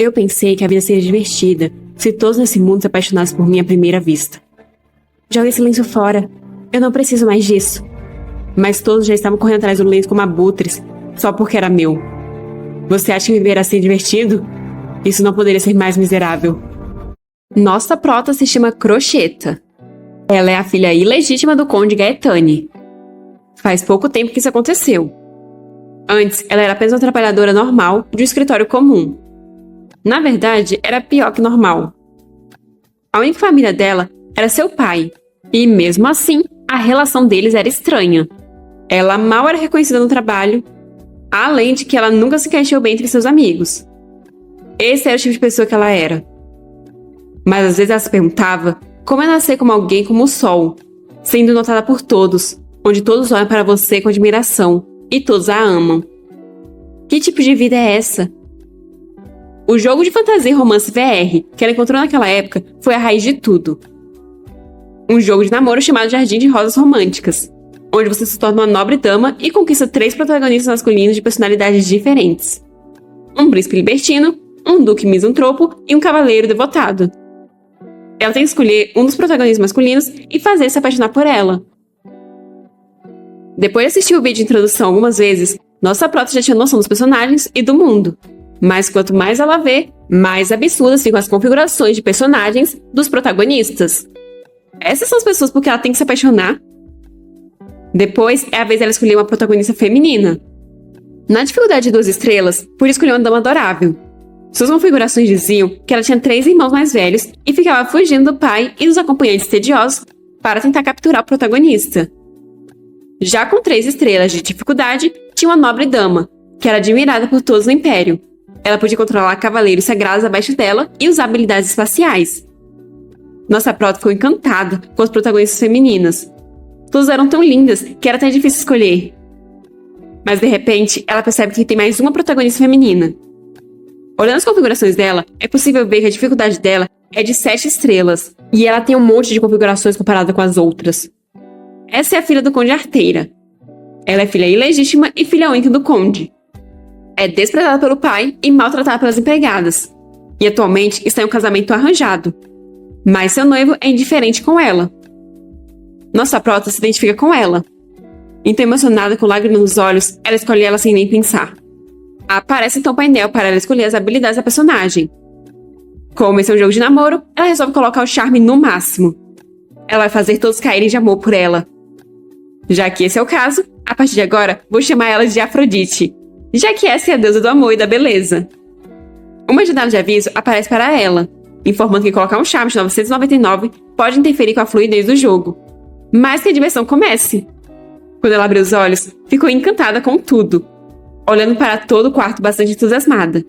Eu pensei que a vida seria divertida se todos nesse mundo se apaixonassem por mim à primeira vista. Joguei silêncio fora. Eu não preciso mais disso. Mas todos já estavam correndo atrás do lenço como abutres, só porque era meu. Você acha que viver assim é divertido? Isso não poderia ser mais miserável. Nossa prota se chama Crocheta. Ela é a filha ilegítima do Conde Gaetani. Faz pouco tempo que isso aconteceu. Antes, ela era apenas uma trabalhadora normal de um escritório comum. Na verdade, era pior que normal. A única família dela era seu pai, e mesmo assim, a relação deles era estranha. Ela mal era reconhecida no trabalho, além de que ela nunca se encaixou bem entre seus amigos. Esse era o tipo de pessoa que ela era. Mas às vezes ela se perguntava como é nascer como alguém como o sol, sendo notada por todos, onde todos olham para você com admiração, e todos a amam. Que tipo de vida é essa? O jogo de fantasia e romance VR que ela encontrou naquela época foi a raiz de tudo. Um jogo de namoro chamado Jardim de Rosas Românticas, onde você se torna uma nobre dama e conquista 3 protagonistas masculinos de personalidades diferentes. Um príncipe libertino, um duque misantropo e um cavaleiro devotado. Ela tem que escolher um dos protagonistas masculinos e fazer ele se apaixonar por ela. Depois de assistir o vídeo de introdução algumas vezes, nossa prota já tinha noção dos personagens e do mundo. Mas quanto mais ela vê, mais absurdas ficam as configurações de personagens dos protagonistas. Essas são as pessoas por que ela tem que se apaixonar. Depois é a vez dela escolher uma protagonista feminina. Na dificuldade de 2 estrelas, por escolher uma dama adorável. Suas configurações diziam que ela tinha 3 irmãos mais velhos e ficava fugindo do pai e dos acompanhantes tediosos para tentar capturar o protagonista. Já com 3 estrelas de dificuldade, tinha uma nobre dama, que era admirada por todos no Império. Ela podia controlar cavaleiros sagrados abaixo dela e usar habilidades espaciais. Nossa prota ficou encantada com as protagonistas femininas. Todas eram tão lindas que era até difícil escolher. Mas de repente, ela percebe que tem mais uma protagonista feminina. Olhando as configurações dela, é possível ver que a dificuldade dela é de 7 estrelas, e ela tem um monte de configurações comparada com as outras. Essa é a filha do Conde Arteira. Ela é filha ilegítima e filha única do Conde. É desprezada pelo pai e maltratada pelas empregadas. E atualmente está em um casamento arranjado. Mas seu noivo é indiferente com ela. Nossa prota se identifica com ela. Então, emocionada com lágrimas nos olhos, ela escolhe ela sem nem pensar. Aparece então o painel para ela escolher as habilidades da personagem. Como esse é um jogo de namoro, ela resolve colocar o charme no máximo. Ela vai fazer todos caírem de amor por ela. Já que esse é o caso, a partir de agora, vou chamar ela de Afrodite, já que essa é a deusa do amor e da beleza. Uma janela de aviso aparece para ela, informando que colocar um charme de 999 pode interferir com a fluidez do jogo. Mas que a diversão comece. Quando ela abriu os olhos, ficou encantada com tudo, olhando para todo o quarto bastante entusiasmada.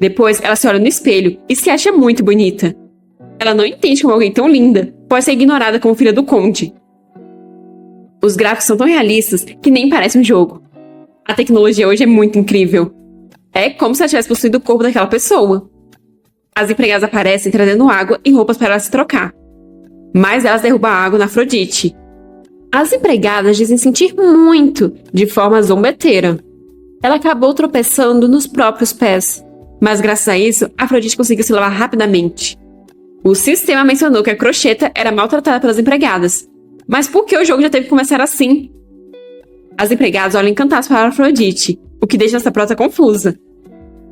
Depois, ela se olha no espelho e se acha muito bonita. Ela não entende como alguém tão linda pode ser ignorada como filha do conde. Os gráficos são tão realistas que nem parece um jogo. A tecnologia hoje é muito incrível. É como se ela tivesse possuído o corpo daquela pessoa. As empregadas aparecem trazendo água e roupas para ela se trocar. Mas elas derrubam a água na Afrodite. As empregadas dizem sentir muito, de forma zombeteira. Ela acabou tropeçando nos próprios pés. Mas graças a isso, Afrodite conseguiu se lavar rapidamente. O sistema mencionou que a Crocheta era maltratada pelas empregadas. Mas por que o jogo já teve que começar assim? As empregadas olham encantadas para Afrodite, o que deixa nossa prota confusa.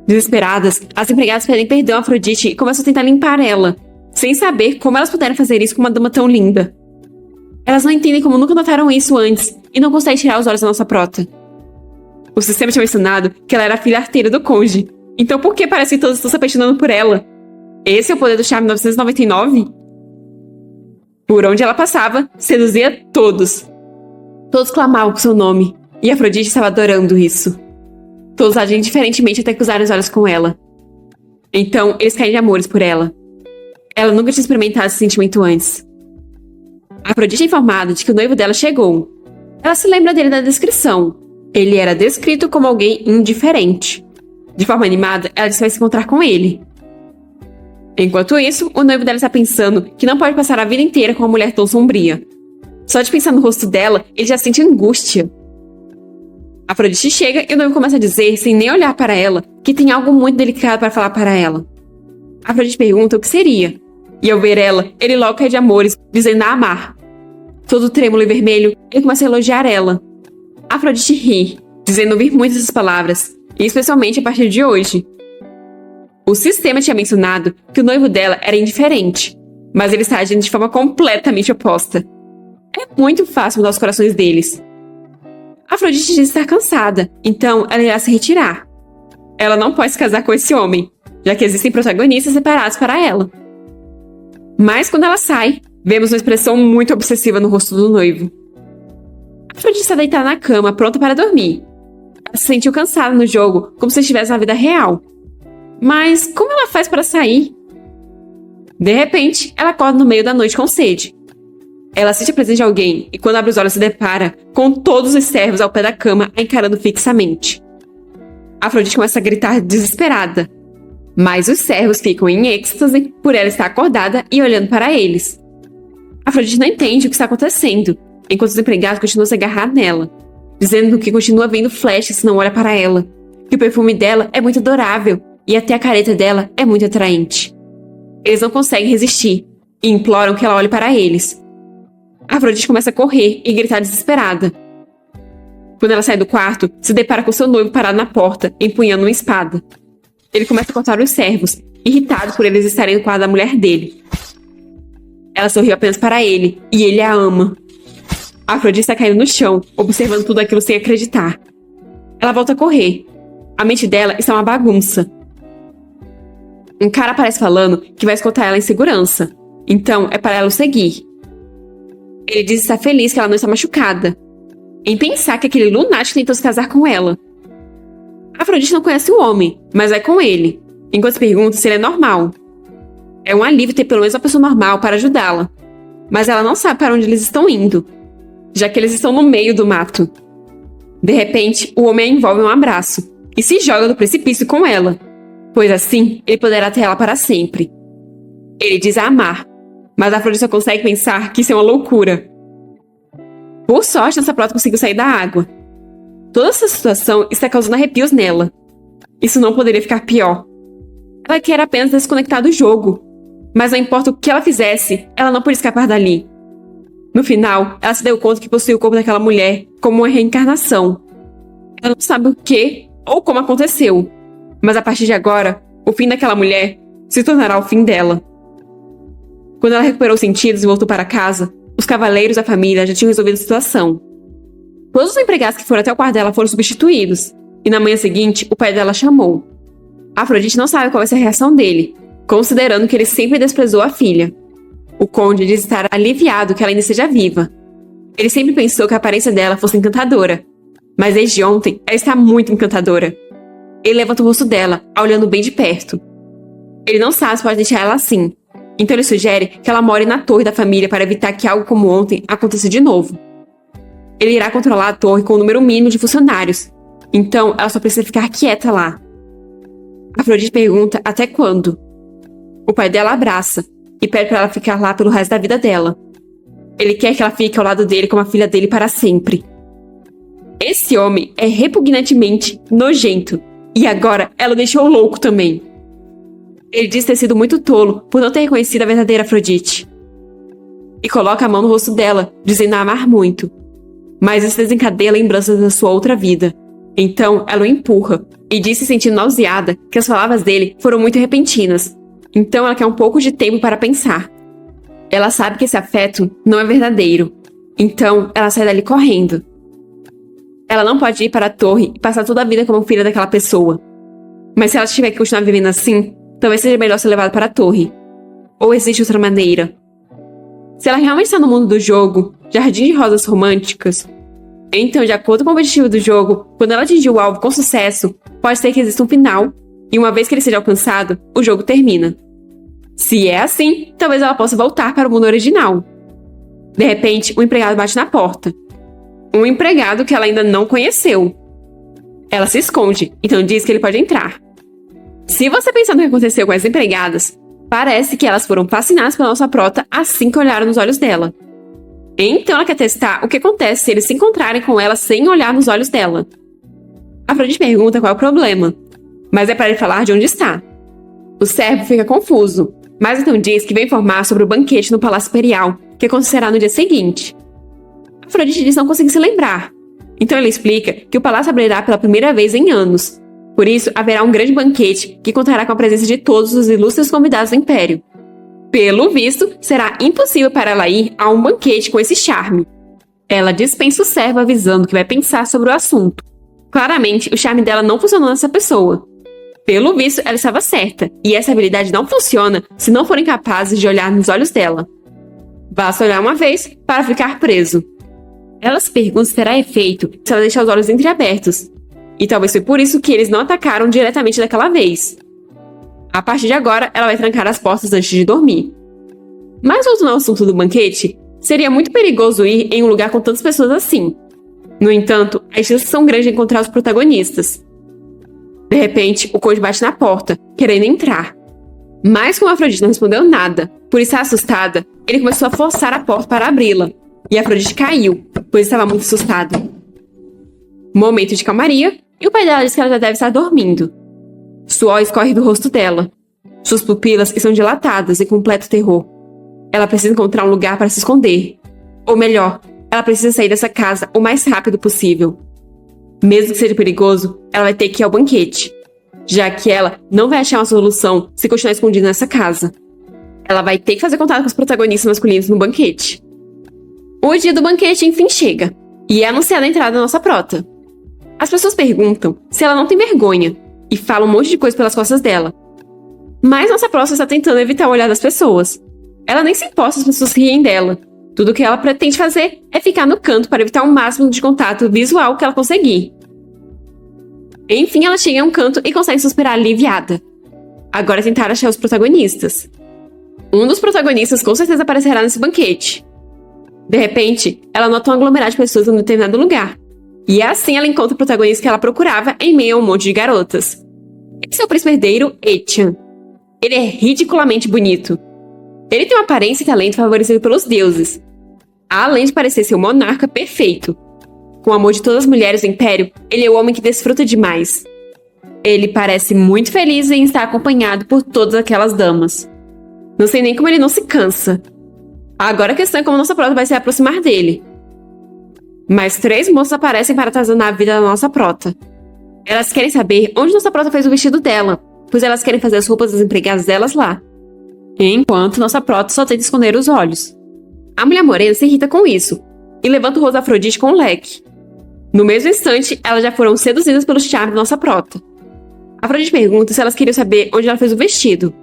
Desesperadas, as empregadas pedem perdão a Afrodite e começam a tentar limpar ela, sem saber como elas puderam fazer isso com uma dama tão linda. Elas não entendem como nunca notaram isso antes e não conseguem tirar os olhos da nossa prota. O sistema tinha mencionado que ela era a filha arteira do Conde, então por que parece que todos estão se apaixonando por ela? Esse é o poder do charme 999? Por onde ela passava, seduzia todos. Todos clamavam por seu nome, e Afrodite estava adorando isso. Todos agiam indiferentemente até cruzarem os olhos com ela. Então, eles caem de amores por ela. Ela nunca tinha experimentado esse sentimento antes. Afrodite é informada de que o noivo dela chegou. Ela se lembra dele da descrição. Ele era descrito como alguém indiferente. De forma animada, ela disse que vai se encontrar com ele. Enquanto isso, o noivo dela está pensando que não pode passar a vida inteira com uma mulher tão sombria. Só de pensar no rosto dela, ele já sente angústia. Afrodite chega e o noivo começa a dizer, sem nem olhar para ela, que tem algo muito delicado para falar para ela. Afrodite pergunta o que seria, e ao ver ela, ele logo cai de amores, dizendo a amar. Todo trêmulo e vermelho, ele começa a elogiar ela. Afrodite ri, dizendo ouvir muitas dessas palavras, e especialmente a partir de hoje. O sistema tinha mencionado que o noivo dela era indiferente, mas ele está agindo de forma completamente oposta. É muito fácil mudar os corações deles. Afrodite diz estar cansada, então ela irá se retirar. Ela não pode se casar com esse homem, já que existem protagonistas separados para ela. Mas quando ela sai, vemos uma expressão muito obsessiva no rosto do noivo. Afrodite está deitada na cama, pronta para dormir. Ela se sentiu cansada no jogo, como se estivesse na vida real. Mas como ela faz para sair? De repente, ela acorda no meio da noite com sede. Ela assiste a presença de alguém e quando abre os olhos se depara com todos os servos ao pé da cama a encarando fixamente. Afrodite começa a gritar desesperada, mas os servos ficam em êxtase por ela estar acordada e olhando para eles. Afrodite não entende o que está acontecendo, enquanto os empregados continuam a se agarrar nela, dizendo que continua vendo flashes se não olha para ela, que o perfume dela é muito adorável e até a careta dela é muito atraente. Eles não conseguem resistir e imploram que ela olhe para eles. Afrodite começa a correr e gritar desesperada. Quando ela sai do quarto, se depara com seu noivo parado na porta, empunhando uma espada. Ele começa a cortar os servos, irritado por eles estarem no quarto da mulher dele. Ela sorriu apenas para ele, e ele a ama. Afrodite está caindo no chão, observando tudo aquilo sem acreditar. Ela volta a correr. A mente dela está uma bagunça. Um cara aparece falando que vai escoltar ela em segurança, então é para ela o seguir. Ele diz estar feliz que ela não está machucada, em pensar que aquele lunático tentou se casar com ela. Afrodite não conhece o homem, mas vai com ele, enquanto se pergunta se ele é normal. É um alívio ter pelo menos uma pessoa normal para ajudá-la, mas ela não sabe para onde eles estão indo, já que eles estão no meio do mato. De repente, o homem a envolve em um abraço e se joga do precipício com ela, pois assim ele poderá ter ela para sempre. Ele diz a amar, mas Afrodite só consegue pensar que isso é uma loucura. Por sorte, nossa prota conseguiu sair da água. Toda essa situação está causando arrepios nela. Isso não poderia ficar pior. Ela quer apenas desconectar do jogo, mas não importa o que ela fizesse, ela não podia escapar dali. No final, ela se deu conta que possuía o corpo daquela mulher como uma reencarnação. Ela não sabe o que ou como aconteceu, mas a partir de agora, o fim daquela mulher se tornará o fim dela. Quando ela recuperou os sentidos e voltou para casa, os cavaleiros da família já tinham resolvido a situação. Todos os empregados que foram até o quarto dela foram substituídos, e na manhã seguinte, o pai dela chamou. Afrodite não sabe qual vai ser a reação dele, considerando que ele sempre desprezou a filha. O conde diz estar aliviado que ela ainda esteja viva. Ele sempre pensou que a aparência dela fosse encantadora, mas desde ontem ela está muito encantadora. Ele levanta o rosto dela, a olhando bem de perto. Ele não sabe se pode deixar ela assim, então ele sugere que ela more na torre da família para evitar que algo como ontem aconteça de novo. Ele irá controlar a torre com o número mínimo de funcionários, então ela só precisa ficar quieta lá. Afrodite pergunta até quando. O pai dela abraça e pede para ela ficar lá pelo resto da vida dela. Ele quer que ela fique ao lado dele como a filha dele para sempre. Esse homem é repugnantemente nojento, e agora ela o deixou louco também. Ele diz ter sido muito tolo por não ter reconhecido a verdadeira Afrodite. E coloca a mão no rosto dela, dizendo a amar muito. Mas isso desencadeia lembranças da sua outra vida. Então ela o empurra e diz se sentindo nauseada que as palavras dele foram muito repentinas. Então ela quer um pouco de tempo para pensar. Ela sabe que esse afeto não é verdadeiro. Então ela sai dali correndo. Ela não pode ir para a torre e passar toda a vida como filha daquela pessoa. Mas se ela tiver que continuar vivendo assim, talvez seja melhor ser levada para a torre. Ou existe outra maneira? Se ela realmente está no mundo do jogo, jardim de rosas românticas, então, de acordo com o objetivo do jogo, quando ela atingir o alvo com sucesso, pode ser que exista um final, e uma vez que ele seja alcançado, o jogo termina. Se é assim, talvez ela possa voltar para o mundo original. De repente, um empregado bate na porta. Um empregado que ela ainda não conheceu. Ela se esconde, então diz que ele pode entrar. Se você pensar no que aconteceu com as empregadas, parece que elas foram fascinadas pela nossa prota assim que olharam nos olhos dela. Então ela quer testar o que acontece se eles se encontrarem com ela sem olhar nos olhos dela. Afrodite pergunta qual é o problema. mas é para ele falar de onde está. O servo fica confuso, mas então diz que vem informar sobre o banquete no Palácio Imperial, que acontecerá no dia seguinte. Afrodite diz não conseguir se lembrar. Então ele explica que o palácio abrirá pela primeira vez em anos. Por isso, haverá um grande banquete que contará com a presença de todos os ilustres convidados do Império. Pelo visto, será impossível para ela ir a um banquete com esse charme. Ela dispensa o servo avisando que vai pensar sobre o assunto. Claramente, o charme dela não funcionou nessa pessoa. Pelo visto, ela estava certa, e essa habilidade não funciona se não forem capazes de olhar nos olhos dela. Basta olhar uma vez para ficar preso. Ela se pergunta se terá efeito se ela deixar os olhos entreabertos, e talvez foi por isso que eles não atacaram diretamente daquela vez. A partir de agora, ela vai trancar as portas antes de dormir. Mas voltando ao assunto do banquete, seria muito perigoso ir em um lugar com tantas pessoas assim. No entanto, as chances são grandes de encontrar os protagonistas. De repente, o Conde bate na porta, querendo entrar. Mas como Afrodite não respondeu nada, por estar assustada, ele começou a forçar a porta para abri-la. E Afrodite caiu, pois estava muito assustada. Momento de calmaria, e o pai dela diz que ela já deve estar dormindo. Suor escorre do rosto dela. Suas pupilas estão dilatadas em completo terror. Ela precisa encontrar um lugar para se esconder. Ou melhor, ela precisa sair dessa casa o mais rápido possível. Mesmo que seja perigoso, ela vai ter que ir ao banquete, já que ela não vai achar uma solução se continuar escondida nessa casa. Ela vai ter que fazer contato com os protagonistas masculinos no banquete. O dia do banquete enfim chega, e é anunciada a entrada da nossa prota. As pessoas perguntam se ela não tem vergonha, e falam um monte de coisa pelas costas dela. Mas nossa prota está tentando evitar o olhar das pessoas. Ela nem se importa se as pessoas riem dela. Tudo que ela pretende fazer é ficar no canto para evitar o máximo de contato visual que ela conseguir. Enfim, ela chega a um canto e consegue suspirar aliviada. Agora é tentar achar os protagonistas. Um dos protagonistas com certeza aparecerá nesse banquete. De repente, ela nota um aglomerado de pessoas em um determinado lugar. E assim ela encontra o protagonista que ela procurava em meio a um monte de garotas. Esse é o príncipe herdeiro, Etian. Ele é ridiculamente bonito. Ele tem uma aparência e talento favorecido pelos deuses, além de parecer ser o monarca perfeito. Com o amor de todas as mulheres do Império, ele é o homem que desfruta demais. Ele parece muito feliz em estar acompanhado por todas aquelas damas. Não sei nem como ele não se cansa. Agora a questão é como nossa prota vai se aproximar dele. Mas 3 moças aparecem para atazanar a vida da nossa prota. Elas querem saber onde nossa prota fez o vestido dela, pois elas querem fazer as roupas das empregadas delas lá. Enquanto nossa prota só tenta esconder os olhos. A mulher morena se irrita com isso e levanta o rosto da Afrodite com um leque. No mesmo instante, elas já foram seduzidas pelo charme da nossa prota. Afrodite pergunta se elas queriam saber onde ela fez o vestido.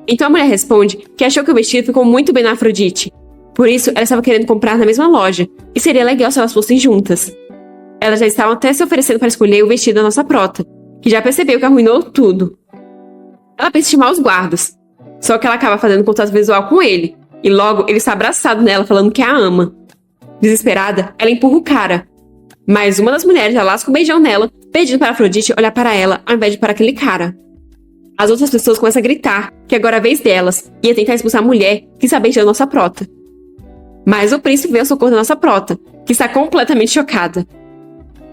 Então a mulher responde que achou que o vestido ficou muito bem na Afrodite. Por isso, ela estava querendo comprar na mesma loja e seria legal se elas fossem juntas. Elas já estavam até se oferecendo para escolher o vestido da nossa prota, que já percebeu que arruinou tudo. Ela pensa em chamar os guardas. Só que ela acaba fazendo contato visual com ele, e logo ele está abraçado nela, falando que a ama. Desesperada, ela empurra o cara. Mas uma das mulheres já lasca um beijão nela, pedindo para Afrodite olhar para ela, ao invés de para aquele cara. As outras pessoas começam a gritar que agora é a vez delas, e a tentar expulsar a mulher que está beijando nossa prota. Mas o príncipe vem ao socorro da nossa prota, que está completamente chocada.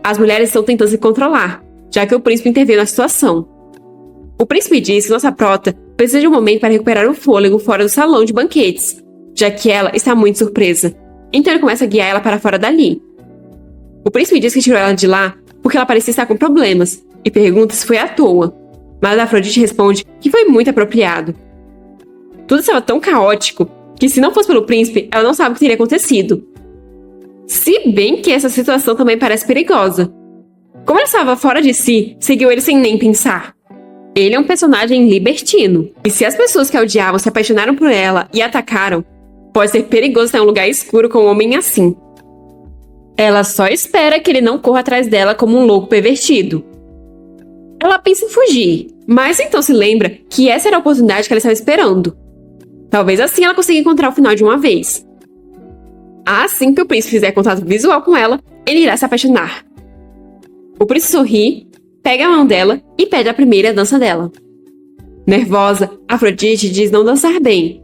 As mulheres estão tentando se controlar, já que o príncipe interveio na situação. O príncipe diz que nossa prota precisa de um momento para recuperar o fôlego fora do salão de banquetes, já que ela está muito surpresa. Então ele começa a guiar ela para fora dali. O príncipe diz que tirou ela de lá porque ela parecia estar com problemas, e pergunta se foi à toa. Mas a Afrodite responde que foi muito apropriado. Tudo estava tão caótico que se não fosse pelo príncipe, ela não sabe o que teria acontecido. Se bem que essa situação também parece perigosa. Como ela estava fora de si, seguiu ele sem nem pensar. Ele é um personagem libertino, e se as pessoas que a odiavam se apaixonaram por ela e a atacaram, pode ser perigoso estar em um lugar escuro com um homem assim. Ela só espera que ele não corra atrás dela como um louco pervertido. Ela pensa em fugir, mas então se lembra que essa era a oportunidade que ela estava esperando. Talvez assim ela consiga encontrar o final de uma vez. Assim que o príncipe fizer contato visual com ela, ele irá se apaixonar. O príncipe sorri, pega a mão dela e pede a primeira dança dela. Nervosa, Afrodite diz não dançar bem,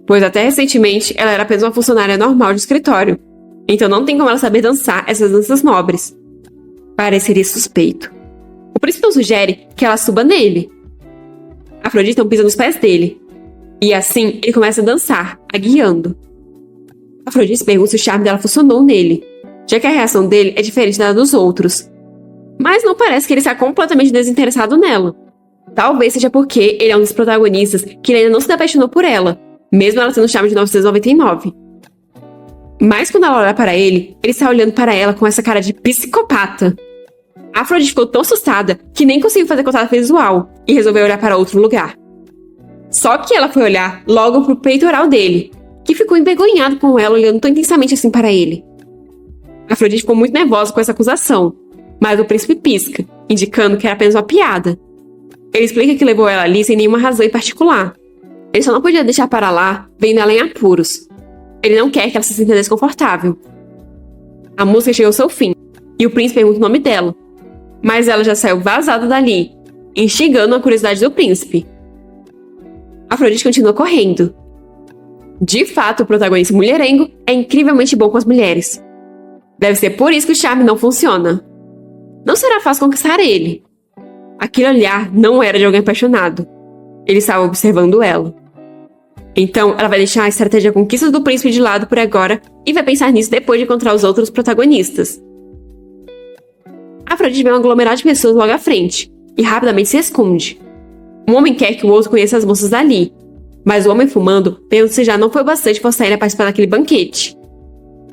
pois até recentemente ela era apenas uma funcionária normal de escritório, então não tem como ela saber dançar essas danças nobres. Pareceria suspeito. O príncipe então sugere que ela suba nele. Afrodite então pisa nos pés dele. E assim, ele começa a dançar, a guiando. Afrodite pergunta se o charme dela funcionou nele, já que a reação dele é diferente da dos outros. Mas não parece que ele está completamente desinteressado nela. Talvez seja porque ele é um dos protagonistas que ele ainda não se apaixonou por ela, mesmo ela tendo o charme de 999. Mas quando ela olha para ele está olhando para ela com essa cara de psicopata. Afrodite ficou tão assustada que nem conseguiu fazer contato visual e resolveu olhar para outro lugar. Só que ela foi olhar logo pro peitoral dele, que ficou envergonhado com ela olhando tão intensamente assim para ele. Afrodite ficou muito nervosa com essa acusação, mas o príncipe pisca, indicando que era apenas uma piada. Ele explica que levou ela ali sem nenhuma razão em particular. Ele só não podia deixar para lá, vendo ela em apuros. Ele não quer que ela se sinta desconfortável. A música chegou ao seu fim, e o príncipe pergunta o nome dela. Mas ela já saiu vazada dali, instigando a curiosidade do príncipe. Afrodite continua correndo. De fato, o protagonista mulherengo é incrivelmente bom com as mulheres. Deve ser por isso que o charme não funciona. Não será fácil conquistar ele. Aquele olhar não era de alguém apaixonado. Ele estava observando ela. Então, ela vai deixar a estratégia de conquista do príncipe de lado por agora e vai pensar nisso depois de encontrar os outros protagonistas. Afrodite vê um aglomerado de pessoas logo à frente e rapidamente se esconde. Um homem quer que o outro conheça as moças dali, mas o homem fumando pergunta se já não foi bastante forçar ele a participar daquele banquete.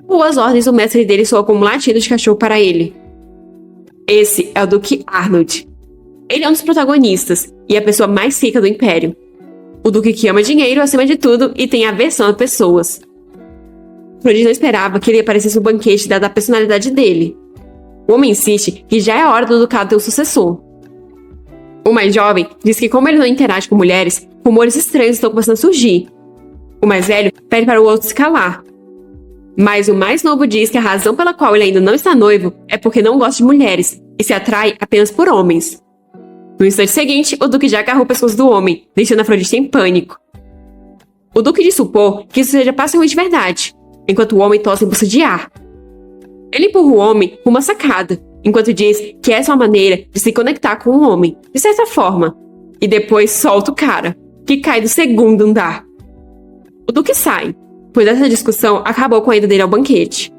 Ou as ordens do mestre dele soam como um latido de cachorro para ele. Esse é o Duque Arnold. Ele é um dos protagonistas e a pessoa mais rica do Império. O Duque que ama dinheiro acima de tudo e tem aversão a pessoas. Afrodite não esperava que ele aparecesse no banquete dada a personalidade dele. O homem insiste que já é hora do ducado ter um sucessor. O mais jovem diz que como ele não interage com mulheres, rumores estranhos estão começando a surgir. O mais velho pede para o outro se calar. Mas o mais novo diz que a razão pela qual ele ainda não está noivo é porque não gosta de mulheres e se atrai apenas por homens. No instante seguinte, o Duque já agarrou o pescoço do homem, deixando Afrodite em pânico. O Duque diz supor que isso seja parcialmente verdade, enquanto o homem tosse em busca de ar. Ele empurra o homem com uma sacada, enquanto diz que essa é uma maneira de se conectar com o homem, de certa forma, e depois solta o cara, que cai do segundo andar. O Duque sai, pois essa discussão acabou com a ida dele ao banquete.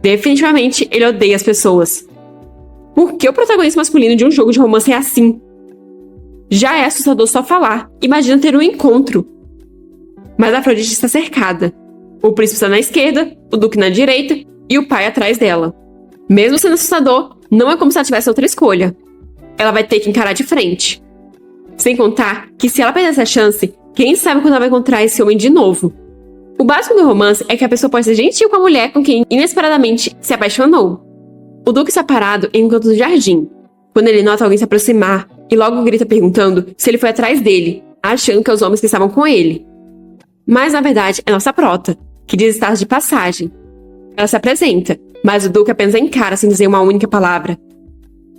Definitivamente, ele odeia as pessoas. Por que o protagonista masculino de um jogo de romance é assim? Já é assustador só falar, imagina ter um encontro. Mas a Afrodite está cercada. O príncipe está na esquerda, o Duque na direita e o pai atrás dela. Mesmo sendo assustador, não é como se ela tivesse outra escolha. Ela vai ter que encarar de frente. Sem contar que se ela perder essa chance, quem sabe quando ela vai encontrar esse homem de novo. O básico do romance é que a pessoa pode ser gentil com a mulher com quem inesperadamente se apaixonou. O Duque está parado em um canto do jardim, quando ele nota alguém se aproximar e logo grita perguntando se ele foi atrás dele, achando que é os homens que estavam com ele. Mas na verdade é nossa prota, que diz estar de passagem. Ela se apresenta, mas o Duque apenas a encara sem dizer uma única palavra.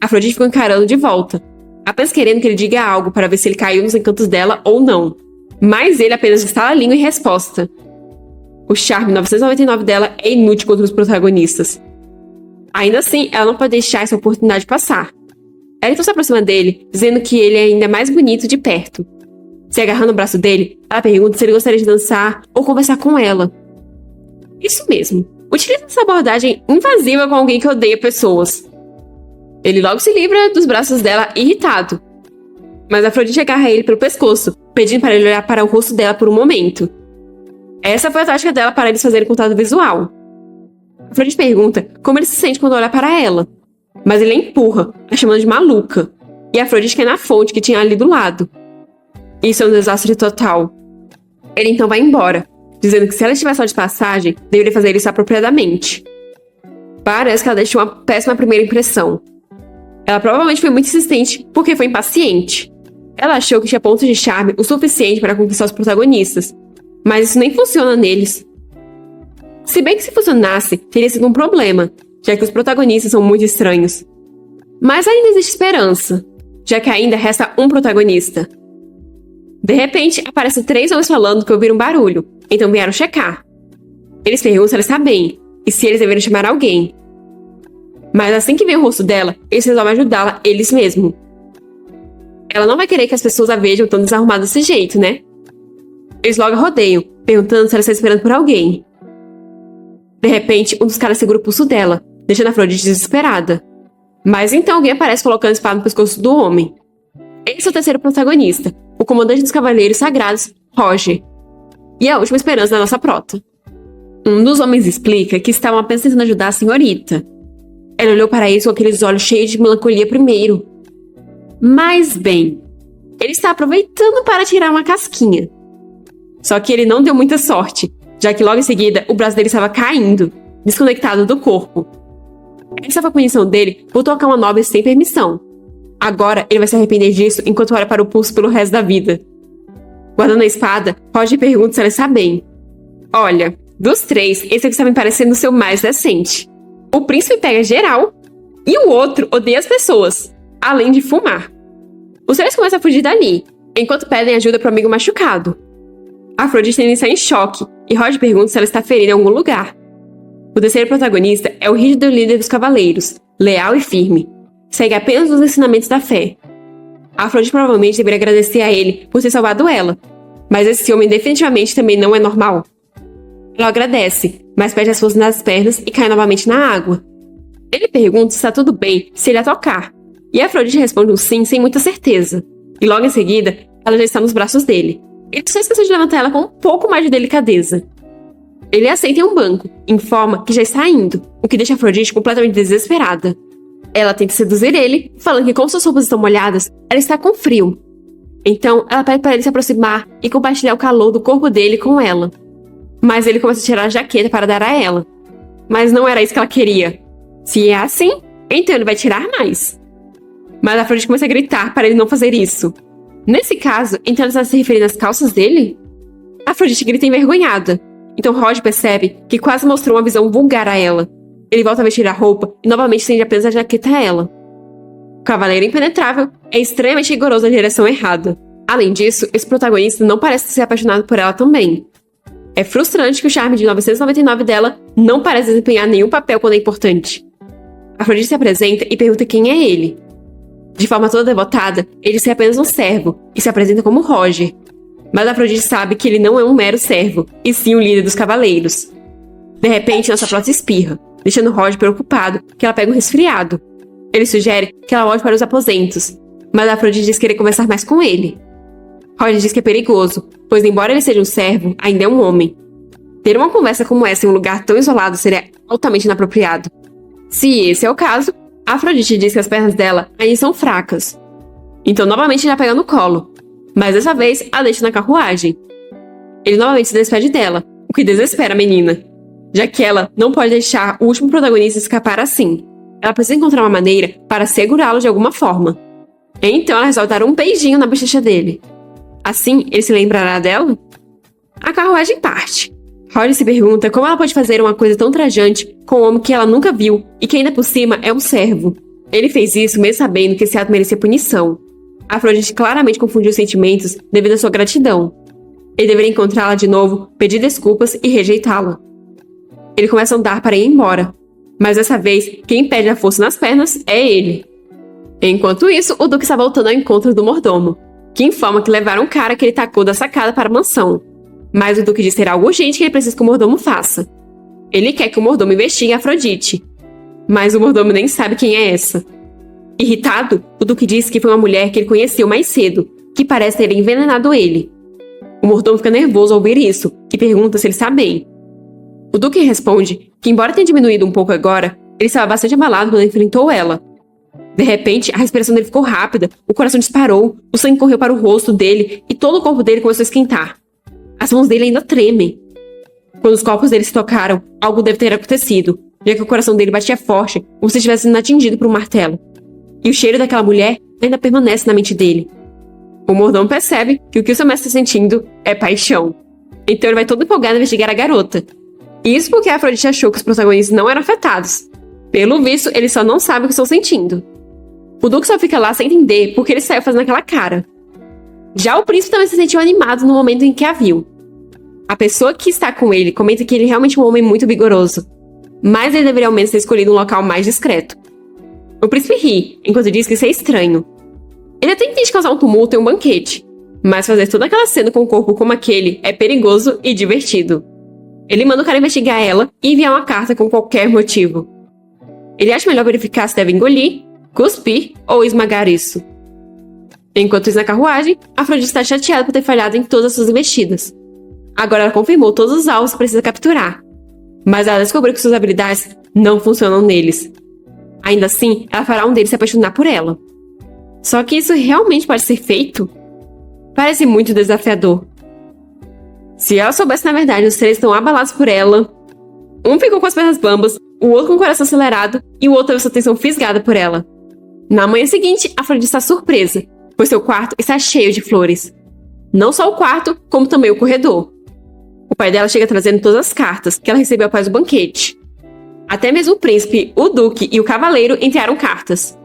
Afrodite fica encarando de volta, apenas querendo que ele diga algo para ver se ele caiu nos encantos dela ou não. Mas ele apenas estala a língua em resposta. O charme 999 dela é inútil contra os protagonistas. Ainda assim, ela não pode deixar essa oportunidade passar. Ela então se aproxima dele, dizendo que ele é ainda mais bonito de perto. Se agarrando no braço dele, ela pergunta se ele gostaria de dançar ou conversar com ela. Isso mesmo. Utiliza essa abordagem invasiva com alguém que odeia pessoas. Ele logo se livra dos braços dela irritado. Mas Afrodite agarra ele pelo pescoço, pedindo para ele olhar para o rosto dela por um momento. Essa foi a tática dela para eles fazerem contato visual. Afrodite pergunta como ele se sente quando olha para ela. Mas ele a empurra, a chamando de maluca. E Afrodite cai na fonte que tinha ali do lado. Isso é um desastre total. Ele então vai embora, dizendo que se ela estiver só de passagem, deveria fazer isso apropriadamente. Parece que ela deixou uma péssima primeira impressão. Ela provavelmente foi muito insistente porque foi impaciente. Ela achou que tinha pontos de charme o suficiente para conquistar os protagonistas, mas isso nem funciona neles. Se bem que se funcionasse, teria sido um problema, já que os protagonistas são muito estranhos. Mas ainda existe esperança, já que ainda resta um protagonista. De repente, aparecem 3 homens falando que ouviram um barulho, então vieram checar. Eles perguntam se ela está bem, e se eles deveriam chamar alguém. Mas assim que vê o rosto dela, eles resolvem ajudá-la eles mesmos. Ela não vai querer que as pessoas a vejam tão desarrumada desse jeito, né? Eles logo a rodeiam, perguntando se ela está esperando por alguém. De repente, um dos caras segura o pulso dela, deixando a Afrodite desesperada. Mas então alguém aparece colocando a espada no pescoço do homem. Esse é o terceiro protagonista, o comandante dos Cavaleiros Sagrados, Roger. E é a última esperança da nossa prota. Um dos homens explica que estavam apenas tentando ajudar a senhorita. Ela olhou para eles com aqueles olhos cheios de melancolia primeiro. Mas bem, ele está aproveitando para tirar uma casquinha. Só que ele não deu muita sorte, já que logo em seguida o braço dele estava caindo, desconectado do corpo. Essa foi a punição dele por tocar uma nobre sem permissão. Agora ele vai se arrepender disso enquanto olha para o pulso pelo resto da vida. Guardando a espada, Roger pergunta se ela está bem. Olha, dos três, esse aqui está me parecendo ser o mais decente. O príncipe pega geral e o outro odeia as pessoas, além de fumar. Os três começam a fugir dali, enquanto pedem ajuda para o amigo machucado. Afrodite está em choque e Roger pergunta se ela está ferida em algum lugar. O terceiro protagonista é o rígido líder dos cavaleiros, leal e firme. Segue apenas os ensinamentos da fé. Afrodite provavelmente deveria agradecer a ele por ter salvado ela, mas esse homem definitivamente também não é normal. Ela agradece, mas perde as forças nas pernas e cai novamente na água. Ele pergunta se está tudo bem se ele a tocar, e Afrodite responde um sim sem muita certeza. E logo em seguida, ela já está nos braços dele. Ele só esqueceu de levantar ela com um pouco mais de delicadeza. Ele a aceita em um banco, informa que já está indo, o que deixa Afrodite completamente desesperada. Ela tenta seduzir ele, falando que como suas roupas estão molhadas, ela está com frio. Então, ela pede para ele se aproximar e compartilhar o calor do corpo dele com ela. Mas ele começa a tirar a jaqueta para dar a ela. Mas não era isso que ela queria. Se é assim, então ele vai tirar mais. Mas Afrodite começa a gritar para ele não fazer isso. Nesse caso, então ela está se referindo às calças dele? Afrodite grita envergonhada. Então Roger percebe que quase mostrou uma visão vulgar a ela. Ele volta a vestir a roupa e novamente estende apenas a jaqueta a ela. O cavaleiro impenetrável é extremamente rigoroso na direção errada. Além disso, esse protagonista não parece ser apaixonado por ela também. É frustrante que o charme de 999 dela não parece desempenhar nenhum papel quando é importante. Afrodite se apresenta e pergunta quem é ele. De forma toda devotada, ele diz ser apenas um servo e se apresenta como Roger. Mas Afrodite sabe que ele não é um mero servo, e sim o líder dos cavaleiros. De repente, nossa prota espirra, deixando Roger preocupado que ela pega um resfriado. Ele sugere que ela volte para os aposentos, mas Afrodite diz querer conversar mais com ele. Roger diz que é perigoso, pois embora ele seja um servo, ainda é um homem. Ter uma conversa como essa em um lugar tão isolado seria altamente inapropriado. Se esse é o caso, Afrodite diz que as pernas dela ainda são fracas. Então novamente ele a pega no colo, mas dessa vez a deixa na carruagem. Ele novamente se despede dela, o que desespera a menina, já que ela não pode deixar o último protagonista escapar assim. Ela precisa encontrar uma maneira para segurá-lo de alguma forma. Então ela resolve dar um beijinho na bochecha dele. Assim, ele se lembrará dela? A carruagem parte. Roger se pergunta como ela pode fazer uma coisa tão trajante com um homem que ela nunca viu e que ainda por cima é um servo. Ele fez isso mesmo sabendo que esse ato merecia punição. Afrodite claramente confundiu os sentimentos devido à sua gratidão. Ele deveria encontrá-la de novo, pedir desculpas e rejeitá-la. Ele começa a andar para ir embora, mas dessa vez quem perde a força nas pernas é ele. Enquanto isso, o Duque está voltando ao encontro do mordomo, que informa que levaram um cara que ele tacou da sacada para a mansão. Mas o Duque diz ter algo urgente que ele precisa que o mordomo faça. Ele quer que o mordomo investigue Afrodite, mas o mordomo nem sabe quem é essa. Irritado, o Duque diz que foi uma mulher que ele conheceu mais cedo, que parece ter envenenado ele. O mordomo fica nervoso ao ouvir isso e pergunta se ele está bem. O Duque responde que, embora tenha diminuído um pouco agora, ele estava bastante abalado quando enfrentou ela. De repente, a respiração dele ficou rápida, o coração disparou, o sangue correu para o rosto dele e todo o corpo dele começou a esquentar. As mãos dele ainda tremem. Quando os corpos dele se tocaram, algo deve ter acontecido, já que o coração dele batia forte, como se estivesse sendo atingido por um martelo. E o cheiro daquela mulher ainda permanece na mente dele. O mordomo percebe que o que o seu mestre está sentindo é paixão. Então ele vai todo empolgado investigar a garota. Isso porque a Afrodite achou que os protagonistas não eram afetados. Pelo visto, ele só não sabe o que estão sentindo. O Duque só fica lá sem entender porque ele saiu fazendo aquela cara. Já o príncipe também se sentiu animado no momento em que a viu. A pessoa que está com ele comenta que ele é realmente um homem muito vigoroso, mas ele deveria ao menos ter escolhido um local mais discreto. O príncipe ri, enquanto diz que isso é estranho. Ele até intenta causar um tumulto em um banquete, mas fazer toda aquela cena com um corpo como aquele é perigoso e divertido. Ele manda o cara investigar ela e enviar uma carta com qualquer motivo. Ele acha melhor verificar se deve engolir, cuspir ou esmagar isso. Enquanto isso na carruagem, Afrodite está chateada por ter falhado em todas as suas investidas. Agora ela confirmou todos os alvos que precisa capturar. Mas ela descobriu que suas habilidades não funcionam neles. Ainda assim, ela fará um deles se apaixonar por ela. Só que isso realmente pode ser feito? Parece muito desafiador. Se ela soubesse na verdade, os três estão abalados por ela. Um ficou com as pernas bambas, o outro com o coração acelerado e o outro teve sua atenção fisgada por ela. Na manhã seguinte, Afrodite está surpresa, pois seu quarto está cheio de flores. Não só o quarto, como também o corredor. O pai dela chega trazendo todas as cartas que ela recebeu após o banquete. Até mesmo o príncipe, o duque e o cavaleiro enviaram cartas.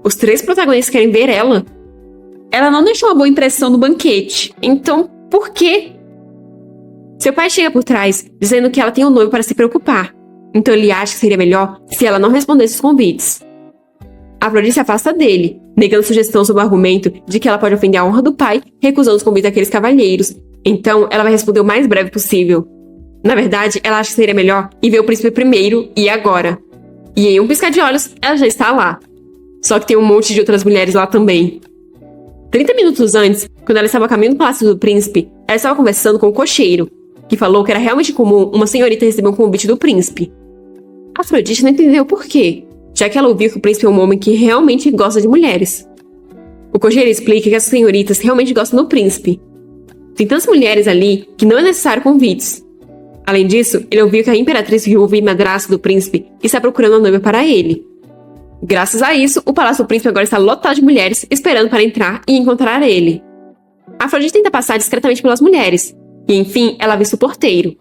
Os três protagonistas querem ver ela. Ela não deixou uma boa impressão no banquete, então por quê? Seu pai chega por trás, dizendo que ela tem um noivo para se preocupar. Então ele acha que seria melhor se ela não respondesse os convites. Afrodite se afasta dele, negando sugestão sob o argumento de que ela pode ofender a honra do pai, recusando os convites daqueles cavalheiros. Então ela vai responder o mais breve possível. Na verdade, ela acha que seria melhor ir ver o príncipe primeiro e agora. E em um piscar de olhos, ela já está lá. Só que tem um monte de outras mulheres lá também. 30 minutos antes, quando ela estava a caminho do palácio do príncipe, ela estava conversando com o cocheiro, que falou que era realmente comum uma senhorita receber um convite do príncipe. Afrodite não entendeu o porquê, já que ela ouviu que o príncipe é um homem que realmente gosta de mulheres. O cocheiro explica que as senhoritas realmente gostam do príncipe. Tem tantas mulheres ali que não é necessário convites. Além disso, ele ouviu que a imperatriz viúva e madrasta do príncipe está procurando uma noiva para ele. Graças a isso, o palácio do príncipe agora está lotado de mulheres esperando para entrar e encontrar ele. Afrodite tenta passar discretamente pelas mulheres, e enfim, ela avista o porteiro.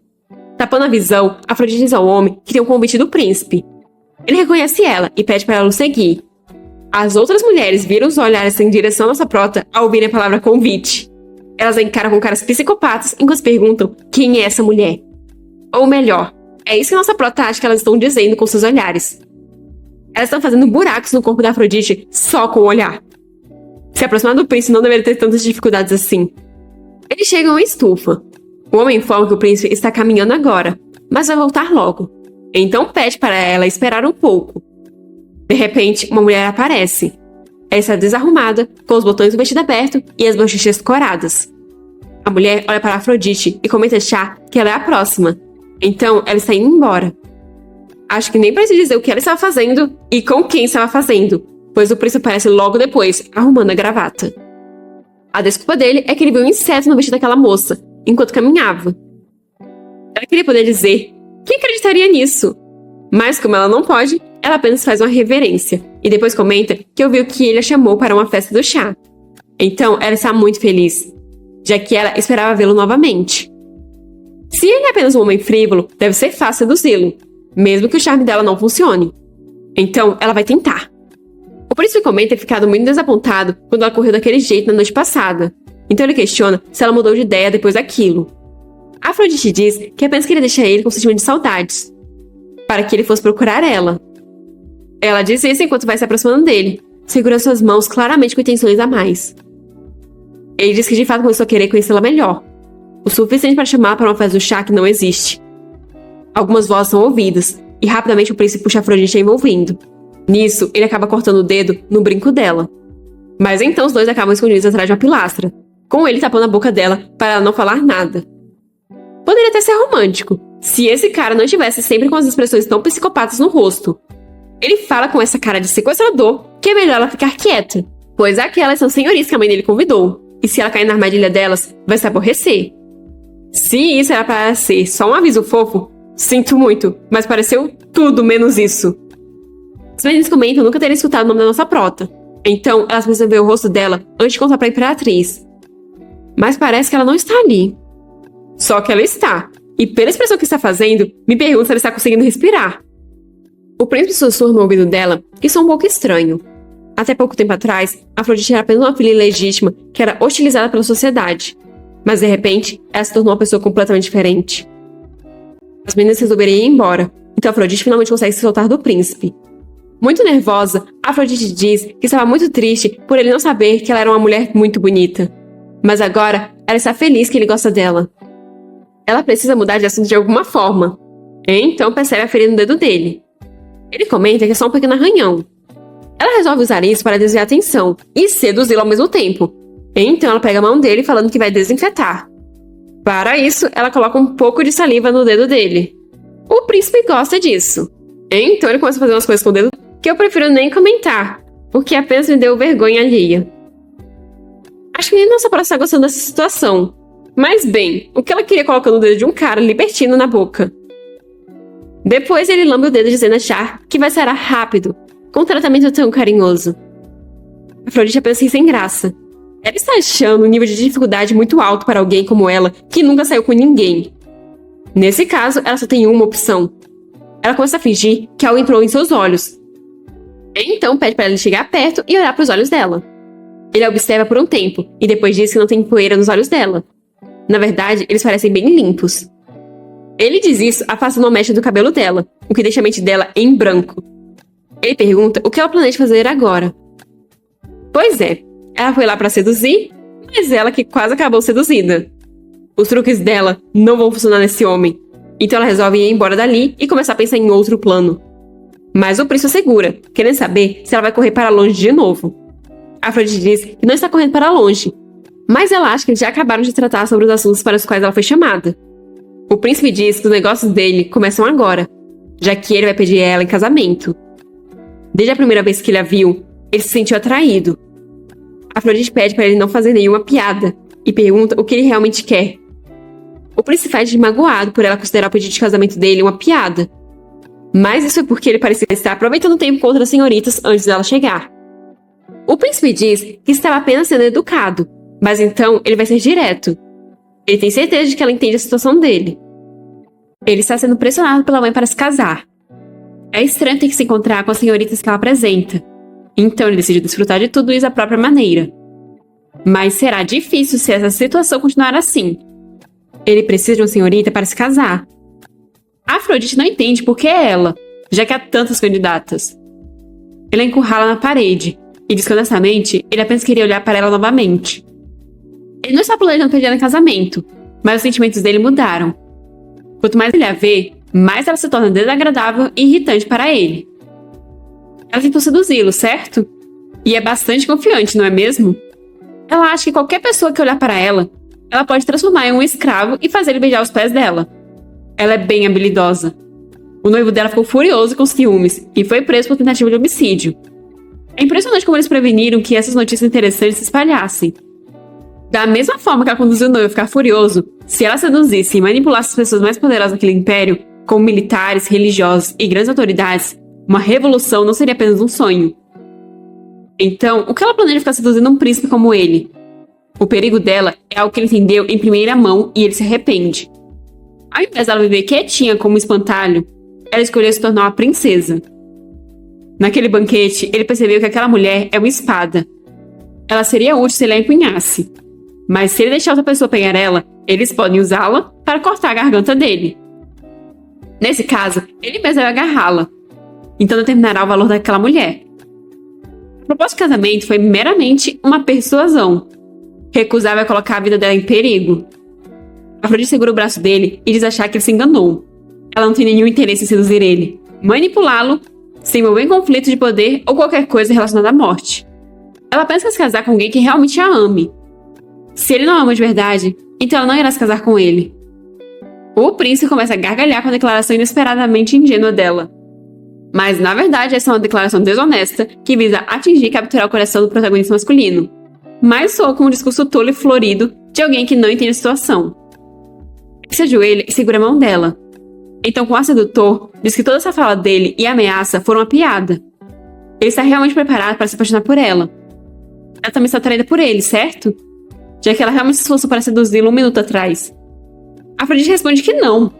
Tapando a visão, Afrodite diz ao homem que tem um convite do príncipe. Ele reconhece ela e pede para ela o seguir. As outras mulheres viram os olhares em direção à nossa prota ao ouvirem a palavra convite. Elas a encaram com caras psicopatas enquanto perguntam quem é essa mulher. Ou melhor, é isso que nossa prota acha que elas estão dizendo com seus olhares. Elas estão fazendo buracos no corpo da Afrodite só com o olhar. Se aproximar do príncipe não deveria ter tantas dificuldades assim. Eles chegam a uma estufa. O homem informa que o príncipe está caminhando agora, mas vai voltar logo. Então pede para ela esperar um pouco. De repente, uma mulher aparece. Ela está desarrumada, com os botões do vestido aberto e as bochechas coradas. A mulher olha para Afrodite e começa a achar que ela é a próxima. Então, ela está indo embora. Acho que nem precisa dizer o que ela estava fazendo e com quem estava fazendo, pois o príncipe aparece logo depois, arrumando a gravata. A desculpa dele é que ele viu um inseto no vestido daquela moça, enquanto caminhava. Ela queria poder dizer, quem acreditaria nisso? Mas como ela não pode, ela apenas faz uma reverência, e depois comenta que ouviu que ele a chamou para uma festa do chá. Então, ela está muito feliz, já que ela esperava vê-lo novamente. Se ele é apenas um homem frívolo, deve ser fácil seduzi-lo, mesmo que o charme dela não funcione. Então, ela vai tentar. O príncipe comenta ter ficado muito desapontado quando ela correu daquele jeito na noite passada. Então ele questiona se ela mudou de ideia depois daquilo. Afrodite diz que apenas queria deixar ele com um sentimento de saudades, para que ele fosse procurar ela. Ela diz isso enquanto vai se aproximando dele, segurando suas mãos claramente com intenções a mais. Ele diz que de fato começou a querer conhecê-la melhor, o suficiente para chamar para uma festa do chá que não existe. Algumas vozes são ouvidas, e rapidamente o príncipe puxa Afrodite envolvendo. Nisso, ele acaba cortando o dedo no brinco dela. Mas então os dois acabam escondidos atrás de uma pilastra, com ele tapando a boca dela para ela não falar nada. Poderia até ser romântico, se esse cara não estivesse sempre com as expressões tão psicopatas no rosto. Ele fala com essa cara de sequestrador que é melhor ela ficar quieta, pois aquelas são senhoritas que a mãe dele convidou, e se ela cair na armadilha delas, vai se aborrecer. Se isso era para ser só um aviso fofo, sinto muito, mas pareceu tudo menos isso. As meninas comentam nunca terem escutado o nome da nossa prota. Então, elas precisam ver o rosto dela antes de contar pra imperatriz. Mas parece que ela não está ali. Só que ela está. E pela expressão que está fazendo, me pergunto se ela está conseguindo respirar. O príncipe sussurra no ouvido dela que isso é um pouco estranho. Até pouco tempo atrás, Afrodite era apenas uma filha ilegítima que era hostilizada pela sociedade. Mas de repente, ela se tornou uma pessoa completamente diferente. As meninas resolveram ir embora. Então Afrodite finalmente consegue se soltar do príncipe. Muito nervosa, Afrodite diz que estava muito triste por ele não saber que ela era uma mulher muito bonita. Mas agora, ela está feliz que ele gosta dela. Ela precisa mudar de assunto de alguma forma. Então percebe a ferida no dedo dele. Ele comenta que é só um pequeno arranhão. Ela resolve usar isso para desviar a atenção e seduzi-lo ao mesmo tempo. Então ela pega a mão dele falando que vai desinfetar. Para isso, ela coloca um pouco de saliva no dedo dele. O príncipe gosta disso. Então ele começa a fazer umas coisas com o dedo que eu prefiro nem comentar, porque apenas me deu vergonha alheia. Acho que nem nossa pró está gostando dessa situação. Mas bem, o que ela queria colocando o dedo de um cara libertino na boca? Depois ele lambe o dedo dizendo achar que vai sarar rápido, com um tratamento tão carinhoso. Afrodite apenas ri sem graça. Ela está achando um nível de dificuldade muito alto para alguém como ela, que nunca saiu com ninguém. Nesse caso, ela só tem uma opção. Ela começa a fingir que algo entrou em seus olhos. Então pede para ele chegar perto e olhar para os olhos dela. Ele a observa por um tempo, e depois diz que não tem poeira nos olhos dela. Na verdade, eles parecem bem limpos. Ele diz isso afastando a mecha do cabelo dela, o que deixa a mente dela em branco. Ele pergunta o que ela planeja fazer agora. Pois é, ela foi lá para seduzir, mas ela que quase acabou seduzida. Os truques dela não vão funcionar nesse homem, então ela resolve ir embora dali e começar a pensar em outro plano. Mas o príncipe assegura, querendo saber se ela vai correr para longe de novo. Afrodite diz que não está correndo para longe, mas ela acha que eles já acabaram de tratar sobre os assuntos para os quais ela foi chamada. O príncipe diz que os negócios dele começam agora, já que ele vai pedir ela em casamento. Desde a primeira vez que ele a viu, ele se sentiu atraído. Afrodite pede para ele não fazer nenhuma piada e pergunta o que ele realmente quer. O príncipe faz de magoado por ela considerar o pedido de casamento dele uma piada. Mas isso é porque ele parecia estar aproveitando o tempo com outras senhoritas antes dela chegar. O príncipe diz que estava apenas sendo educado, mas então ele vai ser direto. Ele tem certeza de que ela entende a situação dele. Ele está sendo pressionado pela mãe para se casar. É estranho ter que se encontrar com as senhoritas que ela apresenta. Então ele decide desfrutar de tudo isso da própria maneira. Mas será difícil se essa situação continuar assim. Ele precisa de uma senhorita para se casar. A Afrodite não entende por que é ela, já que há tantas candidatas. Ele a encurrala na parede e diz que honestamente ele apenas queria olhar para ela novamente. Ele não está planejando pedir ela em casamento, mas os sentimentos dele mudaram. Quanto mais ele a vê, mais ela se torna desagradável e irritante para ele. Ela tentou seduzi-lo, certo? E é bastante confiante, não é mesmo? Ela acha que qualquer pessoa que olhar para ela, ela pode transformar em um escravo e fazer ele beijar os pés dela. Ela é bem habilidosa. O noivo dela ficou furioso com ciúmes e foi preso por tentativa de homicídio. É impressionante como eles preveniram que essas notícias interessantes se espalhassem. Da mesma forma que ela conduziu o noivo a ficar furioso, se ela seduzisse e manipulasse as pessoas mais poderosas daquele império, como militares, religiosos e grandes autoridades, uma revolução não seria apenas um sonho. Então, o que ela planeja ficar seduzindo um príncipe como ele? O perigo dela é algo que ele entendeu em primeira mão e ele se arrepende. Ao invés dela viver quietinha como um espantalho, ela escolheu se tornar uma princesa. Naquele banquete, ele percebeu que aquela mulher é uma espada. Ela seria útil se ele a empunhasse. Mas se ele deixar outra pessoa pegar ela, eles podem usá-la para cortar a garganta dele. Nesse caso, ele mesmo vai agarrá-la. Então determinará o valor daquela mulher. A proposta de casamento foi meramente uma persuasão. Recusava colocar a vida dela em perigo. Afrodite segura o braço dele e diz achar que ele se enganou. Ela não tem nenhum interesse em seduzir ele, manipulá-lo, se envolver em conflito de poder ou qualquer coisa relacionada à morte. Ela pensa em se casar com alguém que realmente a ame. Se ele não a ama de verdade, então ela não irá se casar com ele. O príncipe começa a gargalhar com a declaração inesperadamente ingênua dela. Mas, na verdade, essa é uma declaração desonesta que visa atingir e capturar o coração do protagonista masculino. Mas soa como um discurso tolo e florido de alguém que não entende a situação. Ele se ajoelha e segura a mão dela. Então, com o ar sedutor, diz que toda essa fala dele e a ameaça foram uma piada. Ele está realmente preparado para se apaixonar por ela. Ela também está atraída por ele, certo? Já que ela realmente se esforçou para seduzi-lo um minuto atrás. Afrodite responde que não.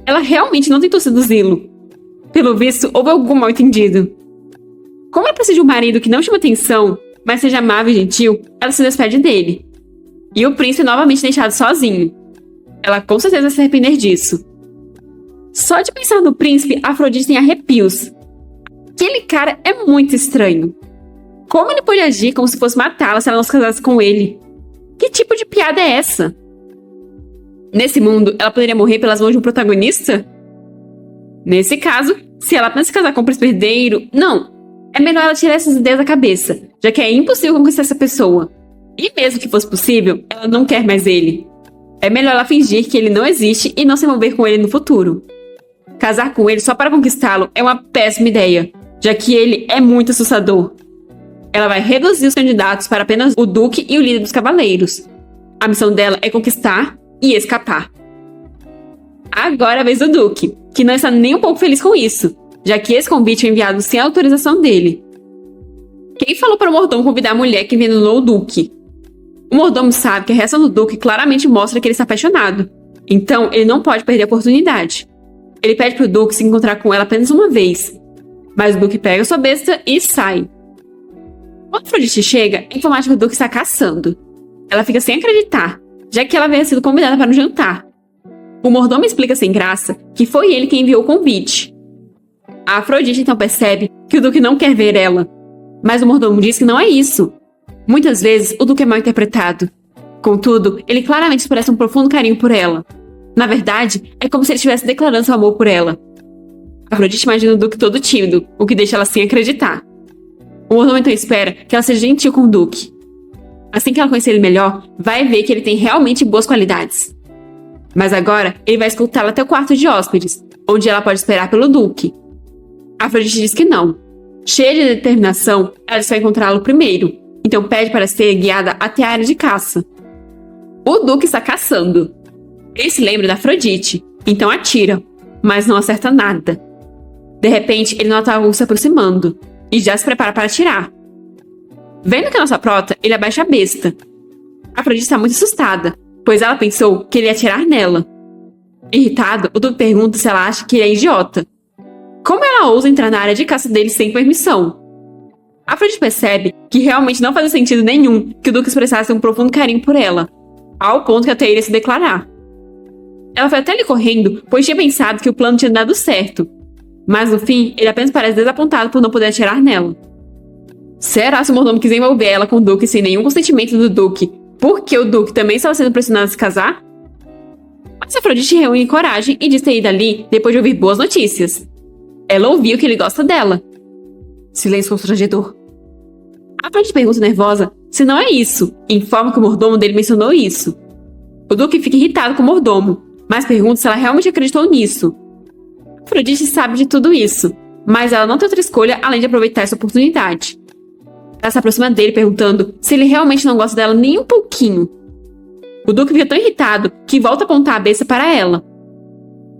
Ela realmente não tentou seduzi-lo. Pelo visto, houve algum mal-entendido. Como ela precisa de um marido que não chama atenção, mas seja amável e gentil, ela se despede dele. E o príncipe é novamente deixado sozinho. Ela com certeza vai se arrepender disso. Só de pensar no príncipe, Afrodite tem arrepios. Aquele cara é muito estranho. Como ele pode agir como se fosse matá-la se ela não se casasse com ele? Que tipo de piada é essa? Nesse mundo, ela poderia morrer pelas mãos de um protagonista? Nesse caso, se ela apenas se casar com um príncipe herdeiro... Não, é melhor ela tirar essas ideias da cabeça, já que é impossível conquistar essa pessoa. E mesmo que fosse possível, ela não quer mais ele. É melhor ela fingir que ele não existe e não se envolver com ele no futuro. Casar com ele só para conquistá-lo é uma péssima ideia, já que ele é muito assustador. Ela vai reduzir os candidatos para apenas o Duque e o líder dos cavaleiros. A missão dela é conquistar e escapar. Agora é a vez do Duque, que não está nem um pouco feliz com isso, já que esse convite foi enviado sem a autorização dele. Quem falou para o mordomo convidar a mulher que envenenou o Duque? O mordomo sabe que a reação do Duque claramente mostra que ele está apaixonado, então ele não pode perder a oportunidade. Ele pede para o Duque se encontrar com ela apenas uma vez, mas o Duque pega sua besta e sai. Quando Afrodite chega, é informado que o Duque está caçando. Ela fica sem acreditar, já que ela havia sido convidada para um jantar. O mordomo explica sem graça que foi ele quem enviou o convite. A Afrodite então percebe que o Duque não quer ver ela, mas o mordomo diz que não é isso. Muitas vezes, o Duque é mal interpretado. Contudo, ele claramente expressa um profundo carinho por ela. Na verdade, é como se ele estivesse declarando seu amor por ela. Afrodite imagina o Duque todo tímido, o que deixa ela sem acreditar. O mordomo então espera que ela seja gentil com o Duque. Assim que ela conhecer ele melhor, vai ver que ele tem realmente boas qualidades. Mas agora, ele vai escoltá-la até o quarto de hóspedes, onde ela pode esperar pelo Duque. Afrodite diz que não. Cheia de determinação, ela vai encontrá-lo primeiro, então pede para ser guiada até a área de caça. O Duque está caçando. Ele se lembra da Afrodite, então atira, mas não acerta nada. De repente, ele nota algo se aproximando, e já se prepara para atirar. Vendo que é nossa prota, ele abaixa a besta. Afrodite está muito assustada, pois ela pensou que ele ia atirar nela. Irritado, o Duque pergunta se ela acha que ele é idiota. Como ela ousa entrar na área de caça dele sem permissão? Afrodite percebe que realmente não fazia sentido nenhum que o Duque expressasse um profundo carinho por ela, ao ponto que até iria se declarar. Ela foi até ali correndo, pois tinha pensado que o plano tinha dado certo. Mas no fim, ele apenas parece desapontado por não poder atirar nela. Será se o mordomo quis envolver ela com o Duque sem nenhum consentimento do Duque, porque o Duque também estava sendo pressionado a se casar? Mas Afrodite reúne coragem e diz ter ido ali depois de ouvir boas notícias. Ela ouviu que ele gosta dela. Silêncio constrangedor. Afrodite pergunta nervosa se não é isso, e informa que o mordomo dele mencionou isso. O Duque fica irritado com o mordomo, mas pergunta se ela realmente acreditou nisso. Afrodite sabe de tudo isso, mas ela não tem outra escolha além de aproveitar essa oportunidade. Ela se aproxima dele perguntando se ele realmente não gosta dela nem um pouquinho. O Duque fica tão irritado que volta a apontar a besta para ela.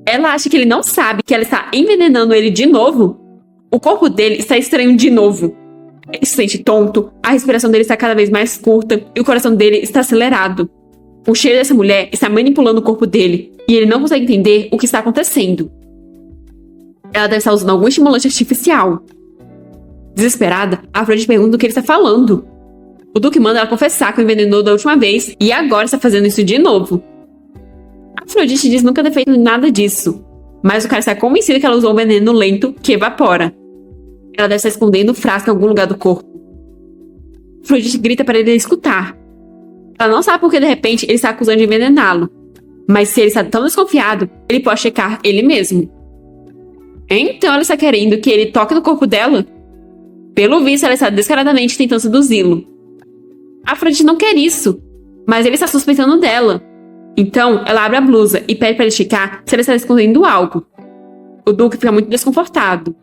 Ela acha que ele não sabe que ela está envenenando ele de novo. O corpo dele está estranho de novo. Ele se sente tonto, a respiração dele está cada vez mais curta e o coração dele está acelerado. O cheiro dessa mulher está manipulando o corpo dele e ele não consegue entender o que está acontecendo. Ela deve estar usando algum estimulante artificial. Desesperada, a Afrodite pergunta o que ele está falando. O Duque manda ela confessar que o envenenou da última vez e agora está fazendo isso de novo. A Afrodite diz nunca ter feito nada disso, mas o cara está convencido que ela usou um veneno lento que evapora. Ela deve estar escondendo o frasco em algum lugar do corpo. A Afrodite grita para ele escutar. Ela não sabe por que de repente ele está acusando de envenená-lo, mas se ele está tão desconfiado, ele pode checar ele mesmo. Então ela está querendo que ele toque no corpo dela? Pelo visto, ela está descaradamente tentando seduzi-lo. A Afrodite não quer isso, mas ele está suspeitando dela. Então, ela abre a blusa e pede para ele checar se ela está escondendo algo. O Duque fica muito desconfortado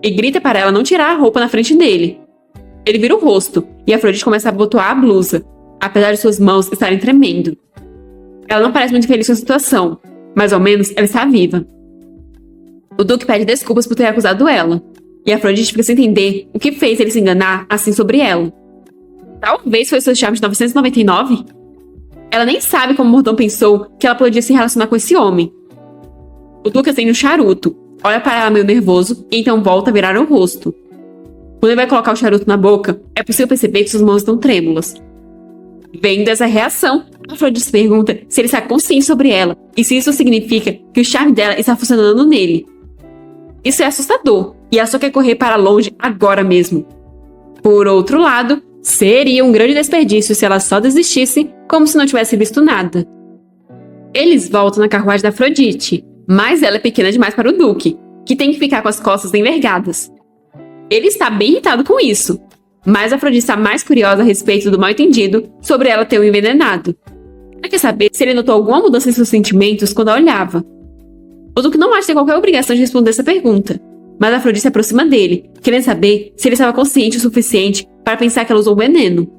e grita para ela não tirar a roupa na frente dele. Ele vira o rosto e a Afrodite começa a abotoar a blusa, apesar de suas mãos estarem tremendo. Ela não parece muito feliz com a situação, mas ao menos ela está viva. O Duque pede desculpas por ter acusado ela, e a Afrodite fica sem entender o que fez ele se enganar assim sobre ela. Talvez foi o seu charme de 999? Ela nem sabe como o mordomo pensou que ela podia se relacionar com esse homem. O Duque acende um charuto, olha para ela meio nervoso e então volta a virar o rosto. Quando ele vai colocar o charuto na boca, é possível perceber que suas mãos estão trêmulas. Vendo essa reação, a Afrodite pergunta se ele está consciente sobre ela e se isso significa que o charme dela está funcionando nele. Isso é assustador, e ela só quer correr para longe agora mesmo. Por outro lado, seria um grande desperdício se ela só desistisse como se não tivesse visto nada. Eles voltam na carruagem da Afrodite, mas ela é pequena demais para o Duque, que tem que ficar com as costas envergadas. Ele está bem irritado com isso, mas a Afrodite está mais curiosa a respeito do mal-entendido sobre ela ter o envenenado. Ela quer saber se ele notou alguma mudança em seus sentimentos quando a olhava. O Duque não acha ter qualquer obrigação de responder essa pergunta, mas a Afrodite se aproxima dele, querendo saber se ele estava consciente o suficiente para pensar que ela usou veneno.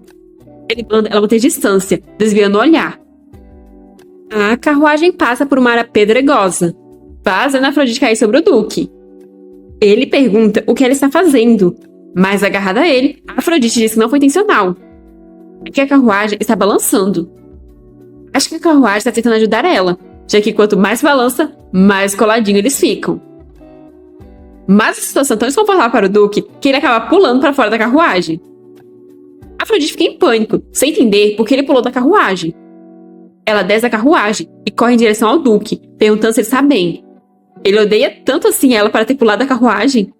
Ele manda ela manter distância, desviando o olhar. A carruagem passa por uma área pedregosa, fazendo a Afrodite cair sobre o Duque. Ele pergunta o que ela está fazendo, mas agarrada a ele, a Afrodite diz que não foi intencional. É que a carruagem está balançando. Acho que a carruagem está tentando ajudar ela, já que quanto mais balança, mais coladinho eles ficam. Mas a situação é tão desconfortável para o Duque que ele acaba pulando para fora da carruagem. A Afrodite fica em pânico, sem entender por que ele pulou da carruagem. Ela desce da carruagem e corre em direção ao Duque, perguntando se ele está bem. Ele odeia tanto assim ela para ter pulado da carruagem.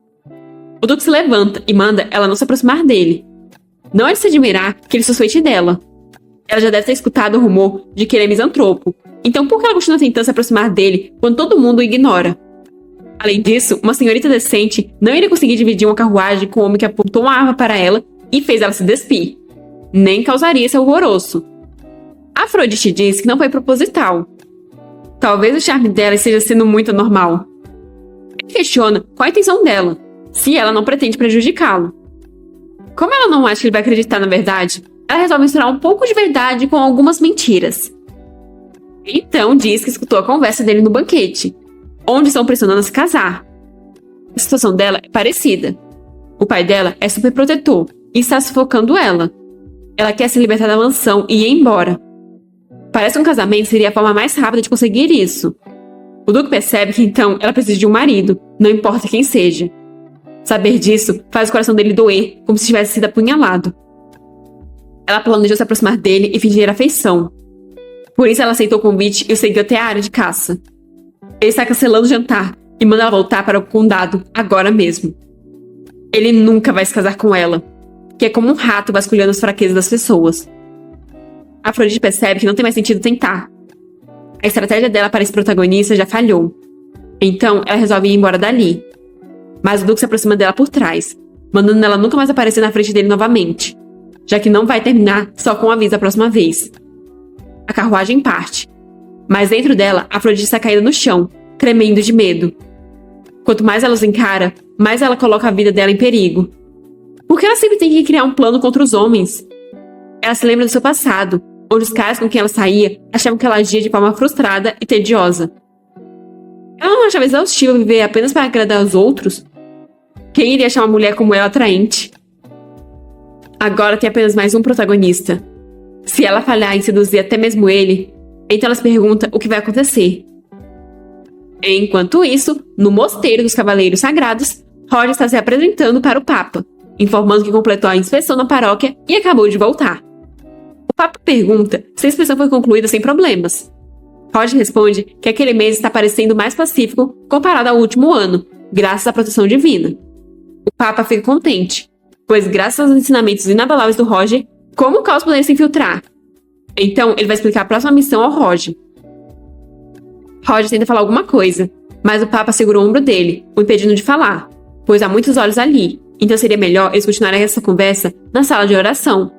O Duque se levanta e manda ela não se aproximar dele. Não é de se admirar que ele suspeite dela. Ela já deve ter escutado o rumor de que ele é misantropo. Então por que ela continua tentando se aproximar dele quando todo mundo o ignora? Além disso, uma senhorita decente não iria conseguir dividir uma carruagem com um homem que apontou uma arma para ela e fez ela se despir. Nem causaria esse alvoroço. A Afrodite diz que não foi proposital. Talvez o charme dela esteja sendo muito anormal. Ele questiona qual a intenção dela, se ela não pretende prejudicá-lo. Como ela não acha que ele vai acreditar na verdade, ela resolve misturar um pouco de verdade com algumas mentiras. Então diz que escutou a conversa dele no banquete, onde estão pressionando a se casar. A situação dela é parecida. O pai dela é super protetor e está sufocando ela. Ela quer se libertar da mansão e ir embora. Parece que um casamento seria a forma mais rápida de conseguir isso. O Duque percebe que então ela precisa de um marido, não importa quem seja. Saber disso faz o coração dele doer, como se tivesse sido apunhalado. Ela planejou se aproximar dele e fingir afeição. Por isso ela aceitou o convite e o seguiu até a área de caça. Ele está cancelando o jantar e manda ela voltar para o condado agora mesmo. Ele nunca vai se casar com ela, que é como um rato vasculhando as fraquezas das pessoas. A Afrodite percebe que não tem mais sentido tentar. A estratégia dela para esse protagonista já falhou. Então ela resolve ir embora dali. Mas o Duque se aproxima dela por trás, mandando ela nunca mais aparecer na frente dele novamente, já que não vai terminar só com um aviso da próxima vez. A carruagem parte, mas dentro dela, a Afrodite está caída no chão, tremendo de medo. Quanto mais ela os encara, mais ela coloca a vida dela em perigo. Por que ela sempre tem que criar um plano contra os homens? Ela se lembra do seu passado, onde os caras com quem ela saía achavam que ela agia de forma frustrada e tediosa. Ela não achava exaustivo viver apenas para agradar aos outros? Quem iria achar uma mulher como ela atraente? Agora tem apenas mais um protagonista. Se ela falhar em seduzir até mesmo ele, então ela se pergunta o que vai acontecer. Enquanto isso, no mosteiro dos Cavaleiros Sagrados, Roger está se apresentando para o Papa, informando que completou a inspeção na paróquia e acabou de voltar. O Papa pergunta se a inspeção foi concluída sem problemas. Roger responde que aquele mês está parecendo mais pacífico comparado ao último ano, graças à proteção divina. O Papa fica contente, pois graças aos ensinamentos inabaláveis do Roger, como o caos poderia se infiltrar? Então ele vai explicar a próxima missão ao Roger. Roger tenta falar alguma coisa, mas o Papa segura o ombro dele, o impedindo de falar, pois há muitos olhos ali, então seria melhor eles continuarem essa conversa na sala de oração.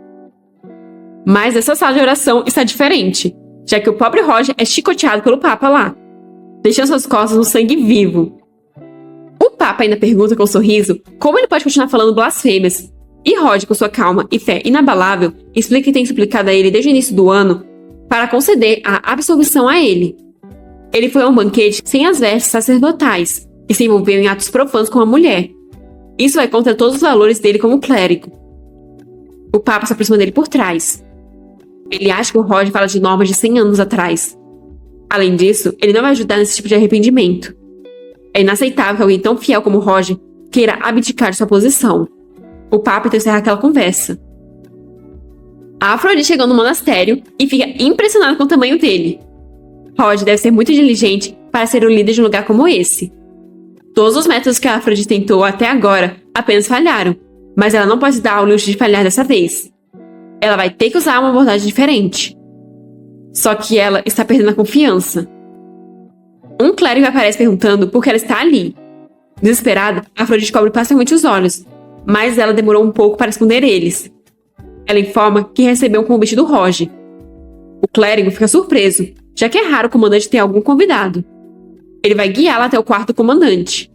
Mas essa sala de oração está diferente, já que o pobre Roger é chicoteado pelo Papa lá, deixando suas costas no sangue vivo. O Papa ainda pergunta com um sorriso como ele pode continuar falando blasfêmias, e Roger, com sua calma e fé inabalável, explica que tem suplicado a ele desde o início do ano para conceder a absolvição a ele. Ele foi a um banquete sem as vestes sacerdotais e se envolveu em atos profanos com uma mulher. Isso vai contra todos os valores dele como clérigo. O Papa se aproxima dele por trás. Ele acha que o Roger fala de normas de 100 anos atrás. Além disso, ele não vai ajudar nesse tipo de arrependimento. É inaceitável que alguém tão fiel como Roger queira abdicar de sua posição. O Papa então encerra aquela conversa. A Afrodite chegou no monastério e fica impressionada com o tamanho dele. Roger deve ser muito inteligente para ser o líder de um lugar como esse. Todos os métodos que a Afrodite tentou até agora apenas falharam, mas ela não pode dar ao luxo de falhar dessa vez. Ela vai ter que usar uma abordagem diferente. Só que ela está perdendo a confiança. Um clérigo aparece perguntando por que ela está ali. Desesperada, Afrodite cobre parcialmente os olhos, mas ela demorou um pouco para esconder eles. Ela informa que recebeu um convite do Roger. O clérigo fica surpreso, já que é raro o comandante ter algum convidado. Ele vai guiá-la até o quarto do comandante.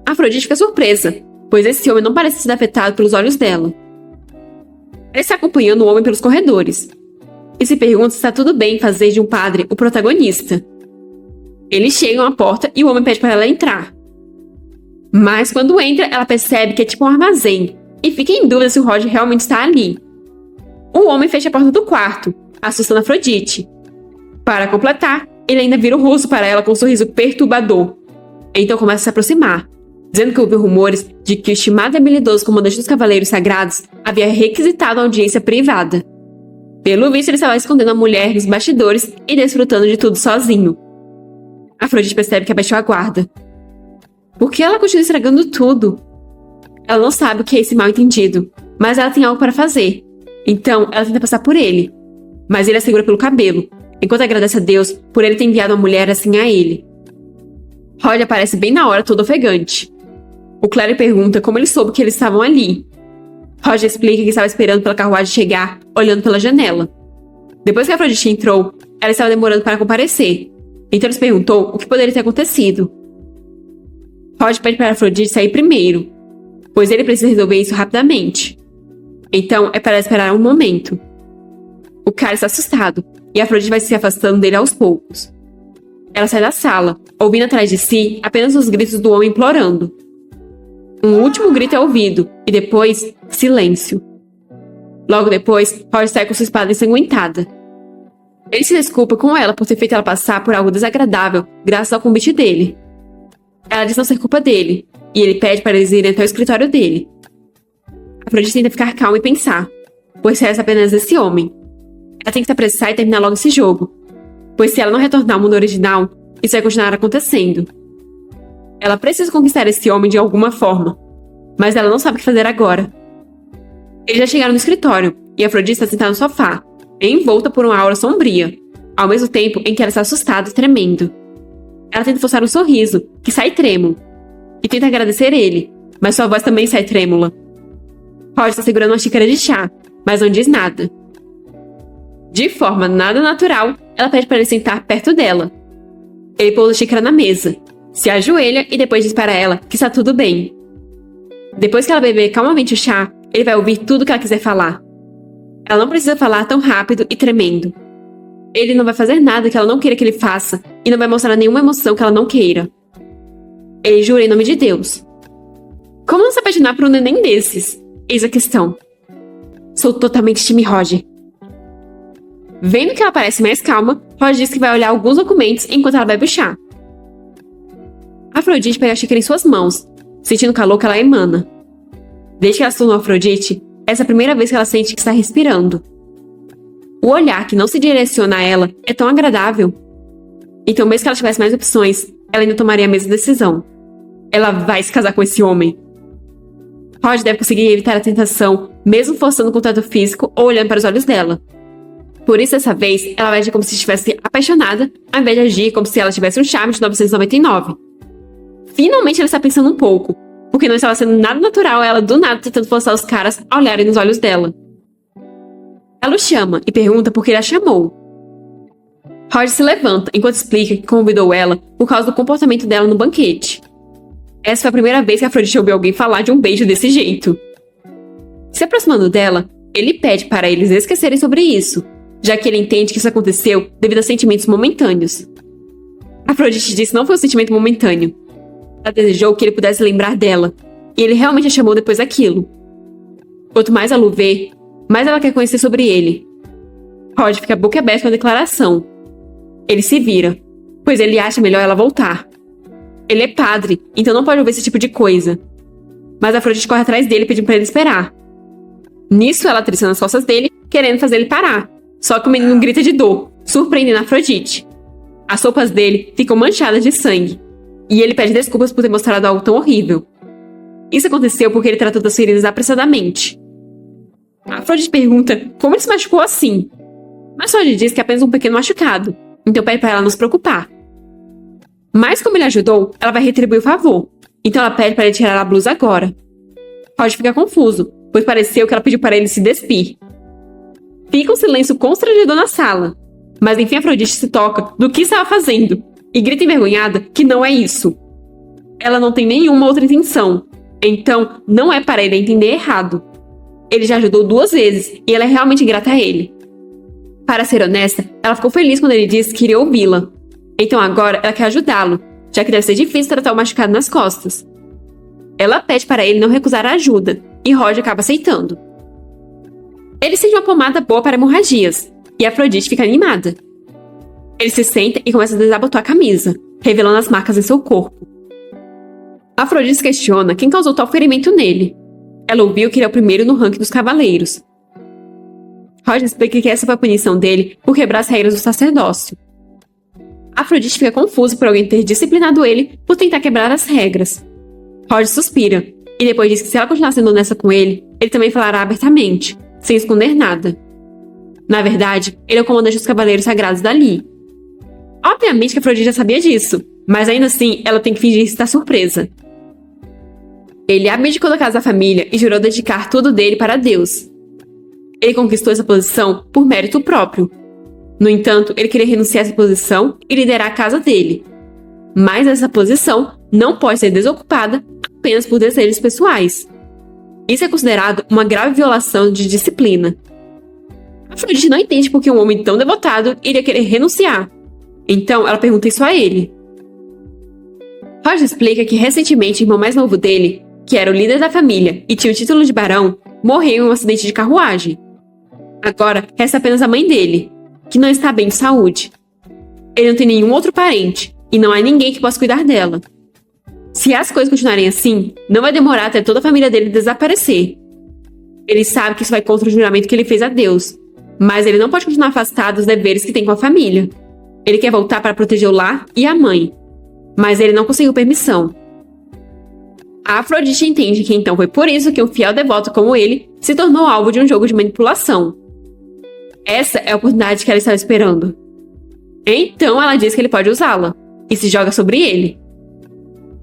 Afrodite fica surpresa, pois esse homem não parece ser afetado pelos olhos dela. Ela está acompanhando o homem pelos corredores e se pergunta se está tudo bem fazer de um padre o protagonista. Eles chegam à porta e o homem pede para ela entrar. Mas quando entra, ela percebe que é tipo um armazém e fica em dúvida se o Roger realmente está ali. O homem fecha a porta do quarto, assustando Afrodite. Para completar, ele ainda vira o rosto para ela com um sorriso perturbador. Então começa a se aproximar, dizendo que ouviu rumores de que o estimado e habilidoso comandante dos Cavaleiros Sagrados havia requisitado audiência privada. Pelo visto, ele estava escondendo a mulher nos bastidores e desfrutando de tudo sozinho. Afrodite percebe que abaixou a guarda. Por que ela continua estragando tudo? Ela não sabe o que é esse mal-entendido, mas ela tem algo para fazer. Então, ela tenta passar por ele. Mas ele a segura pelo cabelo, enquanto agradece a Deus por ele ter enviado uma mulher assim a ele. Roger aparece bem na hora, todo ofegante. O clérigo pergunta como ele soube que eles estavam ali. Roger explica que estava esperando pela carruagem chegar, olhando pela janela. Depois que a Afrodite entrou, ela estava demorando para comparecer. Então ele perguntou o que poderia ter acontecido. Roger pede para a Afrodite sair primeiro, pois ele precisa resolver isso rapidamente. Então é para ela esperar um momento. O cara está assustado, e a Afrodite vai se afastando dele aos poucos. Ela sai da sala, ouvindo atrás de si apenas os gritos do homem implorando. Um último grito é ouvido, e depois, silêncio. Logo depois, Roger sai com sua espada ensanguentada. Ele se desculpa com ela por ter feito ela passar por algo desagradável graças ao convite dele. Ela diz não ser culpa dele, e ele pede para eles irem até o escritório dele. Afrodite tenta ficar calma e pensar, pois resta apenas esse homem. Ela tem que se apressar e terminar logo esse jogo, pois se ela não retornar ao mundo original, isso vai continuar acontecendo. Ela precisa conquistar esse homem de alguma forma, mas ela não sabe o que fazer agora. Eles já chegaram no escritório, e Afrodite está sentada no sofá, envolta por uma aura sombria, ao mesmo tempo em que ela está assustada e tremendo. Ela tenta forçar um sorriso, que sai trêmulo, e tenta agradecer ele, mas sua voz também sai trêmula. Roger está segurando uma xícara de chá, mas não diz nada. De forma nada natural, ela pede para ele sentar perto dela. Ele pousa a xícara na mesa, se ajoelha e depois diz para ela que está tudo bem. Depois que ela beber calmamente o chá, ele vai ouvir tudo o que ela quiser falar. Ela não precisa falar tão rápido e tremendo. Ele não vai fazer nada que ela não queira que ele faça e não vai mostrar nenhuma emoção que ela não queira. Ele jura em nome de Deus. Como não se apaixonar por um neném desses? Eis a questão. Sou totalmente time Roger. Vendo que ela parece mais calma, Roger diz que vai olhar alguns documentos enquanto ela bebe o chá. Afrodite pega a xícara em suas mãos, sentindo o calor que ela emana. Desde que ela se tornou Afrodite, essa é a primeira vez que ela sente que está respirando. O olhar que não se direciona a ela é tão agradável. Então, mesmo que ela tivesse mais opções, ela ainda tomaria a mesma decisão. Ela vai se casar com esse homem. Roger deve conseguir evitar a tentação, mesmo forçando o contato físico ou olhando para os olhos dela. Por isso, dessa vez, ela vai agir como se estivesse apaixonada, ao invés de agir como se ela tivesse um charme de 999. Finalmente, ela está pensando um pouco, porque não estava sendo nada natural ela do nada tentando forçar os caras a olharem nos olhos dela. Ela o chama e pergunta por que ele a chamou. Roger se levanta enquanto explica que convidou ela por causa do comportamento dela no banquete. Essa foi a primeira vez que Afrodite ouviu alguém falar de um beijo desse jeito. Se aproximando dela, ele pede para eles esquecerem sobre isso, já que ele entende que isso aconteceu devido a sentimentos momentâneos. Afrodite disse que não foi um sentimento momentâneo. Ela desejou que ele pudesse lembrar dela, e ele realmente a chamou depois daquilo. Quanto mais ela o vê, mais ela quer conhecer sobre ele. Roger fica boca aberta com a declaração. Ele se vira, pois ele acha melhor ela voltar. Ele é padre, então não pode ouvir esse tipo de coisa. Mas Afrodite corre atrás dele pedindo para ele esperar. Nisso, ela atriça nas costas dele, querendo fazer ele parar. Só que o menino grita de dor, surpreendendo Afrodite. As roupas dele ficam manchadas de sangue. e ele pede desculpas por ter mostrado algo tão horrível. Isso aconteceu porque ele tratou das feridas apressadamente. Afrodite pergunta como ele se machucou assim, mas Rod diz que é apenas um pequeno machucado, então pede para ela não se preocupar. Mas como ele ajudou, ela vai retribuir o favor, então ela pede para ele tirar a blusa agora. Rod fica confuso, pois pareceu que ela pediu para ele se despir. Fica um silêncio constrangedor na sala, mas enfim Afrodite se toca do que estava fazendo e grita envergonhada que não é isso. Ela não tem nenhuma outra intenção, então não é para ele entender errado. Ele já ajudou 2 vezes e ela é realmente grata a ele. Para ser honesta, ela ficou feliz quando ele disse que iria ouvi-la. Então agora ela quer ajudá-lo, já que deve ser difícil tratar o machucado nas costas. Ela pede para ele não recusar a ajuda, e Rod acaba aceitando. Ele sente uma pomada boa para hemorragias, e Afrodite fica animada. Ele se senta e começa a desabotoar a camisa, revelando as marcas em seu corpo. Afrodite questiona quem causou tal ferimento nele. Ela ouviu que ele é o primeiro no ranking dos cavaleiros. Rod explica que essa foi a punição dele por quebrar as regras do sacerdócio. Afrodite fica confusa por alguém ter disciplinado ele por tentar quebrar as regras. Rod suspira, e depois diz que se ela continuar sendo honesta com ele, ele também falará abertamente, sem esconder nada. Na verdade, ele é o comandante dos Cavaleiros Sagrados dali. Obviamente que Afrodite já sabia disso, mas ainda assim ela tem que fingir estar surpresa. Ele abdicou da casa da família e jurou dedicar tudo dele para Deus. Ele conquistou essa posição por mérito próprio. No entanto, ele queria renunciar a essa posição e liderar a casa dele. Mas essa posição não pode ser desocupada apenas por desejos pessoais. Isso é considerado uma grave violação de disciplina. Afrodite não entende por que um homem tão devotado iria querer renunciar. Então, ela pergunta isso a ele. Rod explica que recentemente o irmão mais novo dele, que era o líder da família e tinha o título de barão, morreu em um acidente de carruagem. Agora, resta apenas a mãe dele, que não está bem de saúde. Ele não tem nenhum outro parente, e não há ninguém que possa cuidar dela. Se as coisas continuarem assim, não vai demorar até toda a família dele desaparecer. Ele sabe que isso vai contra o juramento que ele fez a Deus, mas ele não pode continuar afastado dos deveres que tem com a família. Ele quer voltar para proteger o lar e a mãe, mas ele não conseguiu permissão. A Afrodite entende que então foi por isso que um fiel devoto como ele se tornou alvo de um jogo de manipulação. Essa é a oportunidade que ela estava esperando. Então ela diz que ele pode usá-la, e se joga sobre ele.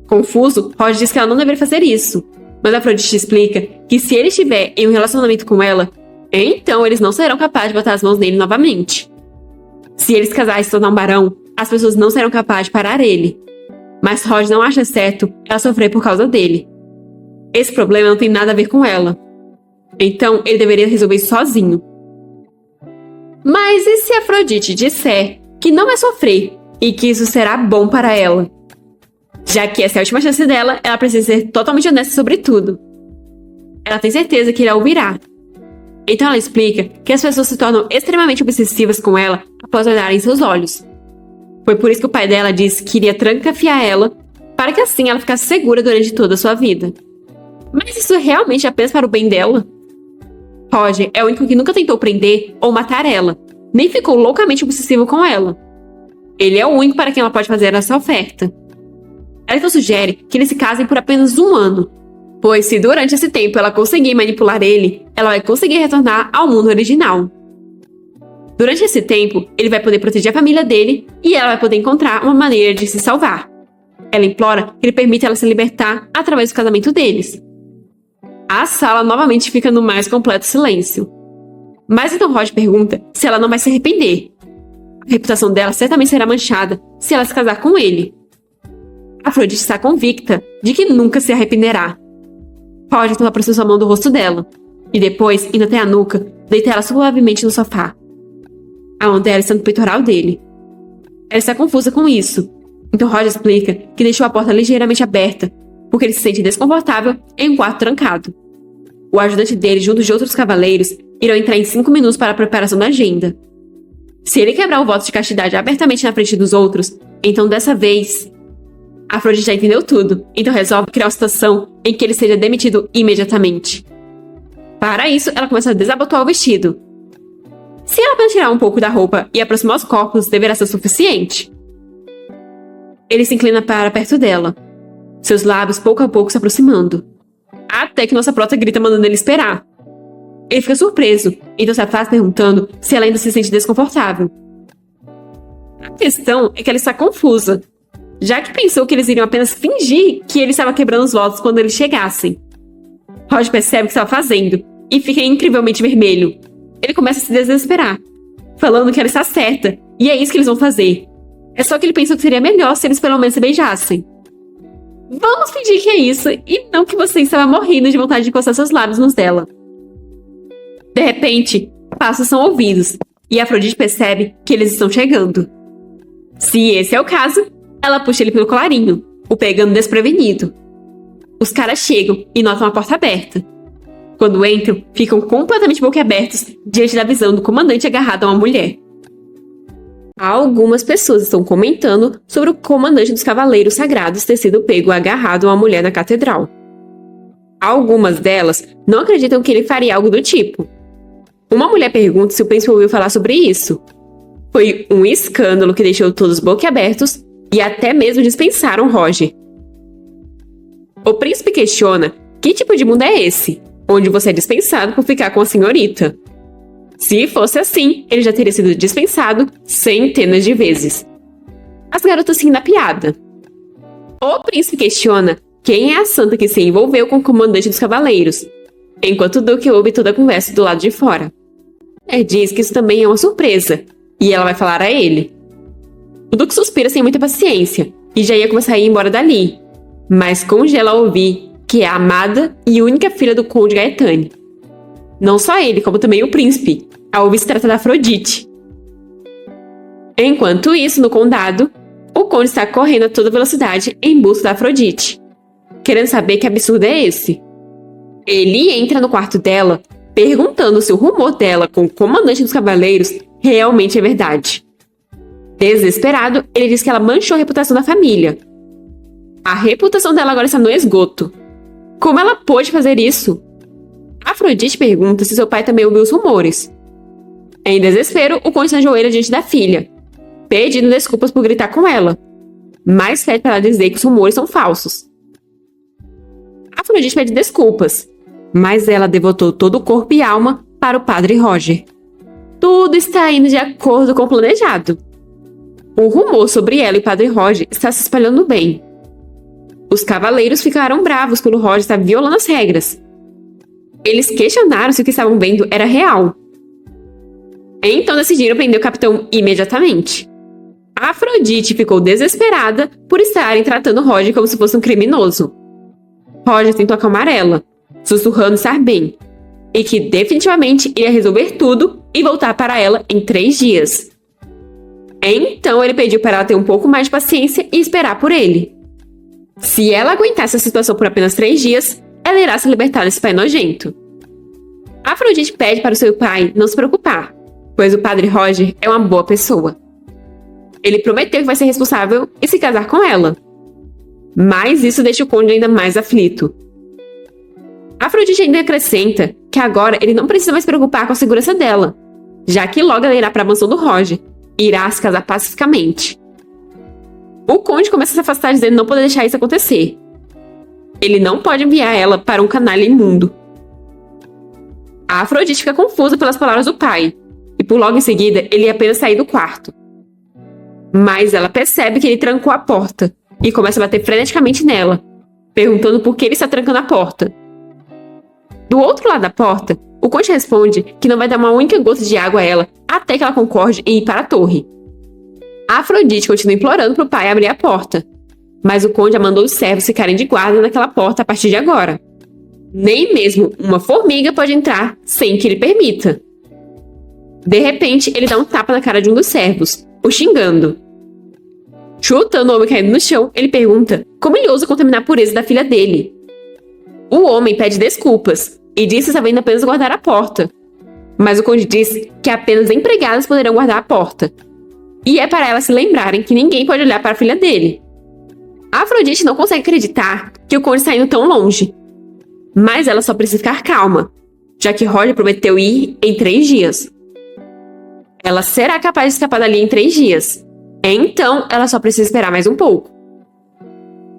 Confuso, Rod diz que ela não deveria fazer isso, mas Afrodite explica que se ele estiver em um relacionamento com ela, então eles não serão capazes de botar as mãos nele novamente. Se eles casarem e se tornar um barão, as pessoas não serão capazes de parar ele. Mas Rod não acha certo ela sofrer por causa dele. Esse problema não tem nada a ver com ela. Então ele deveria resolver isso sozinho. Mas e se Afrodite disser que não vai sofrer e que isso será bom para ela? Já que essa é a última chance dela, ela precisa ser totalmente honesta sobre tudo. Ela tem certeza que ele a ouvirá. Então ela explica que as pessoas se tornam extremamente obsessivas com ela após olharem seus olhos. Foi por isso que o pai dela disse que iria trancafiar ela, para que assim ela ficasse segura durante toda a sua vida. Mas isso é realmente apenas para o bem dela? Roger é o único que nunca tentou prender ou matar ela, nem ficou loucamente obsessivo com ela. Ele é o único para quem ela pode fazer essa oferta. Ela então sugere que eles se casem por apenas 1 ano, pois se durante esse tempo ela conseguir manipular ele, ela vai conseguir retornar ao mundo original. Durante esse tempo, ele vai poder proteger a família dele e ela vai poder encontrar uma maneira de se salvar. Ela implora que ele permita ela se libertar através do casamento deles. A sala novamente fica no mais completo silêncio. Mas então Rod pergunta se ela não vai se arrepender. A reputação dela certamente será manchada se ela se casar com ele. Afrodite está convicta de que nunca se arrependerá. Rod então aproxima sua mão do rosto dela e depois, indo até a nuca, deita ela suavemente no sofá. A mão dela está no peitoral dele. Ela está confusa com isso. Então Rod explica que deixou a porta ligeiramente aberta, porque ele se sente desconfortável em um quarto trancado. O ajudante dele, junto de outros cavaleiros, irão entrar em 5 minutos para a preparação da agenda. Se ele quebrar o voto de castidade abertamente na frente dos outros, então dessa vez... Afrodite já entendeu tudo, então resolve criar uma situação em que ele seja demitido imediatamente. Para isso, ela começa a desabotoar o vestido. Se ela apenas tirar um pouco da roupa e aproximar os corpos, deverá ser suficiente. ele se inclina para perto dela, seus lábios pouco a pouco se aproximando. Até que nossa prota grita mandando ele esperar. Ele fica surpreso, então se afasta perguntando se ela ainda se sente desconfortável. A questão é que ela está confusa, já que pensou que eles iriam apenas fingir que ele estava quebrando os votos quando eles chegassem. Roger percebe o que estava fazendo e fica incrivelmente vermelho. Ele começa a se desesperar, falando que ela está certa, e é isso que eles vão fazer. É só que ele pensou que seria melhor se eles pelo menos se beijassem. Vamos fingir que é isso, e não que você estava morrendo de vontade de encostar seus lábios nos dela. De repente, passos são ouvidos, e Afrodite percebe que eles estão chegando. Se esse é o caso, ela puxa ele pelo colarinho, o pegando desprevenido. Os caras chegam e notam a porta aberta. Quando entram, ficam completamente boquiabertos diante da visão do comandante agarrado a uma mulher. Algumas pessoas estão comentando sobre o comandante dos Cavaleiros Sagrados ter sido pego agarrado a uma mulher na catedral. Algumas delas não acreditam que ele faria algo do tipo. Uma mulher pergunta se o príncipe ouviu falar sobre isso. Foi um escândalo que deixou todos boquiabertos e até mesmo dispensaram Roger. O príncipe questiona que tipo de mundo é esse, onde você é dispensado por ficar com a senhorita. Se fosse assim, ele já teria sido dispensado centenas de vezes. As garotas riem da piada. O príncipe questiona quem é a santa que se envolveu com o comandante dos cavaleiros, enquanto o Duque ouve toda a conversa do lado de fora. Diz que isso também é uma surpresa, e ela vai falar a ele. O Duque suspira sem muita paciência, e já ia começar a ir embora dali, mas congela ao ouvir que é a amada e única filha do Conde Gaetani. Não só ele, como também o príncipe, ao ouvir se trata da Afrodite. Enquanto isso, no condado, o Conde está correndo a toda velocidade em busca da Afrodite, querendo saber que absurdo é esse. Ele entra no quarto dela, perguntando se o rumor dela com o comandante dos cavaleiros realmente é verdade. Desesperado, ele diz que ela manchou a reputação da família. A reputação dela agora está no esgoto. Como ela pôde fazer isso? Afrodite pergunta se seu pai também ouviu os rumores. Em desespero, o conde se ajoelha diante da filha, pedindo desculpas por gritar com ela, mas pede para ela dizer que os rumores são falsos. Afrodite pede desculpas, mas ela devotou todo o corpo e alma para o padre Roger. Tudo está indo de acordo com o planejado. O rumor sobre ela e o padre Roger está se espalhando bem. Os cavaleiros ficaram bravos pelo Roger estar violando as regras. Eles questionaram se o que estavam vendo era real. Então decidiram prender o capitão imediatamente. Afrodite ficou desesperada por estarem tratando Roger como se fosse um criminoso. Roger tentou acalmar ela, sussurrando estar bem, e que definitivamente ia resolver tudo e voltar para ela em 3 dias. Então ele pediu para ela ter um pouco mais de paciência e esperar por ele. Se ela aguentasse a situação por apenas 3 dias, ela irá se libertar desse pai nojento. Afrodite pede para o seu pai não se preocupar, pois o padre Roger é uma boa pessoa. Ele prometeu que vai ser responsável e se casar com ela. Mas isso deixa o conde ainda mais aflito. Afrodite ainda acrescenta que agora ele não precisa mais se preocupar com a segurança dela, já que logo ela irá para a mansão do Roger e irá se casar pacificamente. O conde começa a se afastar dizendo não poder deixar isso acontecer. Ele não pode enviar ela para um canalha imundo. A Afrodite fica confusa pelas palavras do pai, e por logo em seguida ele ia apenas sair do quarto. Mas ela percebe que ele trancou a porta e começa a bater freneticamente nela, perguntando por que ele está trancando a porta. Do outro lado da porta, o conde responde que não vai dar uma única gota de água a ela até que ela concorde em ir para a torre. A Afrodite continua implorando para o pai abrir a porta, mas o conde já mandou os servos ficarem de guarda naquela porta a partir de agora. Nem mesmo uma formiga pode entrar sem que ele permita. De repente, ele dá um tapa na cara de um dos servos, o xingando. Chutando o homem caindo no chão, ele pergunta como ele ousa contaminar a pureza da filha dele. O homem pede desculpas e diz que estava indo apenas guardar a porta. Mas o conde diz que apenas empregadas poderão guardar a porta. E é para elas se lembrarem que ninguém pode olhar para a filha dele. A Afrodite não consegue acreditar que o conde está indo tão longe. Mas ela só precisa ficar calma, já que Roger prometeu ir em 3 dias. Ela será capaz de escapar dali em 3 dias. Então, ela só precisa esperar mais um pouco.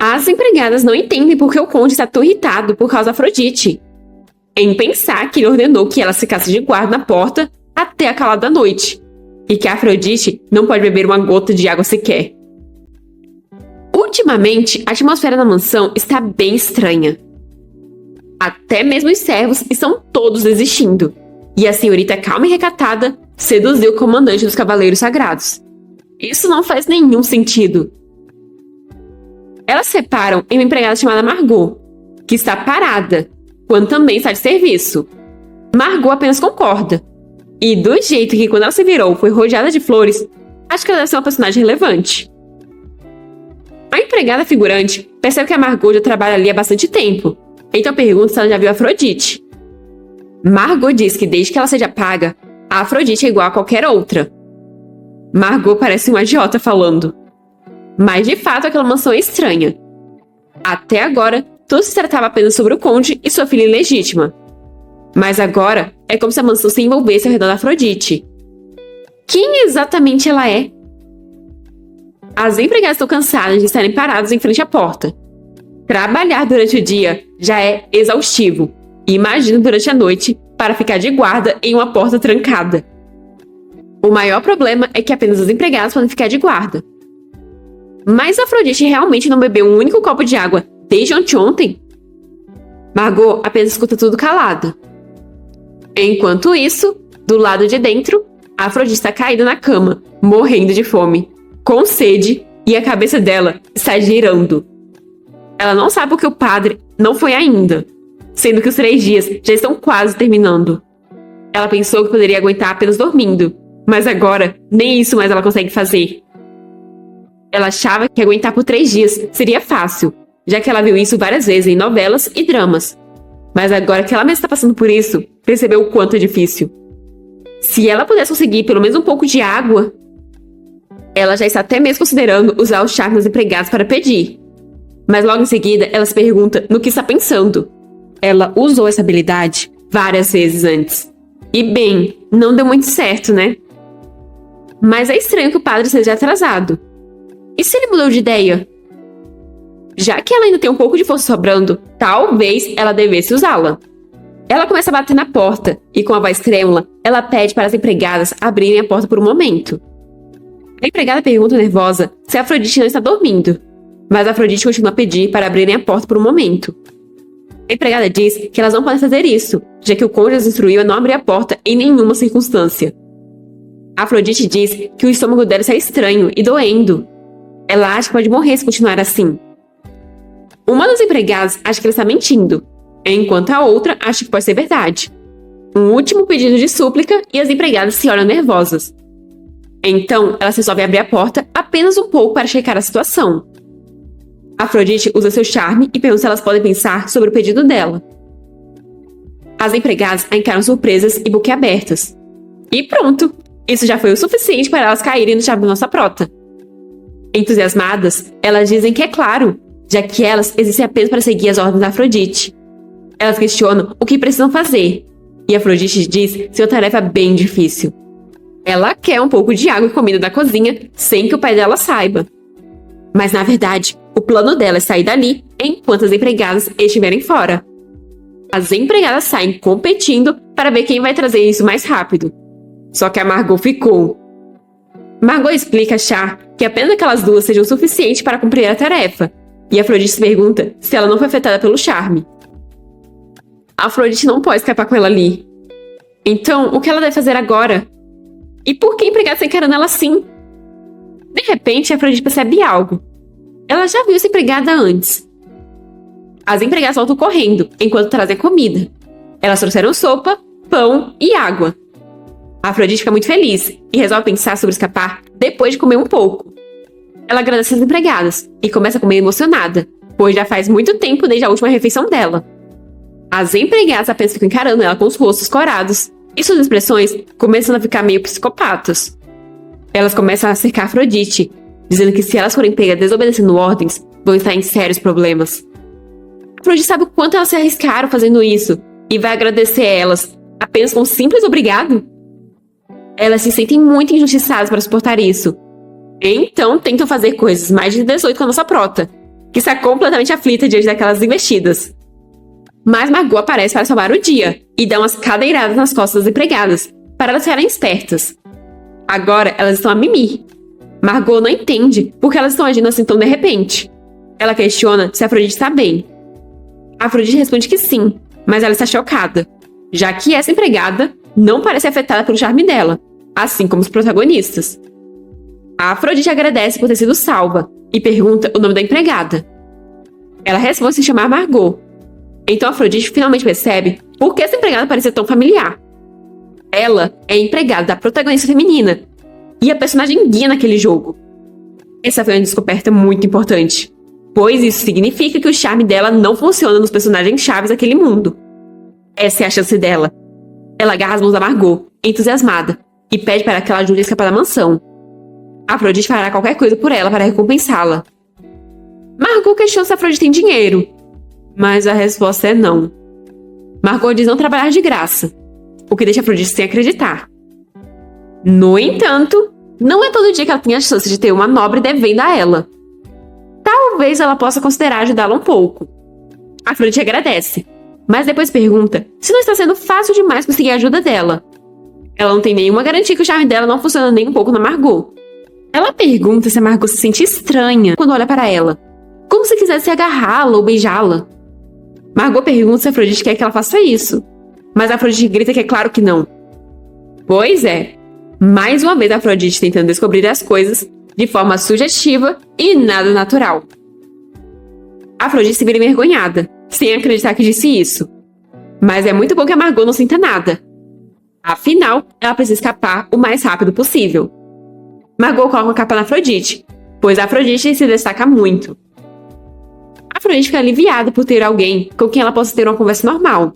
As empregadas não entendem por que o conde está tão irritado por causa da Afrodite, em pensar que ele ordenou que ela ficasse de guarda na porta até a calada da noite, e que a Afrodite não pode beber uma gota de água sequer. Ultimamente, a atmosfera da mansão está bem estranha. Até mesmo os servos estão todos desistindo, e a senhorita calma e recatada seduziu o comandante dos Cavaleiros Sagrados. Isso não faz nenhum sentido. Elas se reparam em uma empregada chamada Margot, que está parada, quando também está de serviço. Margot apenas concorda. E do jeito que quando ela se virou foi rodeada de flores, acho que ela deve ser uma personagem relevante. A empregada figurante percebe que a Margot já trabalha ali há bastante tempo, então pergunta se ela já viu a Afrodite. Margot diz que desde que ela seja paga, a Afrodite é igual a qualquer outra. Margot parece uma agiota falando. Mas de fato aquela mansão é estranha. Até agora, tudo se tratava apenas sobre o conde e sua filha ilegítima. Mas agora, é como se a mansão se envolvesse ao redor da Afrodite. Quem exatamente ela é? As empregadas estão cansadas de estarem paradas em frente à porta. Trabalhar durante o dia já é exaustivo. Imagina durante a noite para ficar de guarda em uma porta trancada. O maior problema é que apenas as empregadas podem ficar de guarda. Mas a Afrodite realmente não bebeu um único copo de água desde anteontem? Margot apenas escuta tudo calada. Enquanto isso, do lado de dentro, a Afrodite está caída na cama, morrendo de fome, com sede, e a cabeça dela está girando. Ela não sabe porque o padre não foi ainda, sendo que os 3 dias já estão quase terminando. Ela pensou que poderia aguentar apenas dormindo, mas agora nem isso mais ela consegue fazer. Ela achava que aguentar por 3 dias seria fácil, já que ela viu isso várias vezes em novelas e dramas. Mas agora que ela mesma está passando por isso, percebeu o quanto é difícil. Se ela pudesse conseguir pelo menos um pouco de água, ela já está até mesmo considerando usar o charme dos empregados para pedir. Mas logo em seguida, ela se pergunta no que está pensando. Ela usou essa habilidade várias vezes antes. E bem, não deu muito certo, né? Mas é estranho que o padre seja atrasado. E se ele mudou de ideia? Já que ela ainda tem um pouco de força sobrando, talvez ela devesse usá-la. Ela começa a bater na porta e, com a voz trêmula, ela pede para as empregadas abrirem a porta por um momento. A empregada pergunta nervosa se a Afrodite não está dormindo, mas a Afrodite continua a pedir para abrirem a porta por um momento. A empregada diz que elas não podem fazer isso, já que o conde as instruiu a não abrir a porta em nenhuma circunstância. A Afrodite diz que o estômago dela está estranho e doendo. Ela acha que pode morrer se continuar assim. Uma das empregadas acha que ela está mentindo, enquanto a outra acha que pode ser verdade. Um último pedido de súplica e as empregadas se olham nervosas. Então, elas resolvem abrir a porta apenas um pouco para checar a situação. Afrodite usa seu charme e pergunta se elas podem pensar sobre o pedido dela. As empregadas a encaram surpresas e boquiabertas. E pronto! Isso já foi o suficiente para elas caírem no charme da nossa prota. Entusiasmadas, elas dizem que é claro, já que elas existem apenas para seguir as ordens da Afrodite. Elas questionam o que precisam fazer, e Afrodite diz ser uma tarefa bem difícil. Ela quer um pouco de água e comida da cozinha, sem que o pai dela saiba. Mas, na verdade, o plano dela é sair dali enquanto as empregadas estiverem fora. As empregadas saem competindo para ver quem vai trazer isso mais rápido. Só que a Margot ficou. Margot explica achar que apenas aquelas duas sejam o suficiente para cumprir a tarefa, e Afrodite se pergunta se ela não foi afetada pelo charme. Afrodite não pode escapar com ela ali. Então, o que ela deve fazer agora? E por que a empregada está encarando ela assim? De repente, Afrodite percebe algo. Ela já viu essa empregada antes. As empregadas voltam correndo, enquanto trazem comida. Elas trouxeram sopa, pão e água. A Afrodite fica muito feliz e resolve pensar sobre escapar depois de comer um pouco. Ela agradece as empregadas e começa a comer emocionada, pois já faz muito tempo desde a última refeição dela. As empregadas apenas ficam encarando ela com os rostos corados e suas expressões começam a ficar meio psicopatas. Elas começam a cercar Afrodite, dizendo que se elas forem pegas desobedecendo ordens, vão estar em sérios problemas. Afrodite sabe o quanto elas se arriscaram fazendo isso e vai agradecer a elas apenas com um simples obrigado. Elas se sentem muito injustiçadas para suportar isso. Então tentam fazer coisas mais de 18 com a nossa prota, que está completamente aflita diante daquelas investidas. Mas Margot aparece para salvar o dia e dá umas cadeiradas nas costas das empregadas, para elas ficarem espertas. Agora elas estão a mimir. Margot não entende por que elas estão agindo assim tão de repente. Ela questiona se Afrodite está bem. Afrodite responde que sim, mas ela está chocada, já que essa empregada não parece afetada pelo charme dela, assim como os protagonistas. A Afrodite agradece por ter sido salva e pergunta o nome da empregada. Ela responde se chamar Margot. Então Afrodite finalmente percebe por que essa empregada parecia tão familiar. Ela é a empregada da protagonista feminina e a personagem guia naquele jogo. Essa foi uma descoberta muito importante, pois isso significa que o charme dela não funciona nos personagens chaves daquele mundo. Essa é a chance dela. Ela agarra as mãos da Margot, entusiasmada, e pede para que ela ajude a escapar da mansão. Afrodite fará qualquer coisa por ela para recompensá-la. Margot questiona se Afrodite tem dinheiro, mas a resposta é não. Margot diz não trabalhar de graça, o que deixa Afrodite sem acreditar. No entanto, não é todo dia que ela tem a chance de ter uma nobre devendo a ela. Talvez ela possa considerar ajudá-la um pouco. Afrodite agradece, mas depois pergunta se não está sendo fácil demais conseguir a ajuda dela. Ela não tem nenhuma garantia que o charme dela não funciona nem um pouco na Margot. Ela pergunta se a Margot se sente estranha quando olha para ela, como se quisesse agarrá-la ou beijá-la. Margot pergunta se Afrodite quer que ela faça isso, mas Afrodite grita que é claro que não. Pois é, mais uma vez Afrodite tentando descobrir as coisas de forma sugestiva e nada natural. Afrodite se vira envergonhada, sem acreditar que disse isso. Mas é muito bom que a Margot não sinta nada. Afinal, ela precisa escapar o mais rápido possível. Margot coloca uma capa na Afrodite, pois a Afrodite se destaca muito. Afrodite fica aliviada por ter alguém com quem ela possa ter uma conversa normal.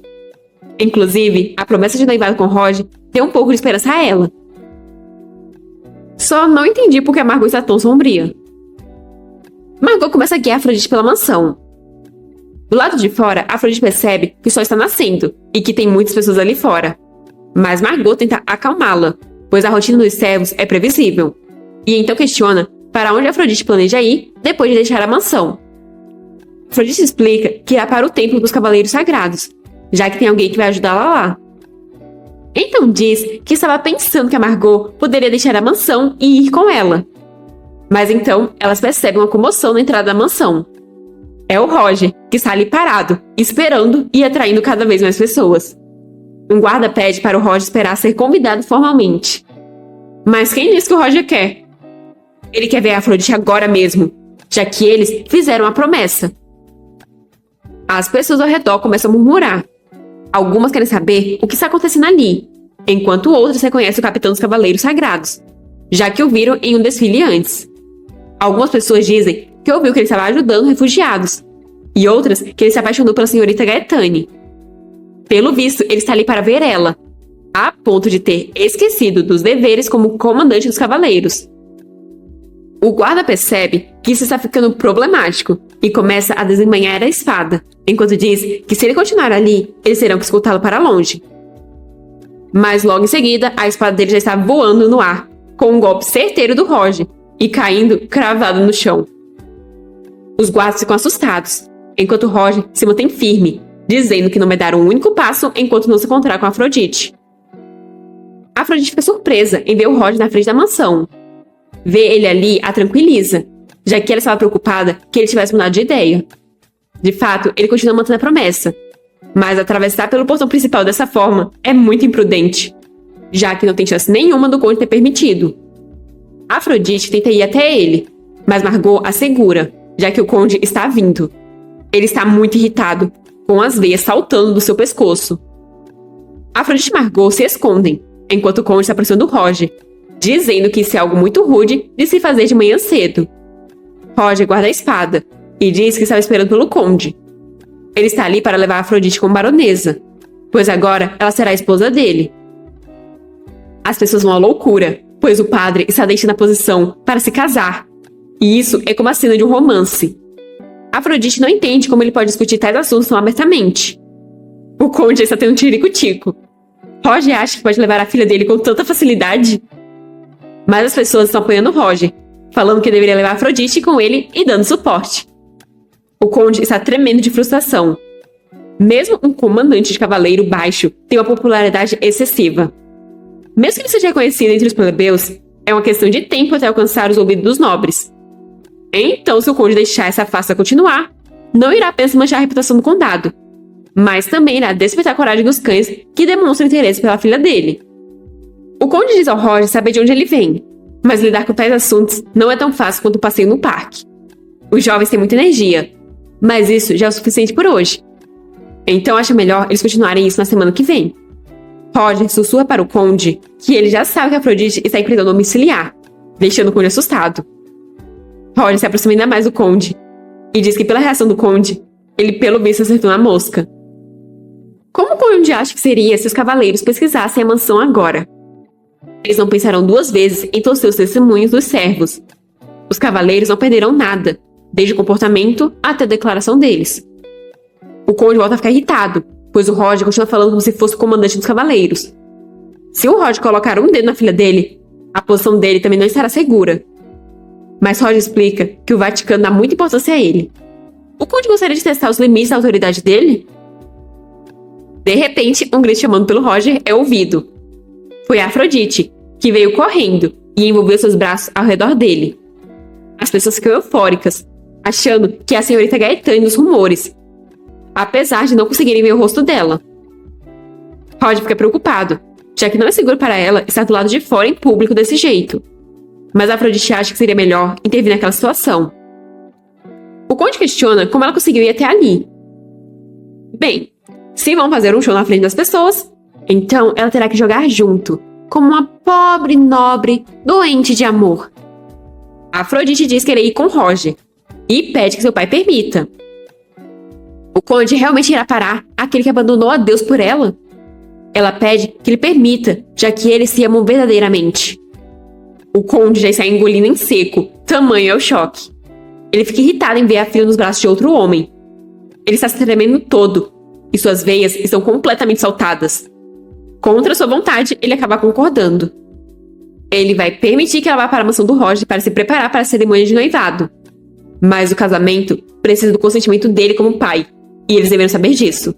Inclusive, a promessa de noivado com Roger deu um pouco de esperança a ela. Só não entendi por que a Margot está tão sombria. Margot começa a guiar Afrodite pela mansão. Do lado de fora, Afrodite percebe que o sol está nascendo e que tem muitas pessoas ali fora. Mas Margot tenta acalmá-la, pois a rotina dos servos é previsível. E então questiona para onde Afrodite planeja ir depois de deixar a mansão. Afrodite explica que irá para o templo dos cavaleiros sagrados, já que tem alguém que vai ajudá-la lá. Então diz que estava pensando que a Margot poderia deixar a mansão e ir com ela. Mas então elas percebem uma comoção na entrada da mansão. É o Roger, que está ali parado, esperando e atraindo cada vez mais pessoas. Um guarda pede para o Roger esperar ser convidado formalmente. Mas quem diz que o Roger quer? Ele quer ver a Afrodite agora mesmo, já que eles fizeram a promessa. As pessoas ao redor começam a murmurar. Algumas querem saber o que está acontecendo ali, enquanto outras reconhecem o capitão dos Cavaleiros Sagrados, já que o viram em um desfile antes. Algumas pessoas dizem que ouviu que ele estava ajudando refugiados, e outras que ele se apaixonou pela senhorita Gaetane. Pelo visto, ele está ali para ver ela, a ponto de ter esquecido dos deveres como comandante dos cavaleiros. O guarda percebe que isso está ficando problemático e começa a desembainhar a espada, enquanto diz que se ele continuar ali, eles terão que escoltá-lo para longe. Mas logo em seguida, a espada dele já está voando no ar, com um golpe certeiro do Roger, e caindo cravado no chão. Os guardas ficam assustados, enquanto Roger se mantém firme, dizendo que não vai dar um único passo enquanto não se encontrar com Afrodite. Afrodite fica surpresa em ver o Roger na frente da mansão. Ver ele ali a tranquiliza, já que ela estava preocupada que ele tivesse mudado de ideia. De fato, ele continua mantendo a promessa, mas atravessar pelo portão principal dessa forma é muito imprudente, já que não tem chance nenhuma do conde ter permitido. Afrodite tenta ir até ele, mas Margot a segura, já que o conde está vindo. Ele está muito irritado, com as veias saltando do seu pescoço. Afrodite e Margot se escondem, enquanto o conde está aproximando Roger, dizendo que isso é algo muito rude de se fazer de manhã cedo. Roger guarda a espada e diz que estava esperando pelo conde. Ele está ali para levar Afrodite como baronesa, pois agora ela será a esposa dele. As pessoas vão à loucura, pois o padre está deixando a posição para se casar. E isso é como a cena de um romance. Afrodite não entende como ele pode discutir tais assuntos tão abertamente. O conde está tendo um tirico-tico. Roger acha que pode levar a filha dele com tanta facilidade. Mas as pessoas estão apoiando Roger, falando que deveria levar Afrodite com ele e dando suporte. O conde está tremendo de frustração. Mesmo um comandante de cavaleiro baixo tem uma popularidade excessiva. Mesmo que ele seja reconhecido entre os plebeus, é uma questão de tempo até alcançar os ouvidos dos nobres. Então, se o conde deixar essa farsa continuar, não irá apenas manchar a reputação do condado, mas também irá despertar a coragem dos cães que demonstram interesse pela filha dele. O conde diz ao Roger saber de onde ele vem, mas lidar com tais assuntos não é tão fácil quanto um passeio no parque. Os jovens têm muita energia, mas isso já é o suficiente por hoje. Então acha melhor eles continuarem isso na semana que vem. Roger sussurra para o conde que ele já sabe que Afrodite está em prisão domiciliar, deixando o conde assustado. Roger se aproxima ainda mais do conde e diz que pela reação do conde, ele pelo visto acertou na mosca. Como o conde acha que seria se os cavaleiros pesquisassem a mansão agora? Eles não pensarão duas vezes em torcer os testemunhos dos servos. Os cavaleiros não perderão nada, desde o comportamento até a declaração deles. O conde volta a ficar irritado, pois o Roger continua falando como se fosse o comandante dos cavaleiros. Se o Roger colocar um dedo na filha dele, a posição dele também não estará segura. Mas Roger explica que o Vaticano dá muita importância a ele. O conde gostaria de testar os limites da autoridade dele? De repente, um grito chamando pelo Roger é ouvido. Foi Afrodite, que veio correndo e envolveu seus braços ao redor dele. As pessoas ficam eufóricas, achando que é a senhorita Gaetane dos rumores, apesar de não conseguirem ver o rosto dela. Roger fica preocupado, já que não é seguro para ela estar do lado de fora em público desse jeito. Mas Afrodite acha que seria melhor intervir naquela situação. O conde questiona como ela conseguiu ir até ali. Bem, se vão fazer um show na frente das pessoas, então ela terá que jogar junto, como uma pobre nobre doente de amor. Afrodite diz querer ir com Roger e pede que seu pai permita. O conde realmente irá parar aquele que abandonou a Deus por ela? Ela pede que ele permita, já que eles se amam verdadeiramente. O conde já está engolindo em seco, tamanho é o choque. Ele fica irritado em ver a filha nos braços de outro homem. Ele está se tremendo todo, e suas veias estão completamente saltadas. Contra sua vontade, ele acaba concordando. Ele vai permitir que ela vá para a mansão do Roger para se preparar para a cerimônia de noivado. Mas o casamento precisa do consentimento dele como pai, e eles deveriam saber disso.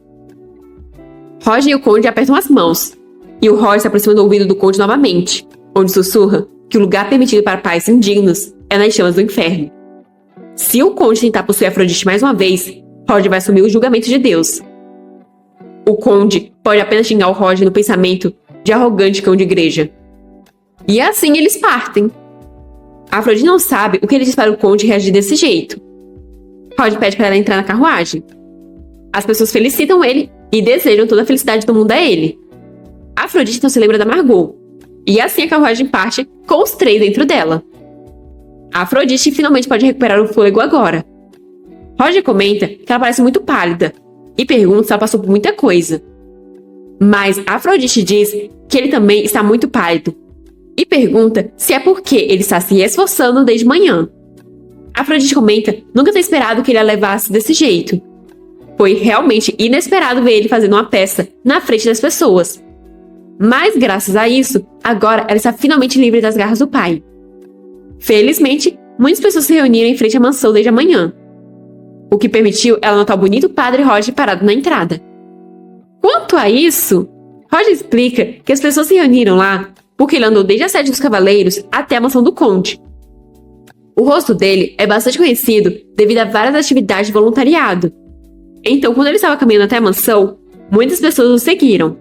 Roger e o conde apertam as mãos, e o Roger se aproxima do ouvido do conde novamente, onde sussurra que o lugar permitido para pais indignos é nas chamas do inferno. Se o conde tentar possuir Afrodite mais uma vez, Roger vai assumir o julgamento de Deus. O conde pode apenas xingar o Roger no pensamento de arrogante cão de igreja. E assim eles partem. Afrodite não sabe o que ele diz para o conde reagir desse jeito. Roger pede para ela entrar na carruagem. As pessoas felicitam ele e desejam toda a felicidade do mundo a ele. Afrodite não se lembra da Margot. E assim a carruagem parte com os três dentro dela. Afrodite finalmente pode recuperar o fôlego agora. Roger comenta que ela parece muito pálida e pergunta se ela passou por muita coisa. Mas Afrodite diz que ele também está muito pálido e pergunta se é porque ele está se esforçando desde manhã. Afrodite comenta nunca ter esperado que ele a levasse desse jeito. Foi realmente inesperado ver ele fazendo uma peça na frente das pessoas. Mas graças a isso, agora ela está finalmente livre das garras do pai. Felizmente, muitas pessoas se reuniram em frente à mansão desde a manhã, o que permitiu ela notar o bonito padre Roger parado na entrada. Quanto a isso, Roger explica que as pessoas se reuniram lá porque ele andou desde a sede dos cavaleiros até a mansão do conde. O rosto dele é bastante conhecido devido a várias atividades de voluntariado. Então, quando ele estava caminhando até a mansão, muitas pessoas o seguiram.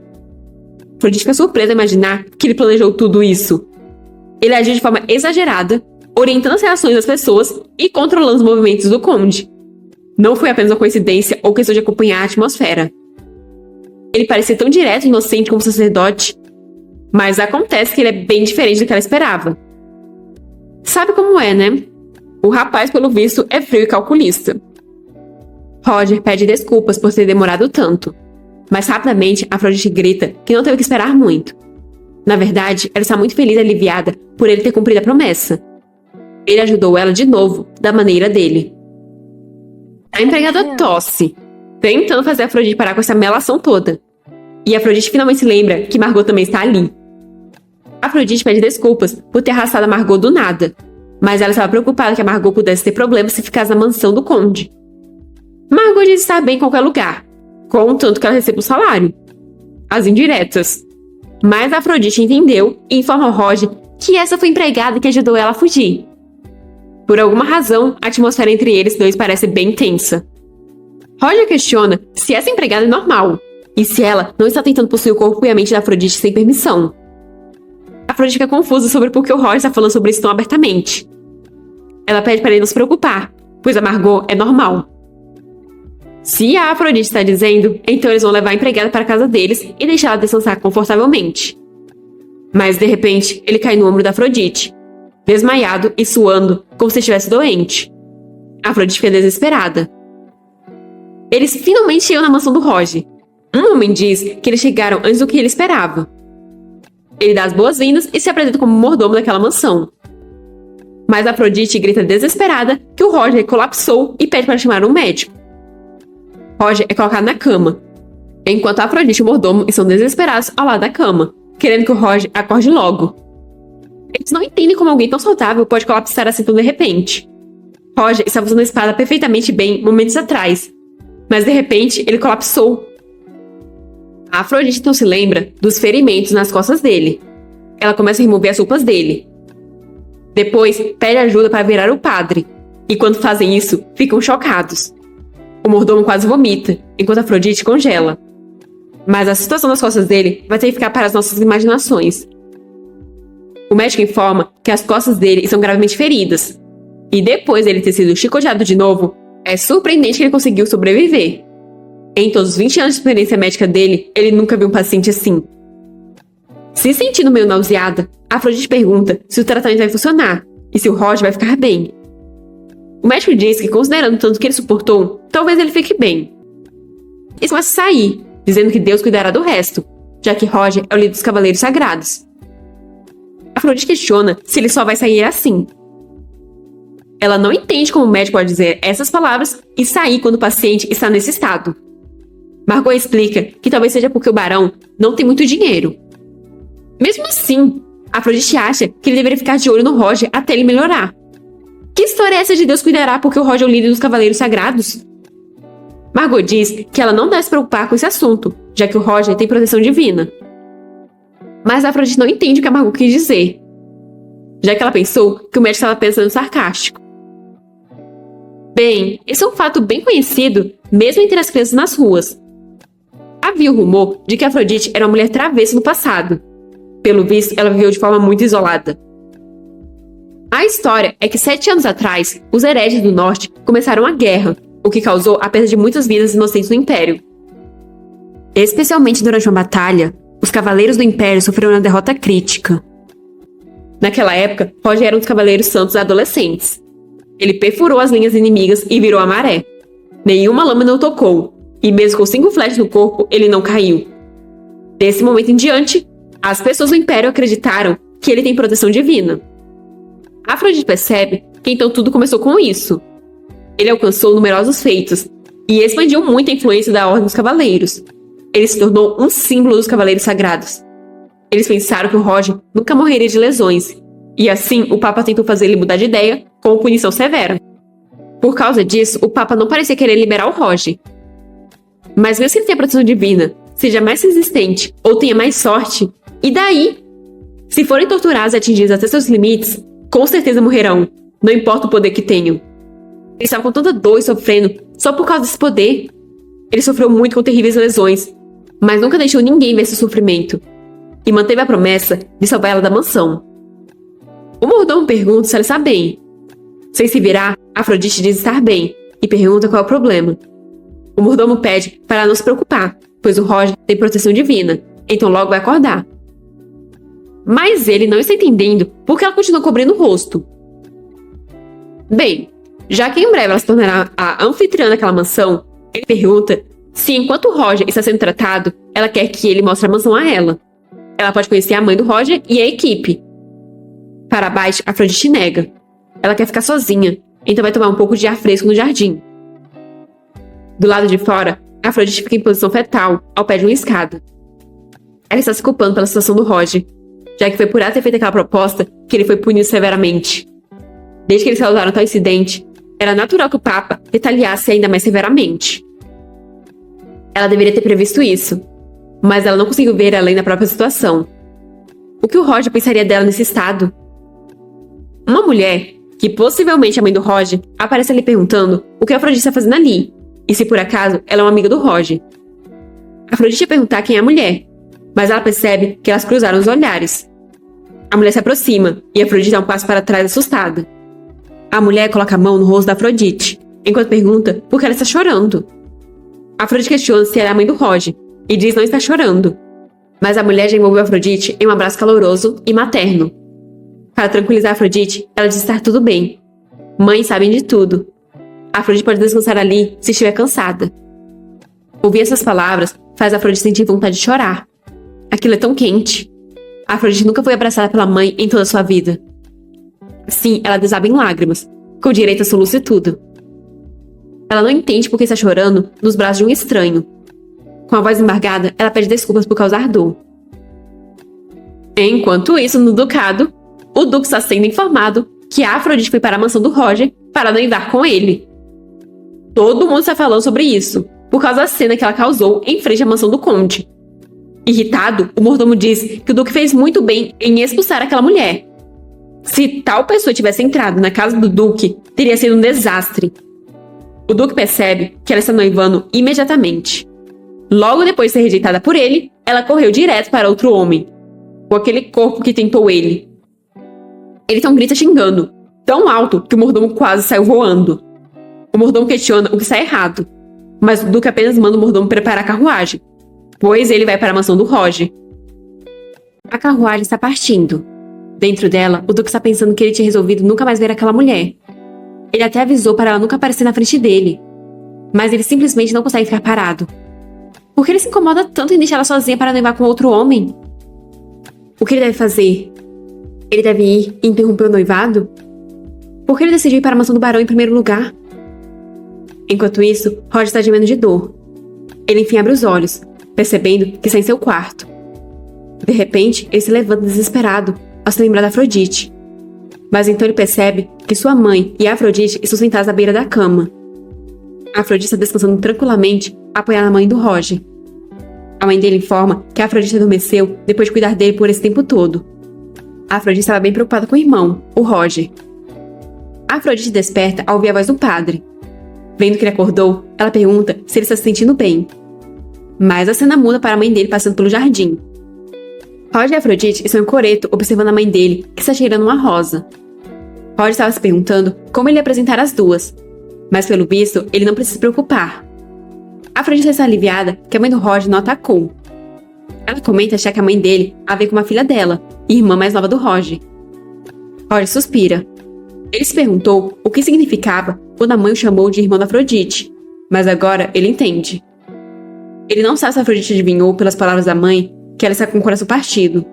Afrodite fica surpresa a imaginar que ele planejou tudo isso. Ele agiu de forma exagerada, orientando as reações das pessoas e controlando os movimentos do conde. Não foi apenas uma coincidência ou questão de acompanhar a atmosfera. Ele parecia tão direto e inocente como sacerdote, mas acontece que ele é bem diferente do que ela esperava. Sabe como é, né? O rapaz, pelo visto, é frio e calculista. Roger pede desculpas por ter demorado tanto, mas rapidamente Afrodite grita que não teve que esperar muito. Na verdade, ela está muito feliz e aliviada por ele ter cumprido a promessa. Ele ajudou ela de novo, da maneira dele. A empregada tosse, tentando fazer Afrodite parar com essa melação toda. E Afrodite finalmente se lembra que Margot também está ali. Afrodite pede desculpas por ter arrastado a Margot do nada, mas ela estava preocupada que a Margot pudesse ter problemas se ficasse na mansão do conde. Margot diz estar bem em qualquer lugar, contanto que ela receba o salário. As indiretas. Mas Afrodite entendeu e informa ao Roger que essa foi a empregada que ajudou ela a fugir. Por alguma razão, a atmosfera entre eles dois parece bem tensa. Roger questiona se essa empregada é normal, e se ela não está tentando possuir o corpo e a mente da Afrodite sem permissão. Afrodite fica confusa sobre por que o Roger está falando sobre isso tão abertamente. Ela pede para ele não se preocupar, pois a Margot é normal. Se a Afrodite está dizendo, então eles vão levar a empregada para a casa deles e deixar ela descansar confortavelmente. Mas, de repente, ele cai no ombro da Afrodite, desmaiado e suando, como se estivesse doente. A Afrodite fica desesperada. Eles finalmente chegam na mansão do Roger. Um homem diz que eles chegaram antes do que ele esperava. Ele dá as boas-vindas e se apresenta como mordomo daquela mansão. Mas a Afrodite grita desesperada que o Roger colapsou e pede para chamar um médico. Roger é colocado na cama, enquanto a Afrodite e o mordomo estão desesperados ao lado da cama, querendo que o Roger acorde logo. Eles não entendem como alguém tão saudável pode colapsar assim tão de repente. Roger estava usando a espada perfeitamente bem momentos atrás, mas de repente ele colapsou. A Afrodite então se lembra dos ferimentos nas costas dele. Ela começa a remover as roupas dele. Depois pede ajuda para virar o padre, e quando fazem isso, ficam chocados. O mordomo quase vomita, enquanto a Afrodite congela. Mas a situação das costas dele vai ter que ficar para as nossas imaginações. O médico informa que as costas dele estão gravemente feridas. E depois dele ter sido chicoteado de novo, é surpreendente que ele conseguiu sobreviver. Em todos os 20 anos de experiência médica dele, ele nunca viu um paciente assim. Se sentindo meio nauseada, a Afrodite pergunta se o tratamento vai funcionar e se o Roger vai ficar bem. O médico diz que, considerando o tanto que ele suportou, talvez ele fique bem. Eles começam a sair, dizendo que Deus cuidará do resto, já que Roger é o líder dos Cavaleiros Sagrados. Afrodite questiona se ele só vai sair assim. Ela não entende como o médico pode dizer essas palavras e sair quando o paciente está nesse estado. Margot explica que talvez seja porque o barão não tem muito dinheiro. Mesmo assim, Afrodite acha que ele deveria ficar de olho no Roger até ele melhorar. Que história é essa de Deus cuidará porque o Roger é o líder dos Cavaleiros Sagrados? Margot diz que ela não deve se preocupar com esse assunto, já que o Roger tem proteção divina. Mas a Afrodite não entende o que a Margot quis dizer, já que ela pensou que o médico estava pensando sarcástico. Bem, esse é um fato bem conhecido, mesmo entre as crianças nas ruas. Havia o rumor de que Afrodite era uma mulher travessa no passado. Pelo visto, ela viveu de forma muito isolada. A história é que 7 anos atrás, os hereges do norte começaram a guerra, o que causou a perda de muitas vidas inocentes no Império. Especialmente durante uma batalha, os Cavaleiros do Império sofreram uma derrota crítica. Naquela época, Roger era um dos Cavaleiros Santos adolescentes. Ele perfurou as linhas inimigas e virou a maré. Nenhuma lâmina o tocou, e mesmo com 5 flechas no corpo, ele não caiu. Desse momento em diante, as pessoas do Império acreditaram que ele tem proteção divina. Afrodite percebe que então tudo começou com isso. Ele alcançou numerosos feitos e expandiu muito a influência da Ordem dos Cavaleiros. Ele se tornou um símbolo dos Cavaleiros Sagrados. Eles pensaram que o Roger nunca morreria de lesões, e assim o Papa tentou fazer ele mudar de ideia com uma punição severa. Por causa disso, o Papa não parecia querer liberar o Roger. Mas mesmo que ele tenha proteção divina, seja mais resistente ou tenha mais sorte, e daí? Se forem torturados e atingidos até seus limites, com certeza morrerão, não importa o poder que tenham. Eles estavam com tanta dor e sofrendo só por causa desse poder. Ele sofreu muito com terríveis lesões, mas nunca deixou ninguém ver seu sofrimento, e manteve a promessa de salvar ela da mansão. O mordomo pergunta se ela está bem. Sem se virar, Afrodite diz estar bem, e pergunta qual é o problema. O mordomo pede para ela não se preocupar, pois o Roger tem proteção divina, então logo vai acordar. Mas ele não está entendendo por que ela continua cobrindo o rosto. Bem, já que em breve ela se tornará a anfitriã daquela mansão, ele pergunta se enquanto o Roger está sendo tratado, ela quer que ele mostre a mansão a ela. Ela pode conhecer a mãe do Roger e a equipe. Para baixo, Afrodite nega. Ela quer ficar sozinha, então vai tomar um pouco de ar fresco no jardim. Do lado de fora, Afrodite fica em posição fetal, ao pé de uma escada. Ela está se culpando pela situação do Roger, já que foi por ela ter feito aquela proposta que ele foi punido severamente. Desde que eles causaram tal incidente, Era natural que o Papa retaliasse ainda mais severamente. Ela deveria ter previsto isso, mas ela não conseguiu ver além da própria situação. O que o Roger pensaria dela nesse estado? Uma mulher, que possivelmente é a mãe do Roger, aparece ali perguntando o que a Afrodite está fazendo ali, e se por acaso ela é uma amiga do Roger. A Afrodite ia perguntar quem é a mulher, mas ela percebe que elas cruzaram os olhares. A mulher se aproxima, e a Afrodite dá um passo para trás assustada. A mulher coloca a mão no rosto da Afrodite, enquanto pergunta por que ela está chorando. A Afrodite questiona se ela é a mãe do Roger, e diz não estar chorando. Mas a mulher já envolveu a Afrodite em um abraço caloroso e materno. Para tranquilizar a Afrodite, ela diz estar tudo bem. Mães sabem de tudo. A Afrodite pode descansar ali se estiver cansada. Ouvir essas palavras faz a Afrodite sentir vontade de chorar. Aquilo é tão quente. A Afrodite nunca foi abraçada pela mãe em toda a sua vida. Assim, ela desaba em lágrimas, com direito a soluço e tudo. Ela não entende por que está chorando nos braços de um estranho. Com a voz embargada, ela pede desculpas por causar dor. Enquanto isso, no ducado, o Duque está sendo informado que a Afrodite foi para a mansão do Roger para noivar com ele. Todo mundo está falando sobre isso, por causa da cena que ela causou em frente à mansão do Conde. Irritado, o mordomo diz que o Duque fez muito bem em expulsar aquela mulher. Se tal pessoa tivesse entrado na casa do Duque, teria sido um desastre. O Duque percebe que ela está noivando imediatamente. Logo depois de ser rejeitada por ele, ela correu direto para outro homem, com aquele corpo que tentou ele. Ele então grita xingando, tão alto que o mordomo quase saiu voando. O mordomo questiona o que está errado, mas o Duque apenas manda o mordomo preparar a carruagem, pois ele vai para a mansão do Roger. A carruagem está partindo. Dentro dela, o Duque está pensando que ele tinha resolvido nunca mais ver aquela mulher. Ele até avisou para ela nunca aparecer na frente dele, mas ele simplesmente não consegue ficar parado. Por que ele se incomoda tanto em deixar ela sozinha para noivar com outro homem? O que ele deve fazer? Ele deve ir e interromper o noivado? Por que ele decidiu ir para a mansão do barão em primeiro lugar? Enquanto isso, Roger está gemendo de dor. Ele enfim abre os olhos, percebendo que está em seu quarto. De repente, ele se levanta desesperado ao se lembrar da Afrodite. Mas então ele percebe que sua mãe e a Afrodite estão sentadas à beira da cama. A Afrodite está descansando tranquilamente, apoiada na mãe do Roger. A mãe dele informa que a Afrodite adormeceu depois de cuidar dele por esse tempo todo. A Afrodite estava bem preocupada com o irmão, o Roger. A Afrodite desperta ao ouvir a voz do padre. Vendo que ele acordou, ela pergunta se ele está se sentindo bem. Mas a cena muda para a mãe dele passando pelo jardim. Roger e Afrodite estão em coreto observando a mãe dele, que está cheirando uma rosa. Roger estava se perguntando como ele ia apresentar as duas, mas pelo visto, ele não precisa se preocupar. A Afrodite está aliviada que a mãe do Roger não atacou. Ela comenta achar que a mãe dele a vê como a filha dela, irmã mais nova do Roger. Roger suspira. Ele se perguntou o que significava quando a mãe o chamou de irmão da Afrodite, mas agora ele entende. Ele não sabe se a Afrodite adivinhou pelas palavras da mãe que ela está com o coração partido.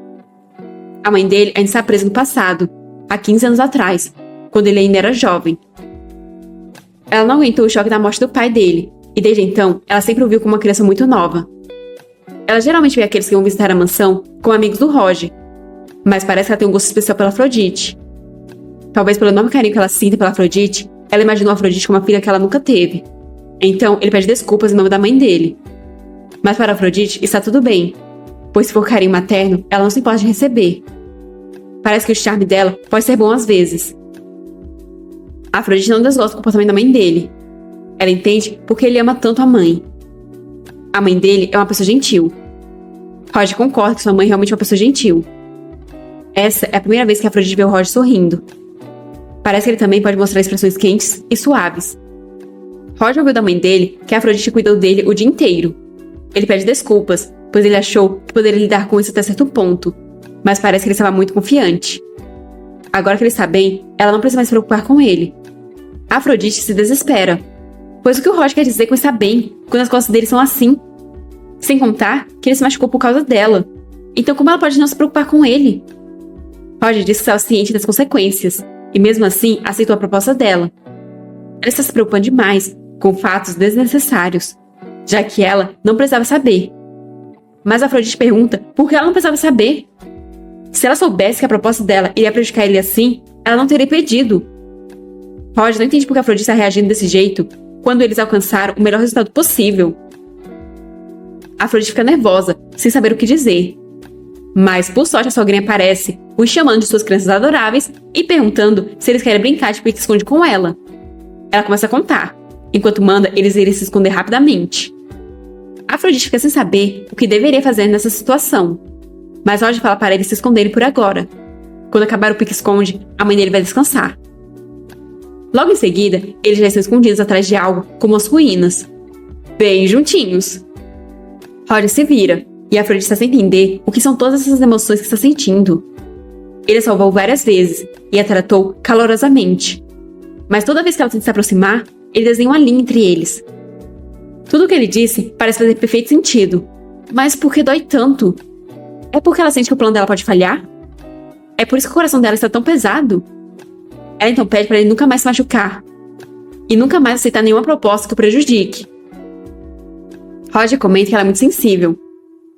A mãe dele ainda está presa no passado, há 15 anos atrás, quando ele ainda era jovem. Ela não aguentou o choque da morte do pai dele, e desde então, ela sempre o viu como uma criança muito nova. Ela geralmente vê aqueles que vão visitar a mansão como amigos do Roger, mas parece que ela tem um gosto especial pela Afrodite. Talvez pelo enorme carinho que ela sinta pela Afrodite, ela imaginou a Afrodite como uma filha que ela nunca teve. Então, ele pede desculpas em nome da mãe dele. Mas para a Afrodite, está tudo bem, pois se for carinho materno, ela não se importa de receber. Parece que o charme dela pode ser bom às vezes. A Afrodite não desgosta do comportamento da mãe dele. Ela entende porque ele ama tanto a mãe. A mãe dele é uma pessoa gentil. Roger concorda que sua mãe é realmente uma pessoa gentil. Essa é a primeira vez que a Afrodite vê o Roger sorrindo. Parece que ele também pode mostrar expressões quentes e suaves. Roger ouviu da mãe dele que a Afrodite cuidou dele o dia inteiro. Ele pede desculpas, pois ele achou que poderia lidar com isso até certo ponto, mas parece que ele estava muito confiante. Agora que ele está bem, ela não precisa mais se preocupar com ele. A Afrodite se desespera, pois o que o Roger quer dizer com estar bem, quando as costas dele são assim? Sem contar que ele se machucou por causa dela. Então como ela pode não se preocupar com ele? Roger disse que estava ciente das consequências, e mesmo assim aceitou a proposta dela. Ela está se preocupando demais com fatos desnecessários, já que ela não precisava saber. Mas a Afrodite pergunta por que ela não precisava saber. Se ela soubesse que a proposta dela iria prejudicar ele assim, ela não teria pedido. Roger não entende por que a Afrodite está reagindo desse jeito quando eles alcançaram o melhor resultado possível. A Afrodite fica nervosa, sem saber o que dizer. Mas, por sorte, a sogrinha aparece, os chamando de suas crianças adoráveis e perguntando se eles querem brincar de pique-esconde com ela. Ela começa a contar, enquanto manda eles irem se esconder rapidamente. A Afrodite fica sem saber o que deveria fazer nessa situação, mas Roger fala para eles se esconderem por agora. Quando acabar o pique-esconde, a mãe dele vai descansar. Logo em seguida, eles já estão escondidos atrás de algo como as ruínas, bem juntinhos. Roger se vira, e a Afrodite está sem entender o que são todas essas emoções que está sentindo. Ele a salvou várias vezes e a tratou calorosamente. Mas toda vez que ela tenta se aproximar, ele desenha uma linha entre eles. Tudo o que ele disse parece fazer perfeito sentido. Mas por que dói tanto? É porque ela sente que o plano dela pode falhar? É por isso que o coração dela está tão pesado? Ela então pede para ele nunca mais se machucar. E nunca mais aceitar nenhuma proposta que o prejudique. Roger comenta que ela é muito sensível.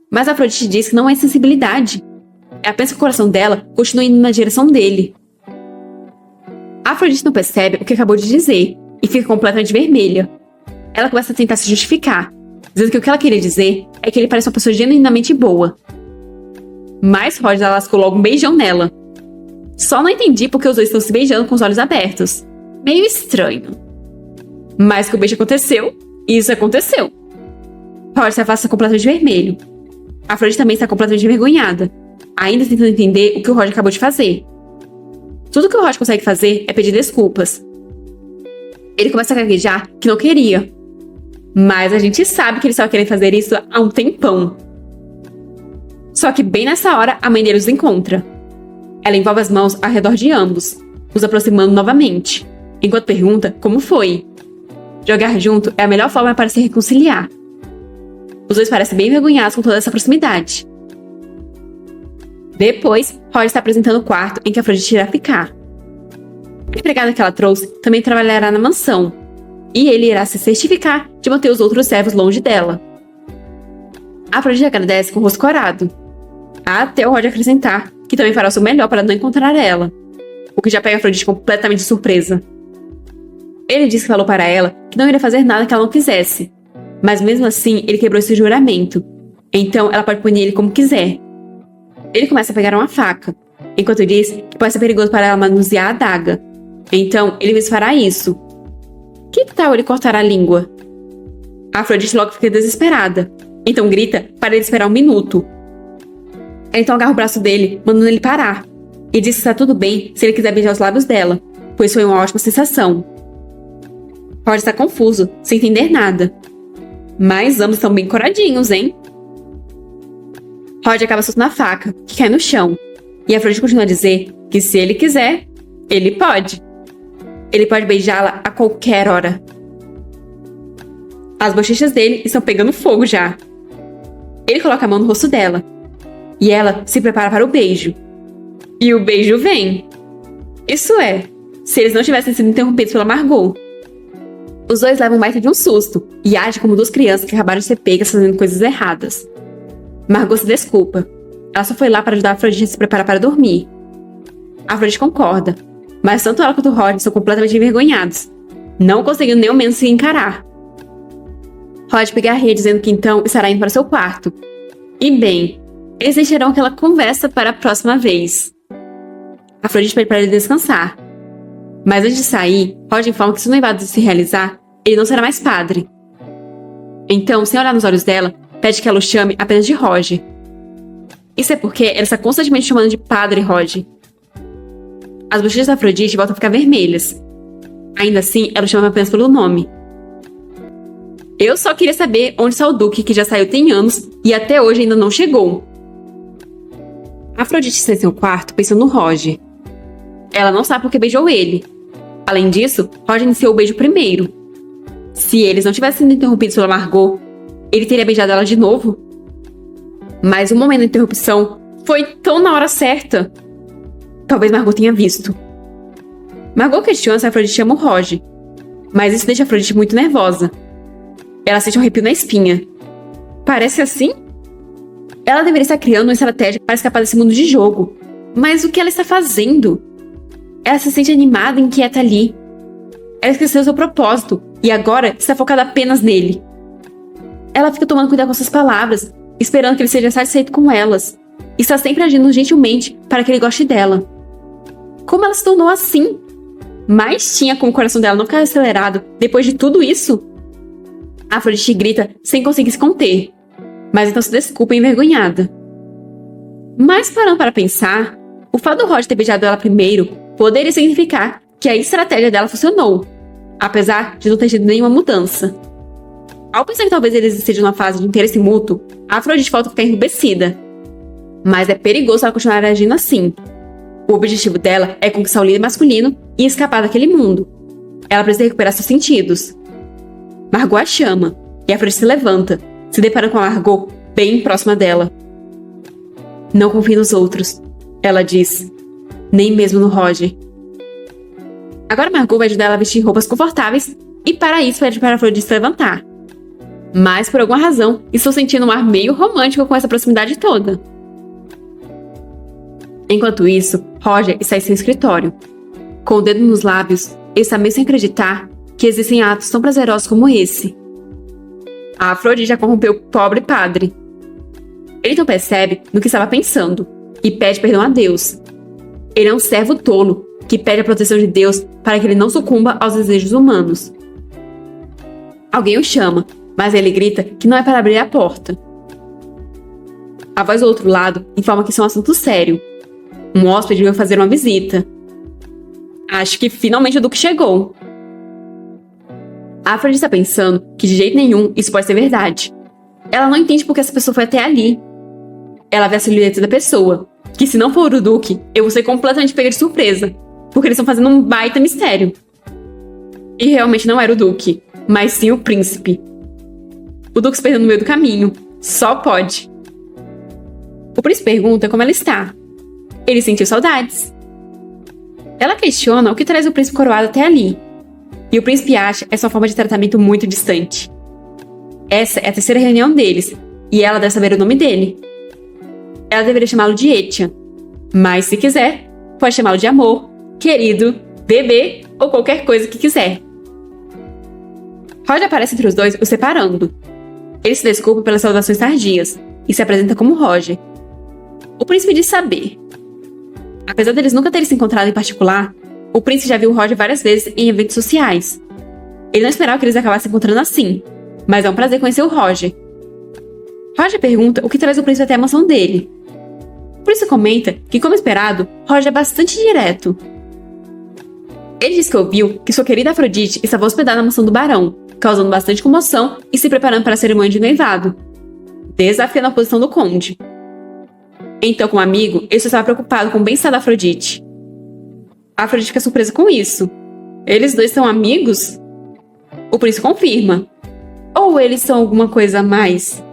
Mas a Afrodite diz que não é sensibilidade. Ela pensa que o coração dela continua indo na direção dele. A Afrodite não percebe o que acabou de dizer e fica completamente vermelha. Ela começa a tentar se justificar, dizendo que o que ela queria dizer é que ele parece uma pessoa genuinamente boa. Mas Roger lascou logo um beijão nela. Só não entendi porque os dois estão se beijando com os olhos abertos. Meio estranho. Mas que o beijo aconteceu, isso aconteceu. Roger se afasta completamente vermelho. A Afrodite também está completamente envergonhada, ainda tentando entender o que o Roger acabou de fazer. Tudo que o Roger consegue fazer é pedir desculpas. Ele começa a gaguejar que não queria. Mas a gente sabe que ele estava querendo fazer isso há um tempão. Só que bem nessa hora, a mãe dele os encontra. Ela envolve as mãos ao redor de ambos, os aproximando novamente, enquanto pergunta como foi. Jogar junto é a melhor forma para se reconciliar. Os dois parecem bem envergonhados com toda essa proximidade. Depois, Roger está apresentando o quarto em que a Afrodite irá ficar. A empregada que ela trouxe também trabalhará na mansão, e ele irá se certificar de manter os outros servos longe dela. A Afrodite agradece com o rosto corado, até o Roger acrescentar que também fará o seu melhor para não encontrar ela, o que já pega a Afrodite completamente de surpresa. Ele disse que falou para ela que não iria fazer nada que ela não quisesse, mas mesmo assim ele quebrou esse juramento, então ela pode punir ele como quiser. Ele começa a pegar uma faca, enquanto diz que pode ser perigoso para ela manusear a adaga, então ele mesmo fará isso. Que tal ele cortar a língua? A Afrodite logo fica desesperada, então grita para ele esperar um minuto. Ela então agarra o braço dele, mandando ele parar, e diz que está tudo bem se ele quiser beijar os lábios dela, pois foi uma ótima sensação. Roger está confuso, sem entender nada. Mas ambos estão bem coradinhos, hein? Roger acaba soltando a faca, que cai no chão, e a Afrodite continua a dizer que se ele quiser, ele pode. Ele pode beijá-la a qualquer hora. As bochechas dele estão pegando fogo já. Ele coloca a mão no rosto dela, e ela se prepara para o beijo. E o beijo vem. Isso é, se eles não tivessem sido interrompidos pela Margot. Os dois levam um baita de um susto e agem como duas crianças que acabaram de ser pegas fazendo coisas erradas. Margot se desculpa. Ela só foi lá para ajudar a Afrodite a se preparar para dormir. A Afrodite concorda, mas tanto ela quanto o Roger são completamente envergonhados, não conseguindo nem ao menos se encarar. Roger pega a Rhea dizendo que então estará indo para seu quarto. E bem, eles deixarão aquela conversa para a próxima vez. A Afrodite pede para ele descansar. Mas antes de sair, Roger informa que se o noivado se realizar, ele não será mais padre. Então, sem olhar nos olhos dela, pede que ela o chame apenas de Roger. Isso é porque ela está constantemente chamando de padre Roger. As bochechas da Afrodite voltam a ficar vermelhas. Ainda assim, ela o chama apenas pelo nome. Eu só queria saber onde está o Duque, que já saiu tem anos e até hoje ainda não chegou. A Afrodite está em seu quarto pensando no Roger. Ela não sabe por que beijou ele. Além disso, Roger iniciou o beijo primeiro. Se eles não tivessem sido interrompidos pela Margot, ele teria beijado ela de novo. Mas o momento da interrupção foi tão na hora certa. Talvez Margot tenha visto. Margot questiona se a Afrodite ama o Roger, mas isso deixa a Afrodite muito nervosa. Ela sente um arrepio na espinha. Parece assim? Ela deveria estar criando uma estratégia para escapar desse mundo de jogo. Mas o que ela está fazendo? Ela se sente animada e inquieta ali. Ela esqueceu seu propósito e agora está focada apenas nele. Ela fica tomando cuidado com suas palavras, esperando que ele seja satisfeito com elas. E está sempre agindo gentilmente para que ele goste dela. Como ela se tornou assim? Mas tinha como o coração dela não ficar acelerado depois de tudo isso? Afrodite grita sem conseguir se conter, mas então se desculpa envergonhada. Mas parando para pensar, o fato do Roger ter beijado ela primeiro poderia significar que a estratégia dela funcionou, apesar de não ter tido nenhuma mudança. Ao pensar que talvez eles estejam numa fase de interesse mútuo, Afrodite volta a ficar enrubescida. Mas é perigoso ela continuar agindo assim. O objetivo dela é conquistar o líder masculino e escapar daquele mundo. Ela precisa recuperar seus sentidos. Margot a chama, e Afrodite se levanta, se deparando com a Margot bem próxima dela. Não confie nos outros, ela diz. Nem mesmo no Roger. Agora Margot vai ajudar ela a vestir roupas confortáveis e para isso pede para Afrodite se levantar. Mas por alguma razão, estou sentindo um ar meio romântico com essa proximidade toda. Enquanto isso, Roger está em seu escritório. Com o dedo nos lábios, ele está meio sem acreditar que existem atos tão prazerosos como esse. A Afrodite já corrompeu o pobre padre. Ele então percebe no que estava pensando e pede perdão a Deus. Ele é um servo tolo que pede a proteção de Deus para que ele não sucumba aos desejos humanos. Alguém o chama, mas ele grita que não é para abrir a porta. A voz do outro lado informa que isso é um assunto sério. Um hóspede veio fazer uma visita. Acho que finalmente o Duque chegou. A Afrodite está pensando que de jeito nenhum isso pode ser verdade. Ela não entende porque essa pessoa foi até ali. Ela vê a silhueta da pessoa, que se não for o Duque, eu vou ser completamente pega de surpresa, porque eles estão fazendo um baita mistério. E realmente não era o Duque, mas sim o príncipe. O Duque se perdeu no meio do caminho. Só pode. O príncipe pergunta como ela está. Ele sentiu saudades. Ela questiona o que traz o príncipe coroado até ali. E o príncipe acha essa forma de tratamento muito distante. Essa é a terceira reunião deles, e ela deve saber o nome dele. Ela deveria chamá-lo de Etienne, mas se quiser, pode chamá-lo de amor, querido, bebê ou qualquer coisa que quiser. Roger aparece entre os dois, o separando. Ele se desculpa pelas saudações tardias e se apresenta como Roger. O príncipe diz saber. Apesar deles nunca terem se encontrado em particular, o príncipe já viu Roger várias vezes em eventos sociais. Ele não esperava que eles acabassem se encontrando assim, mas é um prazer conhecer o Roger. Roger pergunta o que traz o príncipe até a mansão dele. O príncipe comenta que, como esperado, Roger é bastante direto. Ele diz que ouviu que sua querida Afrodite estava hospedada na mansão do barão, causando bastante comoção e se preparando para a cerimônia de noivado, desafiando a posição do conde. Então, como amigo, ele só estava preocupado com o bem-estar da Afrodite. A Afrodite fica surpresa com isso. Eles dois são amigos? O príncipe confirma. Ou eles são alguma coisa a mais?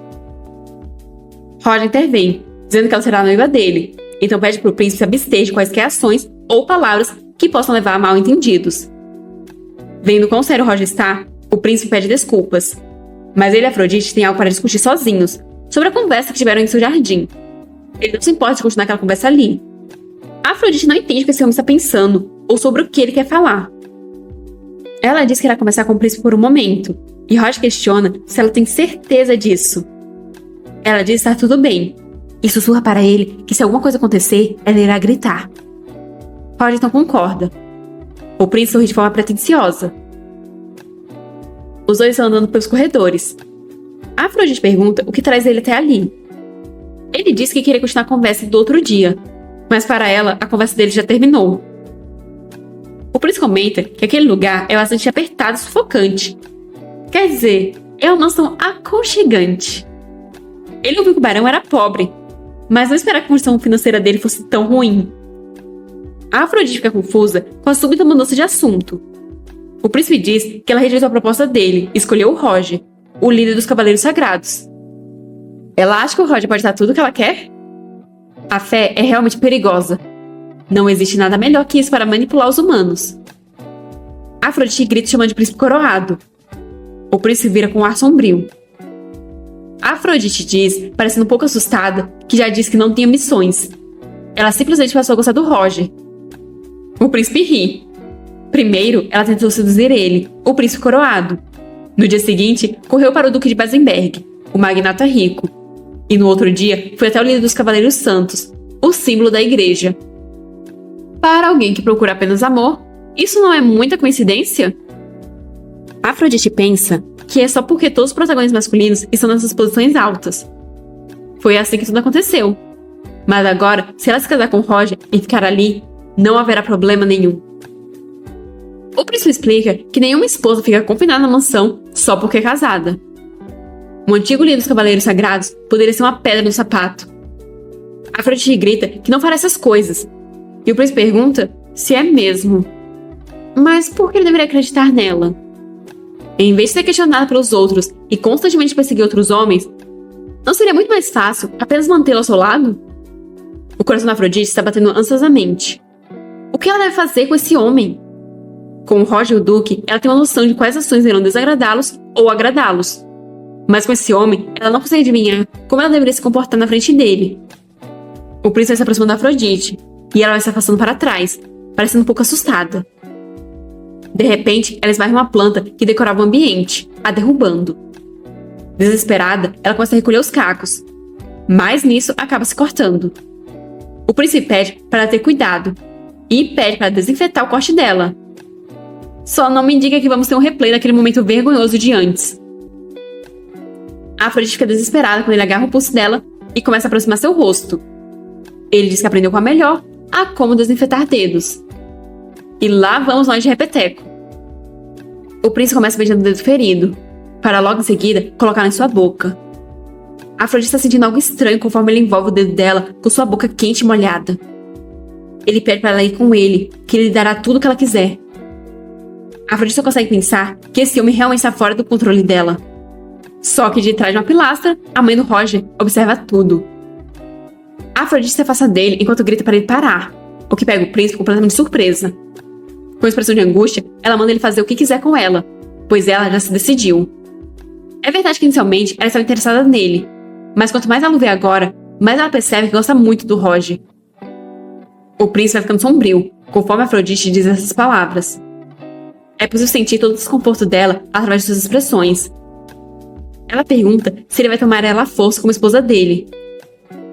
Roger intervém, dizendo que ela será a noiva dele. Então pede para o príncipe se abster de quaisquer ações ou palavras que possam levar a mal-entendidos. Vendo quão sério Roger está, o príncipe pede desculpas. Mas ele e Afrodite têm algo para discutir sozinhos, sobre a conversa que tiveram em seu jardim. Ele não se importa de continuar aquela conversa ali. A Afrodite não entende o que esse homem está pensando, ou sobre o que ele quer falar. Ela diz que irá conversar com o príncipe por um momento, e Roger questiona se ela tem certeza disso. Ela diz estar tudo bem, e sussurra para ele que se alguma coisa acontecer, ela irá gritar. Roger então concorda. O príncipe sorri de forma pretensiosa. Os dois estão andando pelos corredores. A Afrodite pergunta o que traz ele até ali. Ele diz que queria continuar a conversa do outro dia, mas para ela, a conversa dele já terminou. O príncipe comenta que aquele lugar é bastante apertado e sufocante. Quer dizer, é uma mansão aconchegante. Ele ouviu que o barão era pobre, mas não esperava que a condição financeira dele fosse tão ruim. A Afrodite fica confusa com a súbita mudança de assunto. O príncipe diz que ela rejeitou a proposta dele e escolheu o Roger, o líder dos Cavaleiros Sagrados. Ela acha que o Roger pode dar tudo o que ela quer? A fé é realmente perigosa. Não existe nada melhor que isso para manipular os humanos. A Afrodite grita chamando de príncipe coroado. O príncipe vira com um ar sombrio. A Afrodite diz, parecendo um pouco assustada, que já disse que não tinha missões. Ela simplesmente passou a gostar do Roger. O príncipe ri. Primeiro, ela tentou seduzir ele, o príncipe coroado. No dia seguinte, correu para o duque de Basenberg, o magnata rico. E no outro dia, foi até o líder dos Cavaleiros Santos, o símbolo da igreja. Para alguém que procura apenas amor, isso não é muita coincidência? Afrodite pensa que é só porque todos os protagonistas masculinos estão nessas posições altas. Foi assim que tudo aconteceu. Mas agora, se ela se casar com Roger e ficar ali, não haverá problema nenhum. O príncipe explica que nenhuma esposa fica confinada na mansão só porque é casada. Um antigo líder dos Cavaleiros Sagrados poderia ser uma pedra no sapato. Afrodite grita que não fará essas coisas. E o príncipe pergunta se é mesmo. Mas por que ele deveria acreditar nela? Em vez de ser questionada pelos outros e constantemente perseguir outros homens, não seria muito mais fácil apenas mantê-la ao seu lado? O coração da Afrodite está batendo ansiosamente. O que ela deve fazer com esse homem? Com o Roger e o Duque, ela tem uma noção de quais ações irão desagradá-los ou agradá-los. Mas com esse homem, ela não consegue adivinhar como ela deveria se comportar na frente dele. O príncipe vai se aproximando da Afrodite, e ela vai se afastando para trás, parecendo um pouco assustada. De repente, ela esbarra em uma planta que decorava o ambiente, a derrubando. Desesperada, ela começa a recolher os cacos. Mas nisso, acaba se cortando. O príncipe pede para ela ter cuidado, e pede para desinfetar o corte dela. Só não me diga que vamos ter um replay daquele momento vergonhoso de antes. A Afrodite fica desesperada quando ele agarra o pulso dela e começa a aproximar seu rosto. Ele diz que aprendeu com a melhor a como desinfetar dedos. E lá vamos nós de repeteco. O príncipe começa beijando o dedo ferido, para logo em seguida colocá-lo em sua boca. A Afrodite está sentindo algo estranho conforme ele envolve o dedo dela com sua boca quente e molhada. Ele pede para ela ir com ele, que ele lhe dará tudo o que ela quiser. A Afrodite só consegue pensar que esse homem realmente está fora do controle dela. Só que de trás de uma pilastra, a mãe do Roger observa tudo. A Afrodite se afasta dele enquanto grita para ele parar, o que pega o príncipe completamente de surpresa. Com expressão de angústia, ela manda ele fazer o que quiser com ela, pois ela já se decidiu. É verdade que inicialmente ela estava interessada nele, mas quanto mais ela o vê agora, mais ela percebe que gosta muito do Roger. O príncipe vai ficando sombrio, conforme a Afrodite diz essas palavras. É possível sentir todo o desconforto dela através de suas expressões. Ela pergunta se ele vai tomar ela à força como esposa dele.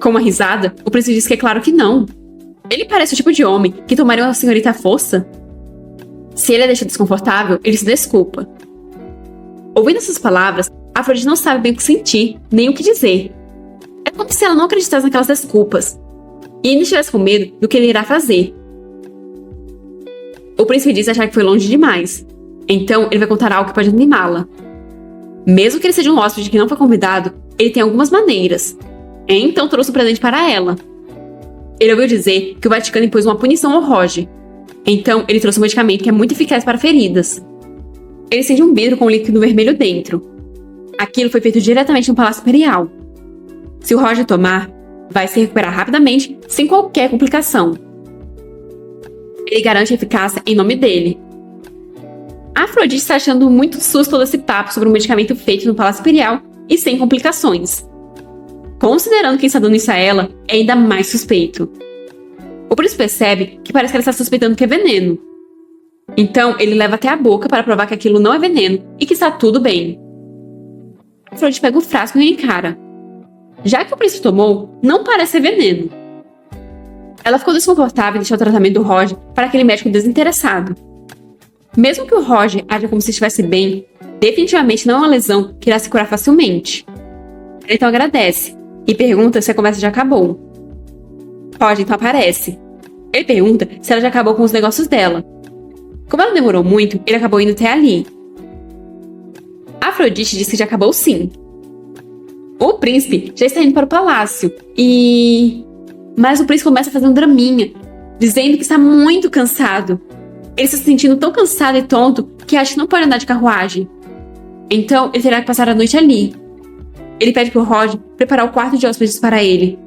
Com uma risada, o príncipe diz que é claro que não. Ele parece o tipo de homem que tomaria uma senhorita à força. Se ele a deixa desconfortável, ele se desculpa. Ouvindo essas palavras, a Afrodite não sabe bem o que sentir, nem o que dizer. É como se ela não acreditasse naquelas desculpas, e ainda estivesse com medo do que ele irá fazer. O príncipe diz achar que foi longe demais, então ele vai contar algo que pode animá-la. Mesmo que ele seja um hóspede que não foi convidado, ele tem algumas maneiras. Então trouxe um presente para ela. Ele ouviu dizer que o Vaticano impôs uma punição ao Roger. Então ele trouxe um medicamento que é muito eficaz para feridas. Ele sente um vidro com um líquido vermelho dentro. Aquilo foi feito diretamente no Palácio Imperial. Se o Roger tomar, vai se recuperar rapidamente, sem qualquer complicação. Ele garante a eficácia em nome dele. A Afrodite está achando muito susto todo esse papo sobre um medicamento feito no Palácio Imperial e sem complicações. Considerando quem está dando isso a ela, é ainda mais suspeito. O príncipe percebe que parece que ela está suspeitando que é veneno. Então, ele leva até a boca para provar que aquilo não é veneno e que está tudo bem. A Afrodite pega o frasco e o encara. Já que o príncipe tomou, não parece ser veneno. Ela ficou desconfortável em deixar o tratamento do Roger para aquele médico desinteressado. Mesmo que o Roger haja como se estivesse bem, definitivamente não é uma lesão que irá se curar facilmente. Ele então agradece e pergunta se a conversa já acabou. Roger então aparece. Ele pergunta se ela já acabou com os negócios dela. Como ela demorou muito, ele acabou indo até ali. A Afrodite diz que já acabou sim. O príncipe já está indo para o palácio Mas o príncipe começa a fazer um draminha, dizendo que está muito cansado. Ele está se sentindo tão cansado e tonto que acha que não pode andar de carruagem. Então, ele terá que passar a noite ali. Ele pede pro Roger preparar o quarto de hóspedes para ele.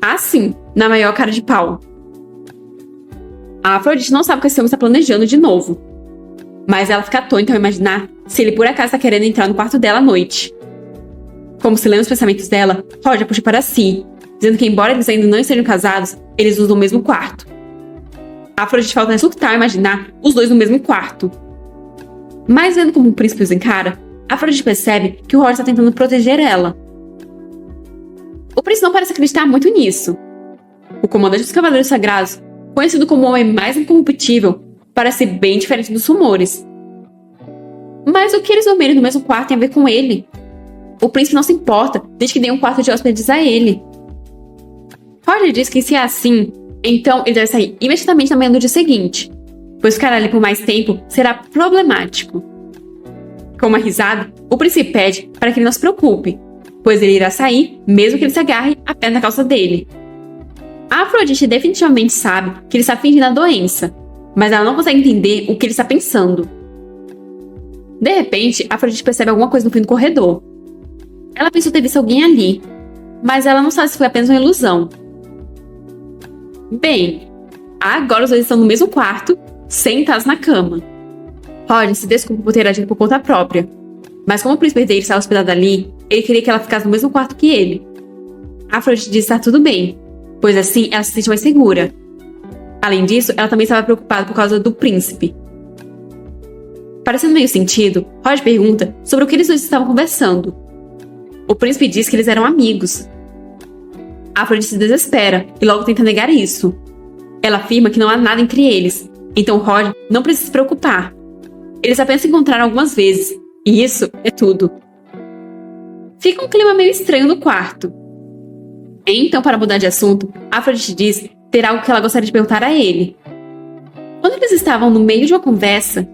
Assim, na maior cara de pau. A Afrodite não sabe o que esse homem está planejando de novo. Mas ela fica atônita ao imaginar se ele por acaso está querendo entrar no quarto dela à noite. Como se lendo os pensamentos dela, Roger puxa para si, dizendo que embora eles ainda não estejam casados, eles usam o mesmo quarto. A Afrodite volta a surtar ao imaginar os dois no mesmo quarto. Mas vendo como o príncipe os encara, a Afrodite percebe que o Roger está tentando proteger ela. O príncipe não parece acreditar muito nisso. O comandante dos Cavaleiros Sagrados, conhecido como o homem mais incorruptível, parece bem diferente dos rumores. Mas o que eles dormirem no mesmo quarto tem a ver com ele? O príncipe não se importa desde que dê um quarto de hóspedes a ele. Roger diz que se é assim, então ele deve sair imediatamente na manhã do dia seguinte, pois ficar ali por mais tempo será problemático. Com uma risada, o príncipe pede para que ele não se preocupe, pois ele irá sair mesmo que ele se agarre à perna da calça dele. A Afrodite definitivamente sabe que ele está fingindo a doença, mas ela não consegue entender o que ele está pensando. De repente, a Afrodite percebe alguma coisa no fim do corredor. Ela pensou ter visto alguém ali, mas ela não sabe se foi apenas uma ilusão. Bem, agora os dois estão no mesmo quarto, sentados na cama. Roger se desculpa por ter agido por conta própria, mas como o príncipe herdeiro estava hospedado ali, ele queria que ela ficasse no mesmo quarto que ele. A Afrodite diz estar tudo bem, pois assim ela se sente mais segura. Além disso, ela também estava preocupada por causa do príncipe. Parecendo meio sentido, Roger pergunta sobre o que eles dois estavam conversando. O príncipe diz que eles eram amigos. A Afrodite se desespera e logo tenta negar isso. Ela afirma que não há nada entre eles, então Roger não precisa se preocupar. Eles apenas se encontraram algumas vezes, e isso é tudo. Fica um clima meio estranho no quarto. Então, para mudar de assunto, a Afrodite diz ter algo que ela gostaria de perguntar a ele. Quando eles estavam no meio de uma conversa,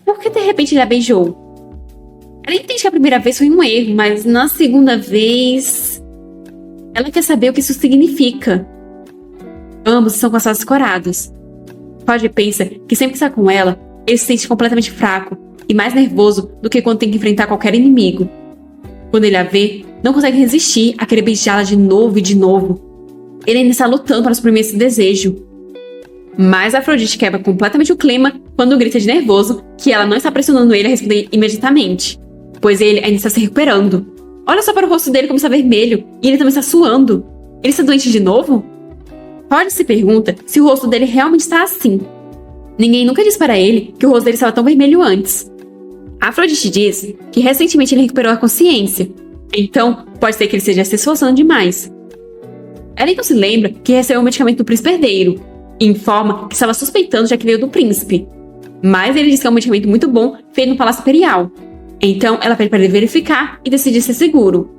por que de repente ele a beijou? Ela entende que a primeira vez foi um erro, mas na segunda vez... ela quer saber o que isso significa. Ambos são com as faces coradas. Roger pensa que sempre que está com ela, ele se sente completamente fraco e mais nervoso do que quando tem que enfrentar qualquer inimigo. Quando ele a vê, não consegue resistir a querer beijá-la de novo e de novo. Ele ainda está lutando para suprimir esse desejo. Mas a Afrodite quebra completamente o clima quando grita de nervoso que ela não está pressionando ele a responder imediatamente, pois ele ainda está se recuperando. Olha só para o rosto dele como está vermelho, e ele também está suando. Ele está doente de novo? Roger se pergunta se o rosto dele realmente está assim. Ninguém nunca disse para ele que o rosto dele estava tão vermelho antes. A Afrodite diz que recentemente ele recuperou a consciência, então pode ser que ele esteja se esforçando demais. Ela então se lembra que recebeu um medicamento do príncipe herdeiro, e informa que estava suspeitando já que veio do príncipe. Mas ele diz que é um medicamento muito bom feito no Palácio Imperial. Então ela pede para ele verificar e decidir ser seguro.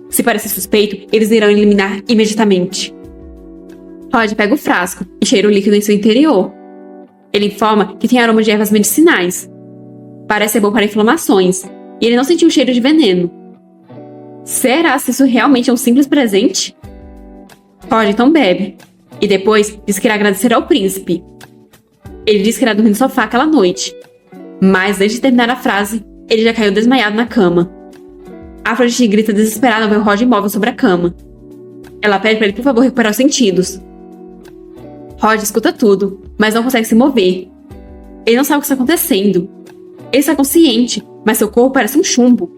Se parecer suspeito, eles irão eliminar imediatamente. Roger pega o frasco e cheira o líquido em seu interior. Ele informa que tem aroma de ervas medicinais. Parece ser bom para inflamações, e ele não sentiu o cheiro de veneno. Será se isso realmente é um simples presente? Roger então bebe, e depois diz que irá agradecer ao príncipe. Ele diz que irá dormir no sofá aquela noite, mas antes de terminar a frase, ele já caiu desmaiado na cama. A Afrodite grita desesperada ao ver o Roger imóvel sobre a cama. Ela pede para ele, por favor, recuperar os sentidos. Roger escuta tudo, mas não consegue se mover. Ele não sabe o que está acontecendo. Ele está consciente, mas seu corpo parece um chumbo.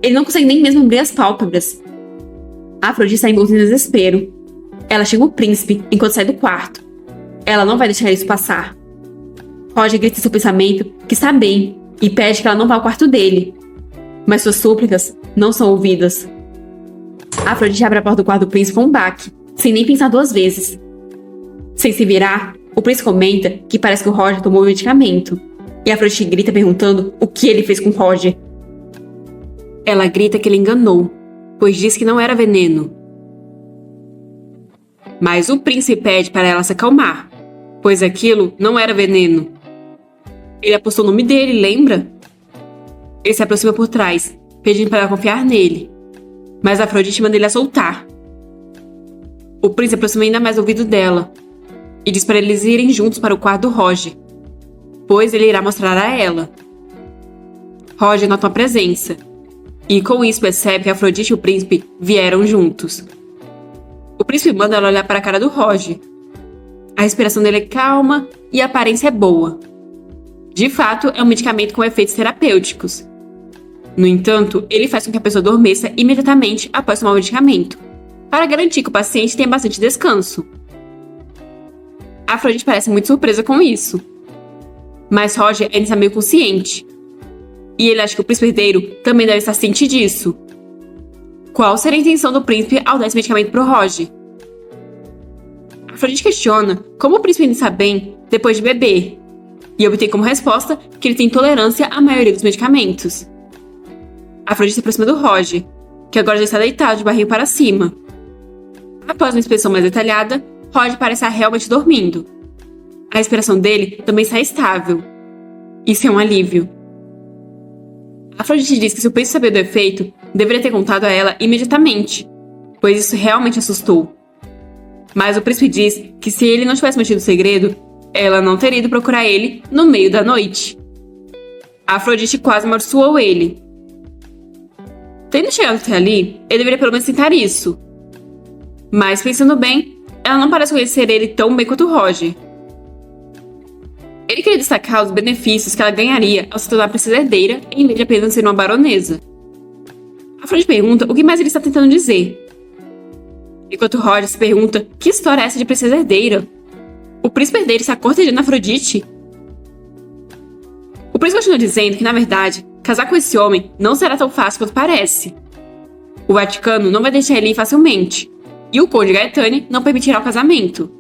Ele não consegue nem mesmo abrir as pálpebras. A Afrodite está envolta em desespero. Ela chama o príncipe enquanto sai do quarto. Ela não vai deixar isso passar. Roger grita em seu pensamento que está bem e pede que ela não vá ao quarto dele. Mas suas súplicas não são ouvidas. A Afrodite abre a porta do quarto do príncipe com um baque, sem nem pensar duas vezes. Sem se virar, o príncipe comenta que parece que o Roger tomou o medicamento. E a Afrodite grita perguntando o que ele fez com o Roger. Ela grita que ele enganou, pois diz que não era veneno. Mas o príncipe pede para ela se acalmar, pois aquilo não era veneno. Ele apostou o nome dele, lembra? Ele se aproxima por trás, pedindo para ela confiar nele. Mas a Afrodite manda ele a soltar. O príncipe aproxima ainda mais o ouvido dela e diz para eles irem juntos para o quarto do Roger, pois ele irá mostrar a ela. Roger nota uma presença, e com isso percebe que a Afrodite e o príncipe vieram juntos. O príncipe manda ela olhar para a cara do Roger. A respiração dele é calma e a aparência é boa. De fato, é um medicamento com efeitos terapêuticos. No entanto, ele faz com que a pessoa adormeça imediatamente após tomar o medicamento, para garantir que o paciente tenha bastante descanso. A Afrodite parece muito surpresa com isso. Mas Roger ainda está meio consciente. E ele acha que o príncipe herdeiro também deve estar ciente disso. Qual seria a intenção do príncipe ao dar esse medicamento pro Roger? Afrodite questiona como o príncipe ainda está bem depois de beber. E obtém como resposta que ele tem intolerância à maioria dos medicamentos. Afrodite se aproxima do Roger, que agora já está deitado de barriga para cima. Após uma inspeção mais detalhada, Roger parece estar realmente dormindo. A respiração dele também está estável. Isso é um alívio. Afrodite diz que se o príncipe saber do efeito, deveria ter contado a ela imediatamente, pois isso realmente assustou. Mas o príncipe diz que se ele não tivesse mantido o segredo, ela não teria ido procurar ele no meio da noite. Afrodite quase amaldiçoou ele. Tendo chegado até ali, ele deveria pelo menos tentar isso. Mas pensando bem, ela não parece conhecer ele tão bem quanto Roger. Ele queria destacar os benefícios que ela ganharia ao se tornar princesa herdeira em vez de apenas ser uma baronesa. Afrodite pergunta o que mais ele está tentando dizer. Enquanto Roger se pergunta que história é essa de princesa herdeira. O príncipe herdeiro está cortejando Afrodite? O príncipe continua dizendo que, na verdade, casar com esse homem não será tão fácil quanto parece. O Vaticano não vai deixar ele ir facilmente, e o Conde Gaetani não permitirá o casamento.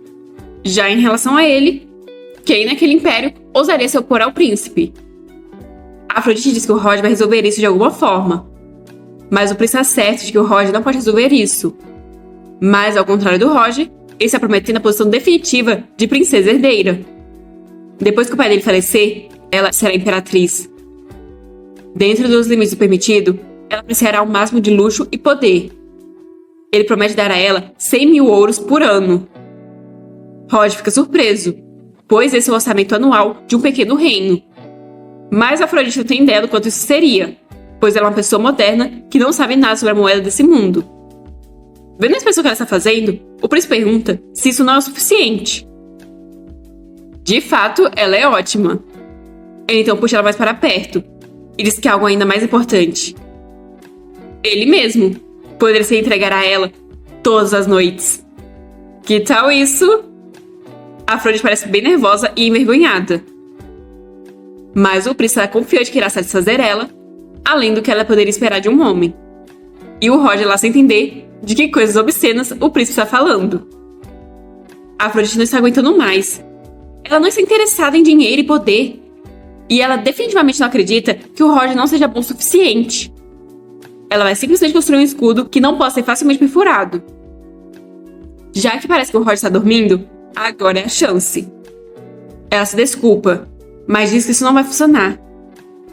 Já em relação a ele, quem naquele império ousaria se opor ao príncipe? Afrodite diz que o Roger vai resolver isso de alguma forma. Mas o príncipe está certo de que o Roger não pode resolver isso. Mas, ao contrário do Roger, ele está prometendo a posição definitiva de princesa herdeira. Depois que o pai dele falecer, ela será imperatriz. Dentro dos limites do permitido, ela apreciará o máximo de luxo e poder. Ele promete dar a ela 100 mil ouros por ano. Roger fica surpreso, pois esse é o orçamento anual de um pequeno reino. Mas Afrodite não tem ideia do quanto isso seria, pois ela é uma pessoa moderna que não sabe nada sobre a moeda desse mundo. Vendo a expressão que ela está fazendo, o príncipe pergunta se isso não é o suficiente. De fato, ela é ótima. Ele então puxa ela mais para perto e diz que há algo ainda mais importante. Ele mesmo poderia se entregar a ela todas as noites. Que tal isso? Afrodite parece bem nervosa e envergonhada. Mas o príncipe é confiante que irá satisfazer ela, além do que ela poderia esperar de um homem. E o Roger lá sem entender de que coisas obscenas o príncipe está falando. Afrodite não está aguentando mais. Ela não está interessada em dinheiro e poder. E ela definitivamente não acredita que o Roger não seja bom o suficiente. Ela vai simplesmente construir um escudo que não possa ser facilmente perfurado. Já que parece que o Roger está dormindo, agora é a chance. Ela se desculpa, mas diz que isso não vai funcionar.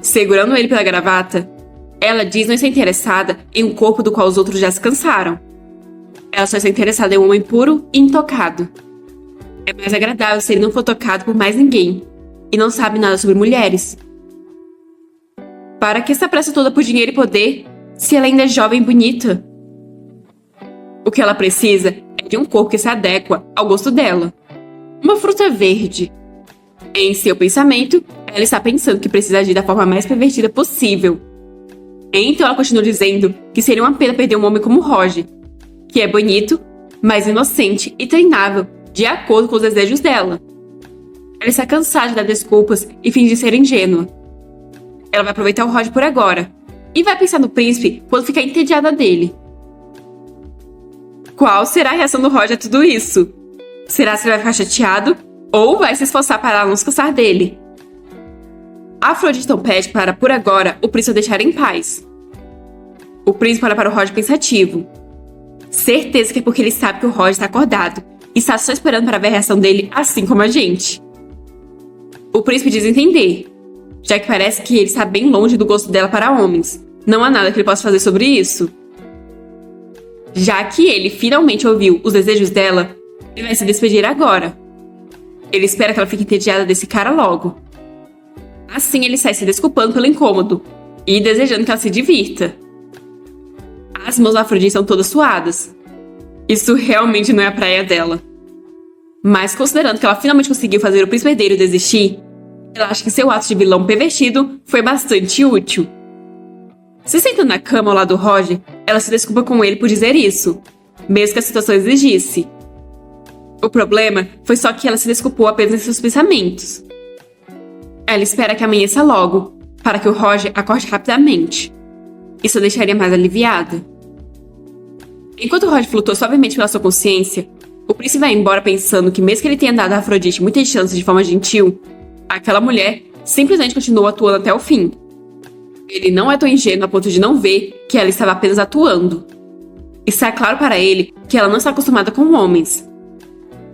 Segurando ele pela gravata, ela diz não estar interessada em um corpo do qual os outros já se cansaram. Ela só está interessada em um homem puro e intocado. É mais agradável se ele não for tocado por mais ninguém e não sabe nada sobre mulheres. Para que essa pressa toda por dinheiro e poder, se ela ainda é jovem e bonita? O que ela precisa é de um corpo que se adequa ao gosto dela. Uma fruta verde. Em seu pensamento, ela está pensando que precisa agir da forma mais pervertida possível. Então ela continua dizendo que seria uma pena perder um homem como Roger, que é bonito, mas inocente e treinável, de acordo com os desejos dela. Ela está cansada de dar desculpas e fingir ser ingênua. Ela vai aproveitar o Roger por agora, e vai pensar no príncipe quando ficar entediada dele. Qual será a reação do Roger a tudo isso? Será que ele vai ficar chateado ou vai se esforçar para não se cansar dele? Afrodite então pede para, por agora, o príncipe deixar em paz. O príncipe olha para o Roger pensativo. Certeza que é porque ele sabe que o Roger está acordado e está só esperando para ver a reação dele, assim como a gente. O príncipe diz entender, já que parece que ele está bem longe do gosto dela para homens. Não há nada que ele possa fazer sobre isso. Já que ele finalmente ouviu os desejos dela, ele vai se despedir agora. Ele espera que ela fique entediada desse cara logo. Assim ele sai se desculpando pelo incômodo e desejando que ela se divirta. As mãos da Afrodite são todas suadas. Isso realmente não é a praia dela. Mas considerando que ela finalmente conseguiu fazer o príncipe herdeiro desistir, ela acha que seu ato de vilão pervertido foi bastante útil. Se sentando na cama ao lado do Roger, ela se desculpa com ele por dizer isso, mesmo que a situação exigisse. O problema foi só que ela se desculpou apenas em seus pensamentos. Ela espera que amanheça logo, para que o Roger acorde rapidamente. Isso a deixaria mais aliviada. Enquanto o Roger flutua suavemente pela sua consciência, o príncipe vai embora pensando que mesmo que ele tenha dado a Afrodite muitas chances de forma gentil, aquela mulher simplesmente continuou atuando até o fim. Ele não é tão ingênuo a ponto de não ver que ela estava apenas atuando. Está claro para ele que ela não está acostumada com homens.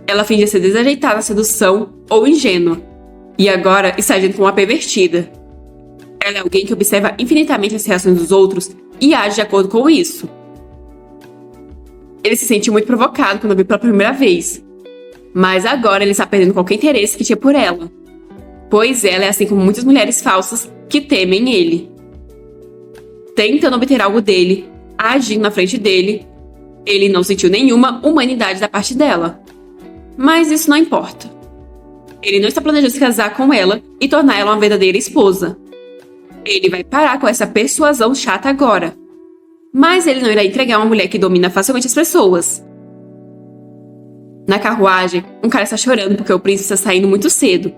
Ela finge ser desajeitada na sedução ou ingênua, e agora está agindo como uma pervertida. Ela é alguém que observa infinitamente as reações dos outros e age de acordo com isso. Ele se sentiu muito provocado quando a viu pela primeira vez, mas agora ele está perdendo qualquer interesse que tinha por ela, pois ela é assim como muitas mulheres falsas que temem ele. Tentando obter algo dele, agindo na frente dele, ele não sentiu nenhuma humanidade da parte dela. Mas isso não importa. Ele não está planejando se casar com ela e tornar ela uma verdadeira esposa. Ele vai parar com essa persuasão chata agora. Mas ele não irá entregar uma mulher que domina facilmente as pessoas. Na carruagem, um cara está chorando porque o príncipe está saindo muito cedo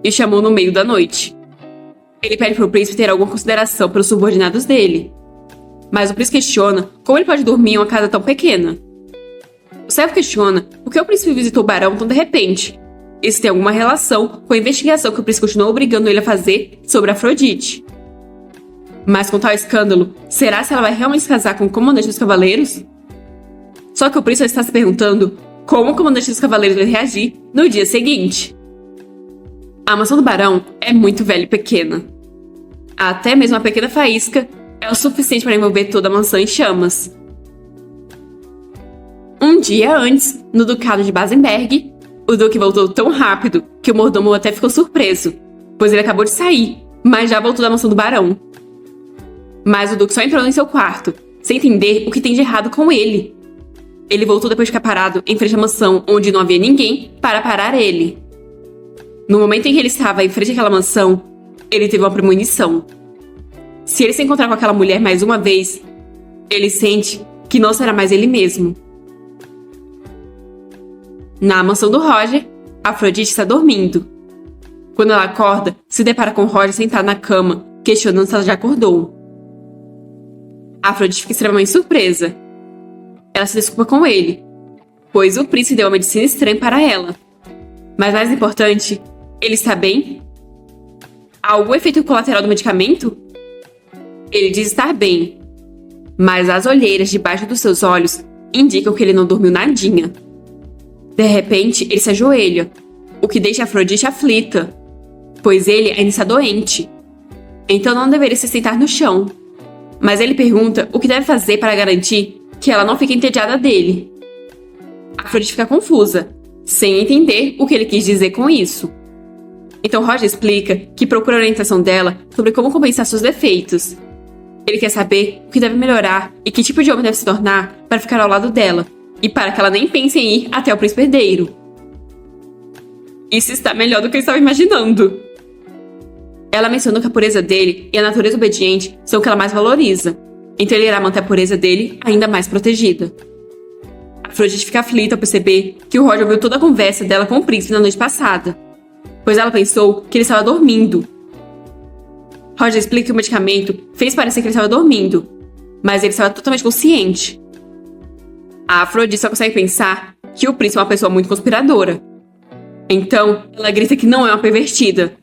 e chamou no meio da noite. Ele pede para o príncipe ter alguma consideração pelos subordinados dele. Mas o príncipe questiona como ele pode dormir em uma casa tão pequena. O servo questiona por que o príncipe visitou o barão tão de repente. Isso tem alguma relação com a investigação que o príncipe continuou obrigando ele a fazer sobre Afrodite. Mas com tal escândalo, será se ela vai realmente se casar com o comandante dos cavaleiros? Só que o príncipe está se perguntando como o comandante dos cavaleiros vai reagir no dia seguinte. A mansão do barão é muito velha e pequena. Até mesmo uma pequena faísca é o suficiente para envolver toda a mansão em chamas. Um dia antes, no ducado de Basenberg, o duque voltou tão rápido que o mordomo até ficou surpreso, pois ele acabou de sair, mas já voltou da mansão do barão. Mas o duque só entrou em seu quarto, sem entender o que tem de errado com ele. Ele voltou depois de ficar parado em frente à mansão onde não havia ninguém para parar ele. No momento em que ele estava em frente àquela mansão, ele teve uma premonição. Se ele se encontrar com aquela mulher mais uma vez, ele sente que não será mais ele mesmo. Na mansão do Roger, Afrodite está dormindo. Quando ela acorda, se depara com Roger sentado na cama, questionando se ela já acordou. Afrodite fica extremamente surpresa. Ela se desculpa com ele, pois o príncipe deu uma medicina estranha para ela. Mas mais importante, ele está bem? Há algum efeito colateral do medicamento? Ele diz estar bem, mas as olheiras debaixo dos seus olhos indicam que ele não dormiu nadinha. De repente, ele se ajoelha, o que deixa Afrodite aflita, pois ele ainda está doente. Então não deveria se sentar no chão. Mas ele pergunta o que deve fazer para garantir que ela não fique entediada dele. Afrodite fica confusa, sem entender o que ele quis dizer com isso. Então Roger explica que procura a orientação dela sobre como compensar seus defeitos. Ele quer saber o que deve melhorar e que tipo de homem deve se tornar para ficar ao lado dela, e para que ela nem pense em ir até o príncipe herdeiro. Isso está melhor do que eu estava imaginando. Ela mencionou que a pureza dele e a natureza obediente são o que ela mais valoriza, então ele irá manter a pureza dele ainda mais protegida. Afrodite fica aflita ao perceber que o Roger ouviu toda a conversa dela com o príncipe na noite passada, pois ela pensou que ele estava dormindo. Roger explica que o medicamento fez parecer que ele estava dormindo, mas ele estava totalmente consciente. A Afrodite só consegue pensar que o príncipe é uma pessoa muito conspiradora. Então, ela grita que não é uma pervertida,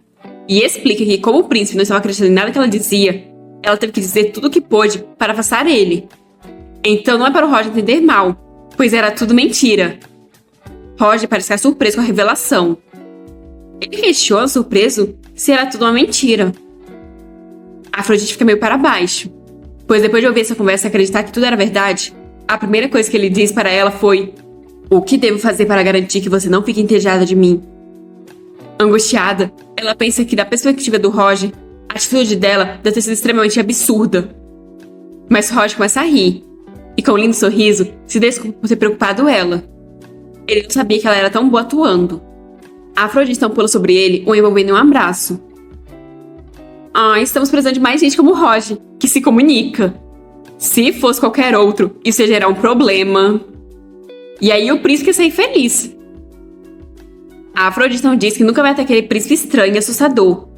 e explica que, como o príncipe não estava acreditando em nada que ela dizia, ela teve que dizer tudo o que pôde para afastar ele. Então não é para o Roger entender mal, pois era tudo mentira. Roger parece ficar surpreso com a revelação. Ele questiona, surpreso, se era tudo uma mentira. A Afrodite fica meio para baixo, pois depois de ouvir essa conversa e acreditar que tudo era verdade, a primeira coisa que ele diz para ela foi: "O que devo fazer para garantir que você não fique entediada de mim?" Angustiada, ela pensa que, da perspectiva do Roger, a atitude dela deve ter sido extremamente absurda. Mas Roger começa a rir, e com um lindo sorriso, se desculpa por ter preocupado ela. Ele não sabia que ela era tão boa atuando. A Afrodite então pula sobre ele, o envolvendo em um abraço. Estamos precisando de mais gente como o Roger, que se comunica. Se fosse qualquer outro, isso ia gerar um problema. E aí o príncipe ia sair feliz. A Afrodite não diz que nunca vai ter aquele príncipe estranho e assustador.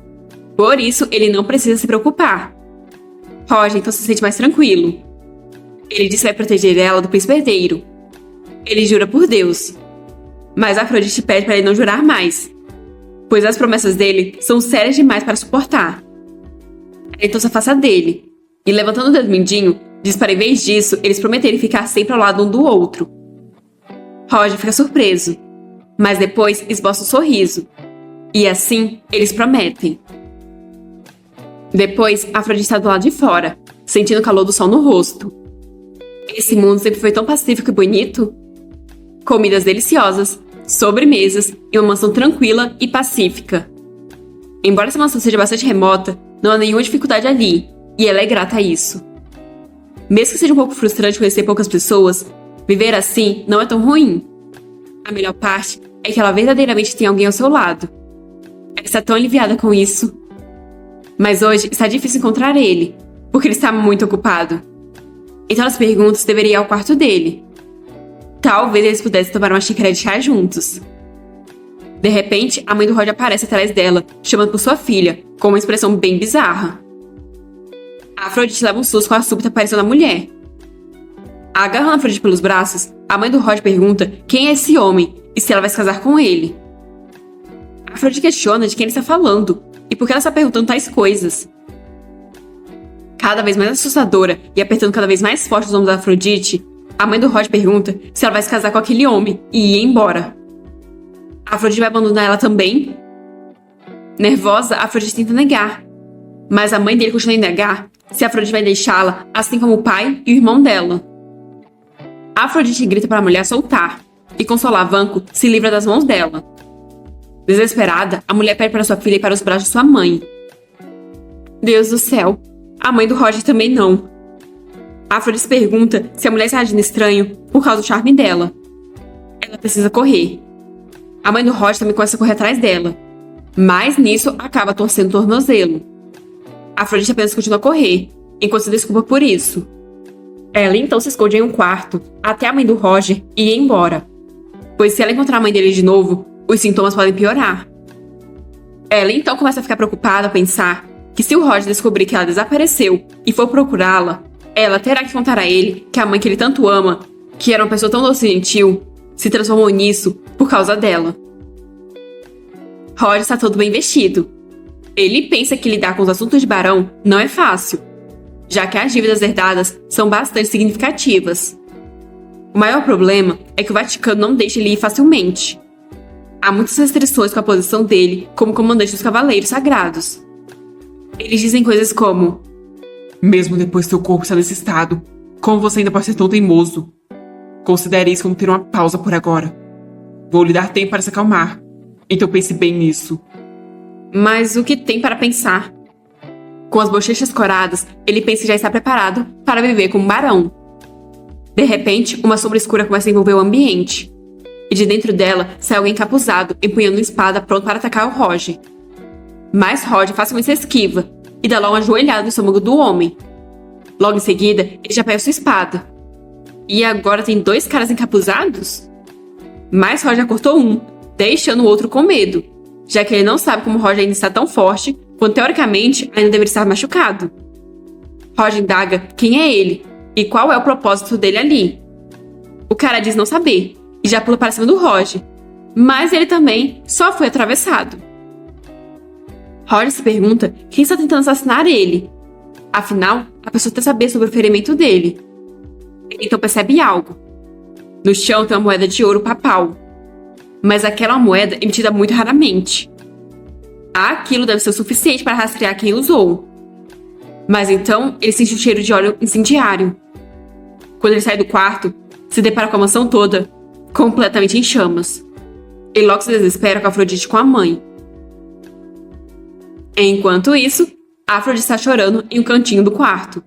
Por isso, ele não precisa se preocupar. Roger então se sente mais tranquilo. Ele diz que vai proteger ela do príncipe herdeiro. Ele jura por Deus. Mas a Afrodite pede para ele não jurar mais, pois as promessas dele são sérias demais para suportar. Ela então se afasta dele, e levantando o dedo mindinho, diz para em vez disso, eles prometerem ficar sempre ao lado um do outro. Roger fica surpreso, mas depois esboça um sorriso. E assim, eles prometem. Depois, a Afrodite está do lado de fora, sentindo o calor do sol no rosto. Esse mundo sempre foi tão pacífico e bonito. Comidas deliciosas, sobremesas e uma mansão tranquila e pacífica. Embora essa mansão seja bastante remota, não há nenhuma dificuldade ali, e ela é grata a isso. Mesmo que seja um pouco frustrante conhecer poucas pessoas, viver assim não é tão ruim. A melhor parte é que ela verdadeiramente tem alguém ao seu lado. Ela está tão aliviada com isso. Mas hoje está difícil encontrar ele, porque ele está muito ocupado. Então ela se pergunta se deveria ir ao quarto dele. Talvez eles pudessem tomar uma xícara de chá juntos. De repente, a mãe do Roger aparece atrás dela, chamando por sua filha, com uma expressão bem bizarra. A Afrodite leva um susto com a súbita aparição da mulher. Agarrando a Afrodite pelos braços, a mãe do Roger pergunta quem é esse homem e se ela vai se casar com ele. A Afrodite questiona de quem ele está falando e por que ela está perguntando tais coisas. Cada vez mais assustadora e apertando cada vez mais forte os ombros da Afrodite, a mãe do Roger pergunta se ela vai se casar com aquele homem e ir embora. A Afrodite vai abandonar ela também? Nervosa, a Afrodite tenta negar, mas a mãe dele continua a negar se a Afrodite vai deixá-la, assim como o pai e o irmão dela. A Afrodite grita para a mulher soltar, e com seu alavanco se livra das mãos dela. Desesperada, a mulher pede para sua filha ir para os braços de sua mãe. Deus do céu, a mãe do Roger também não. A Afrodite pergunta se a mulher está agindo estranho por causa do charme dela. Ela precisa correr. A mãe do Roger também começa a correr atrás dela, mas nisso acaba torcendo o tornozelo. A Afrodite apenas continua a correr, enquanto se desculpa por isso. Ela então se esconde em um quarto, até a mãe do Roger ir embora, pois se ela encontrar a mãe dele de novo, os sintomas podem piorar. Ela então começa a ficar preocupada a pensar que se o Roger descobrir que ela desapareceu e for procurá-la, ela terá que contar a ele que a mãe que ele tanto ama, que era uma pessoa tão doce e gentil, se transformou nisso por causa dela. Roger está todo bem vestido. Ele pensa que lidar com os assuntos de Barão não é fácil, já que as dívidas herdadas são bastante significativas. O maior problema é que o Vaticano não deixa ele ir facilmente. Há muitas restrições com a posição dele como comandante dos Cavaleiros Sagrados. Eles dizem coisas como: mesmo depois que seu corpo está nesse estado, como você ainda pode ser tão teimoso? Considere isso como ter uma pausa por agora. Vou lhe dar tempo para se acalmar, então pense bem nisso. Mas o que tem para pensar? Com as bochechas coradas, ele pensa que já está preparado para viver como barão. De repente, uma sombra escura começa a envolver o ambiente. E de dentro dela sai alguém encapuzado, empunhando uma espada pronto para atacar o Roger. Mas Roger facilmente se esquiva e dá logo uma joelhada no estômago do homem. Logo em seguida, ele já pega sua espada. E agora tem 2 caras encapuzados? Mas Roger cortou um, deixando o outro com medo, já que ele não sabe como Roger ainda está tão forte, quando teoricamente ainda deveria estar machucado. Roger indaga quem é ele e qual é o propósito dele ali. O cara diz não saber e já pula para cima do Roger, mas ele também só foi atravessado. Roger se pergunta quem está tentando assassinar ele. Afinal, a pessoa quer saber sobre o ferimento dele. Ele então percebe algo. No chão tem uma moeda de ouro papal, mas aquela é uma moeda emitida muito raramente. Aquilo deve ser o suficiente para rastrear quem usou. Mas então ele sente o cheiro de óleo incendiário. Quando ele sai do quarto, se depara com a mansão toda completamente em chamas. Ele logo se desespera com a Afrodite com a mãe. Enquanto isso, a Afrodite está chorando em um cantinho do quarto,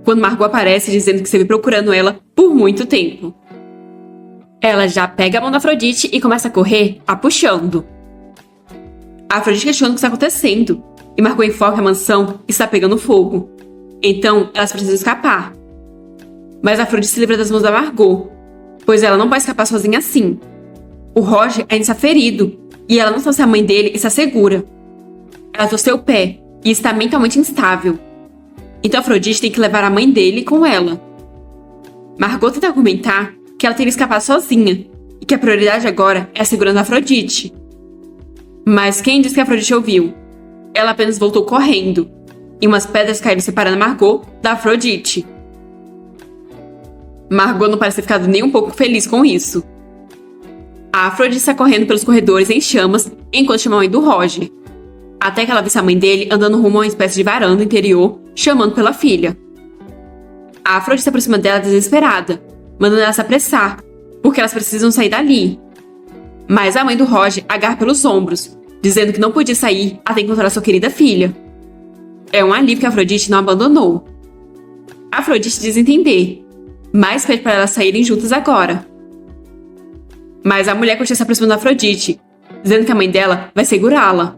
quando Margot aparece dizendo que esteve procurando ela por muito tempo. Ela já pega a mão da Afrodite e começa a correr, a puxando. A Afrodite questiona o que está acontecendo, e Margot informa que a mansão está pegando fogo. Então, elas precisam escapar. Mas a Afrodite se livra das mãos da Margot, pois ela não pode escapar sozinha assim. O Roger ainda está ferido, E ela não sabe se a mãe dele está segura. Ela torceu o pé e está mentalmente instável. Então Afrodite tem que levar a mãe dele com ela. Margot tenta argumentar que ela teria escapado sozinha e que a prioridade agora é a segurança da Afrodite. Mas quem disse que a Afrodite ouviu? Ela apenas voltou correndo e umas pedras caíram separando Margot da Afrodite. Margot não parece ter ficado nem um pouco feliz com isso. A Afrodite está correndo pelos corredores em chamas enquanto chama a mãe do Roger. Até que ela vê a mãe dele andando rumo a uma espécie de varanda interior, chamando pela filha. A Afrodite se aproxima dela desesperada, mandando ela se apressar, porque elas precisam sair dali. Mas a mãe do Roger agarra pelos ombros, dizendo que não podia sair até encontrar sua querida filha. É um alívio que a Afrodite não abandonou. A Afrodite diz entender, mas pede para elas saírem juntas agora. Mas a mulher continua se aproximando da Afrodite, dizendo que a mãe dela vai segurá-la.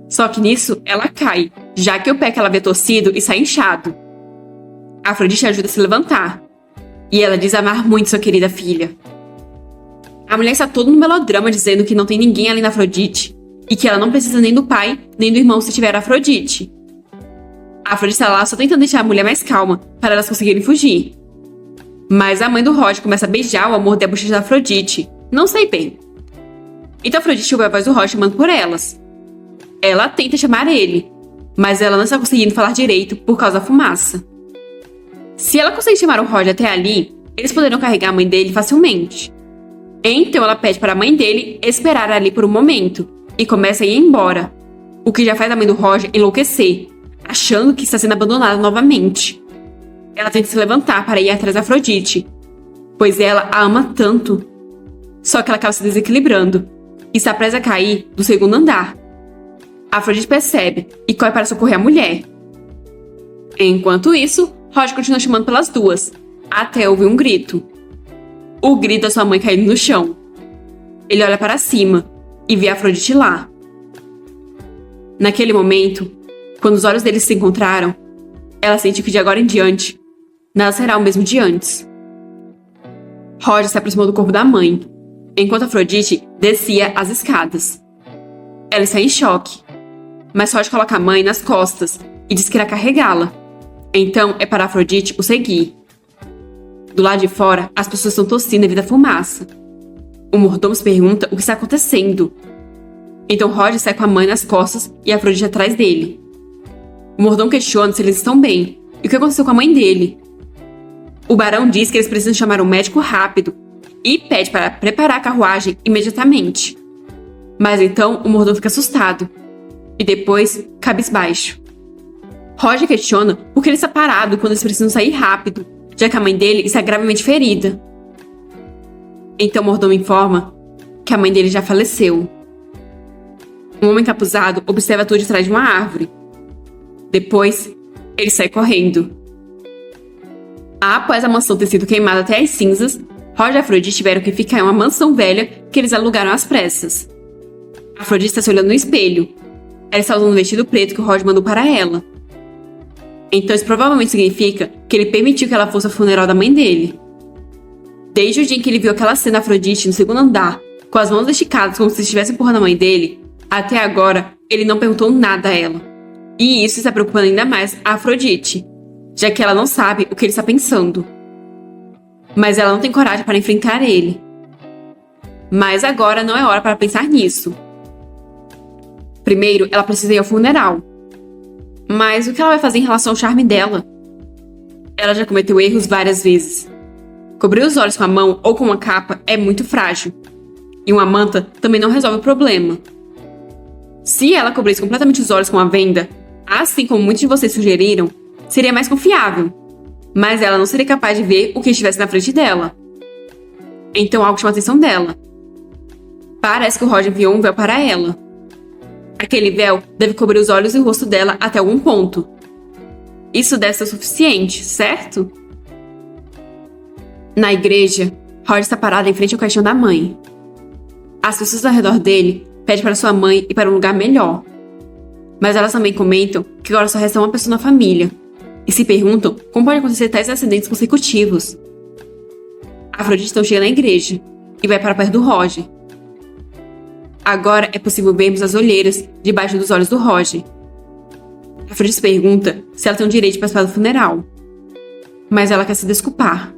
Só que nisso, ela cai, já que o pé que ela havia torcido está inchado. A Afrodite ajuda a se levantar, e ela diz amar muito sua querida filha. A mulher está toda no melodrama dizendo que não tem ninguém além da Afrodite, e que ela não precisa nem do pai, nem do irmão se tiver a Afrodite. A Afrodite está lá só tentando deixar a mulher mais calma, para elas conseguirem fugir. Mas a mãe do Roger começa a beijar o amor da bochecha da Afrodite. Não sei bem. Então a Afrodite ouve a voz do Roger chamando por elas. Ela tenta chamar ele, mas ela não está conseguindo falar direito por causa da fumaça. Se ela conseguir chamar o Roger até ali, eles poderão carregar a mãe dele facilmente. Então ela pede para a mãe dele esperar ali por um momento e começa a ir embora, o que já faz a mãe do Roger enlouquecer, achando que está sendo abandonada novamente. Ela tenta se levantar para ir atrás da Afrodite, pois ela a ama tanto. Só que ela acaba se desequilibrando e está prestes a cair do segundo andar. A Afrodite percebe e corre para socorrer a mulher. Enquanto isso, Roger continua chamando pelas duas, até ouvir um grito. O grito da sua mãe caindo no chão. Ele olha para cima e vê a Afrodite lá. Naquele momento, quando os olhos deles se encontraram, ela sente que de agora em diante, nada será o mesmo de antes. Roger se aproximou do corpo da mãe, enquanto Afrodite descia as escadas. Ela está em choque, mas Roger coloca a mãe nas costas e diz que irá carregá-la. Então é para Afrodite o seguir. Do lado de fora, as pessoas estão tossindo devido à fumaça. O mordomo se pergunta o que está acontecendo. Então Roger sai com a mãe nas costas e Afrodite atrás dele. O mordomo questiona se eles estão bem e o que aconteceu com a mãe dele. O barão diz que eles precisam chamar um médico rápido e pede para preparar a carruagem imediatamente. Mas então o mordomo fica assustado e depois cabisbaixo. Roger questiona por que ele está parado quando eles precisam sair rápido, já que a mãe dele está gravemente ferida. Então o mordomo informa que a mãe dele já faleceu. Um homem encapuzado observa tudo de trás de uma árvore. Depois, ele sai correndo. Após a mansão ter sido queimada até as cinzas, Roger e Afrodite tiveram que ficar em uma mansão velha que eles alugaram às pressas. Afrodite está se olhando no espelho. Ela está usando um vestido preto que o Roger mandou para ela. Então isso provavelmente significa que ele permitiu que ela fosse ao funeral da mãe dele. Desde o dia em que ele viu aquela cena Afrodite no segundo andar, com as mãos esticadas como se estivesse empurrando a mãe dele, até agora ele não perguntou nada a ela. E isso está preocupando ainda mais a Afrodite, já que ela não sabe o que ele está pensando. Mas ela não tem coragem para enfrentar ele. Mas agora não é hora para pensar nisso. Primeiro, ela precisa ir ao funeral. Mas o que ela vai fazer em relação ao charme dela? Ela já cometeu erros várias vezes. Cobrir os olhos com a mão ou com uma capa é muito frágil. E uma manta também não resolve o problema. Se ela cobrisse completamente os olhos com uma venda, assim como muitos de vocês sugeriram, seria mais confiável. Mas ela não seria capaz de ver o que estivesse na frente dela. Então algo chama a atenção dela. Parece que o Roger enviou um véu para ela. Aquele véu deve cobrir os olhos e o rosto dela até algum ponto. Isso deve ser o suficiente, certo? Na igreja, Roger está parado em frente ao caixão da mãe. As pessoas ao redor dele pedem para sua mãe ir para um lugar melhor. Mas elas também comentam que agora só resta uma pessoa na família. E se perguntam como pode acontecer tais acidentes consecutivos. A Afrodite então chega na igreja e vai para perto do Roger. Agora é possível vermos as olheiras debaixo dos olhos do Roger. Afrodite pergunta se ela tem o direito de participar do funeral, mas ela quer se desculpar.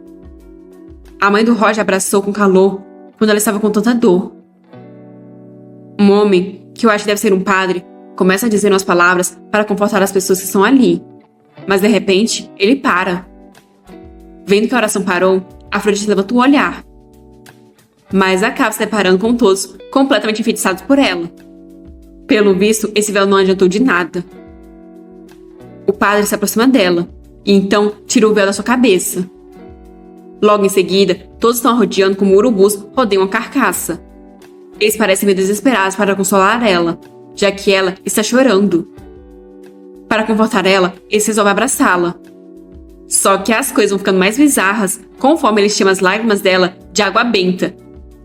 A mãe do Roger abraçou com calor quando ela estava com tanta dor. Um homem, que eu acho que deve ser um padre, começa a dizer umas palavras para confortar as pessoas que estão ali. Mas de repente, ele para. Vendo que a oração parou, Afrodite levanta o olhar. Mas acaba se deparando com todos completamente enfeitiçados por ela. Pelo visto, esse véu não adiantou de nada. O padre se aproxima dela e então tira o véu da sua cabeça. Logo em seguida, todos estão a rodeando como urubus rodeiam a carcaça. Eles parecem meio desesperados para consolar ela, já que ela está chorando. Para confortar ela, eles resolvem abraçá-la. Só que as coisas vão ficando mais bizarras conforme eles chamam as lágrimas dela de água benta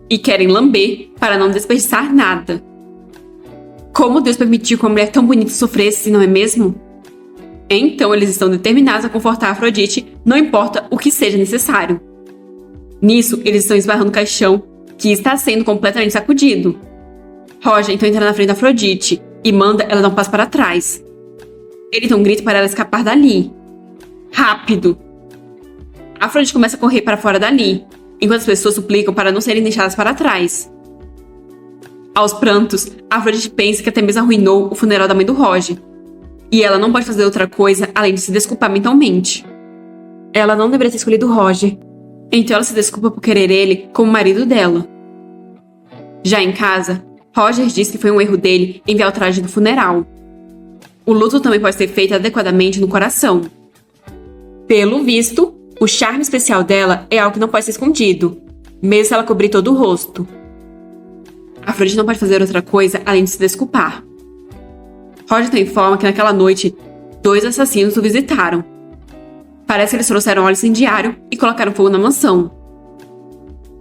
e querem lamber para não desperdiçar nada. Como Deus permitiu que uma mulher tão bonita sofresse, não é mesmo? Então eles estão determinados a confortar Afrodite, não importa o que seja necessário. Nisso, eles estão esbarrando o caixão, que está sendo completamente sacudido. Roger então entra na frente da Afrodite e manda ela dar um passo para trás. Ele então grita para ela escapar dali. Rápido! Afrodite começa a correr para fora dali, enquanto as pessoas suplicam para não serem deixadas para trás. Aos prantos, Afrodite pensa que até mesmo arruinou o funeral da mãe do Roger. E ela não pode fazer outra coisa além de se desculpar mentalmente. Ela não deveria ter escolhido Roger, então ela se desculpa por querer ele como marido dela. Já em casa, Roger diz que foi um erro dele enviar o traje do funeral. O luto também pode ser feito adequadamente no coração. Pelo visto, o charme especial dela é algo que não pode ser escondido, mesmo se ela cobrir todo o rosto. Afrodite não pode fazer outra coisa além de se desculpar. Roger então informa que naquela noite, 2 assassinos o visitaram. Parece que eles trouxeram óleo incendiário e colocaram fogo na mansão.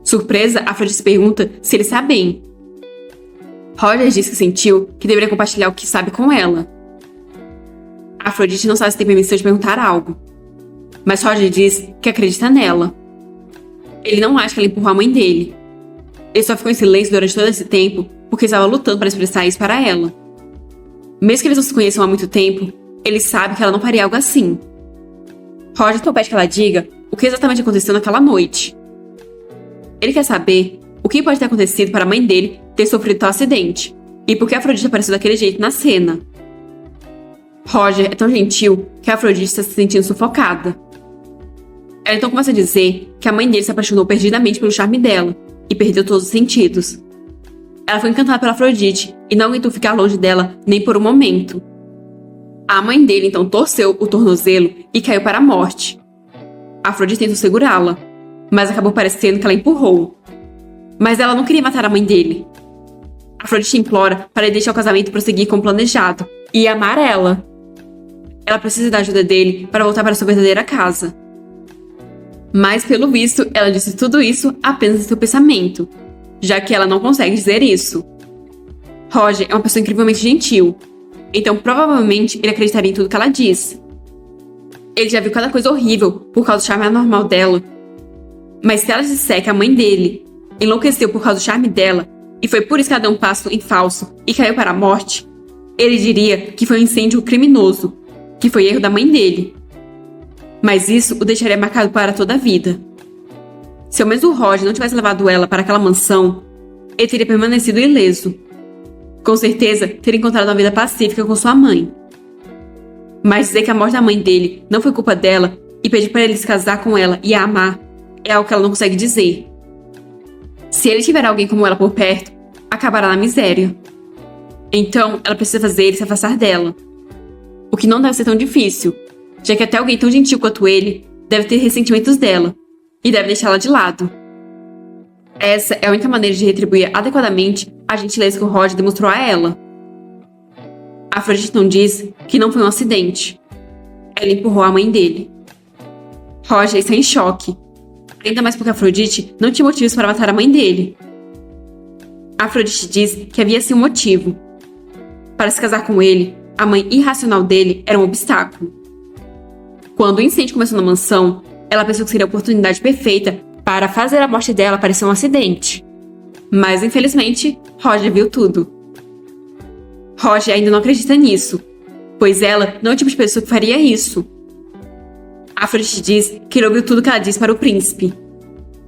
Surpresa, Afrodite pergunta se ele está bem. Roger diz que sentiu que deveria compartilhar o que sabe com ela. Afrodite não sabe se tem permissão de perguntar algo, mas Roger diz que acredita nela. Ele não acha que ela empurrou a mãe dele. Ele só ficou em silêncio durante todo esse tempo porque estava lutando para expressar isso para ela. Mesmo que eles não se conheçam há muito tempo, ele sabe que ela não faria algo assim. Roger então pede que ela diga o que exatamente aconteceu naquela noite. Ele quer saber o que pode ter acontecido para a mãe dele ter sofrido tal acidente e por que Afrodite apareceu daquele jeito na cena. Roger é tão gentil que a Afrodite está se sentindo sufocada. Ela então começa a dizer que a mãe dele se apaixonou perdidamente pelo charme dela e perdeu todos os sentidos. Ela foi encantada pela Afrodite e não aguentou ficar longe dela nem por um momento. A mãe dele então torceu o tornozelo e caiu para a morte. Afrodite tentou segurá-la, mas acabou parecendo que ela empurrou. Mas ela não queria matar a mãe dele. Afrodite implora para ele deixar o casamento prosseguir como planejado e amar ela. Ela precisa da ajuda dele para voltar para sua verdadeira casa. Mas, pelo visto, ela disse tudo isso apenas em seu pensamento, já que ela não consegue dizer isso. Roger é uma pessoa incrivelmente gentil, então provavelmente ele acreditaria em tudo que ela diz. Ele já viu cada coisa horrível por causa do charme anormal dela. Mas se ela disser que a mãe dele enlouqueceu por causa do charme dela e foi por isso que ela deu um passo em falso e caiu para a morte, ele diria que foi um incêndio criminoso, que foi erro da mãe dele. Mas isso o deixaria marcado para toda a vida. Se ao menos o Roger não tivesse levado ela para aquela mansão, ele teria permanecido ileso. Com certeza, teria encontrado uma vida pacífica com sua mãe. Mas dizer que a morte da mãe dele não foi culpa dela e pedir para ele se casar com ela e a amar é algo que ela não consegue dizer. Se ele tiver alguém como ela por perto, acabará na miséria. Então, ela precisa fazer ele se afastar dela. O que não deve ser tão difícil, já que até alguém tão gentil quanto ele deve ter ressentimentos dela e deve deixá-la de lado. Essa é a única maneira de retribuir adequadamente a gentileza que o Roger demonstrou a ela. Afrodite não diz que não foi um acidente. Ela empurrou a mãe dele. Roger está em choque, ainda mais porque Afrodite não tinha motivos para matar a mãe dele. Afrodite diz que havia sim um motivo. Para se casar com ele, a mãe irracional dele era um obstáculo. Quando o incêndio começou na mansão, ela pensou que seria a oportunidade perfeita para fazer a morte dela parecer um acidente. Mas, infelizmente, Roger viu tudo. Roger ainda não acredita nisso, pois ela não é o tipo de pessoa que faria isso. Afrodite diz que ele ouviu tudo que ela disse para o príncipe.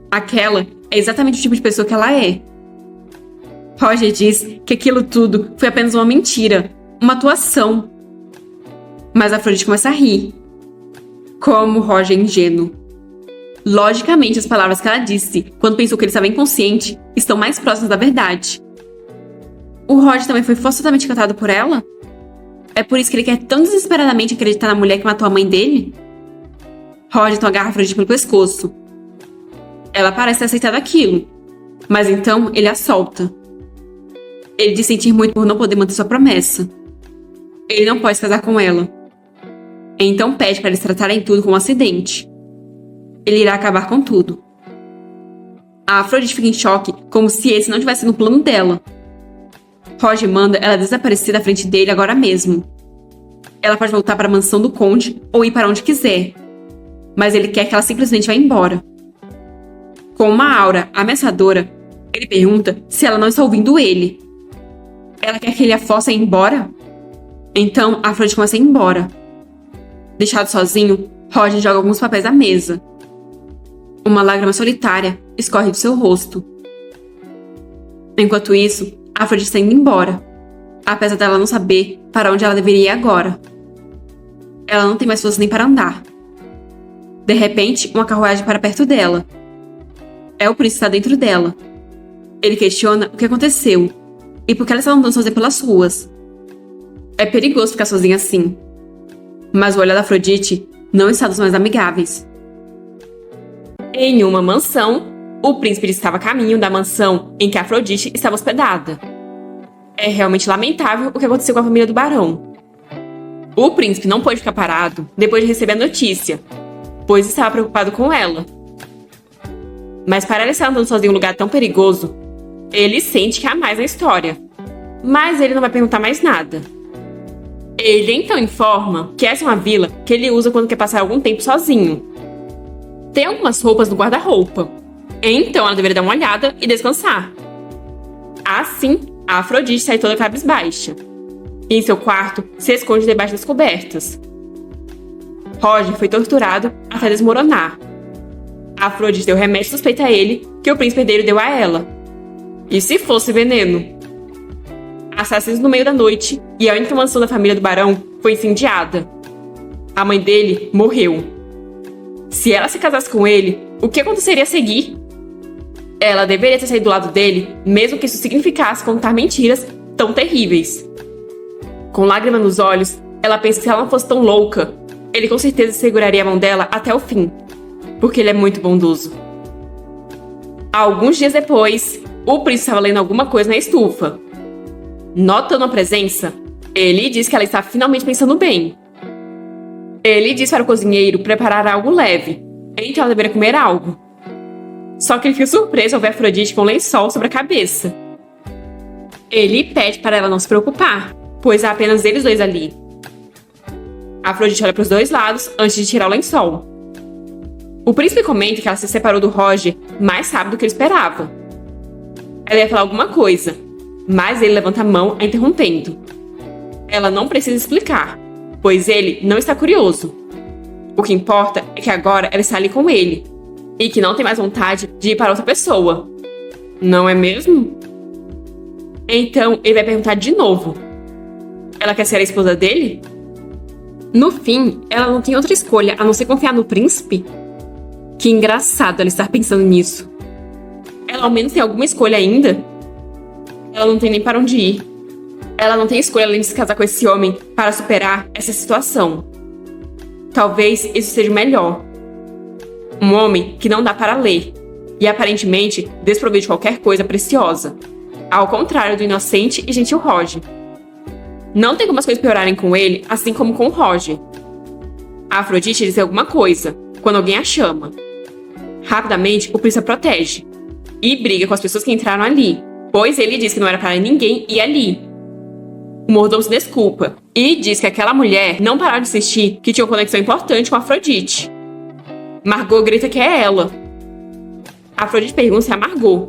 Aquela é exatamente o tipo de pessoa que ela é. Roger diz que aquilo tudo foi apenas uma mentira, uma atuação. Mas Afrodite começa a rir. Como Roger é ingênuo. Logicamente, as palavras que ela disse quando pensou que ele estava inconsciente estão mais próximas da verdade. O Roger também foi forçosamente encantado por ela? É por isso que ele quer tão desesperadamente acreditar na mulher que matou a mãe dele? Roger então agarra Afrodite pelo pescoço. Ela parece ter aceitado aquilo, mas então ele a solta. Ele diz sentir muito por não poder manter sua promessa. Ele não pode se casar com ela. Então pede para eles tratarem tudo como um acidente. Ele irá acabar com tudo. A Afrodite fica em choque, como se esse não tivesse no plano dela. Roger manda ela desaparecer da frente dele agora mesmo. Ela pode voltar para a mansão do conde ou ir para onde quiser. Mas ele quer que ela simplesmente vá embora. Com uma aura ameaçadora, ele pergunta se ela não está ouvindo ele. Ela quer que ele a force a ir embora? Então, a Afrodite começa a ir embora. Deixado sozinho, Roger joga alguns papéis à mesa. Uma lágrima solitária escorre do seu rosto. Enquanto isso, a Afrodite está indo embora, apesar dela não saber para onde ela deveria ir agora. Ela não tem mais força nem para andar. De repente, uma carruagem para perto dela. É o príncipe que está dentro dela. Ele questiona o que aconteceu e por que ela está andando sozinha pelas ruas. É perigoso ficar sozinha assim. Mas o olhar da Afrodite não está dos mais amigáveis. Em uma mansão, o príncipe estava a caminho da mansão em que a Afrodite estava hospedada. É realmente lamentável o que aconteceu com a família do barão. O príncipe não pôde ficar parado depois de receber a notícia, pois estava preocupado com ela. Mas para ela estar andando sozinha em um lugar tão perigoso, ele sente que há mais na história. Mas ele não vai perguntar mais nada. Ele então informa que essa é uma vila que ele usa quando quer passar algum tempo sozinho. Tem algumas roupas no guarda-roupa, então ela deveria dar uma olhada e descansar. Assim, a Afrodite sai toda cabisbaixa. E em seu quarto se esconde debaixo das cobertas. Roger foi torturado até desmoronar. A Afrodite deu remédio suspeito a ele que o príncipe herdeiro deu a ela. E se fosse veneno? Assassinos no meio da noite e a única mansão da família do barão foi incendiada. A mãe dele morreu. Se ela se casasse com ele, o que aconteceria a seguir? Ela deveria ter saído do lado dele, mesmo que isso significasse contar mentiras tão terríveis. Com lágrima nos olhos, ela pensa que se ela não fosse tão louca, ele com certeza seguraria a mão dela até o fim, porque ele é muito bondoso. Alguns dias depois, o príncipe estava lendo alguma coisa na estufa. Notando a presença, ele diz que ela está finalmente pensando bem. Ele diz para o cozinheiro preparar algo leve, então ela deveria comer algo. Só que ele fica surpreso ao ver Afrodite com um lençol sobre a cabeça. Ele pede para ela não se preocupar, pois há apenas eles dois ali. Afrodite olha para os dois lados antes de tirar o lençol. O príncipe comenta que ela se separou do Roger mais rápido do que ele esperava. Ela ia falar alguma coisa, mas ele levanta a mão a interrompendo. Ela não precisa explicar, pois ele não está curioso. O que importa é que agora ela está ali com ele, e que não tem mais vontade de ir para outra pessoa. Não é mesmo? Então ele vai perguntar de novo. Ela quer ser a esposa dele? No fim, ela não tem outra escolha a não ser confiar no príncipe? Que engraçado ela estar pensando nisso. Ela ao menos tem alguma escolha ainda? Ela não tem nem para onde ir. Ela não tem escolha além de se casar com esse homem para superar essa situação. Talvez isso seja o melhor. Um homem que não dá para ler e aparentemente desprovido de qualquer coisa preciosa, ao contrário do inocente e gentil Roger. Não tem como as coisas piorarem com ele, assim como com o Roger. A Afrodite diz alguma coisa, quando alguém a chama. Rapidamente, o príncipe a protege e briga com as pessoas que entraram ali, pois ele diz que não era para ninguém ir ali. O mordomo se desculpa e diz que aquela mulher não parava de insistir que tinha uma conexão importante com a Afrodite. Margot grita que é ela. A Afrodite pergunta se é a Margot,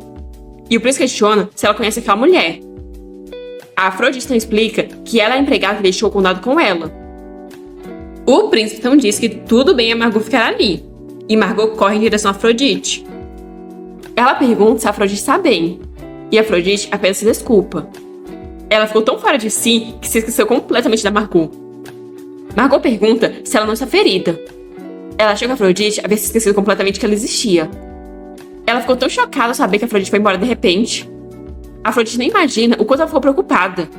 e o príncipe questiona se ela conhece aquela mulher. A Afrodite então explica que ela é a empregada que deixou o condado com ela. O príncipe então diz que tudo bem a Margot ficar ali, e Margot corre em direção a Afrodite. Ela pergunta se a Afrodite está bem, e a Afrodite apenas se desculpa. Ela ficou tão fora de si que se esqueceu completamente da Margot. Margot pergunta se ela não está ferida. Ela achou que a Afrodite havia se esquecido completamente que ela existia. Ela ficou tão chocada ao saber que a Afrodite foi embora de repente. A Afrodite nem imagina o quanto ela ficou preocupada.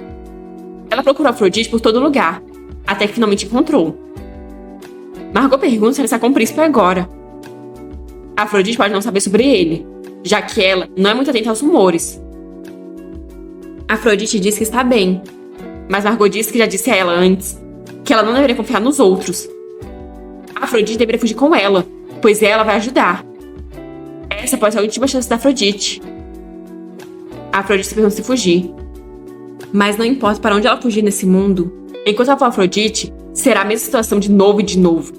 Ela procurou a Afrodite por todo lugar, até que finalmente encontrou. Margot pergunta se ele está com o príncipe agora. A Afrodite pode não saber sobre ele, já que ela não é muito atenta aos rumores. A Afrodite diz que está bem, mas Margot diz que já disse a ela antes que ela não deveria confiar nos outros. A Afrodite deveria fugir com ela, pois ela vai ajudar. Essa pode ser a última chance da Afrodite. A Afrodite se pergunta se fugir. Mas não importa para onde ela fugir nesse mundo, enquanto ela for Afrodite, será a mesma situação de novo e de novo.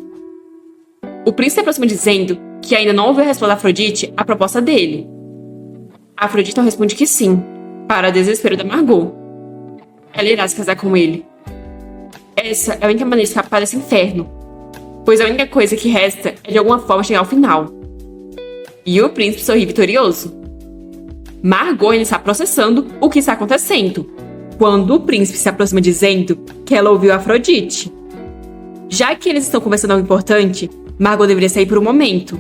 O príncipe se aproxima dizendo que ainda não ouviu a resposta da Afrodite à proposta dele. A Afrodite então responde que sim, para o desespero da Margot. Ela irá se casar com ele. Essa é a única maneira de escapar desse inferno, pois a única coisa que resta é de alguma forma chegar ao final. E o príncipe sorri vitorioso. Margot ainda está processando o que está acontecendo, quando o príncipe se aproxima dizendo que ela ouviu a Afrodite. Já que eles estão conversando algo importante, Margot deveria sair por um momento.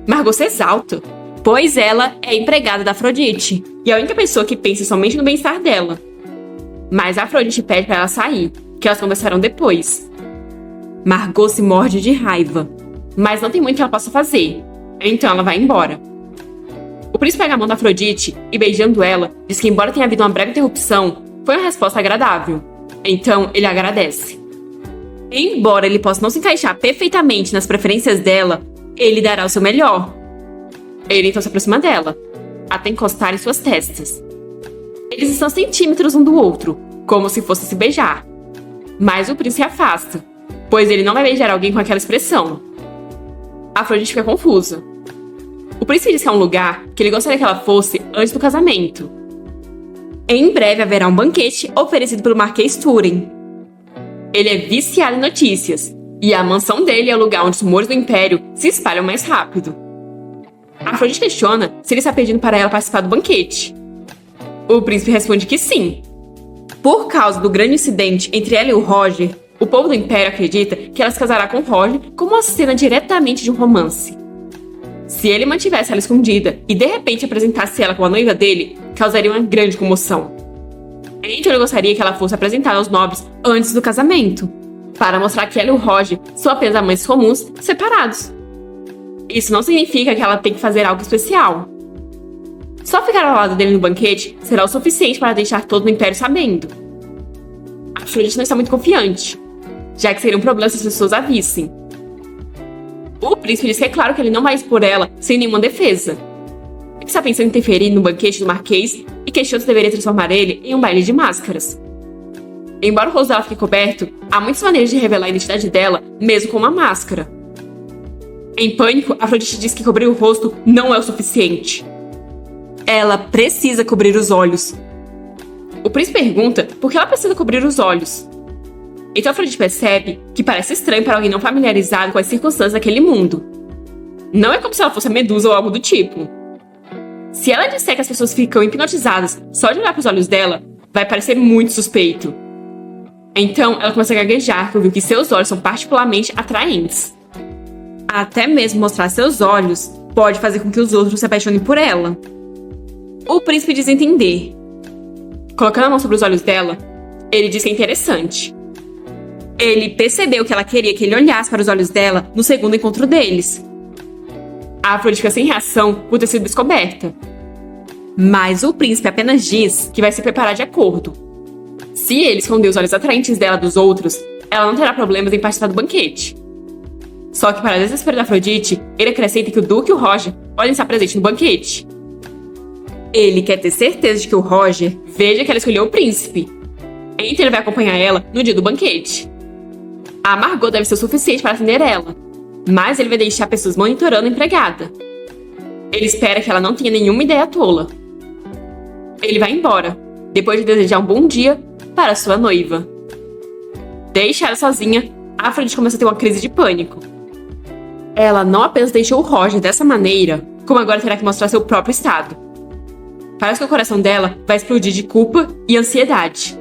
Margot se exalta, pois ela é empregada da Afrodite e a única pessoa que pensa somente no bem-estar dela. Mas a Afrodite pede para ela sair, que elas conversarão depois. Margot se morde de raiva, mas não tem muito que ela possa fazer, então ela vai embora. O príncipe pega a mão da Afrodite e, beijando ela, diz que embora tenha havido uma breve interrupção, foi uma resposta agradável. Então ele agradece. Embora ele possa não se encaixar perfeitamente nas preferências dela, ele dará o seu melhor. Ele então se aproxima dela, até encostar em suas testas. Eles estão centímetros um do outro, como se fossem se beijar. Mas o príncipe se afasta, pois ele não vai beijar alguém com aquela expressão. A Afrodite fica confusa. O príncipe diz que é um lugar que ele gostaria que ela fosse antes do casamento. Em breve haverá um banquete oferecido pelo Marquês Turing. Ele é viciado em notícias, e a mansão dele é o lugar onde os rumores do Império se espalham mais rápido. A Afrodite questiona se ele está pedindo para ela participar do banquete. O príncipe responde que sim. Por causa do grande incidente entre ela e o Roger, o povo do Império acredita que ela se casará com o Roger como uma cena diretamente de um romance. Se ele mantivesse ela escondida e de repente apresentasse ela como a noiva dele, causaria uma grande comoção. Então ele gostaria que ela fosse apresentada aos nobres antes do casamento, para mostrar que ela e o Roger são apenas amantes comuns separados. Isso não significa que ela tem que fazer algo especial. Só ficar ao lado dele no banquete será o suficiente para deixar todo o Império sabendo. A Afrodite não está muito confiante, já que seria um problema se as pessoas a vissem. O príncipe diz que é claro que ele não vai expor ela sem nenhuma defesa. Ele está pensando em interferir no banquete do Marquês e questiona se deveria transformar ele em um baile de máscaras. Embora o rosto dela fique coberto, há muitas maneiras de revelar a identidade dela, mesmo com uma máscara. Em pânico, Afrodite diz que cobrir o rosto não é o suficiente. Ela precisa cobrir os olhos. O príncipe pergunta por que ela precisa cobrir os olhos. Então Afrodite percebe que parece estranho para alguém não familiarizado com as circunstâncias daquele mundo. Não é como se ela fosse a Medusa ou algo do tipo. Se ela disser que as pessoas ficam hipnotizadas só de olhar para os olhos dela, vai parecer muito suspeito. Então ela começa a gaguejar, que ouviu que seus olhos são particularmente atraentes. Até mesmo mostrar seus olhos pode fazer com que os outros se apaixonem por ela. O príncipe diz entender. Colocando a mão sobre os olhos dela, ele diz que é interessante. Ele percebeu que ela queria que ele olhasse para os olhos dela no segundo encontro deles. A Afrodite fica sem reação por ter sido descoberta. Mas o príncipe apenas diz que vai se preparar de acordo. Se ele esconder os olhos atraentes dela dos outros, ela não terá problemas em participar do banquete. Só que, para desespero da Afrodite, ele acrescenta que o Duque e o Roger podem estar presentes no banquete. Ele quer ter certeza de que o Roger veja que ela escolheu o príncipe. Então ele vai acompanhar ela no dia do banquete. A Margot deve ser o suficiente para atender ela, mas ele vai deixar pessoas monitorando a empregada. Ele espera que ela não tenha nenhuma ideia tola. Ele vai embora, depois de desejar um bom dia para sua noiva. Deixa ela sozinha, Afrodite começa a ter uma crise de pânico. Ela não apenas deixou o Roger dessa maneira, como agora terá que mostrar seu próprio estado. Parece que o coração dela vai explodir de culpa e ansiedade.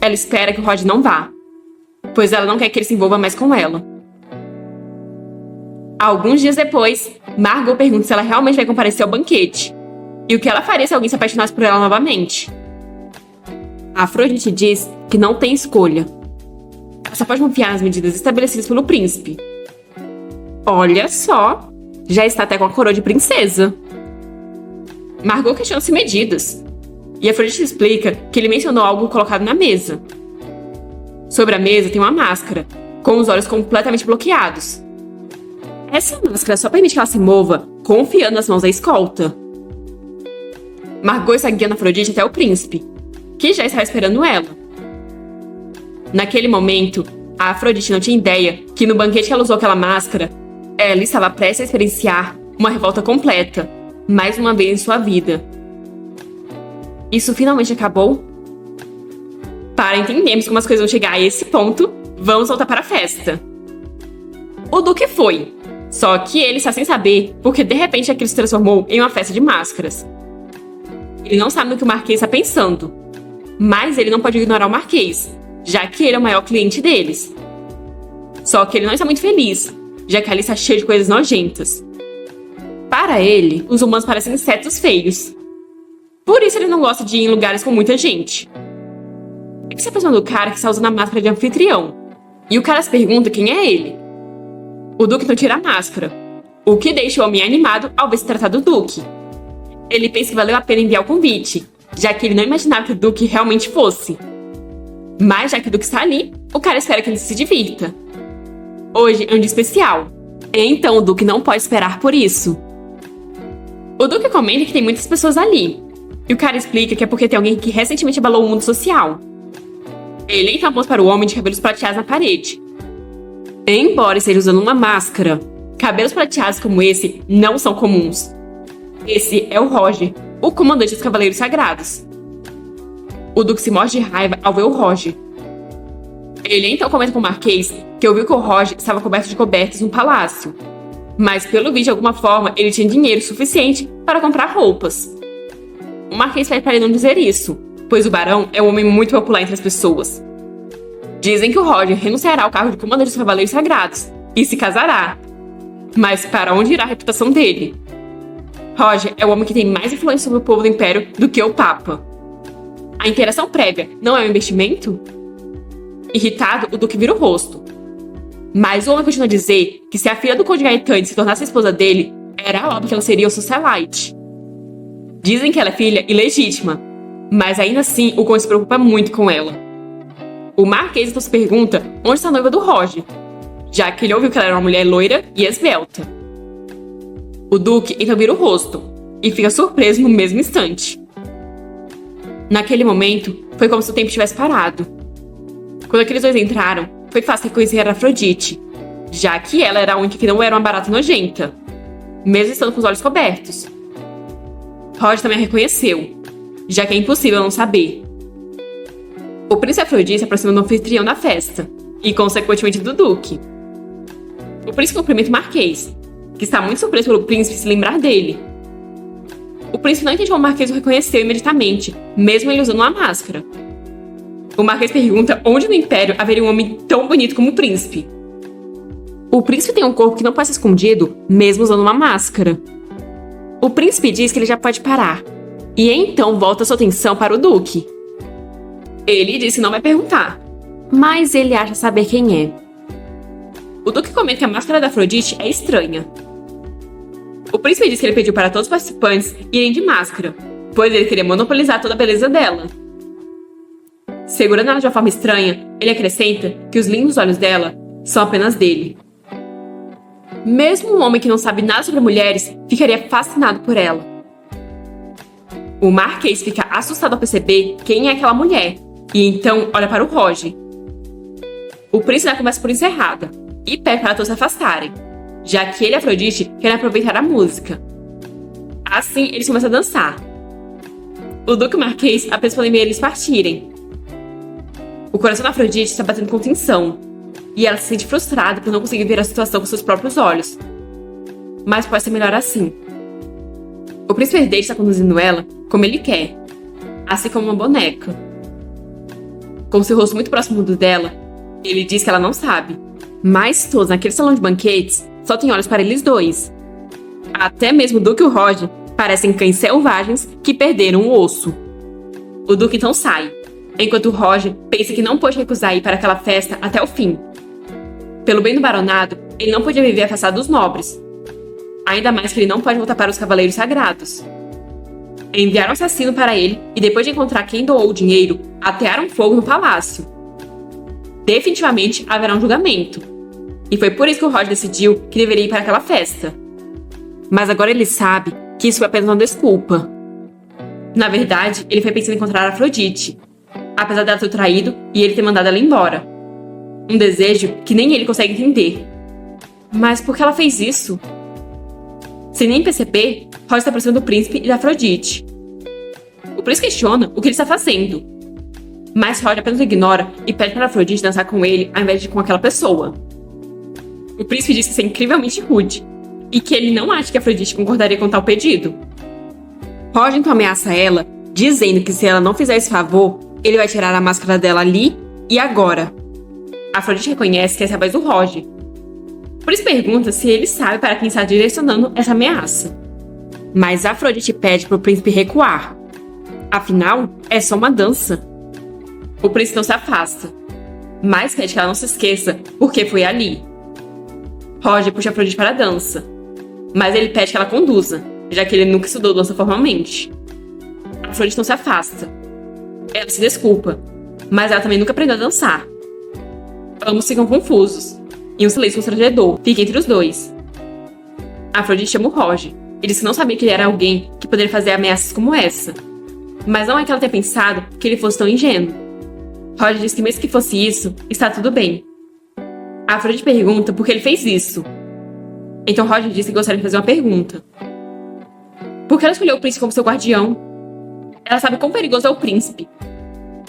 Ela espera que o Roger não vá, pois ela não quer que ele se envolva mais com ela. Alguns dias depois, Margot pergunta se ela realmente vai comparecer ao banquete, e o que ela faria se alguém se apaixonasse por ela novamente. Afrodite diz que não tem escolha. Ela só pode confiar nas medidas estabelecidas pelo príncipe. Olha só, já está até com a coroa de princesa. Margot questiona-se medidas, e Afrodite explica que ele mencionou algo colocado na mesa. Sobre a mesa tem uma máscara, com os olhos completamente bloqueados. Essa máscara só permite que ela se mova, confiando nas mãos da escolta. Margot está guiando Afrodite até o príncipe, que já estava esperando ela. Naquele momento, a Afrodite não tinha ideia que no banquete que ela usou aquela máscara, ela estava prestes a experienciar uma revolta completa, mais uma vez em sua vida. Isso finalmente acabou? Para entendermos como as coisas vão chegar a esse ponto, vamos voltar para a festa. O Duque foi, só que ele está sem saber porque de repente aquilo se transformou em uma festa de máscaras. Ele não sabe no que o Marquês está pensando, mas ele não pode ignorar o Marquês, já que ele é o maior cliente deles. Só que ele não está muito feliz, já que ali está cheio de coisas nojentas. Para ele, os humanos parecem insetos feios. Por isso ele não gosta de ir em lugares com muita gente. Ele se aproxima do cara que está usando a máscara de anfitrião, e o cara se pergunta quem é ele. O Duque não tira a máscara, o que deixa o homem animado ao ver se tratar do Duque. Ele pensa que valeu a pena enviar o convite, já que ele não imaginava que o Duque realmente fosse. Mas já que o Duque está ali, o cara espera que ele se divirta. Hoje é um dia especial, então o Duque não pode esperar por isso. O Duque comenta que tem muitas pessoas ali, e o cara explica que é porque tem alguém que recentemente abalou o mundo social. Ele então aponta para o homem de cabelos prateados na parede. Embora esteja usando uma máscara, cabelos prateados como esse não são comuns. Esse é o Roger, o comandante dos Cavaleiros Sagrados. O Duque se morde de raiva ao ver o Roger. Ele então comenta com o Marquês que ouviu que o Roger estava coberto de cobertas no palácio, mas pelo vídeo de alguma forma ele tinha dinheiro suficiente para comprar roupas. O Marquês pede para ele não dizer isso, pois o barão é um homem muito popular entre as pessoas. Dizem que o Roger renunciará ao cargo de comandante dos Cavaleiros Sagrados e se casará. Mas para onde irá a reputação dele? Roger é o homem que tem mais influência sobre o povo do Império do que o Papa. A interação prévia não é um investimento? Irritado, o Duque vira o rosto. Mas o homem continua a dizer que se a filha do Conde Gaetani se tornasse a esposa dele, era óbvio que ela seria o socialite. Dizem que ela é filha ilegítima, mas ainda assim o Conde se preocupa muito com ela. O Marquês então se pergunta onde está a noiva do Roger, já que ele ouviu que ela era uma mulher loira e esbelta. O Duque então vira o rosto e fica surpreso no mesmo instante. Naquele momento, foi como se o tempo tivesse parado. Quando aqueles dois entraram, foi fácil reconhecer a Afrodite, já que ela era a única que não era uma barata nojenta, mesmo estando com os olhos cobertos. Roger também a reconheceu, já que é impossível não saber. O príncipe Afrodite se aproxima do anfitrião da festa, e consequentemente do Duque. O príncipe cumprimenta o Marquês, que está muito surpreso pelo príncipe se lembrar dele. O príncipe não entende como o Marquês o reconheceu imediatamente, mesmo ele usando uma máscara. O Marquês pergunta onde no Império haveria um homem tão bonito como o príncipe. O príncipe tem um corpo que não pode ser escondido, mesmo usando uma máscara. O príncipe diz que ele já pode parar, e então volta sua atenção para o Duque. Ele diz que não vai perguntar, mas ele acha saber quem é. O Duque comenta que a máscara da Afrodite é estranha. O príncipe diz que ele pediu para todos os participantes irem de máscara, pois ele queria monopolizar toda a beleza dela. Segurando ela de uma forma estranha, ele acrescenta que os lindos olhos dela são apenas dele. Mesmo um homem que não sabe nada sobre mulheres ficaria fascinado por ela. O Marquês fica assustado ao perceber quem é aquela mulher, e então olha para o Roger. O príncipe dá a conversa por encerrada, e pede para todos se afastarem, já que ele e Afrodite querem aproveitar a música. Assim, eles começam a dançar. O Duque e o Marquês apenas podem ver eles partirem. O coração da Afrodite está batendo com tensão, e ela se sente frustrada por não conseguir ver a situação com seus próprios olhos. Mas pode ser melhor assim. O príncipe herdeiro está conduzindo ela como ele quer, assim como uma boneca. Com seu rosto muito próximo do dela, ele diz que ela não sabe. Mas todos naquele salão de banquetes só têm olhos para eles dois. Até mesmo o Duque e o Roger parecem cães selvagens que perderam o osso. O Duque então sai, enquanto o Roger pensa que não pode recusar ir para aquela festa até o fim. Pelo bem do baronado, ele não podia viver afastado dos nobres. Ainda mais que ele não pode voltar para os cavaleiros sagrados. Enviaram um assassino para ele e depois de encontrar quem doou o dinheiro, atearam fogo no palácio. Definitivamente haverá um julgamento. E foi por isso que o Roger decidiu que deveria ir para aquela festa. Mas agora ele sabe que isso foi apenas uma desculpa. Na verdade, ele foi pensando em encontrar a Afrodite, apesar dela ter o traído e ele ter mandado ela embora. Um desejo que nem ele consegue entender. Mas por que ela fez isso? Sem nem perceber, Roger está aproximando do príncipe e da Afrodite. O príncipe questiona o que ele está fazendo. Mas Roger apenas o ignora e pede para Afrodite dançar com ele ao invés de com aquela pessoa. O príncipe diz que isso é incrivelmente rude e que ele não acha que Afrodite concordaria com tal pedido. Roger então ameaça ela, dizendo que se ela não fizer esse favor, ele vai tirar a máscara dela ali e agora. Afrodite reconhece que essa é a voz do Roger. Por isso pergunta se ele sabe para quem está direcionando essa ameaça. Mas Afrodite pede para o príncipe recuar. Afinal, é só uma dança. O príncipe não se afasta, mas pede que ela não se esqueça porque foi ali. Roger puxa Afrodite para a dança, mas ele pede que ela conduza, já que ele nunca estudou dança formalmente. Afrodite não se afasta. Ela se desculpa, mas ela também nunca aprendeu a dançar. Ambos ficam confusos, e um silêncio constrangedor fica entre os dois. Afrodite chama o Roger e diz que não sabia que ele era alguém que poderia fazer ameaças como essa. Mas não é que ela tenha pensado que ele fosse tão ingênuo. Roger diz que mesmo que fosse isso, está tudo bem. Afrodite pergunta por que ele fez isso. Então Roger diz que gostaria de fazer uma pergunta. Por que ela escolheu o príncipe como seu guardião? Ela sabe quão perigoso é o príncipe.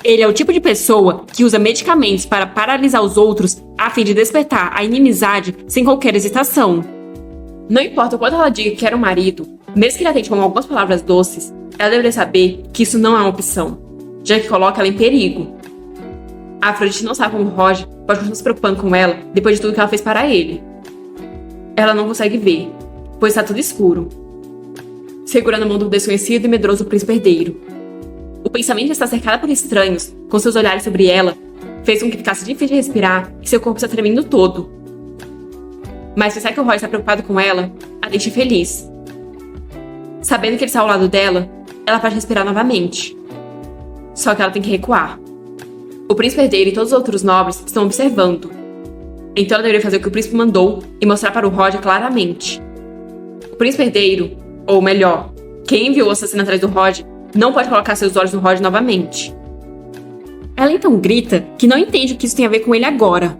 Ele é o tipo de pessoa que usa medicamentos para paralisar os outros a fim de despertar a inimizade sem qualquer hesitação. Não importa o quanto ela diga que era um marido, mesmo que ele atente com algumas palavras doces, ela deveria saber que isso não é uma opção, já que coloca ela em perigo. A Afrodite não sabe como Roger pode continuar se preocupando com ela depois de tudo que ela fez para ele. Ela não consegue ver, pois está tudo escuro. Segurando a mão do desconhecido e medroso príncipe herdeiro. O pensamento de estar cercada por estranhos, com seus olhares sobre ela, fez com que ficasse difícil de respirar e seu corpo está tremendo todo. Mas pensar que o Roger está preocupado com ela a deixa feliz. Sabendo que ele está ao lado dela, ela pode respirar novamente. Só que ela tem que recuar. O príncipe herdeiro e todos os outros nobres estão observando. Então ela deveria fazer o que o príncipe mandou e mostrar para o Roger claramente. O príncipe herdeiro, ou melhor, quem enviou o assassino atrás do Roger, não pode colocar seus olhos no Roger novamente. Ela então grita que não entende o que isso tem a ver com ele agora.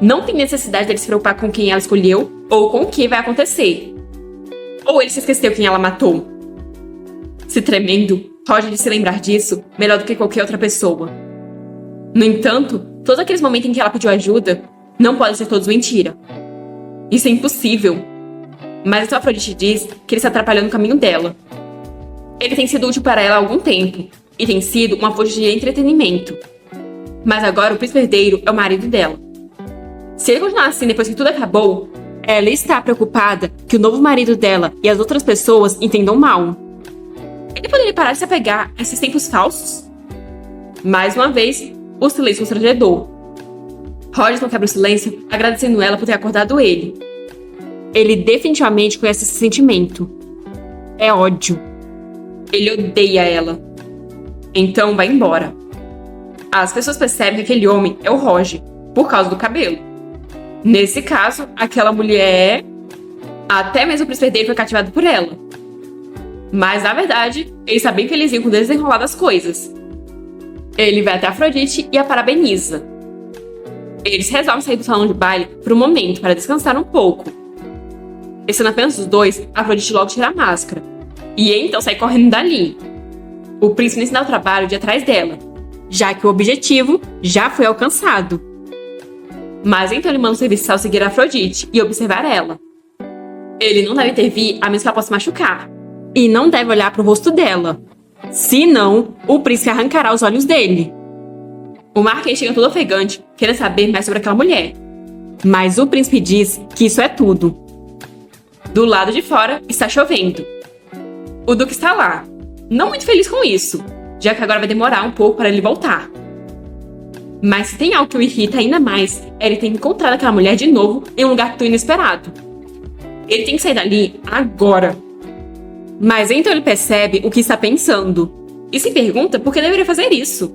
Não tem necessidade dele se preocupar com quem ela escolheu ou com o que vai acontecer. Ou ele se esqueceu quem ela matou. Se tremendo, Roger diz se lembrar disso melhor do que qualquer outra pessoa. No entanto, todos aqueles momentos em que ela pediu ajuda não podem ser todos mentira. Isso é impossível. Mas então Afrodite diz que ele está atrapalhando o caminho dela. Ele tem sido útil para ela há algum tempo, e tem sido uma fonte de entretenimento. Mas agora o príncipe herdeiro é o marido dela. Se ele continuar assim depois que tudo acabou, ela está preocupada que o novo marido dela e as outras pessoas entendam mal. Ele poderia parar de se apegar a esses tempos falsos? Mais uma vez, o silêncio constrangedor. Roger não quebra o silêncio, agradecendo ela por ter acordado ele. Ele definitivamente conhece esse sentimento. É ódio. Ele odeia ela. Então vai embora. As pessoas percebem que aquele homem é o Roger, por causa do cabelo. Nesse caso, aquela mulher... Até mesmo o príncipe herdeiro foi cativado por ela. Mas, na verdade, ele está bem felizinho com o desenrolar das coisas. Ele vai até Afrodite e a parabeniza. Eles resolvem sair do salão de baile por um momento para descansar um pouco. Estando apenas os dois, Afrodite logo tira a máscara. E então sai correndo dali. O príncipe nem se dá o trabalho de ir atrás dela, já que o objetivo já foi alcançado. Mas então ele manda o serviçal seguir a Afrodite e observar ela. Ele não deve intervir a menos que ela possa machucar. E não deve olhar para o rosto dela. Senão, o príncipe arrancará os olhos dele. O Marquês chega todo ofegante, querendo saber mais sobre aquela mulher. Mas o príncipe diz que isso é tudo. Do lado de fora, está chovendo. O Duque está lá, não muito feliz com isso, já que agora vai demorar um pouco para ele voltar. Mas se tem algo que o irrita ainda mais, é ele ter encontrado aquela mulher de novo em um lugar tão inesperado. Ele tem que sair dali agora. Mas então ele percebe o que está pensando e se pergunta por que deveria fazer isso.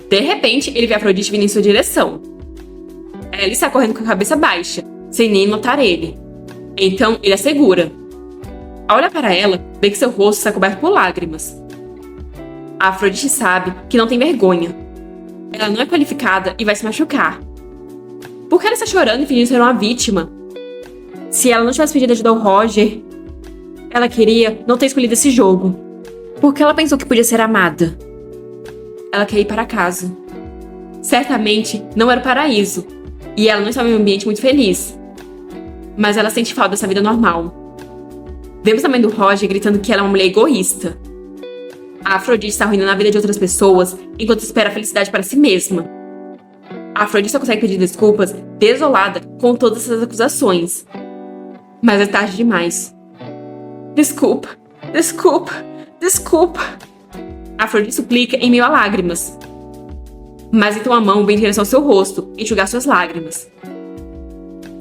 De repente, ele vê Afrodite vindo em sua direção. Ela está correndo com a cabeça baixa, sem nem notar ele. Então, ele a segura. Ao olhar para ela, vê que seu rosto está coberto por lágrimas. A Afrodite sabe que não tem vergonha. Ela não é qualificada e vai se machucar. Por que ela está chorando e fingindo ser uma vítima? Se ela não tivesse pedido ajuda ao Roger, ela queria não ter escolhido esse jogo. Porque ela pensou que podia ser amada. Ela quer ir para casa. Certamente não era o paraíso, e ela não estava em um ambiente muito feliz. Mas ela sente falta dessa vida normal. Vemos também do Roger gritando que ela é uma mulher egoísta. A Afrodite está arruinando a vida de outras pessoas enquanto espera a felicidade para si mesma. A Afrodite só consegue pedir desculpas desolada com todas essas acusações. Mas é tarde demais. Desculpa, desculpa, desculpa. A Afrodite suplica em meio a lágrimas. Mas então a mão vem em direção ao seu rosto, enxugar suas lágrimas.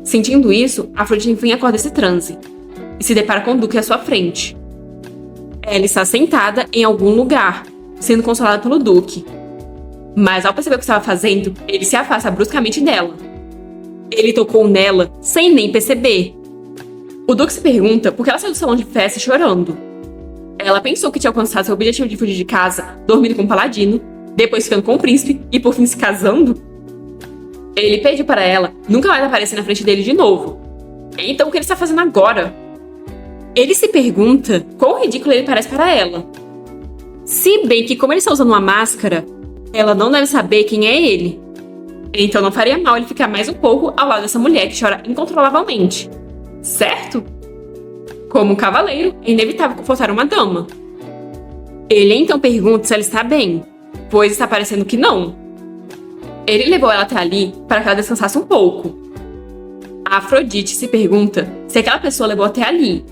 Sentindo isso, a Afrodite enfim acorda desse transe e se depara com o Duque à sua frente. Ela está sentada em algum lugar, sendo consolada pelo Duque. Mas ao perceber o que estava fazendo, ele se afasta bruscamente dela. Ele tocou nela sem nem perceber. O Duque se pergunta por que ela saiu do salão de festa chorando. Ela pensou que tinha alcançado seu objetivo de fugir de casa, dormindo com o paladino, depois ficando com o príncipe e por fim se casando. Ele pediu para ela nunca mais aparecer na frente dele de novo. Então o que ele está fazendo agora? Ele se pergunta quão ridículo ele parece para ela. Se bem que como ele está usando uma máscara, ela não deve saber quem é ele. Então não faria mal ele ficar mais um pouco ao lado dessa mulher que chora incontrolavelmente. Certo? Como um cavaleiro, é inevitável confortar uma dama. Ele então pergunta se ela está bem, pois está parecendo que não. Ele levou ela até ali para que ela descansasse um pouco. A Afrodite se pergunta se aquela pessoa levou até ali.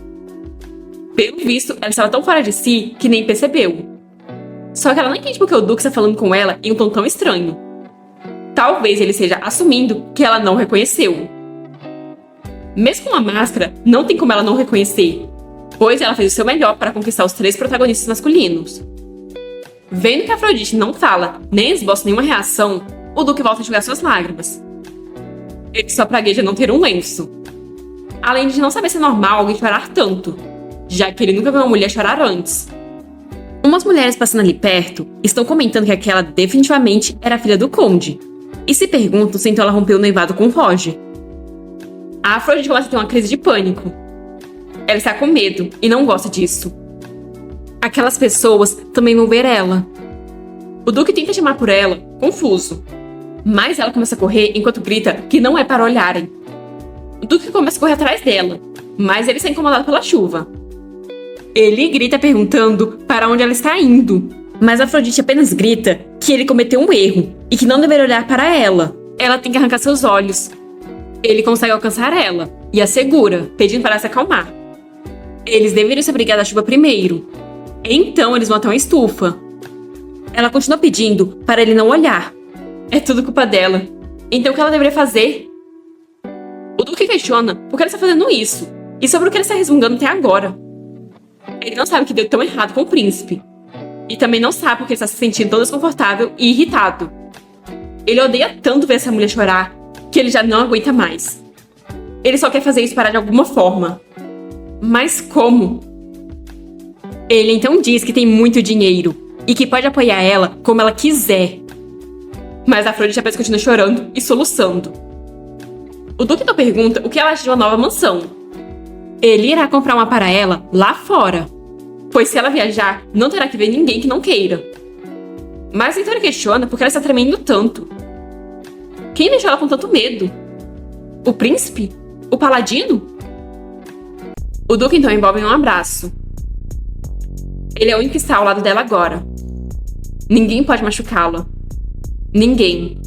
Pelo visto, ela estava tão fora de si que nem percebeu. Só que ela não entende porque o Duque está falando com ela em um tom tão estranho. Talvez ele esteja assumindo que ela não reconheceu. Mesmo com a máscara, não tem como ela não reconhecer, pois ela fez o seu melhor para conquistar os 3 protagonistas masculinos. Vendo que a Afrodite não fala, nem esboça nenhuma reação, o Duque volta a enxugar suas lágrimas. Ele só pragueja não ter um lenço. Além de não saber se é normal alguém chorar tanto, já que ele nunca viu uma mulher chorar antes. Umas mulheres passando ali perto estão comentando que aquela definitivamente era a filha do Conde, e se perguntam se então ela rompeu o noivado com o Roger. A Afrodite começa a ter uma crise de pânico. Ela está com medo e não gosta disso. Aquelas pessoas também vão ver ela. O Duque tenta chamar por ela, confuso. Mas ela começa a correr enquanto grita que não é para olharem. O Duque começa a correr atrás dela, mas ele está incomodado pela chuva. Ele grita perguntando para onde ela está indo. Mas a Afrodite apenas grita que ele cometeu um erro e que não deveria olhar para ela. Ela tem que arrancar seus olhos. Ele consegue alcançar ela e a segura, pedindo para ela se acalmar. Eles deveriam se abrigar da chuva primeiro. Então eles vão até uma estufa. Ela continua pedindo para ele não olhar. É tudo culpa dela. Então o que ela deveria fazer? O Duque questiona por que ela está fazendo isso e sobre o que ele está resmungando até agora. Ele não sabe o que deu tão errado com o príncipe. E também não sabe porque ele está se sentindo todo desconfortável e irritado. Ele odeia tanto ver essa mulher chorar que ele já não aguenta mais. Ele só quer fazer isso parar de alguma forma. Mas como? Ele então diz que tem muito dinheiro e que pode apoiar ela como ela quiser. Mas a Afrodite apenas continua chorando e soluçando. O Duque então pergunta o que ela acha de uma nova mansão. Ele irá comprar uma para ela lá fora, pois se ela viajar, não terá que ver ninguém que não queira. Mas então ele questiona por que ela está tremendo tanto. Quem deixou ela com tanto medo? O príncipe? O paladino? O Duque então envolve em um abraço. Ele é o único que está ao lado dela agora. Ninguém pode machucá-la. Ninguém.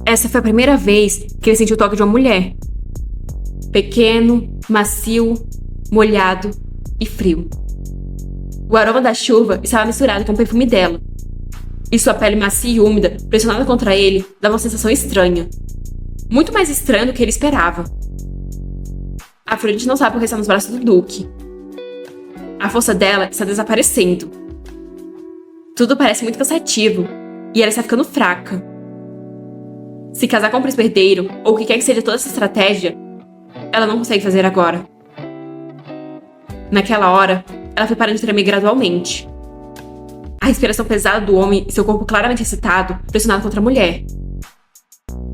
Essa foi a primeira vez que ele sentiu o toque de uma mulher. Pequeno, macio, molhado e frio. O aroma da chuva estava misturado com o perfume dela. E sua pele macia e úmida, pressionada contra ele, dava uma sensação estranha. Muito mais estranha do que ele esperava. Afrodite não sabe por que está nos braços do Duque. A força dela está desaparecendo. Tudo parece muito cansativo, e ela está ficando fraca. Se casar com um príncipe herdeiro, ou o que quer que seja toda essa estratégia, ela não consegue fazer agora. Naquela hora, ela foi parando de tremer gradualmente. A respiração pesada do homem e seu corpo claramente excitado, pressionado contra a mulher.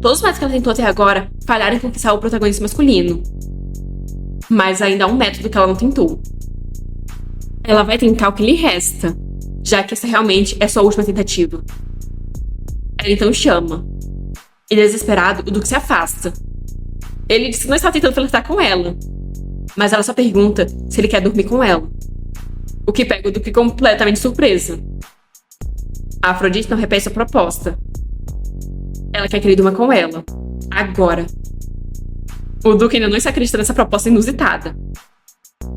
Todos os métodos que ela tentou até agora falharam em conquistar o protagonista masculino. Mas ainda há um método que ela não tentou. Ela vai tentar o que lhe resta, já que essa realmente é sua última tentativa. Ela então chama. E desesperado, o Duque se afasta. Ele diz que não está tentando flertar com ela, mas ela só pergunta se ele quer dormir com ela. O que pega o Duque completamente surpresa. A Afrodite não repete sua proposta. Ela quer que ele durma com ela. Agora. O Duque ainda não está acreditando nessa proposta inusitada.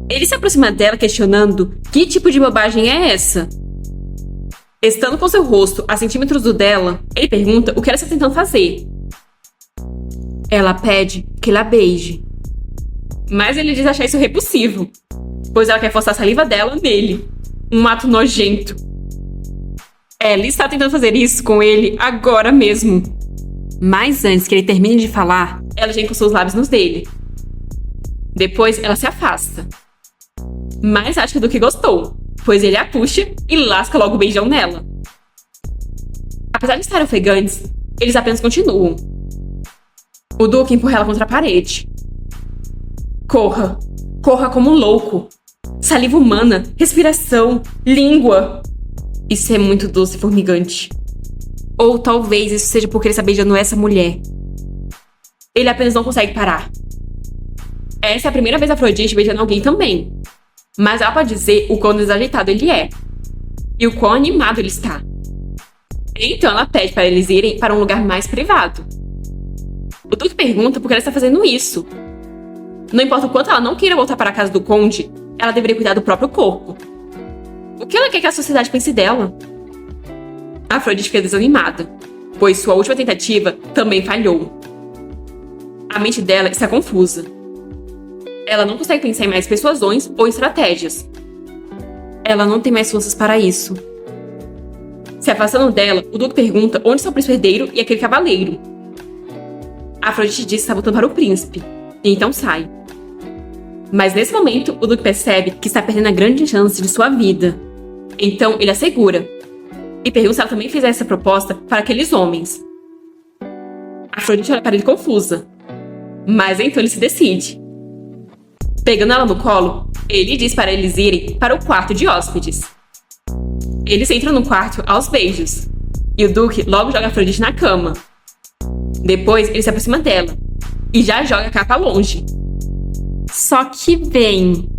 Ele se aproxima dela questionando que tipo de bobagem é essa. Estando com seu rosto a centímetros do dela, ele pergunta o que ela está tentando fazer. Ela pede que ele a beije. Mas ele diz achar isso repulsivo, pois ela quer forçar a saliva dela nele. Um ato nojento. Ela está tentando fazer isso com ele agora mesmo. Mas antes que ele termine de falar, ela já encostou os lábios nos dele. Depois ela se afasta. Mas acha do que gostou, pois ele a puxa e lasca logo o beijão nela. Apesar de estarem ofegantes, eles apenas continuam. O Duque empurra ela contra a parede. Corra. Corra como um louco. Saliva humana, respiração, língua. Isso é muito doce e formigante. Ou talvez isso seja porque ele está beijando essa mulher. Ele apenas não consegue parar. Essa é a primeira vez a Afrodite beijando alguém também. Mas ela pode dizer o quão desajeitado ele é. E o quão animado ele está. Então ela pede para eles irem para um lugar mais privado. O Duque pergunta por que ela está fazendo isso. Não importa o quanto ela não queira voltar para a casa do conde, ela deveria cuidar do próprio corpo. O que ela quer que a sociedade pense dela? A Afrodite fica desanimada, pois sua última tentativa também falhou. A mente dela está confusa. Ela não consegue pensar em mais persuasões ou estratégias. Ela não tem mais forças para isso. Se afastando dela, o Duque pergunta onde está o príncipe herdeiro e aquele cavaleiro. A Afrodite diz que está voltando para o príncipe, e então sai. Mas nesse momento, o Duque percebe que está perdendo a grande chance de sua vida. Então ele a segura e pergunta se ela também fez essa proposta para aqueles homens. A Afrodite olha para ele confusa, mas então ele se decide. Pegando ela no colo, ele diz para eles irem para o quarto de hóspedes. Eles entram no quarto aos beijos, e o Duque logo joga a Afrodite na cama. Depois ele se aproxima dela e já joga a capa longe. Só que bem,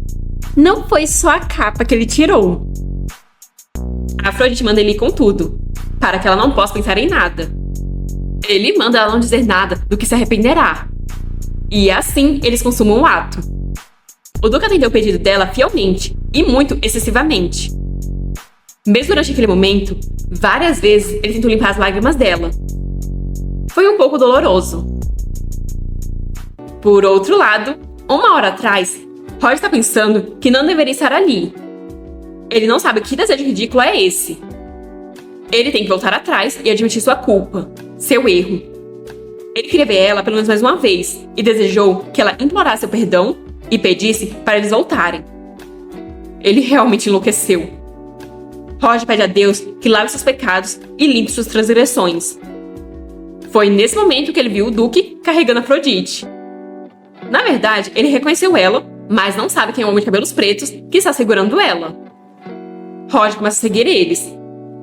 não foi só a capa que ele tirou. A Afrodite manda ele ir com tudo, para que ela não possa pensar em nada. Ele manda ela não dizer nada do que se arrependerá. E assim eles consumam o ato. O Duque atendeu o pedido dela fielmente e muito excessivamente. Mesmo durante aquele momento, várias vezes ele tentou limpar as lágrimas dela. Foi um pouco doloroso. Por outro lado, uma hora atrás, Roger está pensando que não deveria estar ali. Ele não sabe que desejo ridículo é esse. Ele tem que voltar atrás e admitir sua culpa, seu erro. Ele queria ver ela pelo menos mais uma vez e desejou que ela implorasse o perdão e pedisse para eles voltarem. Ele realmente enlouqueceu. Roger pede a Deus que lave seus pecados e limpe suas transgressões. Foi nesse momento que ele viu o Duque carregando Afrodite. Na verdade, ele reconheceu ela, mas não sabe quem é o homem de cabelos pretos que está segurando ela. Roger começa a seguir eles,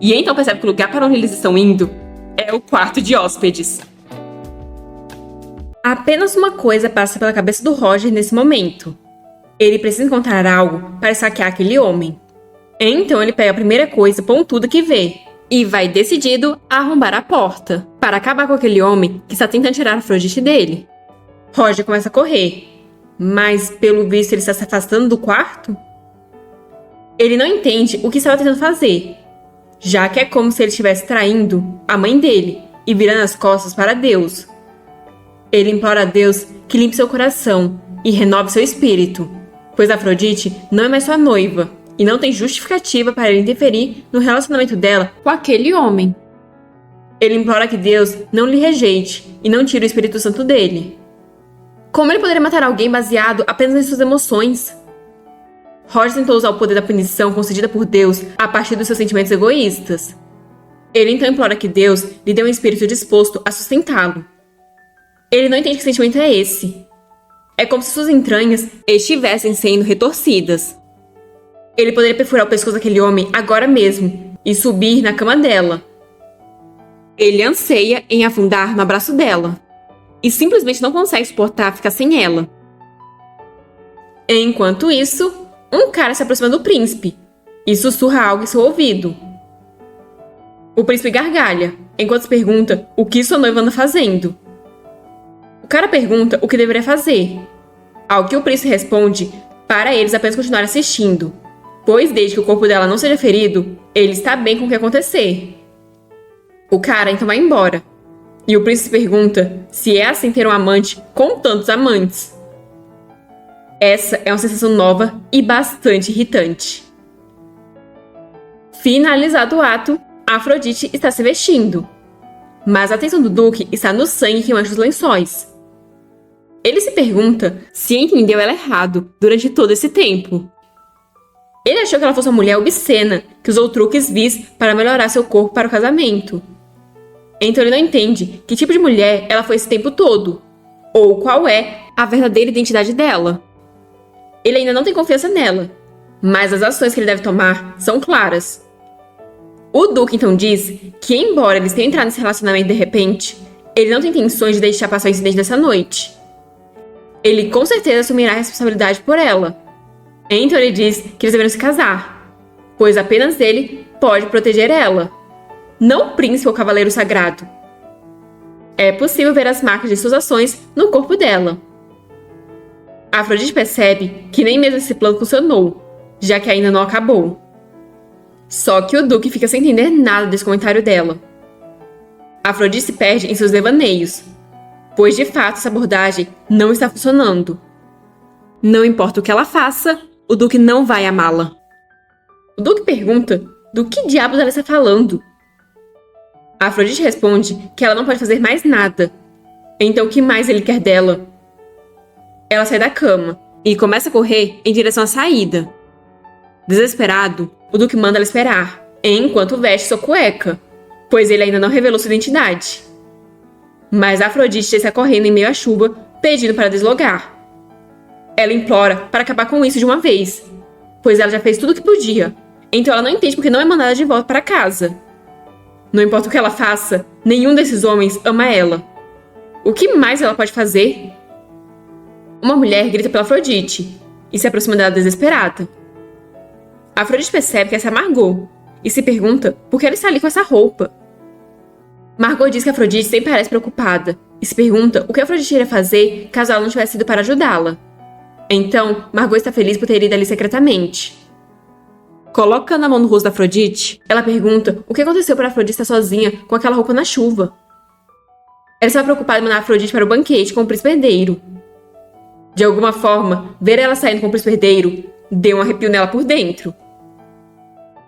e então percebe que o lugar para onde eles estão indo é o quarto de hóspedes. Apenas uma coisa passa pela cabeça do Roger nesse momento. Ele precisa encontrar algo para saquear aquele homem. Então ele pega a primeira coisa pontuda que vê e vai decidido a arrombar a porta para acabar com aquele homem que está tentando tirar a Afrodite dele. Roger começa a correr, mas pelo visto ele está se afastando do quarto. Ele não entende o que estava tentando fazer, já que é como se ele estivesse traindo a mãe dele e virando as costas para Deus. Ele implora a Deus que limpe seu coração e renove seu espírito, pois Afrodite não é mais sua noiva e não tem justificativa para ele interferir no relacionamento dela com aquele homem. Ele implora que Deus não lhe rejeite e não tire o Espírito Santo dele. Como ele poderia matar alguém baseado apenas em suas emoções? Roger tentou usar o poder da punição concedida por Deus a partir dos seus sentimentos egoístas. Ele então implora que Deus lhe dê um espírito disposto a sustentá-lo. Ele não entende que sentimento é esse. É como se suas entranhas estivessem sendo retorcidas. Ele poderia perfurar o pescoço daquele homem agora mesmo e subir na cama dela. Ele anseia em afundar no abraço dela e simplesmente não consegue suportar ficar sem ela. Enquanto isso, um cara se aproxima do príncipe e sussurra algo em seu ouvido. O príncipe gargalha, enquanto se pergunta o que sua noiva anda fazendo. O cara pergunta o que deveria fazer, ao que o príncipe responde para eles apenas continuarem assistindo, pois desde que o corpo dela não seja ferido, ele está bem com o que acontecer. O cara então vai embora, e o príncipe pergunta se é assim ter um amante com tantos amantes. Essa é uma sensação nova e bastante irritante. Finalizado o ato, Afrodite está se vestindo, mas a atenção do Duque está no sangue que mancha os lençóis. Ele se pergunta se entendeu ela errado durante todo esse tempo. Ele achou que ela fosse uma mulher obscena que usou truques vis para melhorar seu corpo para o casamento. Então ele não entende que tipo de mulher ela foi esse tempo todo, ou qual é a verdadeira identidade dela. Ele ainda não tem confiança nela, mas as ações que ele deve tomar são claras. O Duque então diz que, embora eles tenham entrado nesse relacionamento de repente, ele não tem intenções de deixar passar o incidente dessa noite. Ele com certeza assumirá a responsabilidade por ela. Então ele diz que eles deveriam se casar, pois apenas ele pode proteger ela, não o príncipe ou o cavaleiro sagrado. É possível ver as marcas de suas ações no corpo dela. Afrodite percebe que nem mesmo esse plano funcionou, já que ainda não acabou. Só que o Duque fica sem entender nada desse comentário dela. Afrodite se perde em seus devaneios, pois de fato essa abordagem não está funcionando. Não importa o que ela faça, o Duque não vai amá-la. O Duque pergunta do que diabos ela está falando. Afrodite responde que ela não pode fazer mais nada. Então o que mais ele quer dela? Ela sai da cama e começa a correr em direção à saída. Desesperado, o Duque manda ela esperar, enquanto veste sua cueca, pois ele ainda não revelou sua identidade. Mas Afrodite está correndo em meio à chuva, pedindo para deslogar. Ela implora para acabar com isso de uma vez, pois ela já fez tudo o que podia, então ela não entende porque não é mandada de volta para casa. Não importa o que ela faça, nenhum desses homens ama ela. O que mais ela pode fazer? Uma mulher grita pela Afrodite e se aproxima dela desesperada. Afrodite percebe que essa é Margot e se pergunta por que ela está ali com essa roupa. Margot diz que Afrodite sempre parece preocupada e se pergunta o que Afrodite iria fazer caso ela não tivesse ido para ajudá-la. Então, Margot está feliz por ter ido ali secretamente. Colocando a mão no rosto da Afrodite, ela pergunta o que aconteceu para Afrodite estar sozinha com aquela roupa na chuva. Ela estava preocupada em mandar Afrodite para o banquete com o príncipe herdeiro. De alguma forma, ver ela saindo com o príncipe herdeiro deu um arrepio nela por dentro.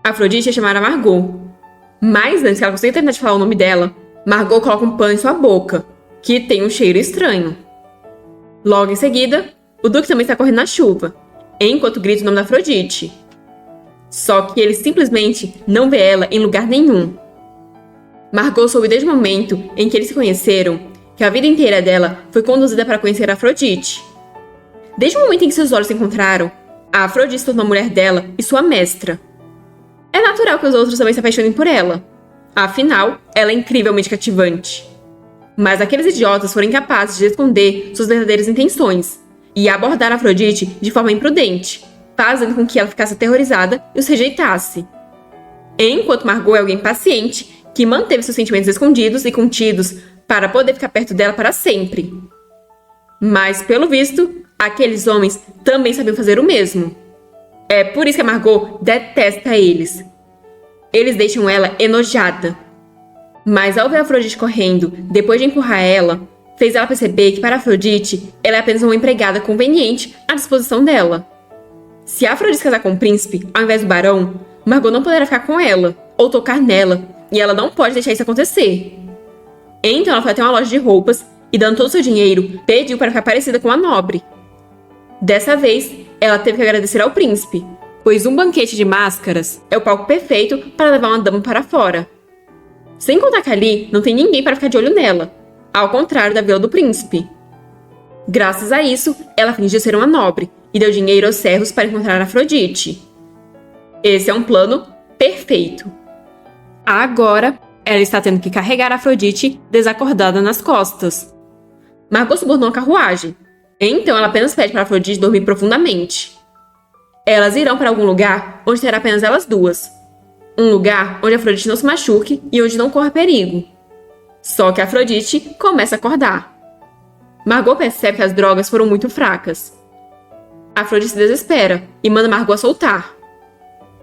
Afrodite ia chamar a Margot, mas antes que ela consiga terminar de falar o nome dela, Margot coloca um pano em sua boca, que tem um cheiro estranho. Logo em seguida, o Duque também está correndo na chuva, enquanto grita o nome da Afrodite. Só que ele simplesmente não vê ela em lugar nenhum. Margot soube desde o momento em que eles se conheceram que a vida inteira dela foi conduzida para conhecer Afrodite, Desde o momento em que seus olhos se encontraram, a Afrodite se tornou a mulher dela e sua mestra. É natural que os outros também se apaixonem por ela. Afinal, ela é incrivelmente cativante. Mas aqueles idiotas foram incapazes de esconder suas verdadeiras intenções e abordar Afrodite de forma imprudente, fazendo com que ela ficasse aterrorizada e os rejeitasse. Enquanto Margot é alguém paciente, que manteve seus sentimentos escondidos e contidos para poder ficar perto dela para sempre. Mas, pelo visto, aqueles homens também sabiam fazer o mesmo. É por isso que a Margot detesta eles. Eles deixam ela enojada. Mas ao ver a Afrodite correndo, depois de empurrar ela, fez ela perceber que para Afrodite, ela é apenas uma empregada conveniente à disposição dela. Se a Afrodite se casar com o príncipe, ao invés do barão, Margot não poderá ficar com ela, ou tocar nela, e ela não pode deixar isso acontecer. Então ela foi até uma loja de roupas e, dando todo o seu dinheiro, pediu para ficar parecida com a nobre. Dessa vez, ela teve que agradecer ao príncipe, pois um banquete de máscaras é o palco perfeito para levar uma dama para fora. Sem contar que ali não tem ninguém para ficar de olho nela, ao contrário da vila do príncipe. Graças a isso, ela fingiu ser uma nobre e deu dinheiro aos servos para encontrar Afrodite. Esse é um plano perfeito. Agora, ela está tendo que carregar Afrodite desacordada nas costas. Margot subornou a carruagem, então ela apenas pede para Afrodite dormir profundamente. Elas irão para algum lugar onde terá apenas elas duas. Um lugar onde Afrodite não se machuque e onde não corra perigo. Só que Afrodite começa a acordar. Margot percebe que as drogas foram muito fracas. Afrodite se desespera e manda Margot soltar.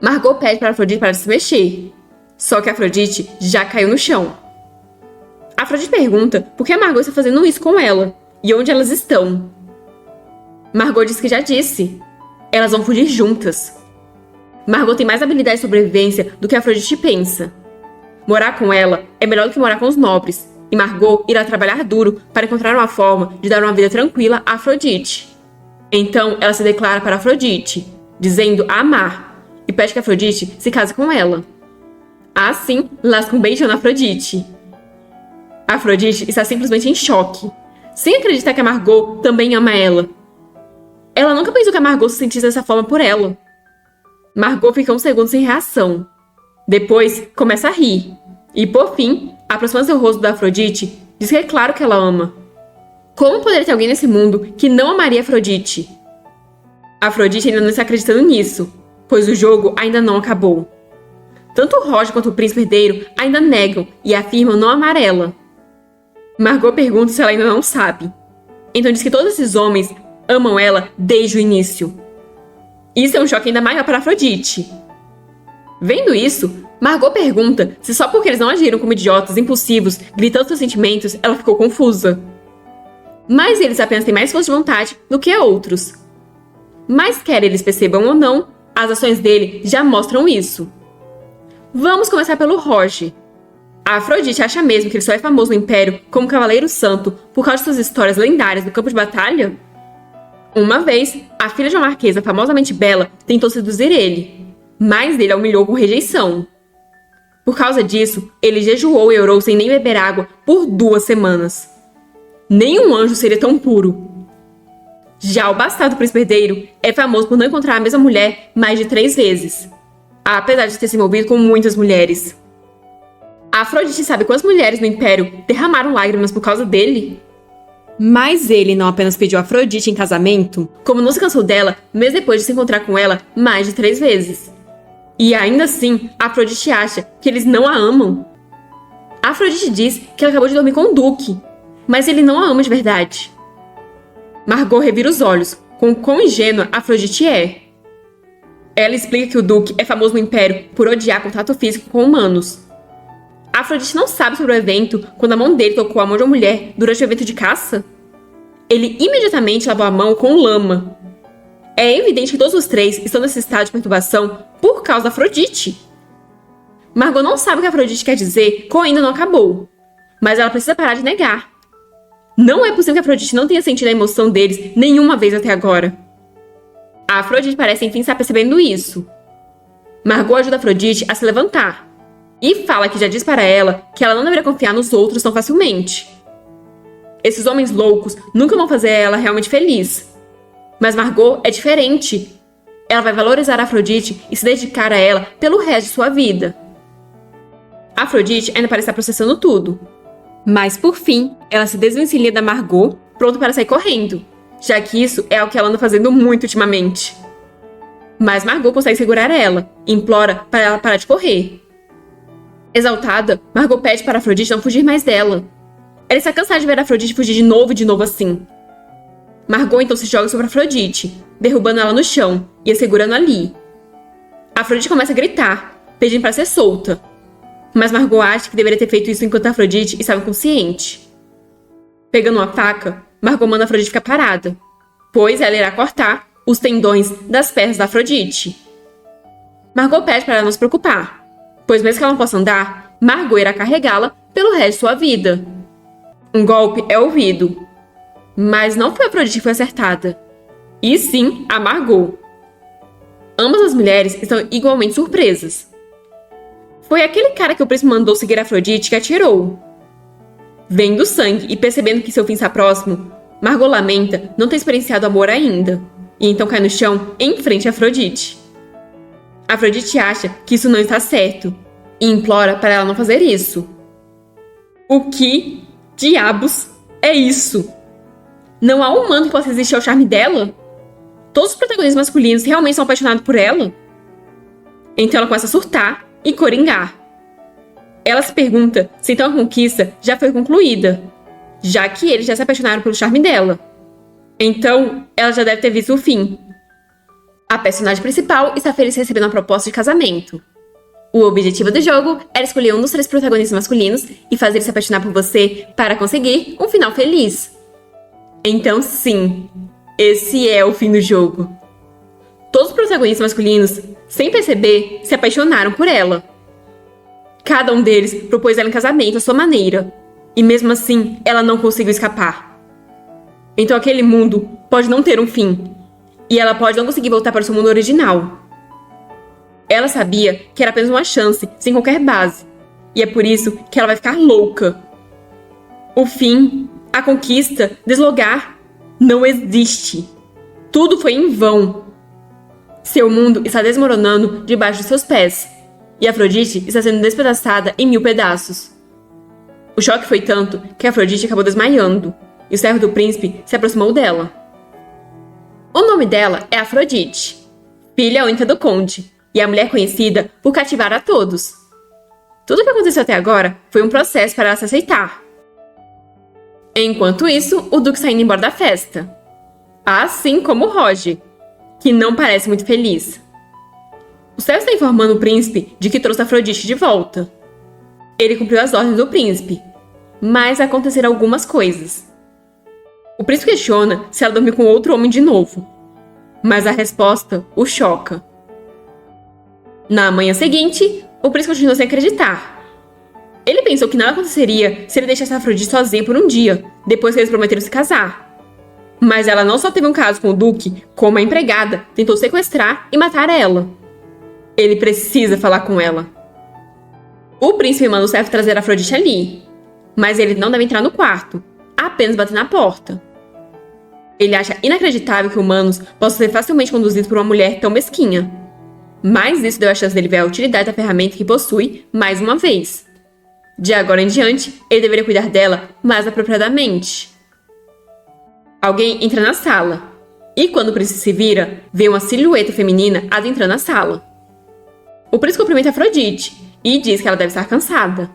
Margot pede para Afrodite parar de se mexer. Só que Afrodite já caiu no chão. Afrodite pergunta por que a Margot está fazendo isso com ela e onde elas estão. Margot diz que já disse. Elas vão fugir juntas. Margot tem mais habilidade de sobrevivência do que Afrodite pensa. Morar com ela é melhor do que morar com os nobres, e Margot irá trabalhar duro para encontrar uma forma de dar uma vida tranquila a Afrodite. Então ela se declara para Afrodite, dizendo a amar, e pede que Afrodite se case com ela. Assim, lasca um beijão na Afrodite. Afrodite está simplesmente em choque, sem acreditar que a Margot também ama ela. Ela nunca pensou que a Margot se sentisse dessa forma por ela. Margot fica um segundo sem reação. Depois, começa a rir. E, por fim, aproxima seu rosto da Afrodite, diz que é claro que ela ama. Como poderia ter alguém nesse mundo que não amaria Afrodite? Afrodite ainda não está acreditando nisso, pois o jogo ainda não acabou. Tanto o Roger quanto o príncipe herdeiro ainda negam e afirmam não amar ela. Margot pergunta se ela ainda não sabe. Então diz que todos esses homens amam ela desde o início. Isso é um choque ainda maior para Afrodite. Vendo isso, Margot pergunta se só porque eles não agiram como idiotas impulsivos, gritando seus sentimentos, ela ficou confusa. Mas eles apenas têm mais força de vontade do que outros. Mas quer eles percebam ou não, as ações dele já mostram isso. Vamos começar pelo Roger. A Afrodite acha mesmo que ele só é famoso no Império como Cavaleiro Santo por causa de suas histórias lendárias do campo de batalha? Uma vez, a filha de uma marquesa famosamente bela tentou seduzir ele, mas ele a humilhou com rejeição. Por causa disso, ele jejuou e orou sem nem beber água por 2 semanas. Nenhum anjo seria tão puro. Já o bastardo príncipe herdeiro é famoso por não encontrar a mesma mulher mais de 3 vezes, apesar de ter se envolvido com muitas mulheres. A Afrodite sabe quantas mulheres no Império derramaram lágrimas por causa dele? Mas ele não apenas pediu Afrodite em casamento, como não se cansou dela mesmo depois de se encontrar com ela mais de 3 vezes. E ainda assim, Afrodite acha que eles não a amam. Afrodite diz que ela acabou de dormir com o Duque, mas ele não a ama de verdade. Margot revira os olhos com o quão ingênua Afrodite é. Ela explica que o Duque é famoso no Império por odiar contato físico com humanos. Afrodite não sabe sobre o evento quando a mão dele tocou a mão de uma mulher durante o evento de caça? Ele imediatamente lavou a mão com lama. É evidente que todos os 3 estão nesse estado de perturbação por causa da Afrodite. Margot não sabe o que a Afrodite quer dizer com ainda não acabou, mas ela precisa parar de negar. Não é possível que a Afrodite não tenha sentido a emoção deles nenhuma vez até agora. A Afrodite parece enfim estar percebendo isso. Margot ajuda a Afrodite a se levantar e fala que já diz para ela que ela não deveria confiar nos outros tão facilmente. Esses homens loucos nunca vão fazer ela realmente feliz. Mas Margot é diferente. Ela vai valorizar Afrodite e se dedicar a ela pelo resto de sua vida. Afrodite ainda parece estar processando tudo. Mas, por fim, ela se desvencilha da Margot, pronta para sair correndo, já que isso é o que ela anda fazendo muito ultimamente. Mas Margot consegue segurar ela e implora para ela parar de correr. Exaltada, Margot pede para Afrodite não fugir mais dela. Ela está cansada de ver Afrodite fugir de novo assim. Margot então se joga sobre Afrodite, derrubando ela no chão e a segurando ali. Afrodite começa a gritar, pedindo para ser solta. Mas Margot acha que deveria ter feito isso enquanto Afrodite estava inconsciente. Pegando uma faca, Margot manda Afrodite ficar parada, pois ela irá cortar os tendões das pernas da Afrodite. Margot pede para ela não se preocupar, pois mesmo que ela não possa andar, Margot irá carregá-la pelo resto de sua vida. Um golpe é ouvido, mas não foi a Afrodite que foi acertada, e sim a Margot. Ambas as mulheres estão igualmente surpresas. Foi aquele cara que o príncipe mandou seguir Afrodite que atirou. Vendo o sangue e percebendo que seu fim está próximo, Margot lamenta não ter experienciado amor ainda, e então cai no chão em frente a Afrodite. Afrodite acha que isso não está certo, e implora para ela não fazer isso. O que diabos é isso? Não há um humano que possa resistir ao charme dela? Todos os protagonistas masculinos realmente são apaixonados por ela? Então ela começa a surtar e coringar. Ela se pergunta se então a conquista já foi concluída, já que eles já se apaixonaram pelo charme dela. Então, ela já deve ter visto o fim. A personagem principal está feliz recebendo uma proposta de casamento. O objetivo do jogo era escolher um dos 3 protagonistas masculinos e fazer ele se apaixonar por você para conseguir um final feliz. Então, sim, esse é o fim do jogo. Todos os protagonistas masculinos, sem perceber, se apaixonaram por ela. Cada um deles propôs ela em casamento à sua maneira, e mesmo assim ela não conseguiu escapar. Então aquele mundo pode não ter um fim, e ela pode não conseguir voltar para o seu mundo original. Ela sabia que era apenas uma chance, sem qualquer base, e é por isso que ela vai ficar louca. O fim, a conquista, deslogar, não existe. Tudo foi em vão. Seu mundo está desmoronando debaixo de seus pés, e Afrodite está sendo despedaçada em 1000 pedaços. O choque foi tanto que Afrodite acabou desmaiando, e o servo do príncipe se aproximou dela. O nome dela é Afrodite, filha única do conde, e a mulher conhecida por cativar a todos. Tudo o que aconteceu até agora foi um processo para ela se aceitar. Enquanto isso, o duque está indo embora da festa. Assim como Roger, que não parece muito feliz. O servo está informando o príncipe de que trouxe Afrodite de volta. Ele cumpriu as ordens do príncipe, mas aconteceram algumas coisas. O príncipe questiona se ela dormiu com outro homem de novo, mas a resposta o choca. Na manhã seguinte, o príncipe continua sem acreditar. Ele pensou que nada aconteceria se ele deixasse Afrodite sozinha por um dia, depois que eles prometeram se casar. Mas ela não só teve um caso com o duque, como a empregada tentou sequestrar e matar ela. Ele precisa falar com ela. O príncipe manda o servo trazer Afrodite ali, mas ele não deve entrar no quarto, apenas bater na porta. Ele acha inacreditável que humanos possam ser facilmente conduzidos por uma mulher tão mesquinha. Mas isso deu a chance dele ver a utilidade da ferramenta que possui mais uma vez. De agora em diante, ele deveria cuidar dela mais apropriadamente. Alguém entra na sala, e quando o príncipe se vira, vê uma silhueta feminina adentrando a sala. O príncipe cumprimenta Afrodite e diz que ela deve estar cansada.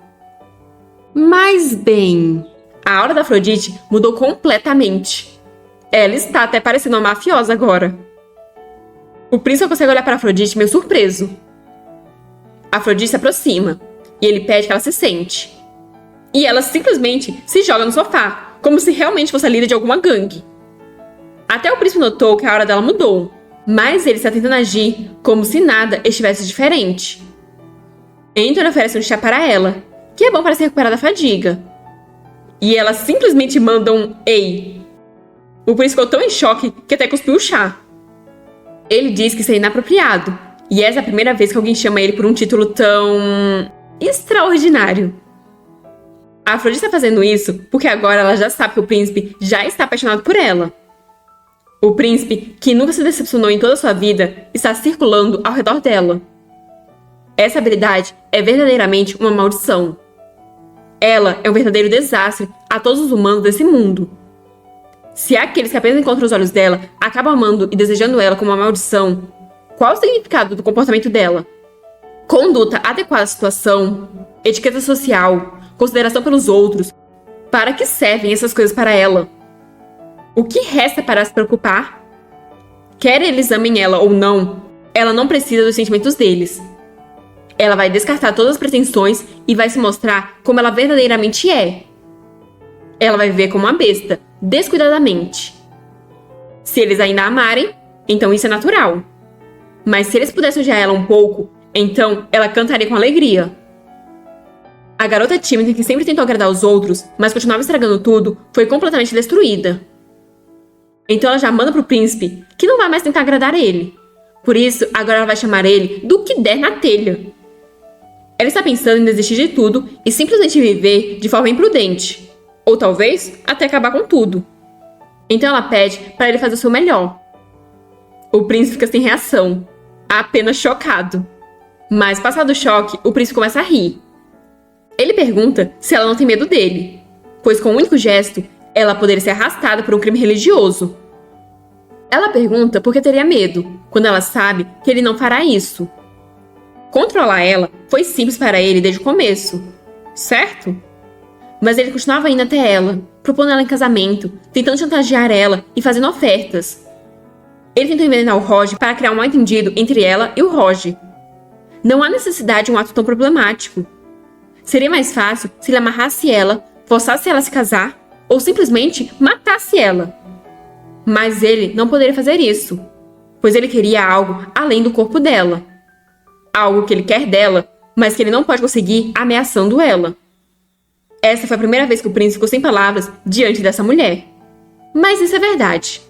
Mas bem, a aura da Afrodite mudou completamente. Ela está até parecendo uma mafiosa agora. O príncipe consegue olhar para Afrodite meio surpreso. Afrodite se aproxima e ele pede que ela se sente. E ela simplesmente se joga no sofá, como se realmente fosse a líder de alguma gangue. Até o príncipe notou que a aura dela mudou, mas ele está tentando agir como se nada estivesse diferente. Então ele oferece um chá para ela, que é bom para se recuperar da fadiga. E ela simplesmente manda um "ei". O príncipe ficou tão em choque que até cuspiu o chá. Ele diz que isso é inapropriado, e essa é a primeira vez que alguém chama ele por um título tão extraordinário. A Afrodite está fazendo isso porque agora ela já sabe que o príncipe já está apaixonado por ela. O príncipe, que nunca se decepcionou em toda a sua vida, está circulando ao redor dela. Essa habilidade é verdadeiramente uma maldição. Ela é um verdadeiro desastre a todos os humanos desse mundo. Se aqueles que apenas encontram os olhos dela acabam amando e desejando ela como uma maldição, qual o significado do comportamento dela? Conduta adequada à situação, etiqueta social, consideração pelos outros. Para que servem essas coisas para ela? O que resta para se preocupar? Quer eles amem ela ou não, ela não precisa dos sentimentos deles. Ela vai descartar todas as pretensões e vai se mostrar como ela verdadeiramente é. Ela vai viver como uma besta, descuidadamente. Se eles ainda a amarem, então isso é natural. Mas se eles pudessem odiar ela um pouco, então ela cantaria com alegria. A garota tímida que sempre tentou agradar os outros, mas continuava estragando tudo, foi completamente destruída. Então ela já manda pro príncipe, que não vai mais tentar agradar ele. Por isso, agora ela vai chamar ele do que der na telha. Ela está pensando em desistir de tudo e simplesmente viver de forma imprudente. Ou talvez, até acabar com tudo. Então ela pede para ele fazer o seu melhor. O príncipe fica sem reação, apenas chocado. Mas passado o choque, o príncipe começa a rir. Ele pergunta se ela não tem medo dele, pois com um único gesto, ela poderia ser arrastada por um crime religioso. Ela pergunta por que teria medo, quando ela sabe que ele não fará isso. Controlar ela foi simples para ele desde o começo, certo? Mas ele continuava indo até ela, propondo ela em casamento, tentando chantagear ela e fazendo ofertas. Ele tentou envenenar o Roger para criar um mal-entendido entre ela e o Roger. Não há necessidade de um ato tão problemático. Seria mais fácil se ele amarrasse ela, forçasse ela a se casar ou simplesmente matasse ela. Mas ele não poderia fazer isso, pois ele queria algo além do corpo dela. Algo que ele quer dela, mas que ele não pode conseguir ameaçando ela. Essa foi a primeira vez que o príncipe ficou sem palavras diante dessa mulher. Mas isso é verdade.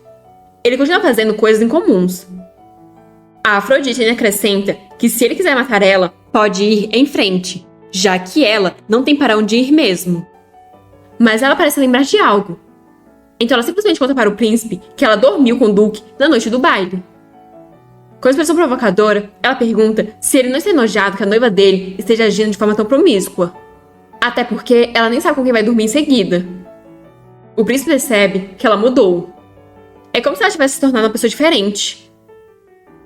Ele continua fazendo coisas incomuns. A Afrodite ainda acrescenta que se ele quiser matar ela, pode ir em frente, já que ela não tem para onde ir mesmo. Mas ela parece lembrar de algo. Então ela simplesmente conta para o príncipe que ela dormiu com o Duque na noite do baile. Com expressão provocadora, ela pergunta se ele não está enojado que a noiva dele esteja agindo de forma tão promíscua. Até porque ela nem sabe com quem vai dormir em seguida. O príncipe percebe que ela mudou. É como se ela tivesse se tornado uma pessoa diferente.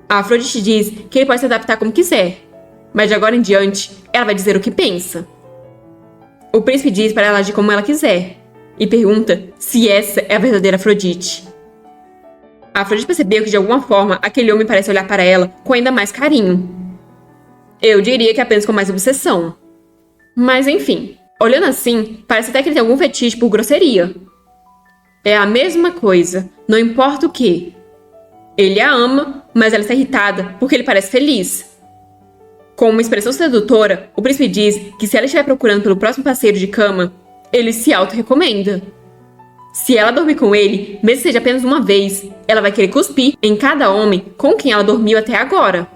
A Afrodite diz que ele pode se adaptar como quiser, mas de agora em diante, ela vai dizer o que pensa. O príncipe diz para ela agir como ela quiser, e pergunta se essa é a verdadeira Afrodite. A Afrodite percebeu que de alguma forma aquele homem parece olhar para ela com ainda mais carinho. Eu diria que apenas com mais obsessão. Mas enfim, olhando assim, parece até que ele tem algum fetiche por grosseria. É a mesma coisa, não importa o que. Ele a ama, mas ela está irritada porque ele parece feliz. Com uma expressão sedutora, o príncipe diz que se ela estiver procurando pelo próximo parceiro de cama, ele se auto-recomenda. Se ela dormir com ele, mesmo que seja apenas uma vez, ela vai querer cuspir em cada homem com quem ela dormiu até agora.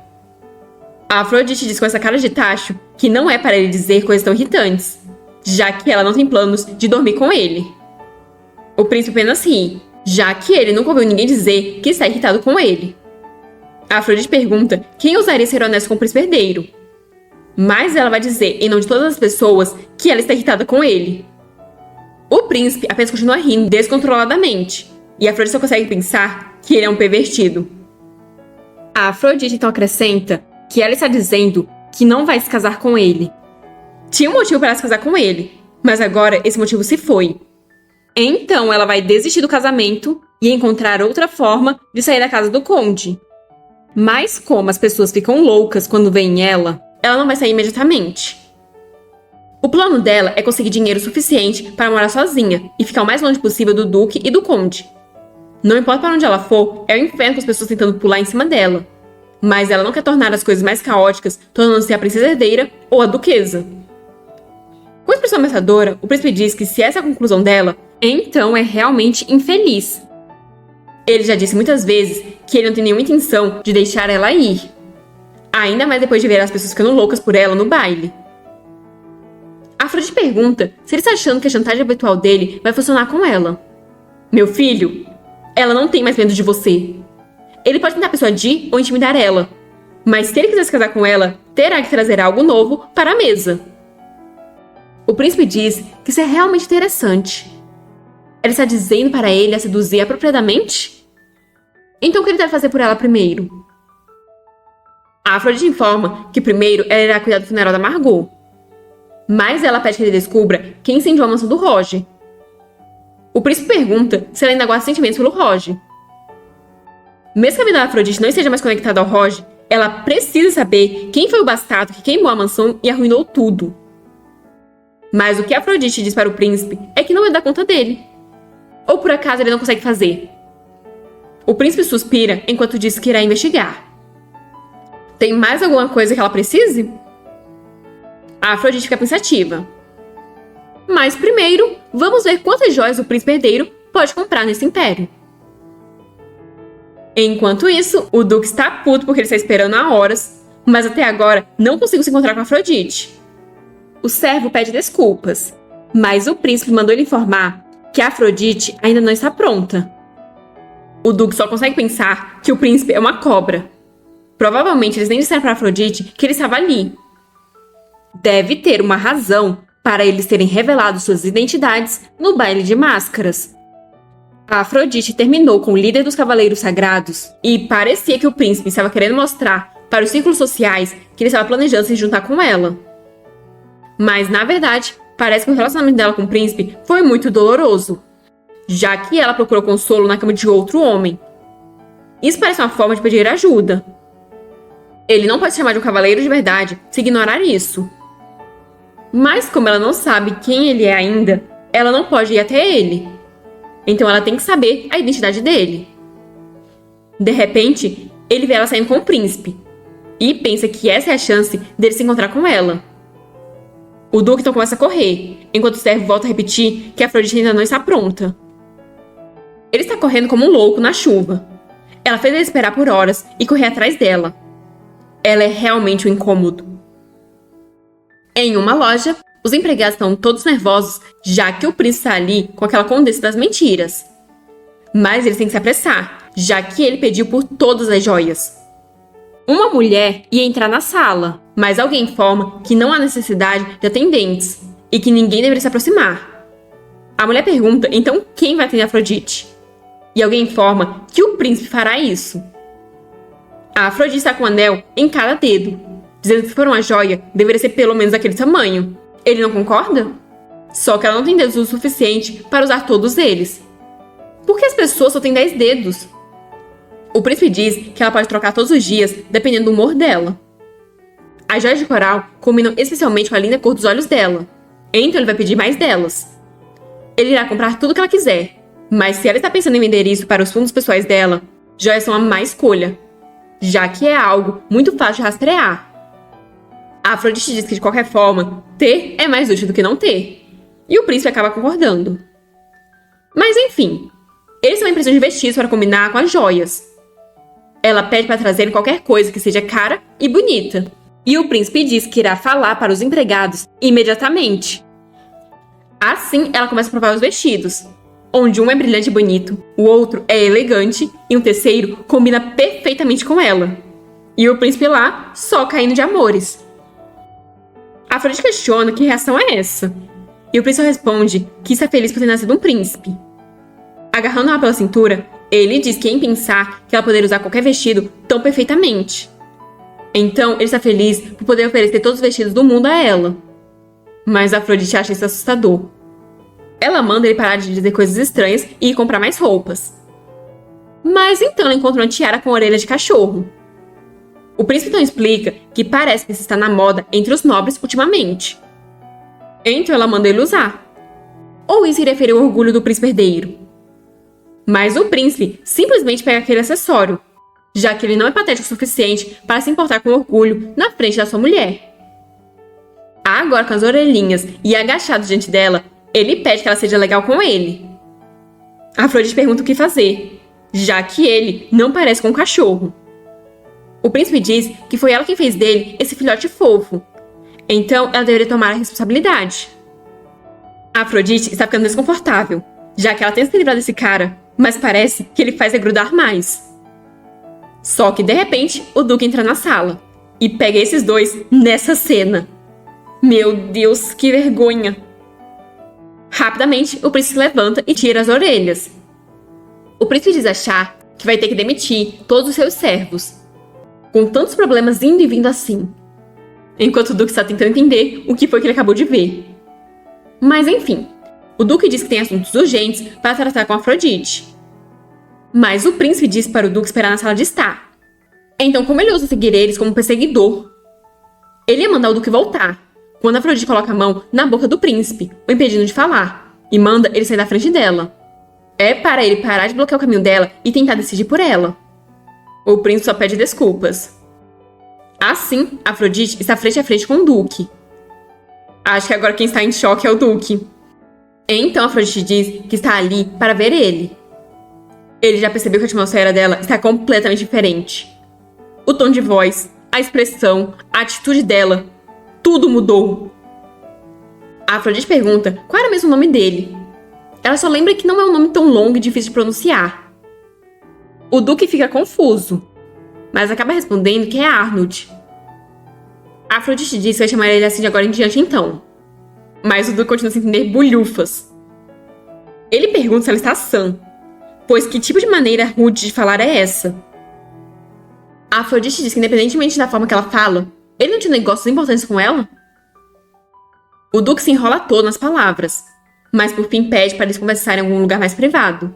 A Afrodite diz com essa cara de tacho que não é para ele dizer coisas tão irritantes, já que ela não tem planos de dormir com ele. O príncipe apenas ri, já que ele nunca ouviu ninguém dizer que está irritado com ele. A Afrodite pergunta quem ousaria ser honesto com o príncipe herdeiro. Mas ela vai dizer, em nome de todas as pessoas, que ela está irritada com ele. O príncipe apenas continua rindo descontroladamente, e a Afrodite só consegue pensar que ele é um pervertido. A Afrodite então acrescenta que ela está dizendo que não vai se casar com ele. Tinha um motivo para ela se casar com ele, mas agora esse motivo se foi. Então ela vai desistir do casamento e encontrar outra forma de sair da casa do conde. Mas como as pessoas ficam loucas quando veem ela não vai sair imediatamente. O plano dela é conseguir dinheiro suficiente para morar sozinha e ficar o mais longe possível do duque e do conde. Não importa para onde ela for, é o inferno com as pessoas tentando pular em cima dela. Mas ela não quer tornar as coisas mais caóticas, tornando-se a princesa herdeira ou a duquesa. Com expressão ameaçadora, o príncipe diz que se essa é a conclusão dela, então é realmente infeliz. Ele já disse muitas vezes que ele não tem nenhuma intenção de deixar ela ir. Ainda mais depois de ver as pessoas ficando loucas por ela no baile. A Afrodite pergunta se ele está achando que a chantagem habitual dele vai funcionar com ela. Meu filho, ela não tem mais medo de você. Ele pode tentar persuadir ou intimidar ela, mas se ele quiser se casar com ela, terá que trazer algo novo para a mesa. O príncipe diz que isso é realmente interessante. Ela está dizendo para ele a seduzir apropriadamente? Então o que ele deve fazer por ela primeiro? A Afrodite informa que primeiro ela irá cuidar do funeral da Margot. Mas ela pede que ele descubra quem incendiou a mansão do Roger. O príncipe pergunta se ela ainda guarda sentimentos pelo Roger. Mesmo que a vida da Afrodite não esteja mais conectada ao Roger, ela precisa saber quem foi o bastardo que queimou a mansão e arruinou tudo. Mas o que Afrodite diz para o príncipe é que não vai dar conta dele. Ou por acaso ele não consegue fazer? O príncipe suspira enquanto diz que irá investigar. Tem mais alguma coisa que ela precise? A Afrodite fica pensativa. Mas primeiro, vamos ver quantas joias o príncipe herdeiro pode comprar nesse império. Enquanto isso, o Duque está puto porque ele está esperando há horas, mas até agora não conseguiu se encontrar com a Afrodite. O servo pede desculpas, mas o príncipe mandou ele informar que a Afrodite ainda não está pronta. O Duque só consegue pensar que o príncipe é uma cobra. Provavelmente eles nem disseram para a Afrodite que ele estava ali. Deve ter uma razão para eles terem revelado suas identidades no baile de máscaras. A Afrodite terminou com o líder dos Cavaleiros Sagrados e parecia que o príncipe estava querendo mostrar para os círculos sociais que ele estava planejando se juntar com ela. Mas, na verdade, parece que o relacionamento dela com o príncipe foi muito doloroso, já que ela procurou consolo na cama de outro homem. Isso parece uma forma de pedir ajuda. Ele não pode chamar de um cavaleiro de verdade se ignorar isso. Mas como ela não sabe quem ele é ainda, ela não pode ir até ele. Então ela tem que saber a identidade dele. De repente, ele vê ela saindo com o príncipe e pensa que essa é a chance dele se encontrar com ela. O Duque então começa a correr, enquanto o servo volta a repetir que a Afrodite ainda não está pronta. Ele está correndo como um louco na chuva. Ela fez ele esperar por horas e correr atrás dela. Ela é realmente um incômodo. Em uma loja, os empregados estão todos nervosos, já que o príncipe está ali com aquela condessa das mentiras. Mas eles têm que se apressar, já que ele pediu por todas as joias. Uma mulher ia entrar na sala, mas alguém informa que não há necessidade de atendentes e que ninguém deveria se aproximar. A mulher pergunta então quem vai atender a Afrodite. E alguém informa que o príncipe fará isso. A Afrodite está com um anel em cada dedo, dizendo que se for uma joia, deveria ser pelo menos daquele tamanho. Ele não concorda? Só que ela não tem dedos o suficiente para usar todos eles. Por que as pessoas só têm 10 dedos? O príncipe diz que ela pode trocar todos os dias, dependendo do humor dela. As joias de coral combinam especialmente com a linda cor dos olhos dela, então ele vai pedir mais delas. Ele irá comprar tudo que ela quiser, mas se ela está pensando em vender isso para os fundos pessoais dela, joias são a má escolha, já que é algo muito fácil de rastrear. A Afrodite diz que, de qualquer forma, ter é mais útil do que não ter. E o príncipe acaba concordando. Mas, enfim, eles também precisam de vestidos para combinar com as joias. Ela pede para trazerem qualquer coisa que seja cara e bonita. E o príncipe diz que irá falar para os empregados imediatamente. Assim, ela começa a provar os vestidos, onde um é brilhante e bonito, o outro é elegante e um terceiro combina perfeitamente com ela. E o príncipe lá só caindo de amores. A Afrodite questiona que reação é essa. E o príncipe responde que está feliz por ter nascido um príncipe. Agarrando ela pela cintura, ele diz que em pensar que ela poderia usar qualquer vestido tão perfeitamente. Então, ele está feliz por poder oferecer todos os vestidos do mundo a ela. Mas a Afrodite acha isso assustador. Ela manda ele parar de dizer coisas estranhas e ir comprar mais roupas. Mas então ela encontra uma tiara com orelha de cachorro. O príncipe então explica que parece que isso está na moda entre os nobres ultimamente. Então ela manda ele usar. Ou isso iria ferir o orgulho do príncipe herdeiro. Mas o príncipe simplesmente pega aquele acessório, já que ele não é patético o suficiente para se importar com orgulho na frente da sua mulher. Agora, com as orelhinhas e agachado diante dela, ele pede que ela seja legal com ele. A Afrodite pergunta o que fazer, já que ele não parece com um cachorro. O príncipe diz que foi ela quem fez dele esse filhote fofo. Então, ela deveria tomar a responsabilidade. A Afrodite está ficando desconfortável, já que ela tenta se livrar desse cara, mas parece que ele faz grudar mais. Só que, de repente, o Duque entra na sala e pega esses dois nessa cena. Meu Deus, que vergonha! Rapidamente, o príncipe levanta e tira as orelhas. O príncipe diz a Char que vai ter que demitir todos os seus servos, com tantos problemas indo e vindo assim. Enquanto o Duque está tentando entender o que foi que ele acabou de ver. Mas enfim, o Duque diz que tem assuntos urgentes para tratar com Afrodite. Mas o príncipe diz para o Duque esperar na sala de estar. Então, como ele ousa seguir eles como perseguidor, ele ia mandar o Duque voltar, quando Afrodite coloca a mão na boca do príncipe, o impedindo de falar, e manda ele sair da frente dela. É para ele parar de bloquear o caminho dela e tentar decidir por ela. O príncipe só pede desculpas. Assim, Afrodite está frente a frente com o Duque. Acho que agora quem está em choque é o Duque. Então Afrodite diz que está ali para ver ele. Ele já percebeu que a atmosfera dela está completamente diferente. O tom de voz, a expressão, a atitude dela, tudo mudou. A Afrodite pergunta qual era mesmo o nome dele. Ela só lembra que não é um nome tão longo e difícil de pronunciar. O Duque fica confuso, mas acaba respondendo que é Arnold. A Afrodite diz que vai chamar ele assim de agora em diante então. Mas o Duque continua sem entender bulhufas. Ele pergunta se ela está sã, pois que tipo de maneira rude de falar é essa? A Afrodite diz que independentemente da forma que ela fala, ele não tinha negócios importantes com ela? O Duque se enrola todo nas palavras, mas por fim pede para eles conversarem em algum lugar mais privado.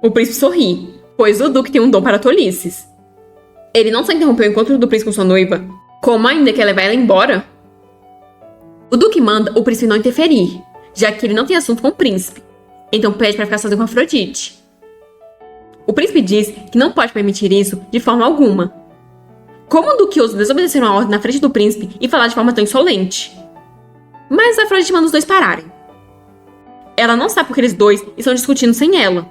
O príncipe sorri, pois o Duque tem um dom para tolices. Ele não só interrompeu o encontro do príncipe com sua noiva, como ainda quer levar ela embora. O Duque manda o príncipe não interferir, já que ele não tem assunto com o príncipe, então pede para ficar sozinho com Afrodite. O príncipe diz que não pode permitir isso de forma alguma. Como o Duque ousa desobedecer uma ordem na frente do príncipe e falar de forma tão insolente? Mas Afrodite manda os dois pararem. Ela não sabe porque eles dois estão discutindo sem ela.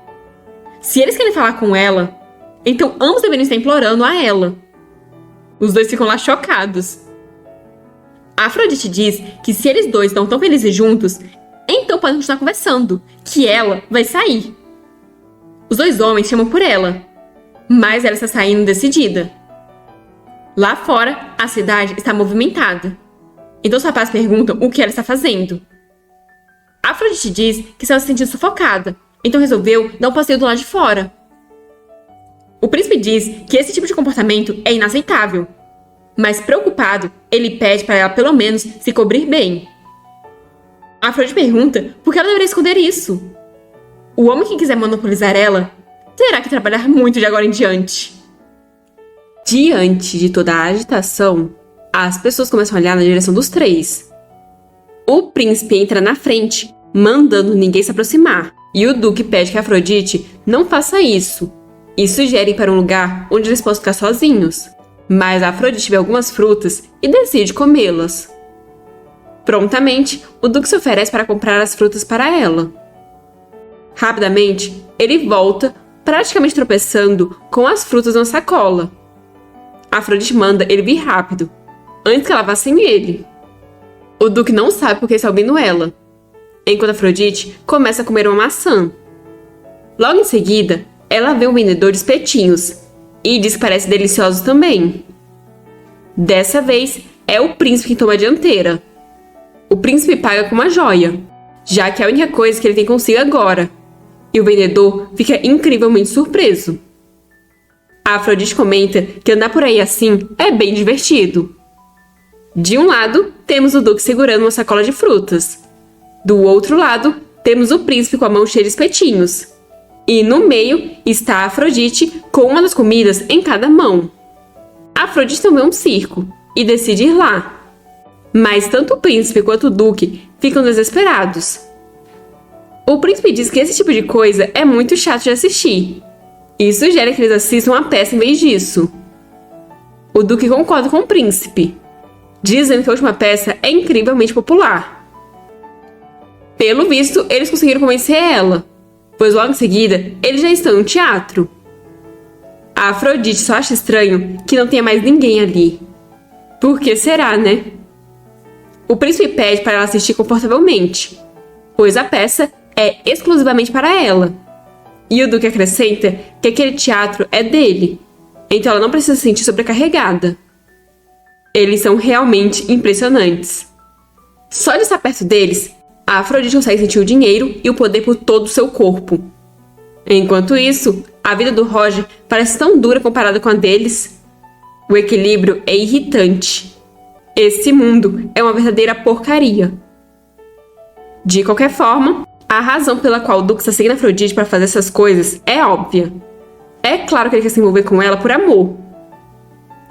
Se eles querem falar com ela, então ambos deveriam estar implorando a ela. Os dois ficam lá chocados. A Afrodite diz que se eles dois estão tão felizes juntos, então podem continuar conversando, que ela vai sair. Os dois homens chamam por ela, mas ela está saindo decidida. Lá fora, a cidade está movimentada. Então os rapazes perguntam o que ela está fazendo. A Afrodite diz que estava se sentindo sufocada, então resolveu dar um passeio do lado de fora. O príncipe diz que esse tipo de comportamento é inaceitável, mas preocupado, ele pede para ela pelo menos se cobrir bem. A Afrodite pergunta por que ela deveria esconder isso. O homem que quiser monopolizar ela terá que trabalhar muito de agora em diante. Diante de toda a agitação, as pessoas começam a olhar na direção dos três. O príncipe entra na frente, mandando ninguém se aproximar, e o Duque pede que Afrodite não faça isso e sugere ir para um lugar onde eles possam ficar sozinhos. Mas a Afrodite vê algumas frutas e decide comê-las. Prontamente, o Duque se oferece para comprar as frutas para ela. Rapidamente, ele volta, praticamente tropeçando com as frutas na sacola. A Afrodite manda ele vir rápido, antes que ela vá sem ele. O Duque não sabe por que está ouvindo ela, enquanto Afrodite começa a comer uma maçã. Logo em seguida, ela vê um vendedor de espetinhos e diz que parece delicioso também. Dessa vez, é o príncipe que toma a dianteira. O príncipe paga com uma joia, já que é a única coisa que ele tem consigo agora, e o vendedor fica incrivelmente surpreso. A Afrodite comenta que andar por aí assim é bem divertido. De um lado, temos o Duque segurando uma sacola de frutas. Do outro lado, temos o príncipe com a mão cheia de espetinhos. E no meio está a Afrodite com uma das comidas em cada mão. A Afrodite também é um circo e decide ir lá. Mas tanto o príncipe quanto o Duque ficam desesperados. O príncipe diz que esse tipo de coisa é muito chato de assistir e sugere que eles assistam a peça em vez disso. O Duque concorda com o príncipe, dizendo que a última peça é incrivelmente popular. Pelo visto, eles conseguiram convencer ela, pois logo em seguida eles já estão no teatro. A Afrodite só acha estranho que não tenha mais ninguém ali. Por que será, né? O príncipe pede para ela assistir confortavelmente, pois a peça é exclusivamente para ela. E o Duque acrescenta que aquele teatro é dele, então ela não precisa se sentir sobrecarregada. Eles são realmente impressionantes. Só de estar perto deles, a Afrodite consegue sentir o dinheiro e o poder por todo o seu corpo. Enquanto isso, a vida do Roger parece tão dura comparada com a deles. O equilíbrio é irritante. Esse mundo é uma verdadeira porcaria. De qualquer forma, a razão pela qual o Duque está seguindo a Afrodite para fazer essas coisas é óbvia. É claro que ele quer se envolver com ela por amor.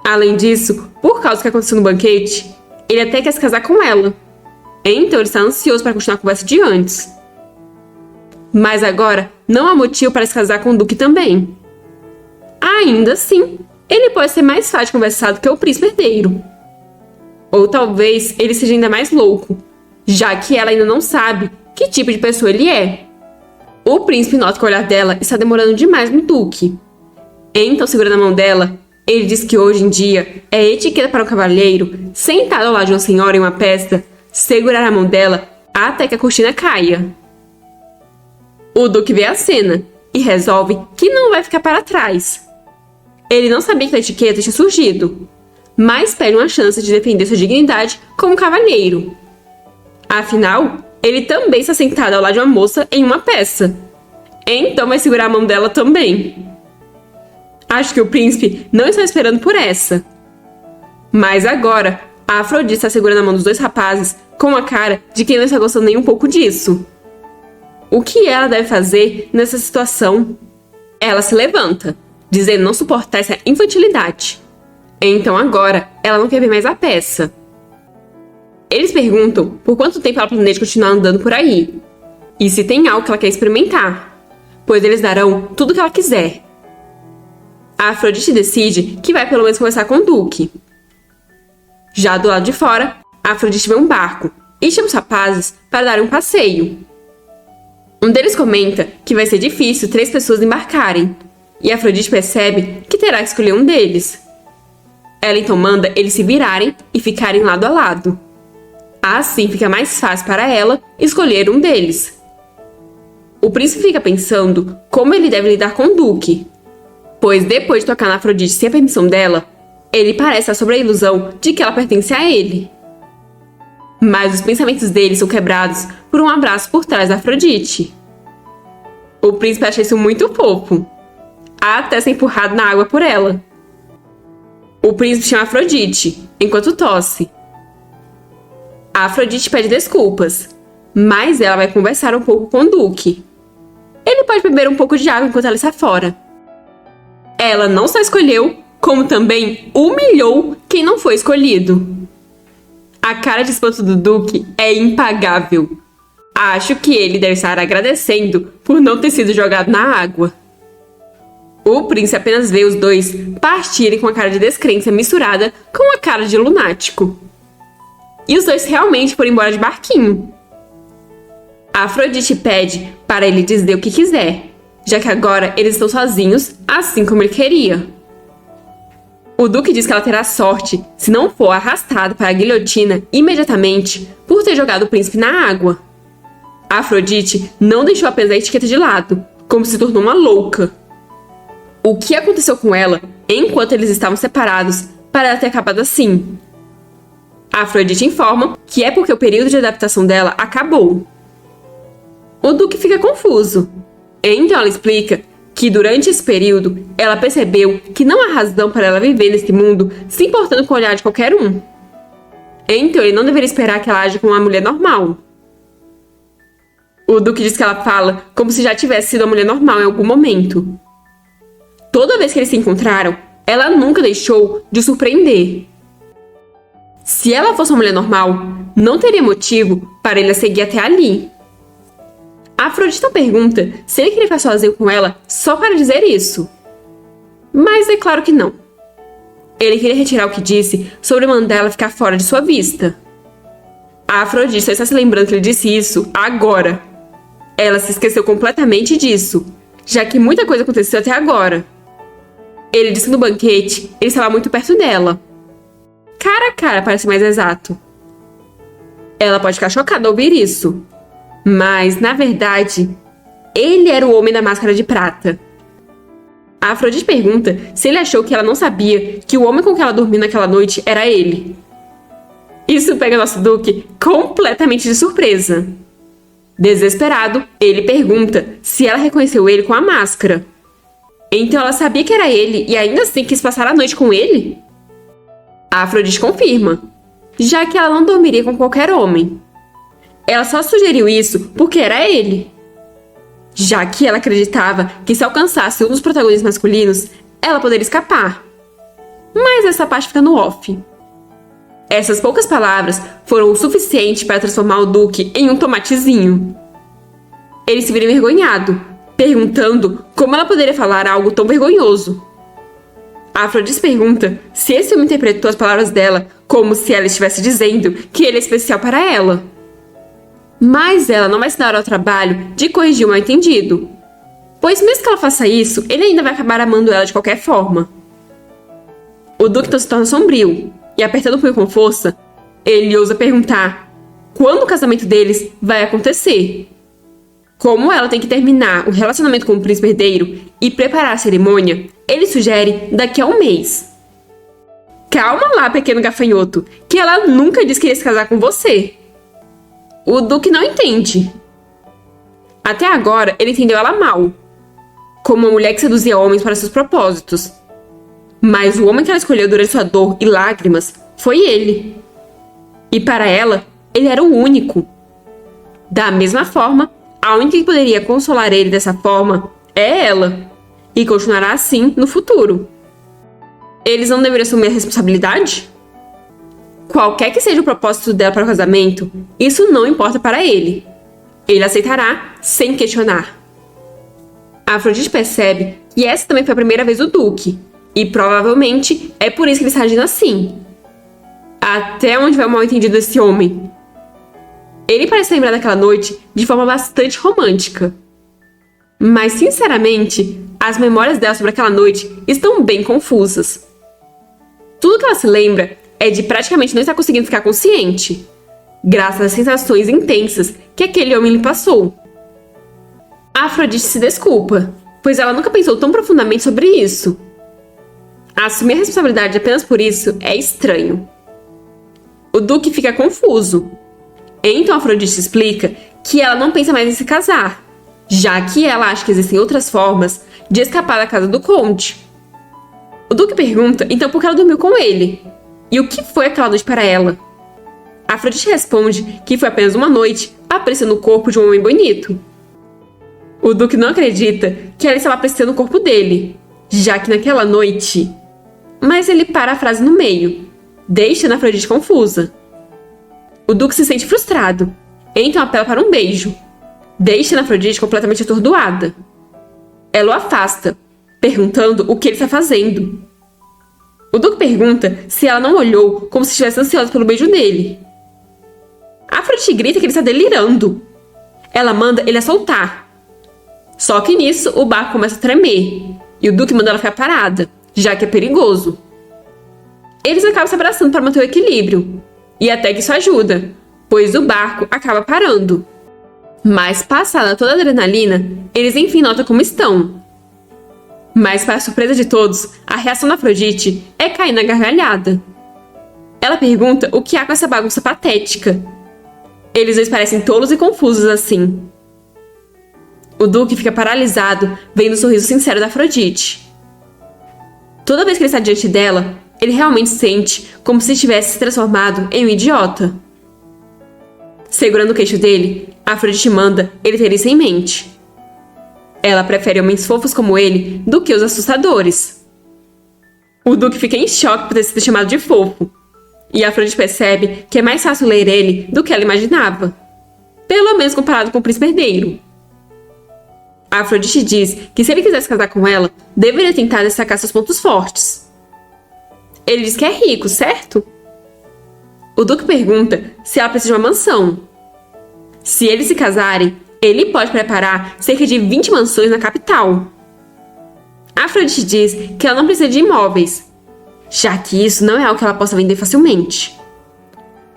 Além disso, por causa do que aconteceu no banquete, ele até quer se casar com ela. Então ele está ansioso para continuar a conversa de antes. Mas agora, não há motivo para se casar com o Duque também. Ainda assim, ele pode ser mais fácil de conversar do que o príncipe herdeiro. Ou talvez ele seja ainda mais louco, já que ela ainda não sabe que tipo de pessoa ele é. O príncipe nota que o olhar dela está demorando demais no Duque. Então, segurando a mão dela, ele diz que hoje em dia é etiqueta para um cavalheiro, sentado ao lado de uma senhora em uma festa, segurar a mão dela até que a cortina caia. O Duque vê a cena e resolve que não vai ficar para trás. Ele não sabia que a etiqueta tinha surgido, mas pede uma chance de defender sua dignidade como cavalheiro. Afinal, ele também está sentado ao lado de uma moça em uma peça. Então vai segurar a mão dela também. Acho que o príncipe não está esperando por essa. Mas agora, a Afrodite está segurando a mão dos dois rapazes com a cara de quem não está gostando nem um pouco disso. O que ela deve fazer nessa situação? Ela se levanta, dizendo não suportar essa infantilidade. Então agora, ela não quer ver mais a peça. Eles perguntam por quanto tempo ela planeja continuar andando por aí. E se tem algo que ela quer experimentar. Pois eles darão tudo o que ela quiser. A Afrodite decide que vai pelo menos conversar com o Duque. Já do lado de fora, a Afrodite vê um barco e chama os rapazes para darem um passeio. Um deles comenta que vai ser difícil 3 pessoas embarcarem. E a Afrodite percebe que terá que escolher um deles. Ela então manda eles se virarem e ficarem lado a lado. Assim fica mais fácil para ela escolher um deles. O príncipe fica pensando como ele deve lidar com o Duque, pois depois de tocar na Afrodite sem a permissão dela, ele parece estar sobre a ilusão de que ela pertence a ele. Mas os pensamentos dele são quebrados por um abraço por trás da Afrodite. O príncipe acha isso muito fofo, até ser empurrado na água por ela. O príncipe chama a Afrodite, enquanto tosse. A Afrodite pede desculpas, mas ela vai conversar um pouco com o Duque. Ele pode beber um pouco de água enquanto ela está fora. Ela não só escolheu, como também humilhou quem não foi escolhido. A cara de espanto do Duque é impagável. Acho que ele deve estar agradecendo por não ter sido jogado na água. O príncipe apenas vê os dois partirem com a cara de descrença misturada com a cara de lunático. E os dois realmente foram embora de barquinho. A Afrodite pede para ele dizer o que quiser, já que agora eles estão sozinhos, assim como ele queria. O Duque diz que ela terá sorte se não for arrastada para a guilhotina imediatamente por ter jogado o príncipe na água. A Afrodite não deixou apenas a etiqueta de lado, como se tornou uma louca. O que aconteceu com ela enquanto eles estavam separados para ela ter acabado assim? A Afrodite informa que é porque o período de adaptação dela acabou. O Duque fica confuso. Então ela explica que durante esse período ela percebeu que não há razão para ela viver nesse mundo se importando com o olhar de qualquer um. Então ele não deveria esperar que ela age como uma mulher normal. O Duque diz que ela fala como se já tivesse sido uma mulher normal em algum momento. Toda vez que eles se encontraram, ela nunca deixou de o surpreender. Se ela fosse uma mulher normal, não teria motivo para ele a seguir até ali. A Afrodite pergunta se ele queria ficar sozinho com ela só para dizer isso. Mas é claro que não. Ele queria retirar o que disse sobre mandar ela ficar fora de sua vista. A Afrodite só está se lembrando que ele disse isso agora. Ela se esqueceu completamente disso, já que muita coisa aconteceu até agora. Ele disse que no banquete ele estava muito perto dela. Cara a cara, para ser mais exato. Ela pode ficar chocada ao ouvir isso. Mas, na verdade, Ele era o homem da máscara de prata. A Afrodite pergunta se ele achou que ela não sabia que o homem com que ela dormiu naquela noite era ele. Isso pega nosso Duque completamente de surpresa. Desesperado, ele pergunta se ela reconheceu ele com a máscara. Então ela sabia que era ele e ainda assim quis passar a noite com ele? A Afrodite confirma, já que ela não dormiria com qualquer homem. Ela só sugeriu isso porque era ele. Já que ela acreditava que se alcançasse um dos protagonistas masculinos, ela poderia escapar. Mas essa parte fica no off. Essas poucas palavras foram o suficiente para transformar o Duque em um tomatezinho. Ele se vira envergonhado, perguntando como ela poderia falar algo tão vergonhoso. A Afrodite pergunta se esse homem interpretou as palavras dela como se ela estivesse dizendo que ele é especial para ela. Mas ela não vai se dar ao trabalho de corrigir o mal-entendido, pois mesmo que ela faça isso, ele ainda vai acabar amando ela de qualquer forma. O Duque então se torna sombrio, e apertando o punho com força, ele ousa perguntar quando o casamento deles vai acontecer. Como ela tem que terminar o relacionamento com o príncipe herdeiro e preparar a cerimônia, ele sugere daqui a um mês. Calma lá, pequeno gafanhoto, que ela nunca disse que iria se casar com você. O Duque não entende. Até agora, ele entendeu ela mal, como uma mulher que seduzia homens para seus propósitos. Mas o homem que ela escolheu durante sua dor e lágrimas foi ele. E para ela, ele era o único. Da mesma forma, a única que poderia consolar ele dessa forma é ela. E continuará assim no futuro. Eles não deveriam assumir a responsabilidade? Qualquer que seja o propósito dela para o casamento, isso não importa para ele. Ele aceitará sem questionar. A Afrodite percebe que essa também foi a primeira vez do Duque. E provavelmente é por isso que ele está agindo assim. Até onde vai o mal-entendido desse homem? Ele parece lembrar daquela noite de forma bastante romântica. Mas, sinceramente, as memórias dela sobre aquela noite estão bem confusas. Tudo que ela se lembra é de praticamente não estar conseguindo ficar consciente, graças às sensações intensas que aquele homem lhe passou. A Afrodite se desculpa, pois ela nunca pensou tão profundamente sobre isso. Assumir a responsabilidade apenas por isso é estranho. O Duque fica confuso. Então Afrodite explica que ela não pensa mais em se casar, já que ela acha que existem outras formas de escapar da casa do conde. O Duque pergunta então por que ela dormiu com ele, e o que foi aquela noite para ela. Afrodite responde que foi apenas uma noite apreciando o corpo de um homem bonito. O Duque não acredita que ela estava apreciando o corpo dele, já que naquela noite... Mas ele para a frase no meio, deixando Afrodite confusa. O Duque se sente frustrado, então apela para um beijo, deixando Afrodite completamente atordoada. Ela o afasta, perguntando o que ele está fazendo. O Duque pergunta se ela não olhou como se estivesse ansiosa pelo beijo dele. Afrodite grita que ele está delirando. Ela manda ele a soltar. Só que nisso o barco começa a tremer, e o Duque manda ela ficar parada, já que é perigoso. Eles acabam se abraçando para manter o equilíbrio, e até que isso ajuda, pois o barco acaba parando. Mas passada toda a adrenalina, eles enfim notam como estão. Mas para a surpresa de todos, a reação da Afrodite é cair na gargalhada. Ela pergunta o que há com essa bagunça patética. Eles dois parecem tolos e confusos assim. O Duque fica paralisado, vendo o sorriso sincero da Afrodite. Toda vez que ele está diante dela, ele realmente sente como se tivesse se transformado em um idiota. Segurando o queixo dele, a Afrodite manda ele ter isso em mente. Ela prefere homens fofos como ele do que os assustadores. O Duque fica em choque por ter sido chamado de fofo, e a Afrodite percebe que é mais fácil ler ele do que ela imaginava, pelo menos comparado com o príncipe herdeiro. A Afrodite diz que se ele quisesse casar com ela, deveria tentar destacar seus pontos fortes. Ele diz que é rico, certo? O Duque pergunta se ela precisa de uma mansão. Se eles se casarem, ele pode preparar cerca de 20 mansões na capital. A Afrodite diz que ela não precisa de imóveis, já que isso não é algo que ela possa vender facilmente.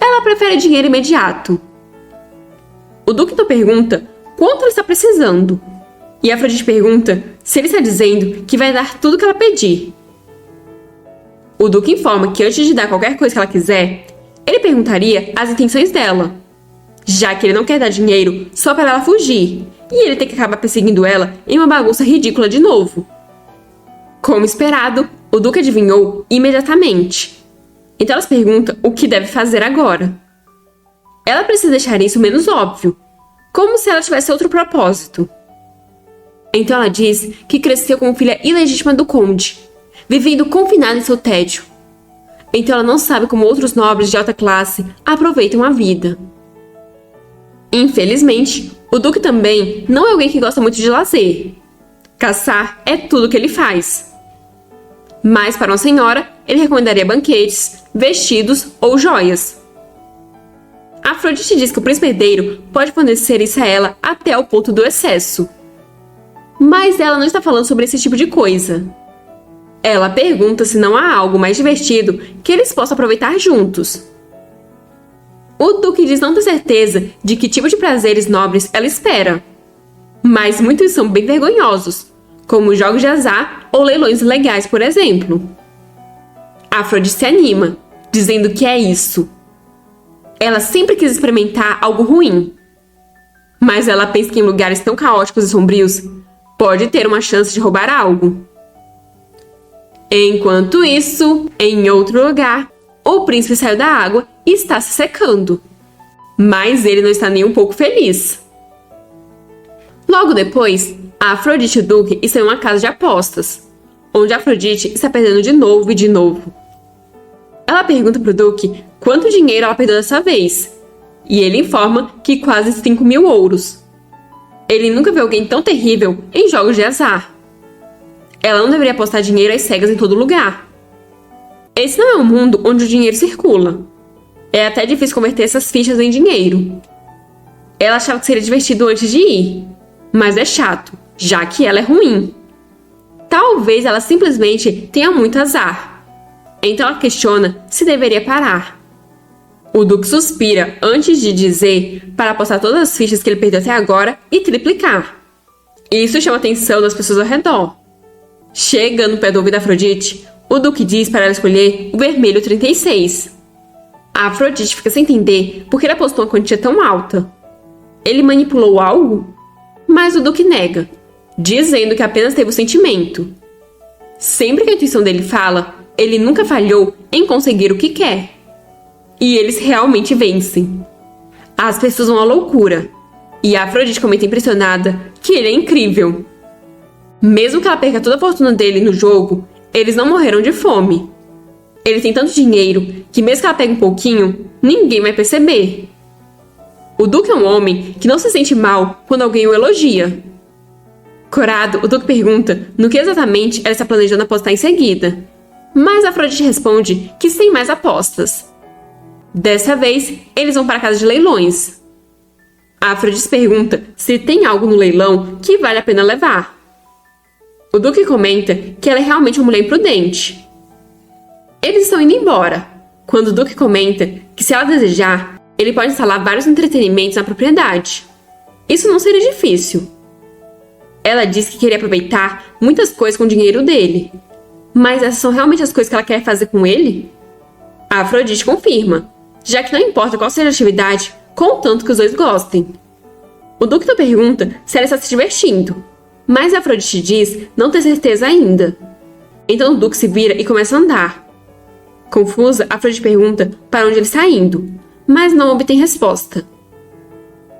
Ela prefere dinheiro imediato. O Duque então pergunta quanto ela está precisando, E Afrodite pergunta se ele está dizendo que vai dar tudo que ela pedir. O Duque informa que antes de dar qualquer coisa que ela quiser, ele perguntaria as intenções dela, já que ele não quer dar dinheiro só para ela fugir, e ele tem que acabar perseguindo ela em uma bagunça ridícula de novo. Como esperado, o Duque adivinhou imediatamente. Então elas perguntam o que deve fazer agora. Ela precisa deixar isso menos óbvio, como se ela tivesse outro propósito. Então ela diz que cresceu como filha ilegítima do conde, vivendo confinada em seu tédio. Então ela não sabe como outros nobres de alta classe aproveitam a vida. Infelizmente, o Duque também não é alguém que gosta muito de lazer. Caçar é tudo que ele faz. Mas para uma senhora, ele recomendaria banquetes, vestidos ou joias. Afrodite diz que o príncipe herdeiro pode fornecer isso a ela até o ponto do excesso. Mas ela não está falando sobre esse tipo de coisa. Ela pergunta se não há algo mais divertido que eles possam aproveitar juntos. O Duque diz não ter certeza de que tipo de prazeres nobres ela espera. Mas muitos são bem vergonhosos, como jogos de azar ou leilões ilegais, por exemplo. Afrodite se anima, dizendo que é isso. Ela sempre quis experimentar algo ruim. Mas ela pensa que em lugares tão caóticos e sombrios, pode ter uma chance de roubar algo. Enquanto isso, em outro lugar, o príncipe saiu da água e está se secando. Mas ele não está nem um pouco feliz. Logo depois, Afrodite e o Duque estão em uma casa de apostas, onde Afrodite está perdendo de novo e de novo. Ela pergunta para o Duque quanto dinheiro ela perdeu dessa vez, e ele informa que quase 5.000 ouros. Ele nunca viu alguém tão terrível em jogos de azar. Ela não deveria apostar dinheiro às cegas em todo lugar. Esse não é um mundo onde o dinheiro circula. É até difícil converter essas fichas em dinheiro. Ela achava que seria divertido antes de ir, mas é chato, já que ela é ruim. Talvez ela simplesmente tenha muito azar. Então ela questiona se deveria parar. O Duque suspira antes de dizer para apostar todas as fichas que ele perdeu até agora e triplicar. Isso chama a atenção das pessoas ao redor. Chegando perto do ouvido da Afrodite, o Duque diz para ela escolher o vermelho 36. A Afrodite fica sem entender por que ele apostou uma quantia tão alta. Ele manipulou algo? Mas o Duque nega, dizendo que apenas teve o sentimento. Sempre que a intuição dele fala, ele nunca falhou em conseguir o que quer. E eles realmente vencem. As pessoas vão à loucura. E a Afrodite comenta impressionada que ele é incrível. Mesmo que ela perca toda a fortuna dele no jogo, eles não morreram de fome. Ele tem tanto dinheiro que mesmo que ela pegue um pouquinho, ninguém vai perceber. O Duque é um homem que não se sente mal quando alguém o elogia. Corado, o Duque pergunta no que exatamente ela está planejando apostar em seguida. Mas a Afrodite responde que sem mais apostas. Dessa vez, eles vão para a casa de leilões. A Afrodite pergunta se tem algo no leilão que vale a pena levar. O Duque comenta que ela é realmente uma mulher imprudente. Eles estão indo embora, quando o Duque comenta que se ela desejar, ele pode instalar vários entretenimentos na propriedade. Isso não seria difícil. Ela diz que queria aproveitar muitas coisas com o dinheiro dele. Mas essas são realmente as coisas que ela quer fazer com ele? A Afrodite confirma, já que não importa qual seja a atividade, contanto que os dois gostem. O Duque então pergunta se ela está se divertindo, mas a Afrodite diz não ter certeza ainda. Então o Duque se vira e começa a andar. Confusa, a Afrodite pergunta para onde ele está indo, mas não obtém resposta.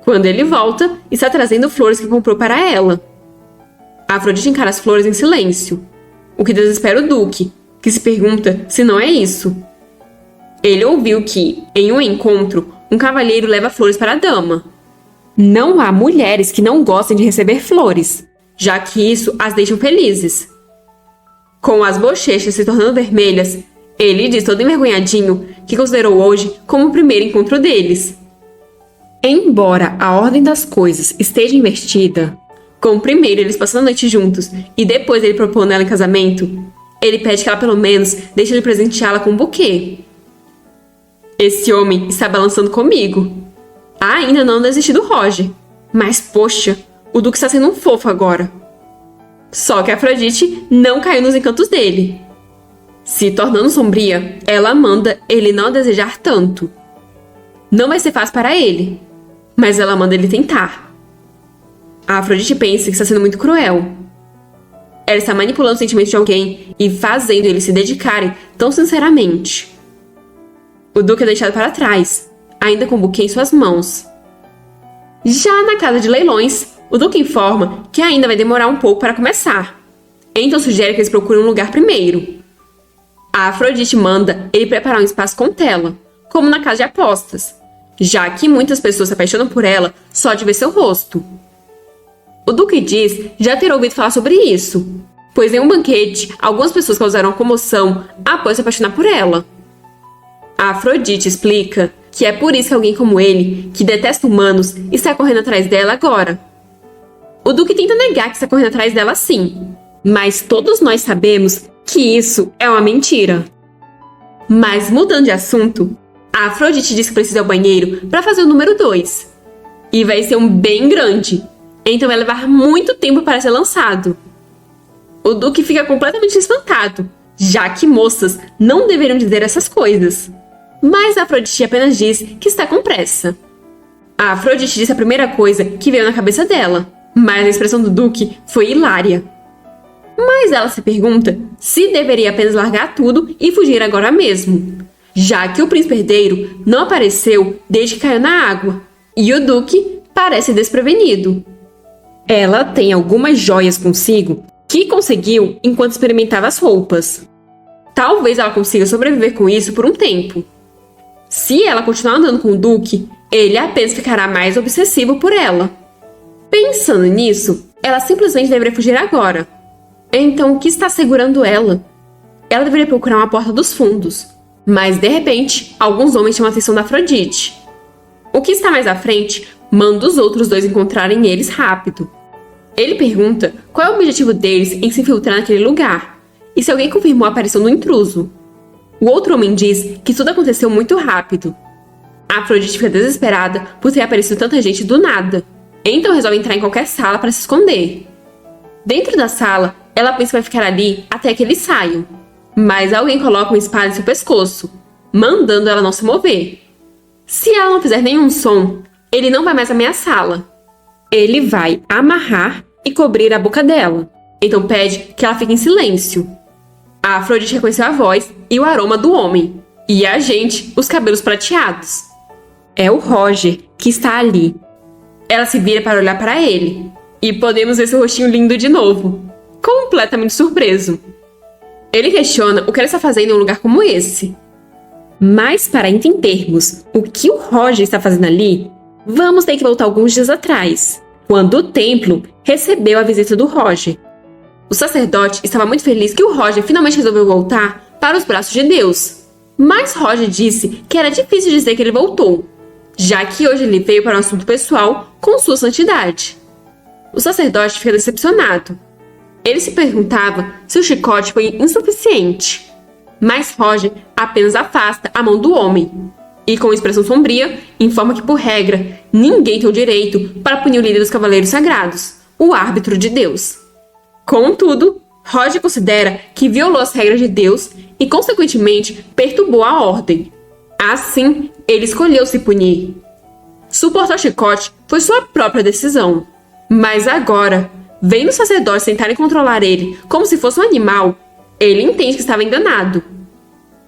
Quando ele volta, está trazendo flores que comprou para ela. A Afrodite encara as flores em silêncio, o que desespera o Duque, que se pergunta se não é isso. Ele ouviu que, em um encontro, um cavalheiro leva flores para a dama. Não há mulheres que não gostem de receber flores, já que isso as deixa felizes. Com as bochechas se tornando vermelhas, ele diz todo envergonhadinho que considerou hoje como o primeiro encontro deles. Embora a ordem das coisas esteja invertida, com primeiro eles passando a noite juntos e depois ele propondo ela em casamento, ele pede que ela pelo menos deixe ele presenteá-la com um buquê. Esse homem está balançando comigo. Ainda não desisti do Roger, mas poxa, o Duque está sendo um fofo agora. Só que Afrodite não caiu nos encantos dele. Se tornando sombria, ela manda ele não desejar tanto. Não vai ser fácil para ele, mas ela manda ele tentar. A Afrodite pensa que está sendo muito cruel. Ela está manipulando os sentimentos de alguém e fazendo eles se dedicarem tão sinceramente. O Duque é deixado para trás, ainda com o buquê em suas mãos. Já na casa de leilões, o Duque informa que ainda vai demorar um pouco para começar. Então sugere que eles procurem um lugar primeiro. A Afrodite manda ele preparar um espaço com tela, como na casa de apostas, já que muitas pessoas se apaixonam por ela só de ver seu rosto. O Duque diz já ter ouvido falar sobre isso, pois em um banquete, algumas pessoas causaram comoção após se apaixonar por ela. A Afrodite explica que é por isso que alguém como ele, que detesta humanos, está correndo atrás dela agora. O Duque tenta negar que está correndo atrás dela sim, mas todos nós sabemos que isso é uma mentira. Mas mudando de assunto, a Afrodite diz que precisa ir ao banheiro para fazer o número 2. E vai ser um bem grande, então vai levar muito tempo para ser lançado. O Duque fica completamente espantado, já que moças não deveriam dizer essas coisas. Mas a Afrodite apenas diz que está com pressa. A Afrodite disse a primeira coisa que veio na cabeça dela, mas a expressão do Duque foi hilária. Mas ela se pergunta se deveria apenas largar tudo e fugir agora mesmo, já que o príncipe herdeiro não apareceu desde que caiu na água, e o Duque parece desprevenido. Ela tem algumas joias consigo que conseguiu enquanto experimentava as roupas. Talvez ela consiga sobreviver com isso por um tempo. Se ela continuar andando com o Duque, ele apenas ficará mais obsessivo por ela. Pensando nisso, ela simplesmente deveria fugir agora. Então, o que está segurando ela? Ela deveria procurar uma porta dos fundos. Mas, de repente, alguns homens chamam a atenção da Afrodite. O que está mais à frente manda os outros dois encontrarem eles rápido. Ele pergunta qual é o objetivo deles em se infiltrar naquele lugar, e se alguém confirmou a aparição do intruso. O outro homem diz que tudo aconteceu muito rápido. A Afrodite fica desesperada por ter aparecido tanta gente do nada, então resolve entrar em qualquer sala para se esconder. Dentro da sala, ela pensa que vai ficar ali até que eles saiam, mas alguém coloca uma espada em seu pescoço, mandando ela não se mover. Se ela não fizer nenhum som, ele não vai mais ameaçá-la. Ele vai amarrar e cobrir a boca dela, então pede que ela fique em silêncio. A Afrodite reconheceu a voz e o aroma do homem, e a gente, os cabelos prateados. É o Roger que está ali. Ela se vira para olhar para ele, e podemos ver seu rostinho lindo de novo, completamente surpreso. Ele questiona o que ela está fazendo em um lugar como esse. Mas para entendermos o que o Roger está fazendo ali, vamos ter que voltar alguns dias atrás, quando o templo recebeu a visita do Roger. O sacerdote estava muito feliz que o Roger finalmente resolveu voltar para os braços de Deus. Mas Roger disse que era difícil dizer que ele voltou, já que hoje ele veio para um assunto pessoal com sua santidade. O sacerdote fica decepcionado. Ele se perguntava se o chicote foi insuficiente. Mas Roger apenas afasta a mão do homem. E com expressão sombria, informa que, por regra, ninguém tem o direito para punir o líder dos Cavaleiros Sagrados, o árbitro de Deus. Contudo, Roger considera que violou as regras de Deus e, consequentemente, perturbou a ordem. Assim, ele escolheu se punir. Suportar o chicote foi sua própria decisão. Mas agora, vendo os sacerdotes tentarem controlar ele como se fosse um animal, ele entende que estava enganado.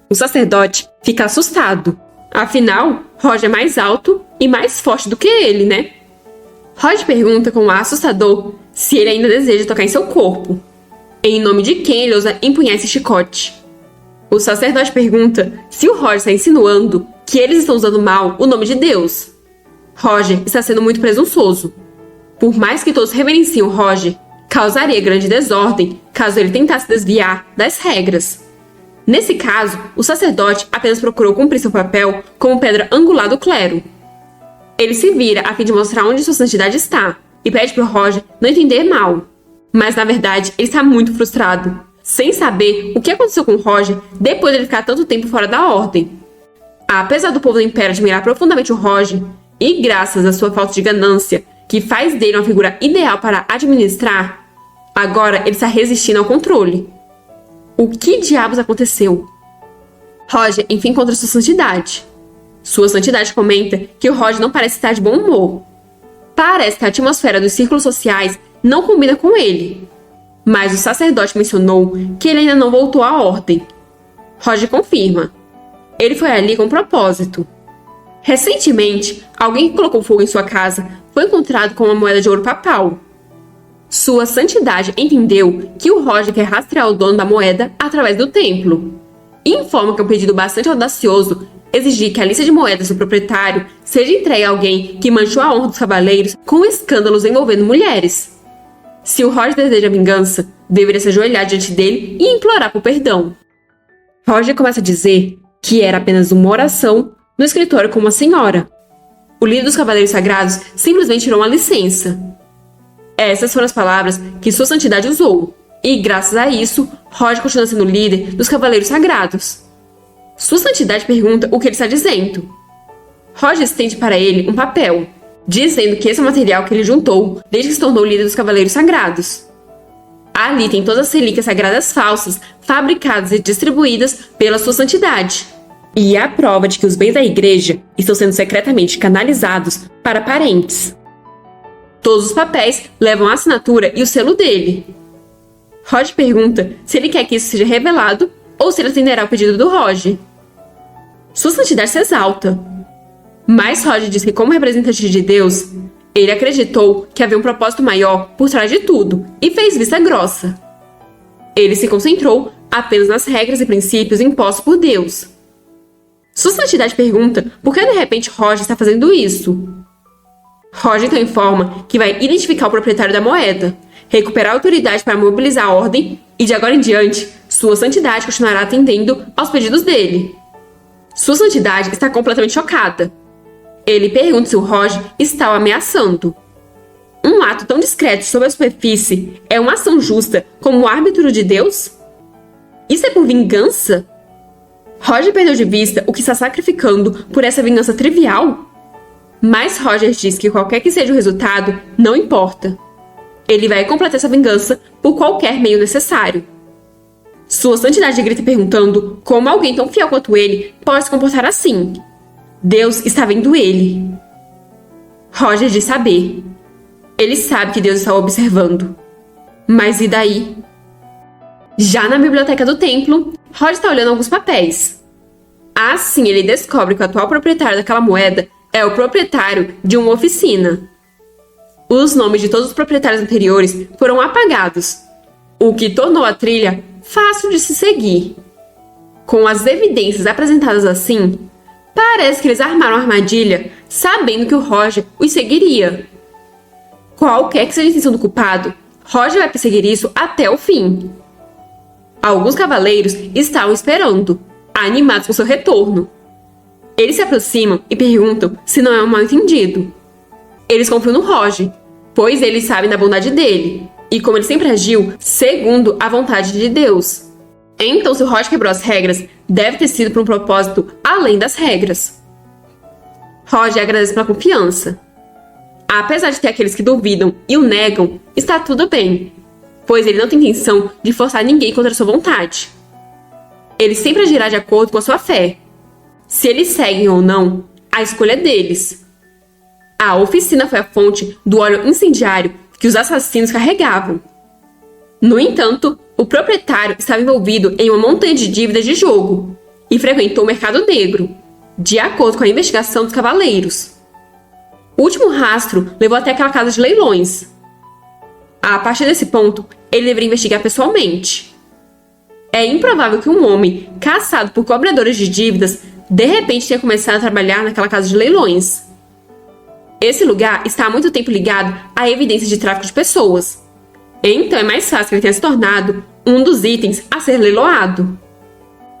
O sacerdote fica assustado. Afinal, Roger é mais alto e mais forte do que ele, né? Roger pergunta com um ar assustador se ele ainda deseja tocar em seu corpo. Em nome de quem ele ousa empunhar esse chicote? O sacerdote pergunta se o Roger está insinuando que eles estão usando mal o nome de Deus. Roger está sendo muito presunçoso. Por mais que todos reverenciem o Roger, causaria grande desordem caso ele tentasse desviar das regras. Nesse caso, o sacerdote apenas procurou cumprir seu papel como pedra angular do clero. Ele se vira a fim de mostrar onde sua santidade está e pede para o Roger não entender mal. Mas, na verdade, ele está muito frustrado, sem saber o que aconteceu com Roger depois de ele ficar tanto tempo fora da ordem. Apesar do povo do Império admirar profundamente o Roger, e graças à sua falta de ganância, que faz dele uma figura ideal para administrar, agora ele está resistindo ao controle. O que diabos aconteceu? Roger enfim encontra sua santidade. Sua santidade comenta que o Roger não parece estar de bom humor. Parece que a atmosfera dos círculos sociais não combina com ele. Mas o sacerdote mencionou que ele ainda não voltou à ordem. Roger confirma. Ele foi ali com propósito. Recentemente, alguém que colocou fogo em sua casa foi encontrado com uma moeda de ouro papal. Sua santidade entendeu que o Roger quer rastrear o dono da moeda através do templo. E informa que é um pedido bastante audacioso exigir que a lista de moedas do proprietário seja entregue a alguém que manchou a honra dos cavaleiros com escândalos envolvendo mulheres. Se o Roger deseja vingança, deveria se ajoelhar diante dele e implorar por perdão. Roger começa a dizer que era apenas uma oração no escritório com uma senhora. O líder dos Cavaleiros Sagrados simplesmente tirou uma licença. Essas foram as palavras que sua santidade usou, e graças a isso, Roger continua sendo líder dos Cavaleiros Sagrados. Sua santidade pergunta o que ele está dizendo. Roger estende para ele um papel, dizendo que esse é o material que ele juntou desde que se tornou líder dos Cavaleiros Sagrados. Ali tem todas as relíquias sagradas falsas, fabricadas e distribuídas pela sua santidade. E é a prova de que os bens da igreja estão sendo secretamente canalizados para parentes. Todos os papéis levam a assinatura e o selo dele. Roger pergunta se ele quer que isso seja revelado ou se ele atenderá ao pedido do Roger. Sua santidade se exalta. Mas Roger diz que, como representante de Deus, ele acreditou que havia um propósito maior por trás de tudo e fez vista grossa. Ele se concentrou apenas nas regras e princípios impostos por Deus. Sua santidade pergunta por que de repente Roger está fazendo isso. Roger então informa que vai identificar o proprietário da moeda, recuperar a autoridade para mobilizar a ordem e de agora em diante, sua santidade continuará atendendo aos pedidos dele. Sua santidade está completamente chocada. Ele pergunta se o Roger está o ameaçando. Um ato tão discreto sobre a superfície é uma ação justa como o árbitro de Deus? Isso é por vingança? Roger perdeu de vista o que está sacrificando por essa vingança trivial? Mas Roger diz que qualquer que seja o resultado, não importa. Ele vai completar essa vingança por qualquer meio necessário. Sua santidade grita perguntando como alguém tão fiel quanto ele pode se comportar assim. Deus está vendo ele. Roger diz saber. Ele sabe que Deus está o observando. Mas e daí? Já na biblioteca do templo, Roger está olhando alguns papéis. Assim, ele descobre que o atual proprietário daquela moeda é o proprietário de uma oficina. Os nomes de todos os proprietários anteriores foram apagados, o que tornou a trilha fácil de se seguir. Com as evidências apresentadas assim, parece que eles armaram a armadilha sabendo que o Roger os seguiria. Qualquer que seja a intenção do culpado, Roger vai perseguir isso até o fim. Alguns cavaleiros estavam esperando, animados com seu retorno. Eles se aproximam e perguntam se não é um mal-entendido. Eles confiam no Roger, pois eles sabem da bondade dele, e como ele sempre agiu segundo a vontade de Deus. Então, se o Roger quebrou as regras, deve ter sido por um propósito além das regras. Roger agradece pela confiança. Apesar de ter aqueles que duvidam e o negam, está tudo bem, pois ele não tem intenção de forçar ninguém contra sua vontade. Ele sempre agirá de acordo com a sua fé. Se eles seguem ou não, a escolha é deles. A oficina foi a fonte do óleo incendiário que os assassinos carregavam. No entanto, o proprietário estava envolvido em uma montanha de dívidas de jogo e frequentou o mercado negro, de acordo com a investigação dos cavaleiros. O último rastro levou até aquela casa de leilões. A partir desse ponto, ele deveria investigar pessoalmente. É improvável que um homem caçado por cobradores de dívidas de repente tenha começado a trabalhar naquela casa de leilões. Esse lugar está há muito tempo ligado a evidências de tráfico de pessoas. Então é mais fácil que ele tenha se tornado um dos itens a ser leiloado.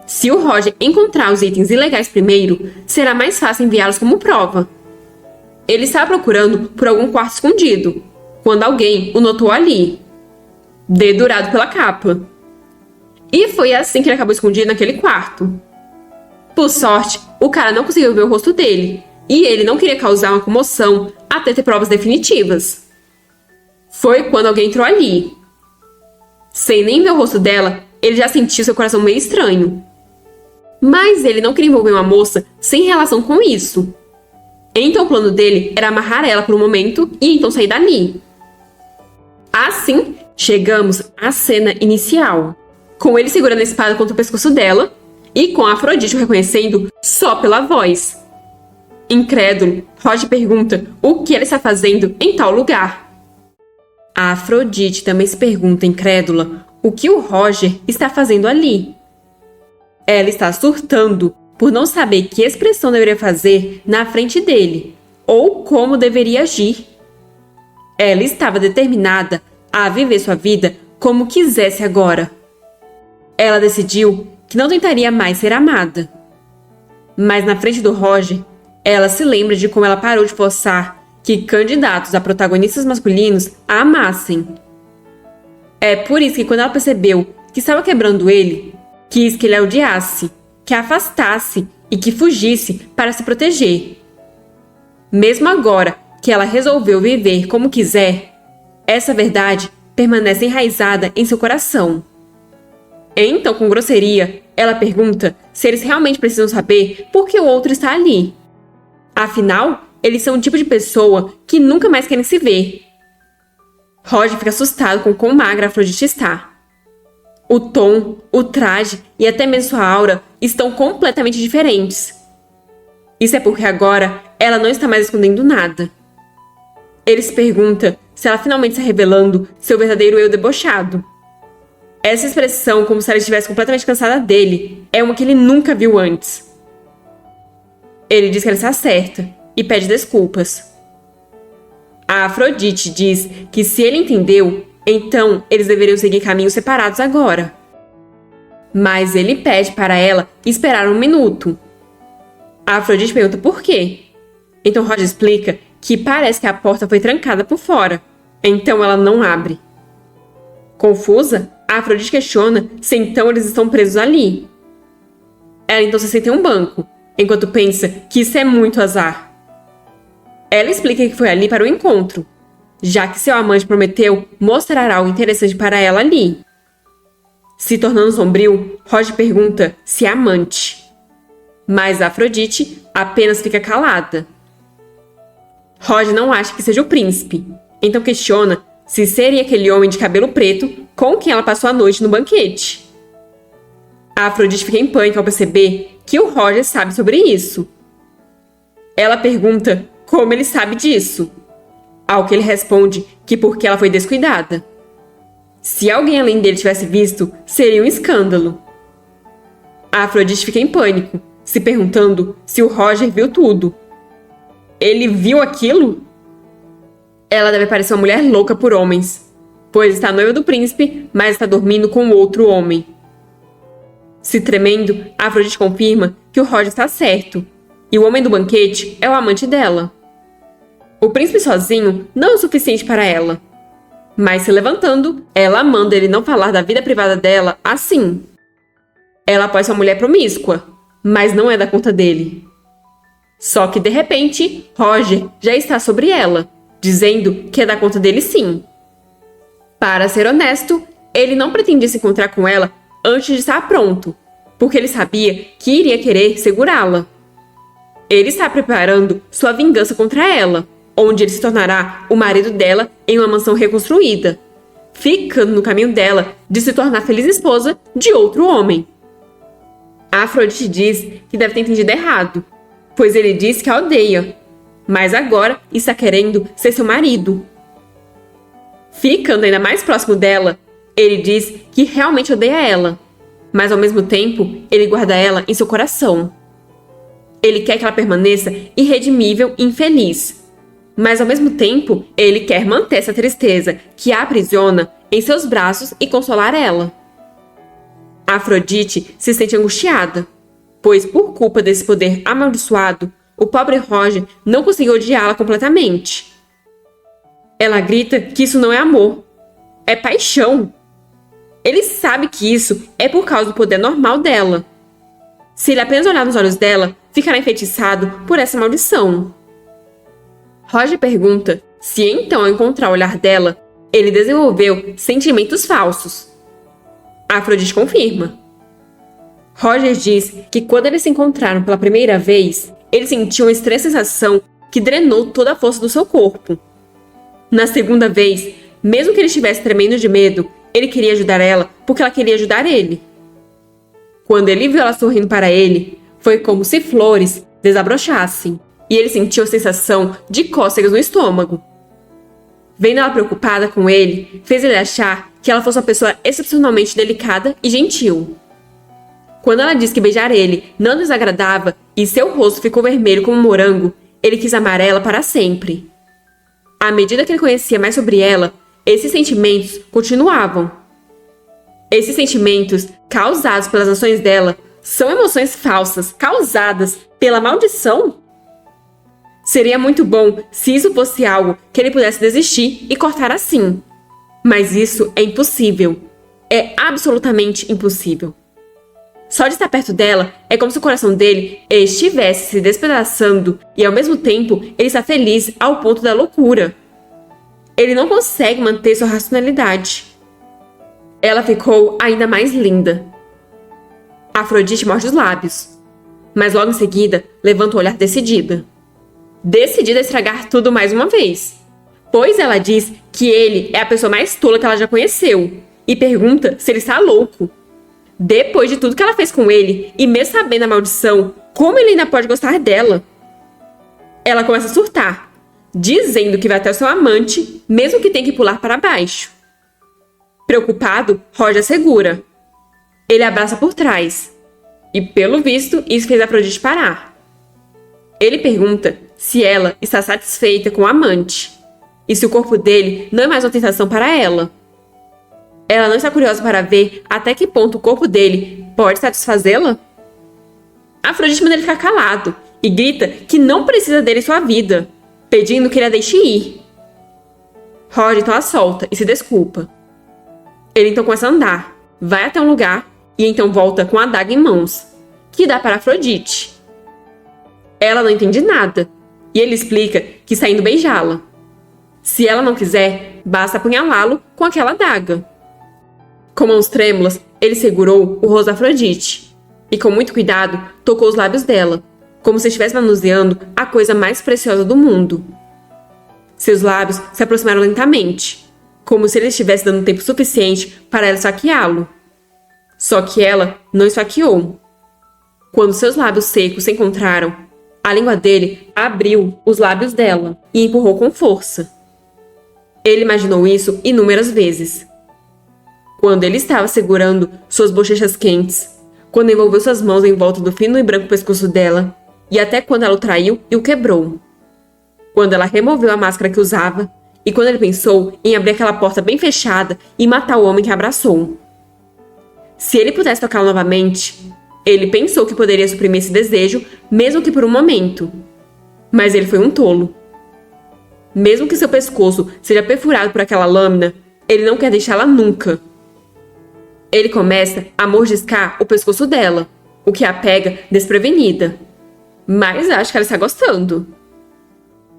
Se o Roger encontrar os itens ilegais primeiro, será mais fácil enviá-los como prova. Ele estava procurando por algum quarto escondido, quando alguém o notou ali, dedurado pela capa. E foi assim que ele acabou escondido naquele quarto. Por sorte, o cara não conseguiu ver o rosto dele, e ele não queria causar uma comoção até ter provas definitivas. Foi quando alguém entrou ali. Sem nem ver o rosto dela, ele já sentiu seu coração meio estranho. Mas ele não queria envolver uma moça sem relação com isso. Então o plano dele era amarrar ela por um momento e então sair dali. Assim, chegamos à cena inicial, com ele segurando a espada contra o pescoço dela e com a Afrodite o reconhecendo só pela voz. Incrédulo, Roger pergunta o que ela está fazendo em tal lugar. A Afrodite também se pergunta, incrédula, o que o Roger está fazendo ali. Ela está surtando por não saber que expressão deveria fazer na frente dele, ou como deveria agir. Ela estava determinada a viver sua vida como quisesse agora. Ela decidiu que não tentaria mais ser amada. Mas na frente do Roger, ela se lembra de como ela parou de forçar que candidatos a protagonistas masculinos a amassem. É por isso que quando ela percebeu que estava quebrando ele, quis que ele a odiasse, que a afastasse e que fugisse para se proteger. Mesmo agora que ela resolveu viver como quiser, essa verdade permanece enraizada em seu coração. Então, com grosseria, ela pergunta se eles realmente precisam saber por que o outro está ali. Afinal, eles são o tipo de pessoa que nunca mais querem se ver. Roger fica assustado com quão magra a Afrodite está. O tom, o traje e até mesmo sua aura estão completamente diferentes. Isso é porque agora ela não está mais escondendo nada. Ele se pergunta se ela finalmente está revelando seu verdadeiro eu debochado. Essa expressão, como se ela estivesse completamente cansada dele, é uma que ele nunca viu antes. Ele diz que ela está certa e pede desculpas. A Afrodite diz que se ele entendeu, então eles deveriam seguir caminhos separados agora. Mas ele pede para ela esperar um minuto. A Afrodite pergunta por quê. Então Roger explica que parece que a porta foi trancada por fora. Então ela não abre. Confusa, a Afrodite questiona se então eles estão presos ali. Ela então se senta em um banco, enquanto pensa que isso é muito azar. Ela explica que foi ali para o encontro, já que seu amante prometeu mostrar algo interessante para ela ali. Se tornando sombrio, Roger pergunta se é amante. Mas a Afrodite apenas fica calada. Roger não acha que seja o príncipe, então questiona se seria aquele homem de cabelo preto com quem ela passou a noite no banquete. A Afrodite fica em pânico ao perceber que o Roger sabe sobre isso. Ela pergunta como ele sabe disso, ao que ele responde que porque ela foi descuidada. Se alguém além dele tivesse visto, seria um escândalo. A Afrodite fica em pânico, se perguntando se o Roger viu tudo. Ele viu aquilo? Ela deve parecer uma mulher louca por homens, pois está noiva do príncipe, mas está dormindo com outro homem. Se tremendo, a Afrodite confirma que o Roger está certo, e o homem do banquete é o amante dela. O príncipe sozinho não é o suficiente para ela. Mas se levantando, ela manda ele não falar da vida privada dela assim. Ela pode ser uma mulher promíscua, mas não é da conta dele. Só que de repente, Roger já está sobre ela, dizendo que é da conta dele sim. Para ser honesto, ele não pretendia se encontrar com ela antes de estar pronto, porque ele sabia que iria querer segurá-la. Ele está preparando sua vingança contra ela, onde ele se tornará o marido dela em uma mansão reconstruída, ficando no caminho dela de se tornar feliz esposa de outro homem. A Afrodite diz que deve ter entendido errado, pois ele diz que a odeia, mas agora está querendo ser seu marido. Ficando ainda mais próximo dela, ele diz que realmente odeia ela, mas ao mesmo tempo ele guarda ela em seu coração. Ele quer que ela permaneça irredimível e infeliz, mas ao mesmo tempo ele quer manter essa tristeza que a aprisiona em seus braços e consolar ela. A Afrodite se sente angustiada, pois por culpa desse poder amaldiçoado, o pobre Roger não conseguiu odiá-la completamente. Ela grita que isso não é amor, é paixão. Ele sabe que isso é por causa do poder normal dela. Se ele apenas olhar nos olhos dela, ficará enfeitiçado por essa maldição. Roger pergunta se então, ao encontrar o olhar dela, ele desenvolveu sentimentos falsos. Afrodite confirma. Roger diz que quando eles se encontraram pela primeira vez, ele sentiu uma estranha sensação que drenou toda a força do seu corpo. Na segunda vez, mesmo que ele estivesse tremendo de medo, ele queria ajudar ela porque ela queria ajudar ele. Quando ele viu ela sorrindo para ele, foi como se flores desabrochassem, e ele sentiu a sensação de cócegas no estômago. Vendo ela preocupada com ele, fez ele achar que ela fosse uma pessoa excepcionalmente delicada e gentil. Quando ela disse que beijar ele não desagradava e seu rosto ficou vermelho como um morango, ele quis amar ela para sempre. À medida que ele conhecia mais sobre ela, esses sentimentos continuavam. Esses sentimentos, causados pelas ações dela, são emoções falsas causadas pela maldição? Seria muito bom se isso fosse algo que ele pudesse desistir e cortar assim. Mas isso é impossível. É absolutamente impossível. Só de estar perto dela é como se o coração dele estivesse se despedaçando e ao mesmo tempo ele está feliz ao ponto da loucura. Ele não consegue manter sua racionalidade. Ela ficou ainda mais linda. Afrodite morde os lábios, mas logo em seguida levanta o olhar decidida. Decidida a estragar tudo mais uma vez, pois ela diz que ele é a pessoa mais tola que ela já conheceu e pergunta se ele está louco. Depois de tudo que ela fez com ele, e mesmo sabendo a maldição, como ele ainda pode gostar dela? Ela começa a surtar, dizendo que vai até o seu amante, mesmo que tenha que pular para baixo. Preocupado, Roger segura. Ele abraça por trás, e pelo visto, isso fez Afrodite parar. Ele pergunta se ela está satisfeita com o amante, e se o corpo dele não é mais uma tentação para ela. Ela não está curiosa para ver até que ponto o corpo dele pode satisfazê-la? Afrodite manda ele ficar calado e grita que não precisa dele em sua vida, pedindo que ele a deixe ir. Roger então a solta e se desculpa. Ele então começa a andar, vai até um lugar e então volta com a adaga em mãos, que dá para Afrodite. Ela não entende nada e ele explica que está indo beijá-la. Se ela não quiser, basta apunhalá-lo com aquela adaga. Com mãos trêmulas, ele segurou o rosto da Afrodite e, com muito cuidado, tocou os lábios dela, como se estivesse manuseando a coisa mais preciosa do mundo. Seus lábios se aproximaram lentamente, como se ele estivesse dando tempo suficiente para ela esfaqueá-lo. Só que ela não esfaqueou. Quando seus lábios secos se encontraram, a língua dele abriu os lábios dela e empurrou com força. Ele imaginou isso inúmeras vezes. Quando ele estava segurando suas bochechas quentes, quando envolveu suas mãos em volta do fino e branco pescoço dela, e até quando ela o traiu e o quebrou. Quando ela removeu a máscara que usava, e quando ele pensou em abrir aquela porta bem fechada e matar o homem que a abraçou. Se ele pudesse tocá-la novamente, ele pensou que poderia suprimir esse desejo, mesmo que por um momento. Mas ele foi um tolo. Mesmo que seu pescoço seja perfurado por aquela lâmina, ele não quer deixá-la nunca. Ele começa a mordiscar o pescoço dela, o que a pega desprevenida. Mas acho que ela está gostando.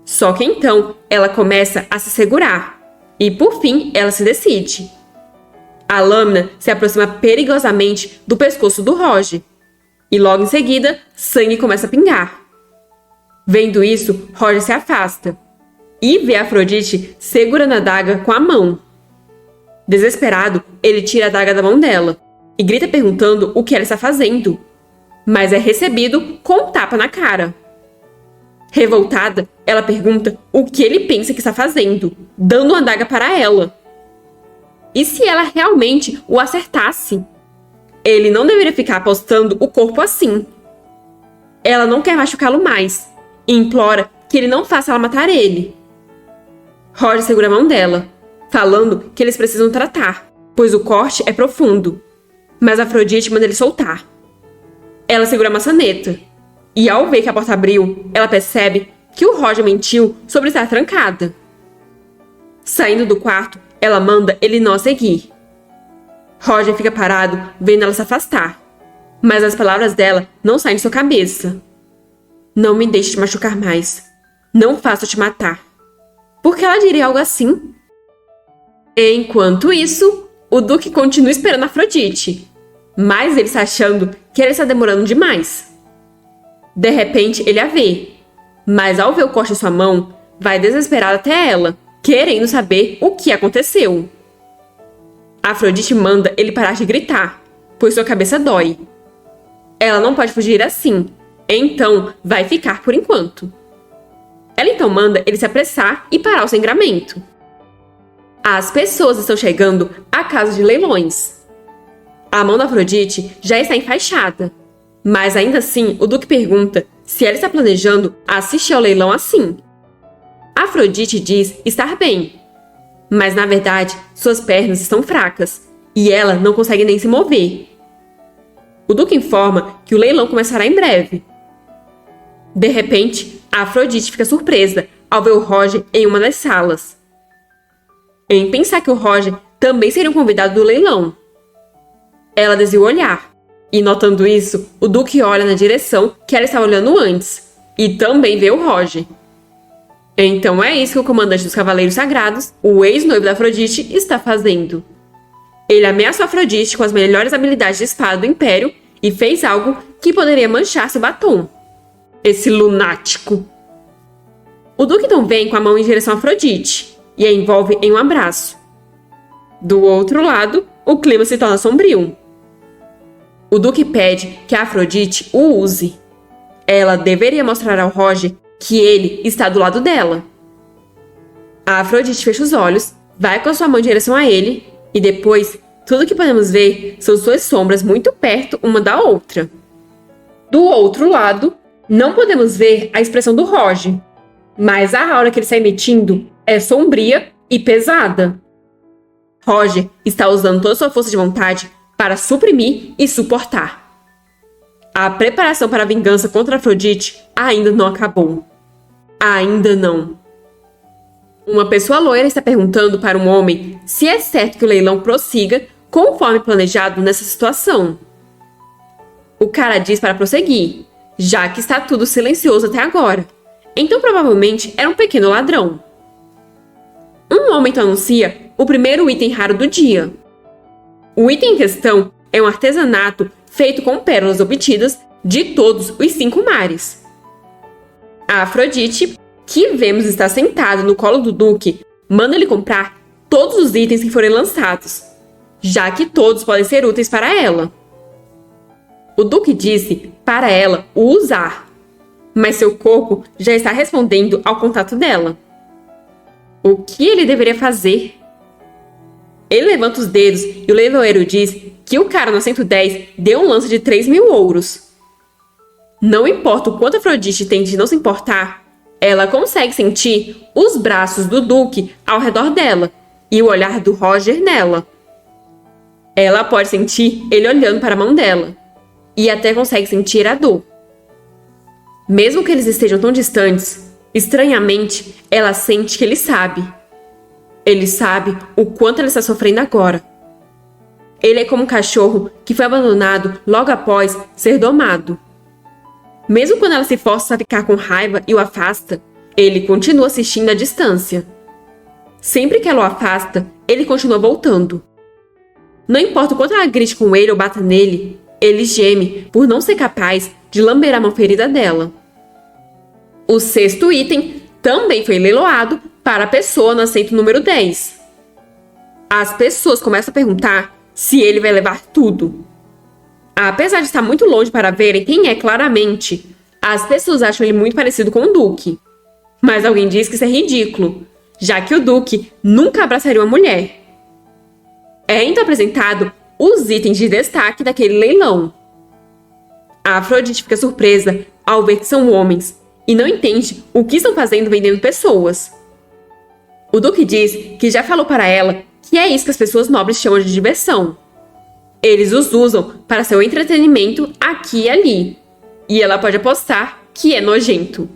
Só que então ela começa a se segurar. E por fim ela se decide. A lâmina se aproxima perigosamente do pescoço do Roger. E logo em seguida, sangue começa a pingar. Vendo isso, Roger se afasta. E vê Afrodite segurando a adaga com a mão. Desesperado, ele tira a adaga da mão dela e grita perguntando o que ela está fazendo, mas é recebido com um tapa na cara. Revoltada, ela pergunta o que ele pensa que está fazendo, dando uma adaga para ela. E se ela realmente o acertasse? Ele não deveria ficar apostando o corpo assim. Ela não quer machucá-lo mais e implora que ele não faça ela matar ele. Roger segura a mão dela, falando que eles precisam tratar, pois o corte é profundo. Mas Afrodite manda ele soltar. Ela segura a maçaneta, e ao ver que a porta abriu, ela percebe que o Roger mentiu sobre estar trancada. Saindo do quarto, ela manda ele não a seguir. Roger fica parado, vendo ela se afastar, mas as palavras dela não saem de sua cabeça. Não me deixe te machucar mais. Não faço te matar. Por que ela diria algo assim? Enquanto isso, o Duque continua esperando Afrodite, mas ele está achando que ela está demorando demais. De repente, ele a vê, mas ao ver o corte em sua mão, vai desesperado até ela, querendo saber o que aconteceu. Afrodite manda ele parar de gritar, pois sua cabeça dói. Ela não pode fugir assim, então vai ficar por enquanto. Ela então manda ele se apressar e parar o sangramento. As pessoas estão chegando à casa de leilões. A mão da Afrodite já está enfaixada, mas ainda assim o Duque pergunta se ela está planejando assistir ao leilão assim. Afrodite diz estar bem, mas na verdade suas pernas estão fracas e ela não consegue nem se mover. O Duque informa que o leilão começará em breve. De repente, a Afrodite fica surpresa ao ver o Roger em uma das salas. Em pensar que o Roger também seria um convidado do leilão. Ela desvia o olhar, e notando isso, o Duque olha na direção que ela estava olhando antes, e também vê o Roger. Então é isso que o comandante dos Cavaleiros Sagrados, o ex-noivo da Afrodite, está fazendo. Ele ameaçou Afrodite com as melhores habilidades de espada do Império e fez algo que poderia manchar seu batom. Esse lunático. O Duque então vem com a mão em direção a Afrodite e a envolve em um abraço. Do outro lado, o clima se torna sombrio. O Duque pede que a Afrodite o use. Ela deveria mostrar ao Roger que ele está do lado dela. A Afrodite fecha os olhos, vai com a sua mão em direção a ele e depois tudo que podemos ver são suas sombras muito perto uma da outra. Do outro lado, não podemos ver a expressão do Roger, mas a aura que ele está emitindo é sombria e pesada. Roger está usando toda a sua força de vontade para suprimir e suportar. A preparação para a vingança contra Afrodite ainda não acabou. Ainda não. Uma pessoa loira está perguntando para um homem se é certo que o leilão prossiga conforme planejado nessa situação. O cara diz para prosseguir, já que está tudo silencioso até agora. Então provavelmente era um pequeno ladrão. Um homem então anuncia o primeiro item raro do dia. O item em questão é um artesanato feito com pérolas obtidas de todos os 5 mares. A Afrodite, que vemos estar sentada no colo do Duque, manda ele comprar todos os itens que forem lançados, já que todos podem ser úteis para ela. O Duque disse para ela o usar, mas seu corpo já está respondendo ao contato dela. O que ele deveria fazer? Ele levanta os dedos e o leiloeiro diz que o cara no 110 deu um lance de 3.000 ouros. Não importa o quanto Afrodite tente não se importar, ela consegue sentir os braços do Duque ao redor dela e o olhar do Roger nela. Ela pode sentir ele olhando para a mão dela e até consegue sentir a dor. Mesmo que eles estejam tão distantes, estranhamente, ela sente que ele sabe. Ele sabe o quanto ela está sofrendo agora. Ele é como um cachorro que foi abandonado logo após ser domado. Mesmo quando ela se força a ficar com raiva e o afasta, ele continua assistindo à distância. Sempre que ela o afasta, ele continua voltando. Não importa o quanto ela grite com ele ou bata nele, ele geme por não ser capaz de lamber a mão ferida dela. O 6º item também foi leiloado para a pessoa no assento número 10. As pessoas começam a perguntar se ele vai levar tudo. Apesar de estar muito longe para verem quem é claramente, as pessoas acham ele muito parecido com o Duque. Mas alguém diz que isso é ridículo, já que o Duque nunca abraçaria uma mulher. É então apresentado os itens de destaque daquele leilão. A Afrodite fica surpresa ao ver que são homens e não entende o que estão fazendo vendendo pessoas. O Duque diz que já falou para ela que é isso que as pessoas nobres chamam de diversão. Eles os usam para seu entretenimento aqui e ali, e ela pode apostar que é nojento.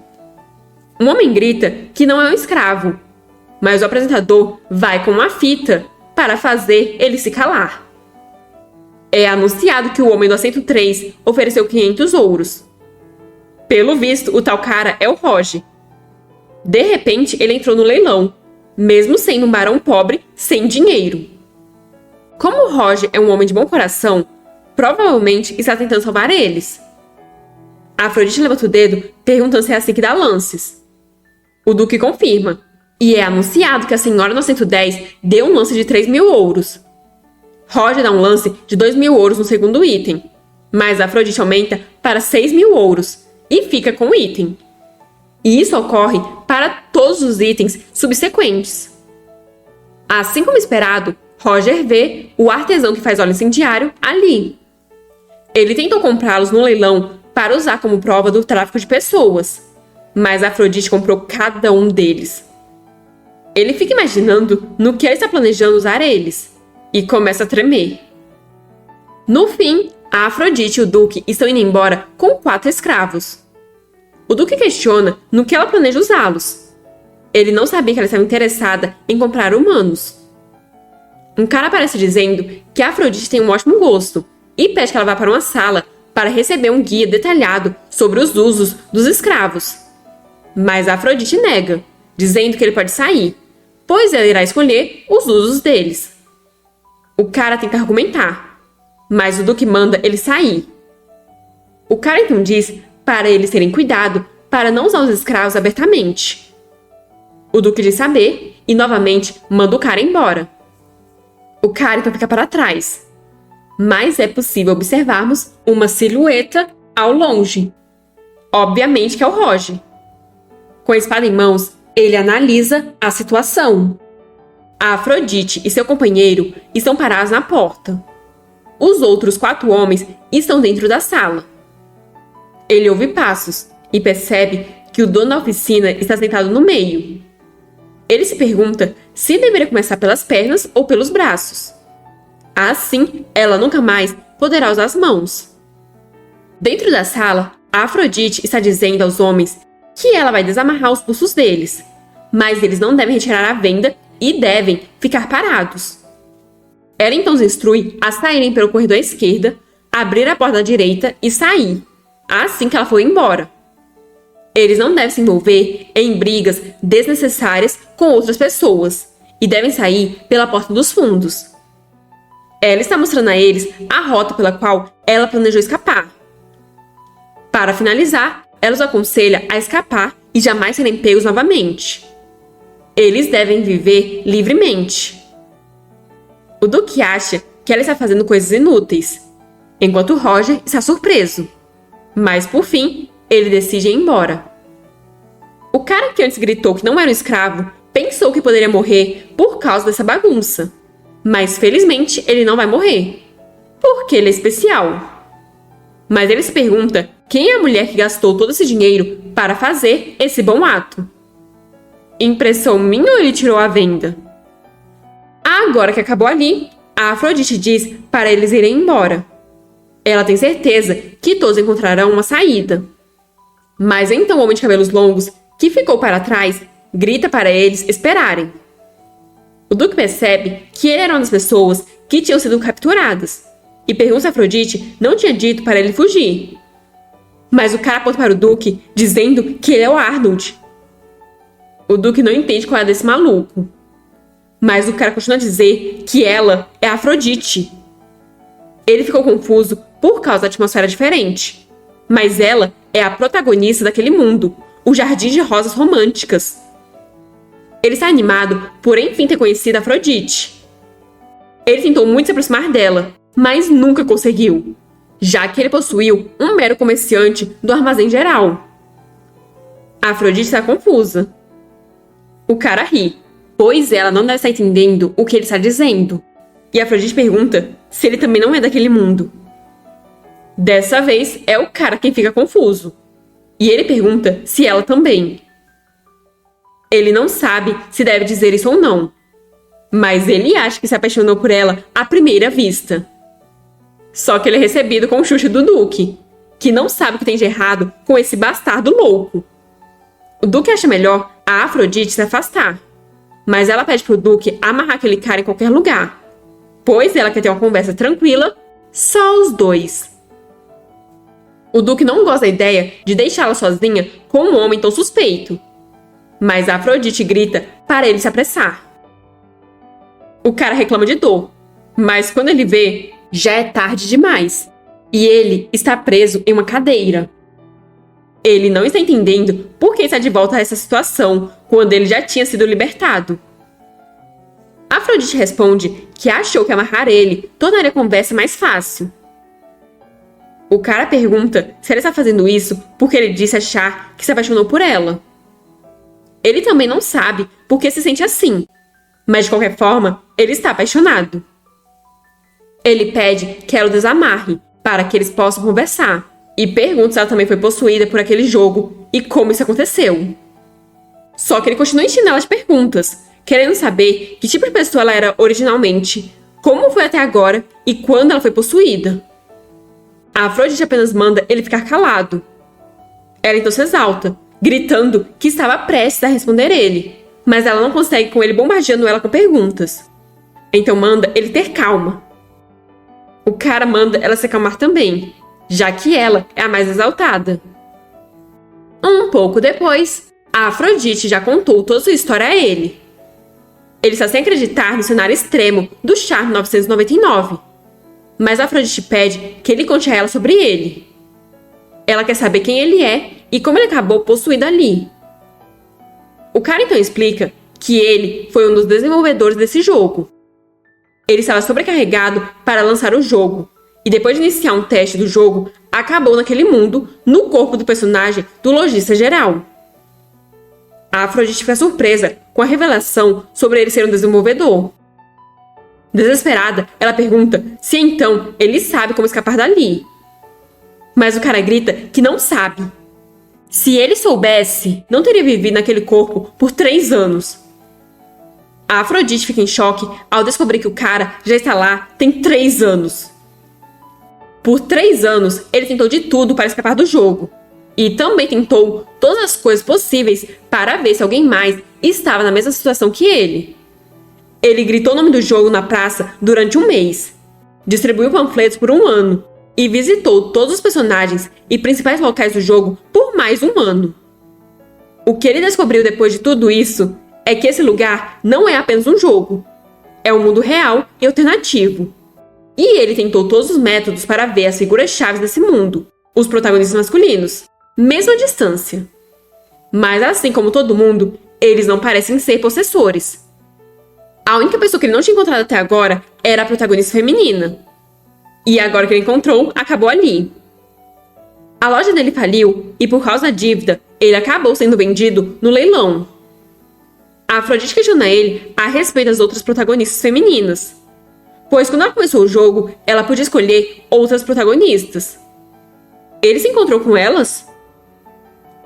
Um homem grita que não é um escravo, mas o apresentador vai com uma fita para fazer ele se calar. É anunciado que o homem do assento 3 ofereceu 500 ouros. Pelo visto, o tal cara é o Roger. De repente, ele entrou no leilão, mesmo sendo um barão pobre, sem dinheiro. Como Roger é um homem de bom coração, provavelmente está tentando salvar eles. Afrodite levanta o dedo, perguntando se é assim que dá lances. O Duque confirma, e é anunciado que a senhora no 110 deu um lance de 3.000 ouros. Roger dá um lance de 2.000 ouros no segundo item, mas Afrodite aumenta para 6.000 ouros e fica com o item. E isso ocorre para todos os itens subsequentes. Assim como esperado, Roger vê o artesão que faz óleo incendiário ali. Ele tentou comprá-los no leilão para usar como prova do tráfico de pessoas, mas Afrodite comprou cada um deles. Ele fica imaginando no que ele está planejando usar eles e começa a tremer. No fim, a Afrodite e o Duque estão indo embora com 4 escravos. O Duque questiona no que ela planeja usá-los. Ele não sabia que ela estava interessada em comprar humanos. Um cara aparece dizendo que a Afrodite tem um ótimo gosto e pede que ela vá para uma sala para receber um guia detalhado sobre os usos dos escravos. Mas a Afrodite nega, dizendo que ele pode sair, pois ela irá escolher os usos deles. O cara tenta argumentar, mas o Duque manda ele sair. O cara então diz para eles terem cuidado para não usar os escravos abertamente. O Duque diz saber e novamente manda o cara embora. O cara então fica para trás, mas é possível observarmos uma silhueta ao longe. Obviamente que é o Roger. Com a espada em mãos, ele analisa a situação. A Afrodite e seu companheiro estão parados na porta. Os outros 4 homens estão dentro da sala. Ele ouve passos e percebe que o dono da oficina está sentado no meio. Ele se pergunta se deveria começar pelas pernas ou pelos braços. Assim, ela nunca mais poderá usar as mãos. Dentro da sala, a Afrodite está dizendo aos homens que ela vai desamarrar os pulsos deles, mas eles não devem retirar a venda e devem ficar parados. Ela então os instrui a saírem pelo corredor à esquerda, abrir a porta da direita e sair, assim que ela for embora. Eles não devem se envolver em brigas desnecessárias com outras pessoas e devem sair pela porta dos fundos. Ela está mostrando a eles a rota pela qual ela planejou escapar. Para finalizar, ela os aconselha a escapar e jamais serem pegos novamente. Eles devem viver livremente. O Duque acha que ela está fazendo coisas inúteis, enquanto Roger está surpreso. Mas, por fim, ele decide ir embora. O cara que antes gritou que não era um escravo pensou que poderia morrer por causa dessa bagunça. Mas, felizmente, ele não vai morrer, porque ele é especial. Mas ele se pergunta quem é a mulher que gastou todo esse dinheiro para fazer esse bom ato. Impressão minha ou ele tirou à venda? Agora que acabou ali, a Afrodite diz para eles irem embora. Ela tem certeza que todos encontrarão uma saída. Mas então o homem de cabelos longos, que ficou para trás, grita para eles esperarem. O Duque percebe que ele era uma das pessoas que tinham sido capturadas e pergunta se Afrodite não tinha dito para ele fugir. Mas o cara aponta para o Duque, dizendo que ele é o Arnold. O Duque não entende qual é desse maluco. Mas o cara continua a dizer que ela é a Afrodite. Ele ficou confuso por causa da atmosfera diferente. Mas ela é a protagonista daquele mundo, o Jardim de Rosas Românticas. Ele está animado por enfim ter conhecido a Afrodite. Ele tentou muito se aproximar dela, mas nunca conseguiu, já que ele possuiu um mero comerciante do armazém geral. A Afrodite está confusa. O cara ri, pois ela não deve estar entendendo o que ele está dizendo. E a Afrodite pergunta se ele também não é daquele mundo. Dessa vez é o cara quem fica confuso. E ele pergunta se ela também. Ele não sabe se deve dizer isso ou não, mas ele acha que se apaixonou por ela à primeira vista. Só que ele é recebido com o chute do Duque, que não sabe o que tem de errado com esse bastardo louco. O Duque acha melhor a Afrodite se afastar, mas ela pede pro Duque amarrar aquele cara em qualquer lugar, pois ela quer ter uma conversa tranquila, só os dois. O Duque não gosta da ideia de deixá-la sozinha com um homem tão suspeito, mas a Afrodite grita para ele se apressar. O cara reclama de dor, mas quando ele vê, já é tarde demais e ele está preso em uma cadeira. Ele não está entendendo por que está de volta a essa situação quando ele já tinha sido libertado. Afrodite responde que achou que amarrar ele tornaria a conversa mais fácil. O cara pergunta se ele está fazendo isso porque ele disse achar que se apaixonou por ela. Ele também não sabe por que se sente assim, mas de qualquer forma, ele está apaixonado. Ele pede que ela o desamarre para que eles possam conversar e pergunta se ela também foi possuída por aquele jogo e como isso aconteceu. Só que ele continua enchendo ela de perguntas, querendo saber que tipo de pessoa ela era originalmente, como foi até agora e quando ela foi possuída. A Afrodite apenas manda ele ficar calado. Ela então se exalta, gritando que estava prestes a responder ele, mas ela não consegue com ele bombardeando ela com perguntas. Então manda ele ter calma. O cara manda ela se acalmar também, já que ela é a mais exaltada. Um pouco depois, a Afrodite já contou toda sua história a ele. Ele está sem acreditar no cenário extremo do Charme 999, mas a Afrodite pede que ele conte a ela sobre ele. Ela quer saber quem ele é e como ele acabou possuído ali. O cara então explica que ele foi um dos desenvolvedores desse jogo. Ele estava sobrecarregado para lançar o jogo, e depois de iniciar um teste do jogo, acabou naquele mundo, no corpo do personagem do lojista geral. A Afrodite fica surpresa com a revelação sobre ele ser um desenvolvedor. Desesperada, ela pergunta se então ele sabe como escapar dali. Mas o cara grita que não sabe. Se ele soubesse, não teria vivido naquele corpo por 3 anos. A Afrodite fica em choque ao descobrir que o cara já está lá tem 3 anos. Por 3 anos, ele tentou de tudo para escapar do jogo. E também tentou todas as coisas possíveis para ver se alguém mais estava na mesma situação que ele. Ele gritou o nome do jogo na praça durante 1 mês. Distribuiu panfletos por 1 ano. E visitou todos os personagens e principais locais do jogo por mais 1 ano. O que ele descobriu depois de tudo isso é que esse lugar não é apenas um jogo. É um mundo real e alternativo. E ele tentou todos os métodos para ver as figuras-chave desse mundo, os protagonistas masculinos, mesmo à distância. Mas assim como todo mundo, eles não parecem ser possessores. A única pessoa que ele não tinha encontrado até agora era a protagonista feminina. E agora que ele encontrou, acabou ali. A loja dele faliu e por causa da dívida, ele acabou sendo vendido no leilão. A Afrodite questiona ele a respeito das outras protagonistas femininas, pois quando ela começou o jogo, ela podia escolher outras protagonistas. Ele se encontrou com elas?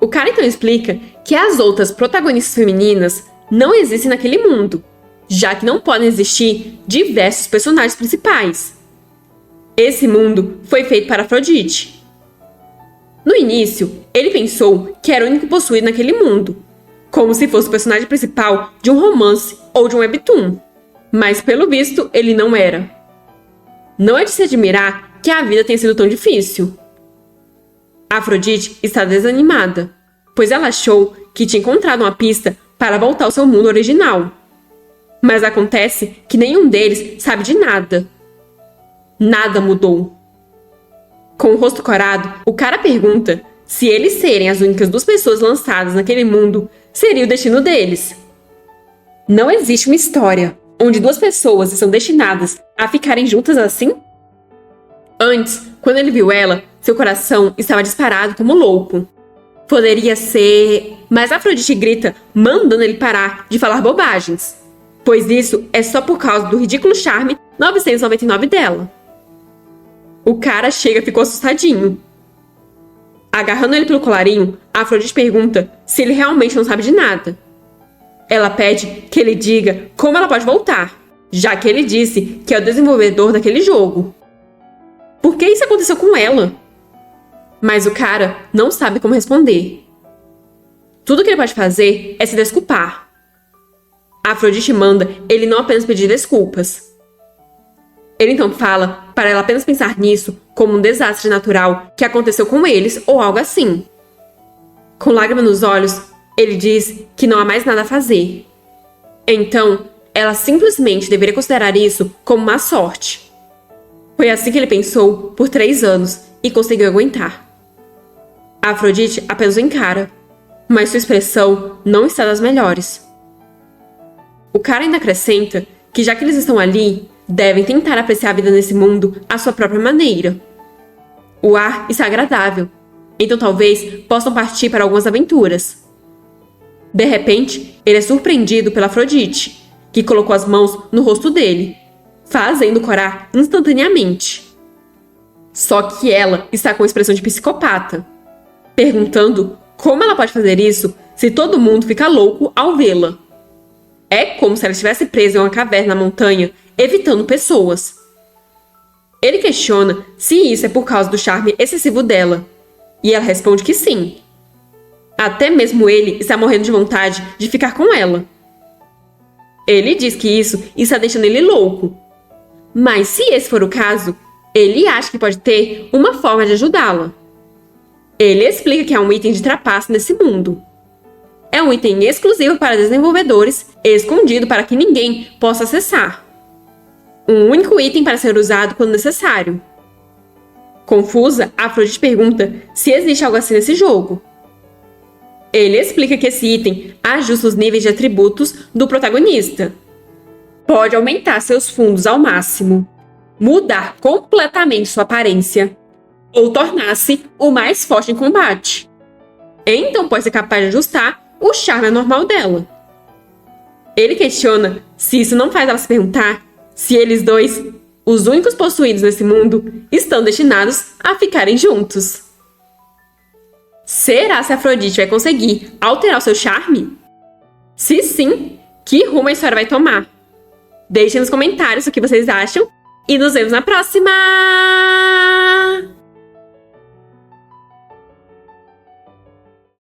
O cara então explica que as outras protagonistas femininas não existem naquele mundo, já que não podem existir diversos personagens principais. Esse mundo foi feito para Afrodite. No início, ele pensou que era o único possuído naquele mundo, como se fosse o personagem principal de um romance ou de um webtoon. Mas, pelo visto, ele não era. Não é de se admirar que a vida tenha sido tão difícil. Afrodite está desanimada, pois ela achou que tinha encontrado uma pista para voltar ao seu mundo original. Mas acontece que nenhum deles sabe de nada. Nada mudou. Com o rosto corado, o cara pergunta se eles serem as únicas 2 pessoas lançadas naquele mundo seria o destino deles. Não existe uma história onde 2 pessoas estão destinadas a ficarem juntas assim? Antes, quando ele viu ela, seu coração estava disparado como louco. Poderia ser... Mas Afrodite grita, mandando ele parar de falar bobagens, pois isso é só por causa do ridículo charme 999 dela. O cara chega e ficou assustadinho. Agarrando ele pelo colarinho, a Afrodite pergunta se ele realmente não sabe de nada. Ela pede que ele diga como ela pode voltar, já que ele disse que é o desenvolvedor daquele jogo. Por que isso aconteceu com ela? Mas o cara não sabe como responder. Tudo que ele pode fazer é se desculpar. A Afrodite manda ele não apenas pedir desculpas. Ele então fala para ela apenas pensar nisso como um desastre natural que aconteceu com eles ou algo assim. Com lágrimas nos olhos, Ele diz que não há mais nada a fazer. Então, ela simplesmente deveria considerar isso como má sorte. Foi assim que ele pensou por 3 anos e conseguiu aguentar. A Afrodite apenas o encara, mas sua expressão não está das melhores. O cara ainda acrescenta que já que eles estão ali, devem tentar apreciar a vida nesse mundo à sua própria maneira. O ar está agradável, então talvez possam partir para algumas aventuras. De repente, ele é surpreendido pela Afrodite, que colocou as mãos no rosto dele, fazendo corar instantaneamente. Só que ela está com expressão de psicopata, perguntando como ela pode fazer isso se todo mundo fica louco ao vê-la. É como se ela estivesse presa em uma caverna na montanha, evitando pessoas. Ele questiona se isso é por causa do charme excessivo dela, e ela responde que sim. Até mesmo ele está morrendo de vontade de ficar com ela. Ele diz que isso está deixando ele louco. Mas se esse for o caso, ele acha que pode ter uma forma de ajudá-la. Ele explica que é um item de trapaça nesse mundo. É um item exclusivo para desenvolvedores, escondido para que ninguém possa acessar. Um único item para ser usado quando necessário. Confusa, a Afrodite pergunta se existe algo assim nesse jogo. Ele explica que esse item ajusta os níveis de atributos do protagonista. Pode aumentar seus fundos ao máximo, mudar completamente sua aparência, ou tornar-se o mais forte em combate. Então pode ser capaz de ajustar o charme normal dela. Ele questiona se isso não faz ela se perguntar se eles dois, os únicos possuídos nesse mundo, estão destinados a ficarem juntos. Será que a Afrodite vai conseguir alterar o seu charme? Se sim, que rumo a história vai tomar? Deixem nos comentários o que vocês acham e nos vemos na próxima!